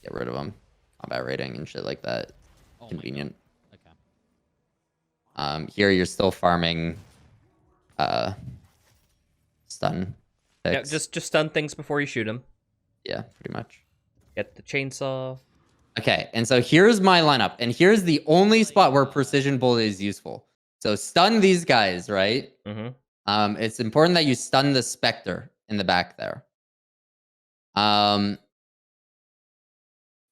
Get rid of them. Combat rating and shit like that. Convenient. Okay. Here you're still farming stun. Yeah, just stun things before you shoot them. Yeah, pretty much. Get the chainsaw. Okay, and so here's my lineup, and here's the only spot where precision bullet is useful. So stun these guys, right? It's important that you stun the Spectre in the back there. And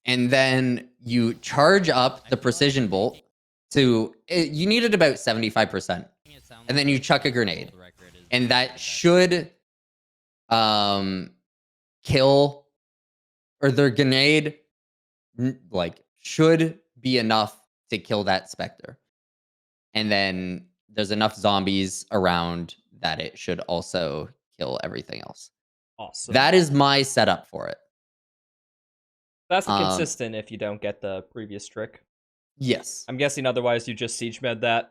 then you charge up the precision bolt to you need it about 75%. And then you chuck a grenade. And that should kill, or the grenade like should be enough to kill that Spectre. And then there's enough zombies around that it should also kill everything else. Awesome. That is my setup for it. That's consistent if you don't get the previous trick. Yes. I'm guessing otherwise you just siege med that.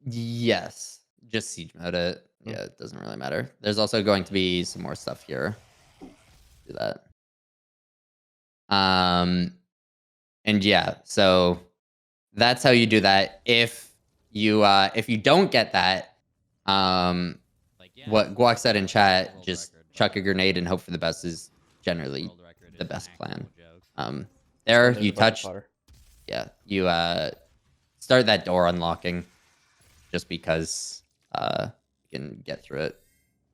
Yes. Just siege mode it. Yeah, it doesn't really matter. There's also going to be some more stuff here. Do that. And yeah, so that's how you do that. If you don't get that, what Guac said in chat, just chuck a grenade and hope for the best is generally the best plan. There you touch. Yeah, you start that door unlocking just because you can get through it.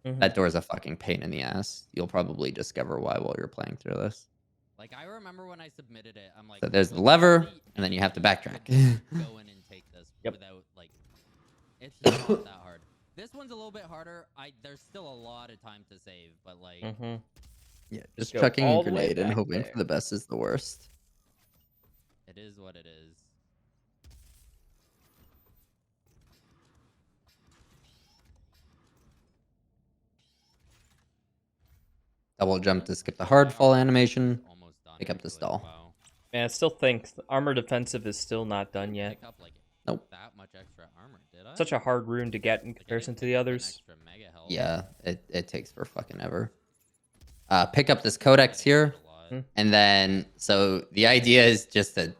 That door is a fucking pain in the ass. You'll probably discover why while you're playing through this. Like, I remember when I submitted it, I'm like, so there's the lever, and then you have to backtrack. Go in and take this without, like, it's just not that hard. This one's a little bit harder. There's still a lot of time to save, but like, yeah, just chucking a grenade and hoping for the best is the worst. It is what it is. Double jump to skip the hard fall animation. Pick up the stall. Wow. Man, I still think armor defensive is still not done yet. Nope. That much extra armor, did I? Such a hard rune to get in comparison to the others. Yeah, it takes for fucking ever. Pick up this codex here. And then, so the idea is just to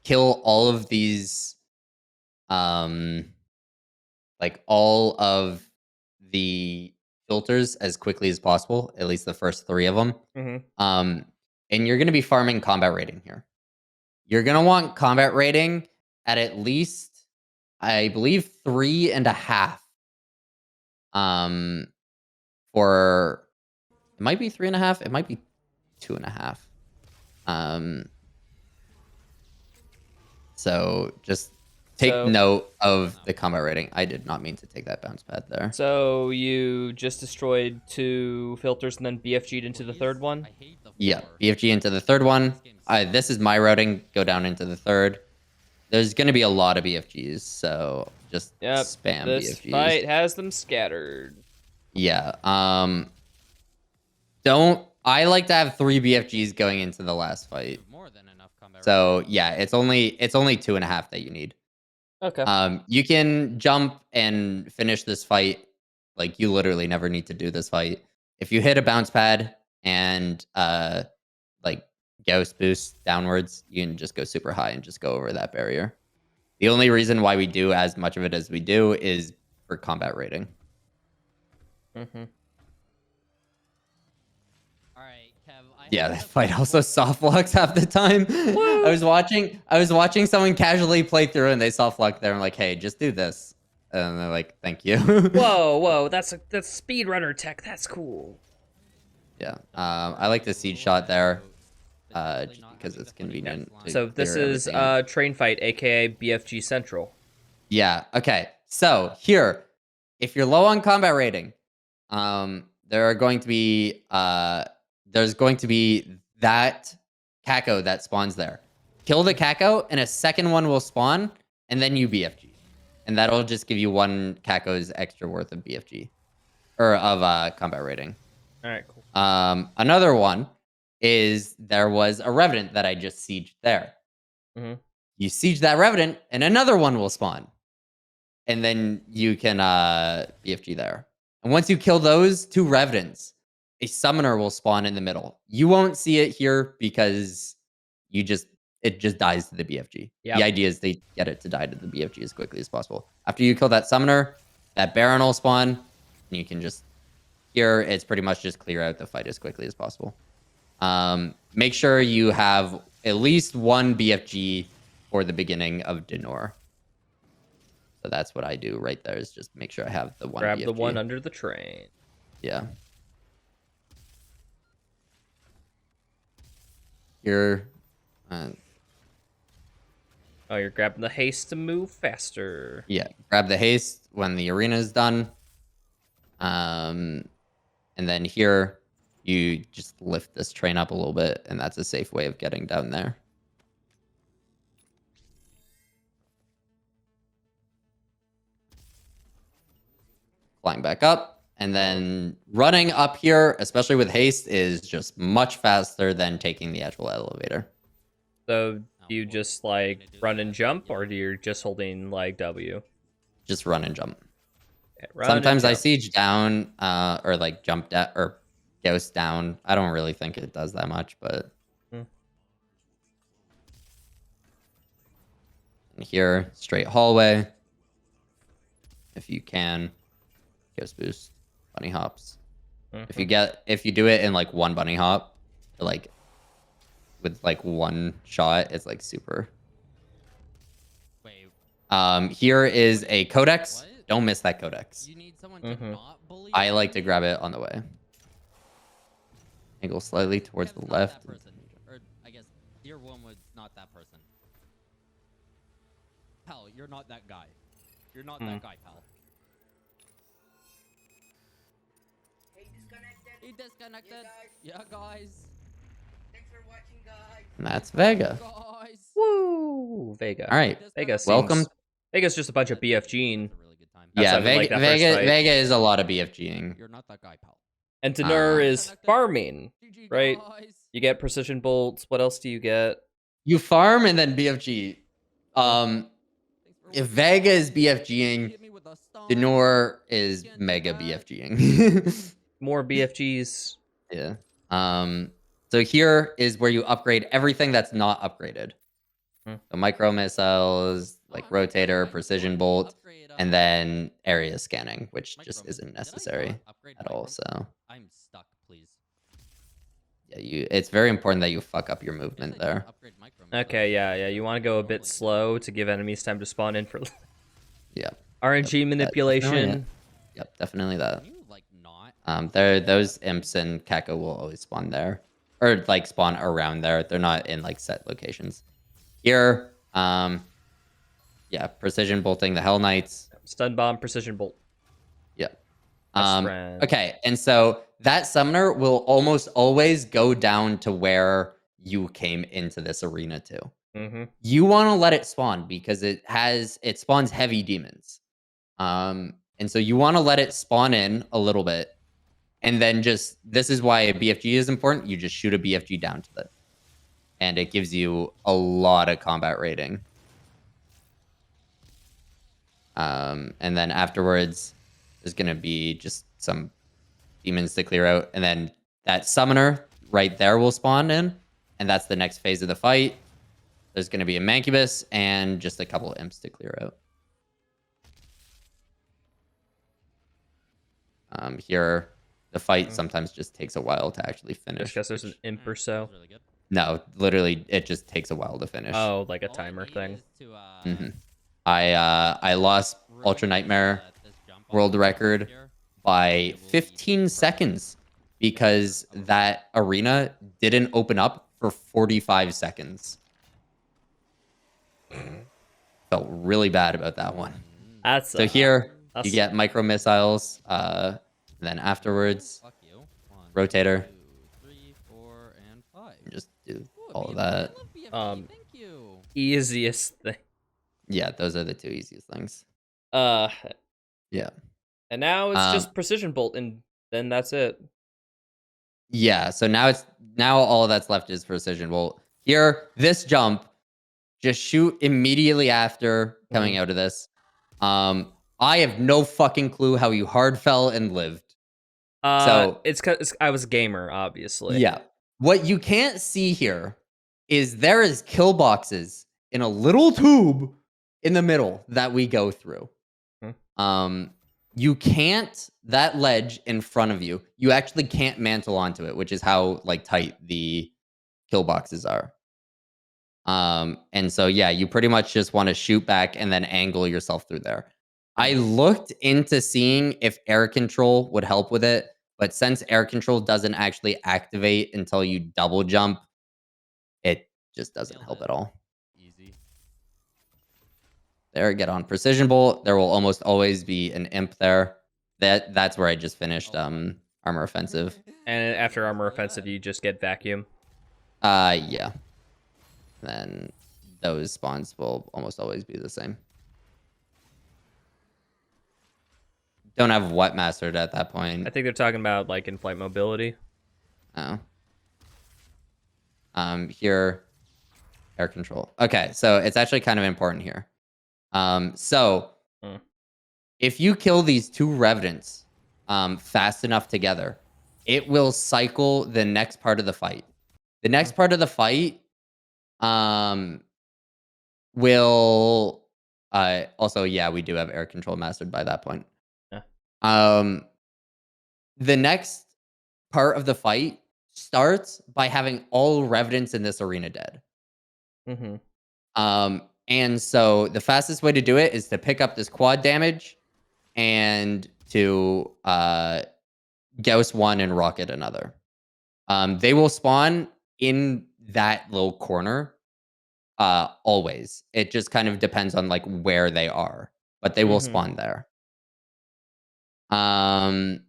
kill all of these, like all of the filters as quickly as possible, at least the first 3 of them. And you're going to be farming combat rating here. You're going to want combat rating at least, I believe, 3.5. For, it might be 3.5. It might be 2.5. So just take note of the combat rating. I did not mean to take that bounce pad there. So you just destroyed 2 filters and then BFG'd into the third one? Yeah, BFG into the third one. This is my routing. Go down into the third. There's going to be a lot of BFGs, so just spam this BFGs. Fight has them scattered. Yeah. I like to have 3 BFGs going into the last fight. So yeah, it's only 2.5 that you need. Okay. You can jump and finish this fight. Like, you literally never need to do this fight. If you hit a bounce pad and like ghost boost downwards, you can just go super high and just go over that barrier. The only reason why we do as much of it as we do is for combat rating. Yeah, that fight also soft locks half the time. I was watching someone casually play through and they soft lock there. I'm like, hey, just do this. And they're like, thank you. Whoa, that's speedrunner tech. That's cool. Yeah, I like the siege shot there, just because it's convenient. So this is train fight, aka BFG Central. Yeah. Okay. So here, if you're low on combat rating, there's going to be that Kako that spawns there. Kill the Kako, and a second one will spawn, and then you BFG, and that'll just give you 1 Kako's extra worth of BFG, or of combat rating. All right, cool. Another one is there was a Revenant that I just sieged there. You siege that Revenant, and another one will spawn, and then you can BFG there. And once you kill those 2 Revenants, a summoner will spawn in the middle. You won't see it here because it just dies to the BFG. The idea is they get it to die to the BFG as quickly as possible. After you kill that summoner, that Baron will spawn, and you can just Here, it's pretty much just clear out the fight as quickly as possible. Make sure you have at least one BFG for the beginning of Denor. So that's what I do right there, is just make sure I have the one Grab BFG. the one under the train. Yeah. Here. Oh, you're grabbing the haste to move faster. Yeah, grab the haste when the arena is done. And then here, you just lift this train up a little bit, and that's a safe way of getting down there. Flying back up, and then running up here, especially with haste, is just much faster than taking the actual elevator. So do you just like run and jump, or do you just holding like W? Just run and jump. Okay, run Sometimes and I jump. siege down, or like jump down, or ghost down. I don't really think it does that much, but. And here, straight hallway. If you can, ghost boost, bunny hops. If you do it in like one bunny hop, or like with like one shot, it's like super. Wait. Here is a codex. What? Don't miss that codex. You need someone to not bully. I like to grab it on the way. Angle slightly towards the Kev's left. Not that person. Or I guess Dear Wormwood's not that person. Pal, you're not that guy. You're not that guy, pal. He disconnected. Yeah, guys. Thanks for watching, guys. And that's Vega. Guys. Woo! Vega. All right. Vega Welcome. Vega's just a bunch of BFGing. It's a really good time. Yeah, Outside of, like, that first fight. Vega is a lot of BFGing. You're not that guy, pal. And Denur is Disconnected. farming, GG, right? guys. You get precision bolts. What else do you get? You farm and then BFG. If Vega is BFGing, Hit me with a stun. Denor is mega BFGing. More BFGs. Yeah. So here is where you upgrade everything that's not upgraded. So micro missiles, like rotator, precision bolt, and then area scanning, which just isn't necessary at all. So I'm stuck, please. yeah, it's very important that you fuck up your movement there. Okay, yeah. You want to go a bit slow to give enemies time to spawn in for Yeah. RNG manipulation. Yep, definitely that. Can you, like, not? Those imps and Kako will always spawn there, or like spawn around there. They're not in like set locations. Here, yeah, precision bolting the Hell Knights. Stun bomb, precision bolt. Yep. Best friend. Okay, and so that summoner will almost always go down to where you came into this arena to. You want to let it spawn because it spawns heavy demons. And so you want to let it spawn in a little bit. And then this is why a BFG is important. You just shoot a BFG down to it. And it gives you a lot of combat rating. And then afterwards, there's going to be just some demons to clear out. And then that summoner right there will spawn in. And that's the next phase of the fight. There's going to be a Mancubus and just a couple of imps to clear out. Here, the fight sometimes just takes a while to actually finish. Just because there's an imp or so. Really good. No, literally, it just takes a while to finish. Oh, like a All I timer need thing. is to, I lost Ultra Nightmare this jump on world the record here. by 15 seconds because that arena didn't open up for 45 seconds. Felt really bad about that one. That's So here, that's- you get micro missiles. Then afterwards, Fuck you. 1, rotator. 2, 3, 4, and 5. Just do Ooh, all of BFG. I that. love BFG. Thank you. easiest thing. Yeah, those are the two easiest things. Yeah. And now it's Um, just precision bolt, and then that's it. Yeah, so now all that's left is precision. Well, here, this jump, just shoot immediately after coming out of this. I have no fucking clue how you hard fell and lived. So it's because I was a gamer, obviously. yeah, what you can't see here is there is kill boxes in a little tube in the middle that we go through. you can't, that ledge in front of you, you actually can't mantle onto it, which is how like tight the kill boxes are. And so yeah, you pretty much just want to shoot back and then angle yourself through there. I looked into seeing if air control would help with it, but since air control doesn't actually activate until you double jump, it just doesn't help at all. Easy. There, get on precision bolt. There will almost always be an imp there. That's where I just finished armor offensive. And after armor offensive, you just get vacuum. Yeah. Then those spawns will almost always be the same. Don't have what mastered at that point. I think they're talking about like in-flight mobility. Oh. Here, air control. Okay, so it's actually kind of important here. If you kill these 2 revenants fast enough together, it will cycle the next part of the fight. The next part of the fight will also, yeah, we do have air control mastered by that point. Yeah. The next part of the fight starts by having all revenants in this arena dead. And so the fastest way to do it is to pick up this quad damage and to Gauss one and rocket another. They will spawn in that little corner always. It just kind of depends on like where they are, but they will spawn there. But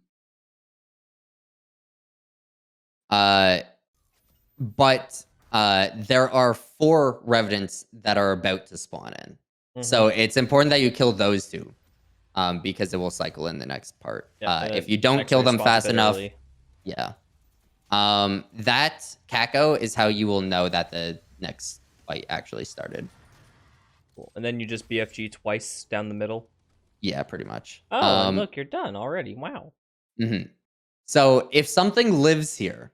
there are 4 revenants that are about to spawn in. So it's important that you kill those 2 because it will cycle in the next part. If you don't kill them fast enough, yeah. That Kako is how you will know that the next fight actually started. Cool. And then you just BFG twice down the middle. Yeah, pretty much. Oh, and look, you're done already. Wow. So if something lives here,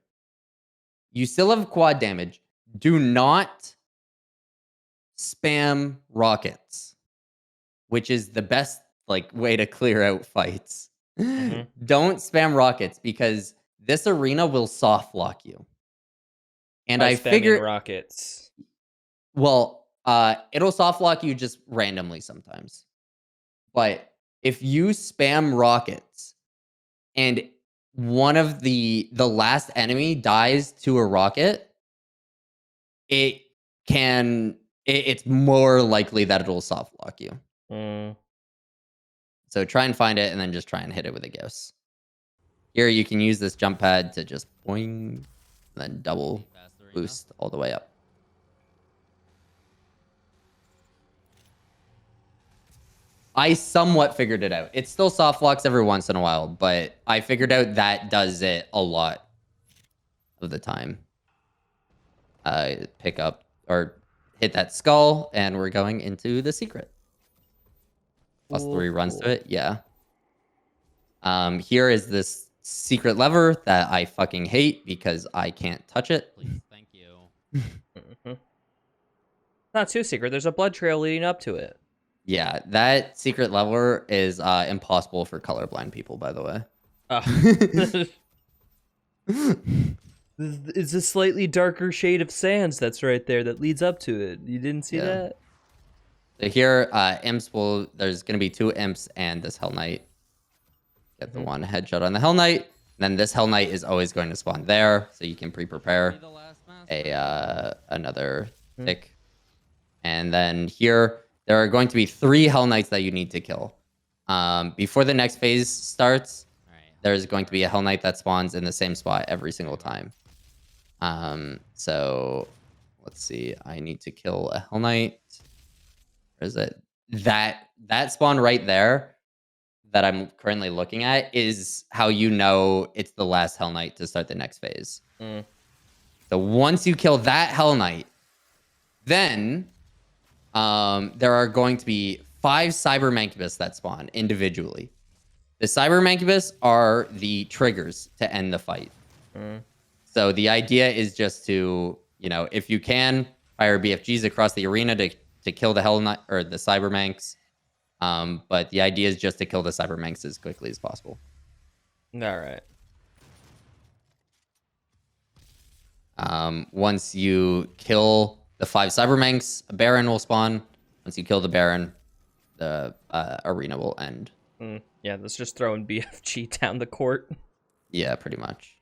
you still have quad damage. Do not spam rockets, which is the best like way to clear out fights. Don't spam rockets because this arena will soft lock you. And I figured rockets. Well, it'll soft lock you just randomly sometimes. But if you spam rockets and one of the last enemy dies to a rocket, it's more likely that it'll soft lock you. So try and find it and then just try and hit it with a Gauss. Here you can use this jump pad to just boing, then double boost all the way up. I somewhat figured it out. It still soft locks every once in a while, but I figured out that does it a lot of the time. Pick up or hit that skull, and we're going into the secret. +3 runs to it, yeah. Here is this secret lever that I fucking hate because I can't touch it. Please, thank you. Not too secret. There's a blood trail leading up to it. Yeah, that secret lever is impossible for colorblind people, by the way. It's a slightly darker shade of sands that's right there that leads up to it. You didn't see that? So here, imps there's going to be 2 imps and this Hell Knight. Get the one headshot on the Hell Knight. Then this Hell Knight is always going to spawn there, so you can pre-prepare another tick. And then here, there are going to be 3 Hell Knights that you need to kill. Before the next phase starts, there's going to be a Hell Knight that spawns in the same spot every single time. So let's see. I need to kill a Hell Knight. Where is it? That spawn right there that I'm currently looking at is how you know it's the last Hell Knight to start the next phase. So once you kill that Hell Knight, then there are going to be 5 Cyber Mancubus that spawn individually. The Cyber Mancubus are the triggers to end the fight. So the idea is just to, if you can, fire BFGs across the arena to kill the Hell Knight or the Cyber Mancs. But the idea is just to kill the Cybermanx as quickly as possible. All right. Once you kill the 5 Cybermanx, a Baron will spawn. Once you kill the Baron, the arena will end. Yeah, that's just throwing BFG down the court. Yeah, pretty much.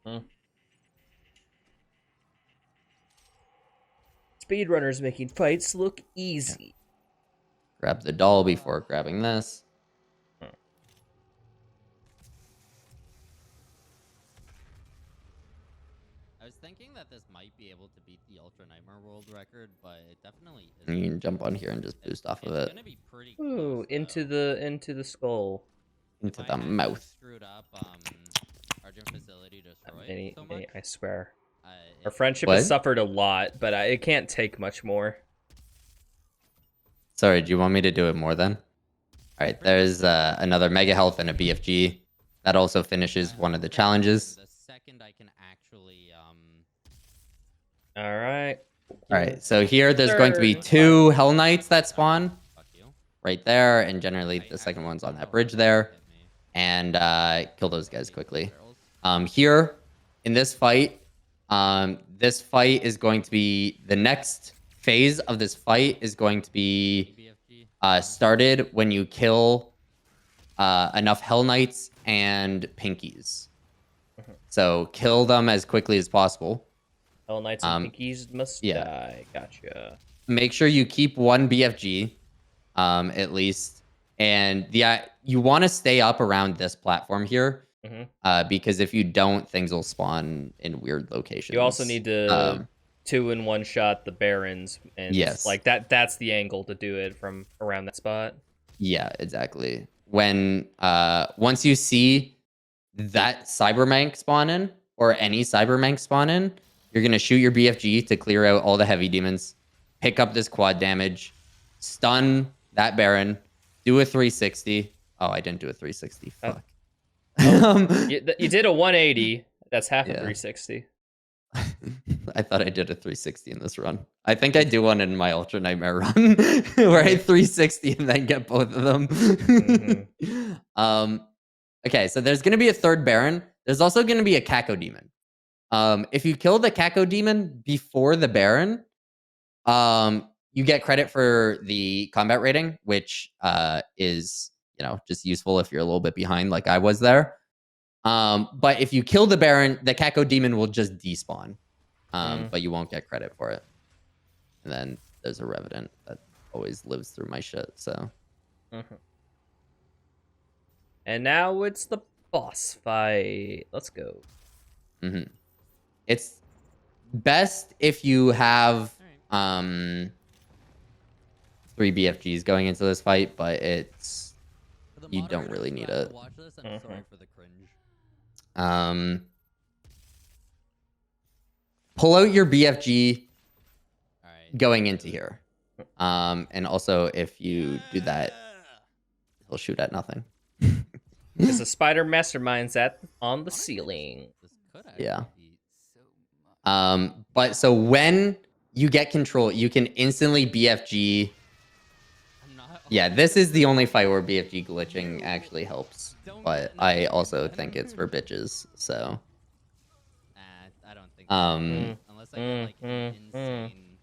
Speedrunners making fights look easy. Grab the doll before grabbing this. I was thinking that this might be able to beat the Ultra Nightmare World record, but it definitely And isn't. you can jump on here and just boost off of It's it gonna be pretty Ooh, close, into though. the skull. into My the hack mouth. screwed up our gym facility destroyed Any, so much. I swear. Our It's- friendship What? has suffered a lot, but it can't take much more. Sorry, do you want me to do it more then? All right, there's another Mega Health and a BFG. That also finishes one of the challenges. The second I can actually All right. All right, so here there's going to be Third. 2 Hell Knights that spawn fuck you. right there, and generally the second Actually one's on don't that know bridge how there. to hit me. And kill those guys quickly. Barrels. Here in this fight is going to be the next phase of this fight is going to be BFG. started when you kill enough Hell Knights and Pinkies. So kill them as quickly as possible. Hell Knights and Pinkies must yeah. die. Gotcha. Make sure you keep 1 BFG, at least. And you want to stay up around this platform here, because if you don't, things will spawn in weird locations. You also need to 2-in-1 shot the Barons, and Yes. like that's the angle to do it from around that spot. Yeah, exactly. When once you see that Cybermank spawn in, or any Cybermank spawn in, you're gonna shoot your BFG to clear out all the heavy demons, pick up this quad damage, stun that Baron, do a 360. Oh, I didn't do a 360. Fuck. You did a 180. That's half a Yeah. 360. I thought I did a 360 in this run. I think I do one in my Ultra Nightmare run where I 360 and then get both of them. Okay, so there's going to be a 3rd Baron. There's also going to be a Caco Demon. If you kill the Caco Demon before the Baron, you get credit for the combat rating, which is, just useful if you're a little bit behind like I was there. But if you kill the Baron, the Caco Demon will just despawn. But you won't get credit for it. And then there's a Revenant that always lives through my shit, so. And now it's the boss fight. Let's go. It's best if you have 3 BFGs going into this fight, but it's you don't really need it. Watch this, I'm sorry for the cringe. Pull out your BFG Alright. going into here. And also if you do that, he'll shoot at nothing. There's a spider masterminds on the ceiling. This could actually Yeah. be so much. But so when you get control, you can instantly BFG. I'm not Yeah, this is the only fight where BFG glitching actually helps. But I also think it's for bitches, so. I don't think unless I get like insane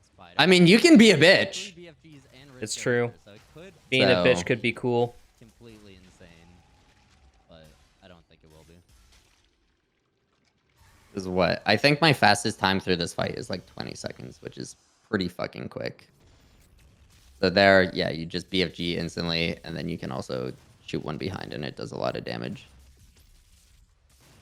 spider. I mean, you can be a bitch. 3 BFGs and It's Risk true. Everywhere, so it could Being a bitch So- could be cool. completely insane, but I don't think it will be. Is what I think my fastest time through this fight is like 20 seconds, which is pretty fucking quick. So there, yeah, you just BFG instantly, and then you can also shoot one behind, and it does a lot of damage.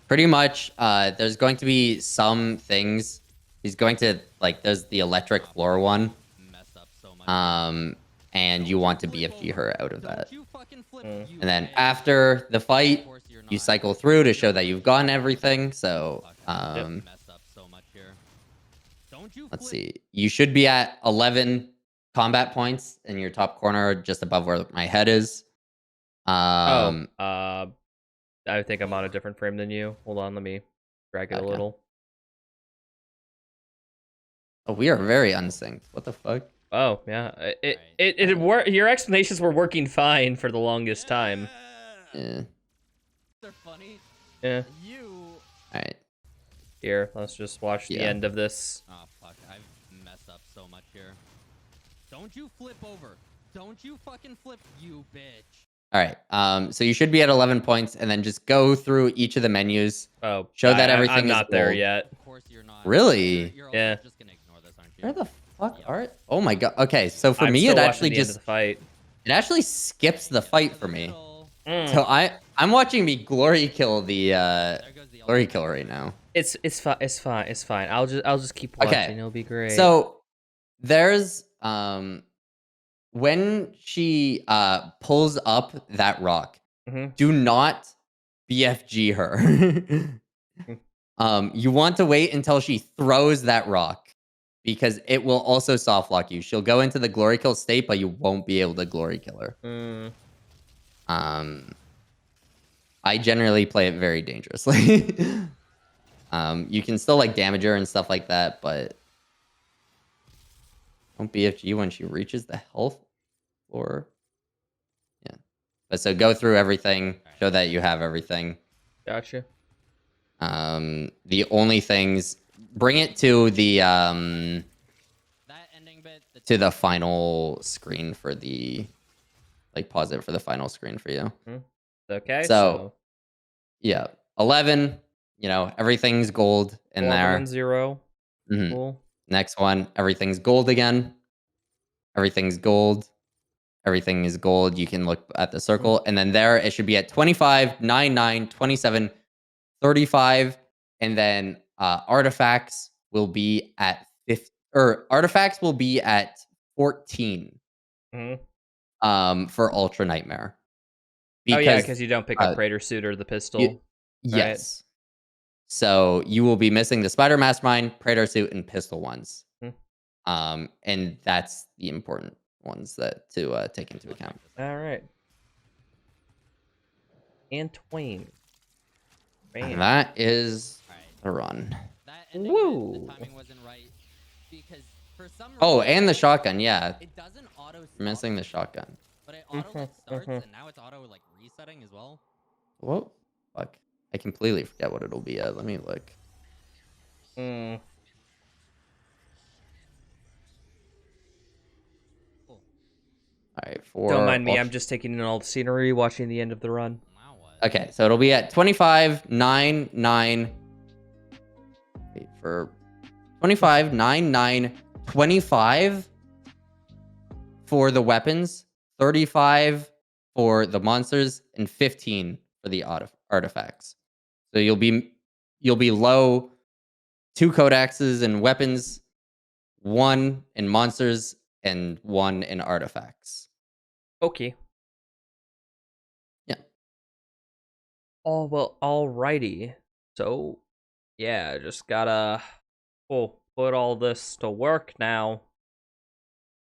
Pretty much, there's going to be some things. He's going to, like, there's the electric floor one, Mess up so much. and you want to BFG her out of that. Don't you fucking flip, you And then man. after the fight, Of course you're you not. cycle through to show that you've gotten everything. So, Fucking mess up so much here. Don't you let's flip- see. You should be at 11 combat points in your top corner, just above where my head is. I think I'm on a different frame than you. Hold on, let me drag it a Okay. little. Oh, we are very unsynced. What the fuck? Oh, yeah. Your explanations were working fine for the longest time. Yeah. They're funny. Yeah. You. All right. Here, let's just watch the end of this. Oh fuck! I've messed up so much here. Don't you flip over? Don't you fucking flip, you bitch! All right. So you should be at 11 points, and then just go through each of the menus. Oh, Show that everything I'm is not there gold. yet. Of course you're not. Really? You're Yeah. just gonna ignore this, aren't you? Where the fuck are? Oh my god. Okay, so for I'm me, still it watching actually the end of just the fight. it actually skips the fight for me. Mm. So I'm watching me glory kill the There goes the glory ultimate. kill right now. It's fine. It's fine. It's fine. I'll just keep watching. Okay. It'll be great. So there's when she pulls up that rock, Mhm. do not BFG her. You want to wait until she throws that rock because it will also soft lock you. She'll go into the glory kill state, but you won't be able to glory kill her. Mm. I generally play it very dangerously. You can still like damage her and stuff like that, but don't BFG when she reaches the health floor. Yeah. But so go through everything, show that you have everything. Gotcha. The only things, bring it to the That ending bit. to the final screen for the, like, pause it for the final screen for you. Okay. So yeah, 11. You know, everything's gold in 11 there. and 0. Mhm. Cool. Next one, everything's gold again. Everything's gold. Everything is gold. You can look at the circle, and then there it should be at 25, 9, 9, 27, 35, and then artifacts will be at 50, or artifacts will be at 14. Mhm. For Ultra Nightmare. Oh yeah, because you don't pick up Praetor Suit or the pistol. Yes. So you will be missing the Spider Mastermind, Praetor Suit, and pistol ones. And that's the important ones that to take into account. All right. And Twain. And Bam. that is a run. That ending Woo. bit, the timing wasn't right because for some reason. Oh, and the shotgun, yeah. It doesn't auto. You're missing the shotgun. But it auto like starts, and now it's auto like resetting as well. Whoa. Fuck. I completely forget what it'll be at. Let me look. Mm. Cool. Alright, for Don't mind me. I'm just taking in all the scenery, watching the end of the run. Now what? Okay, so it'll be at 25, 9, 9. Wait, for 25, 9, 9, 25 for the weapons, 35 for the monsters, and 15 for the artifacts. So you'll be low 2 codexes and weapons, 1 in monsters, and 1 in artifacts. Okay. Yeah. Oh well. Alrighty. So, yeah, just gotta put all this to work now.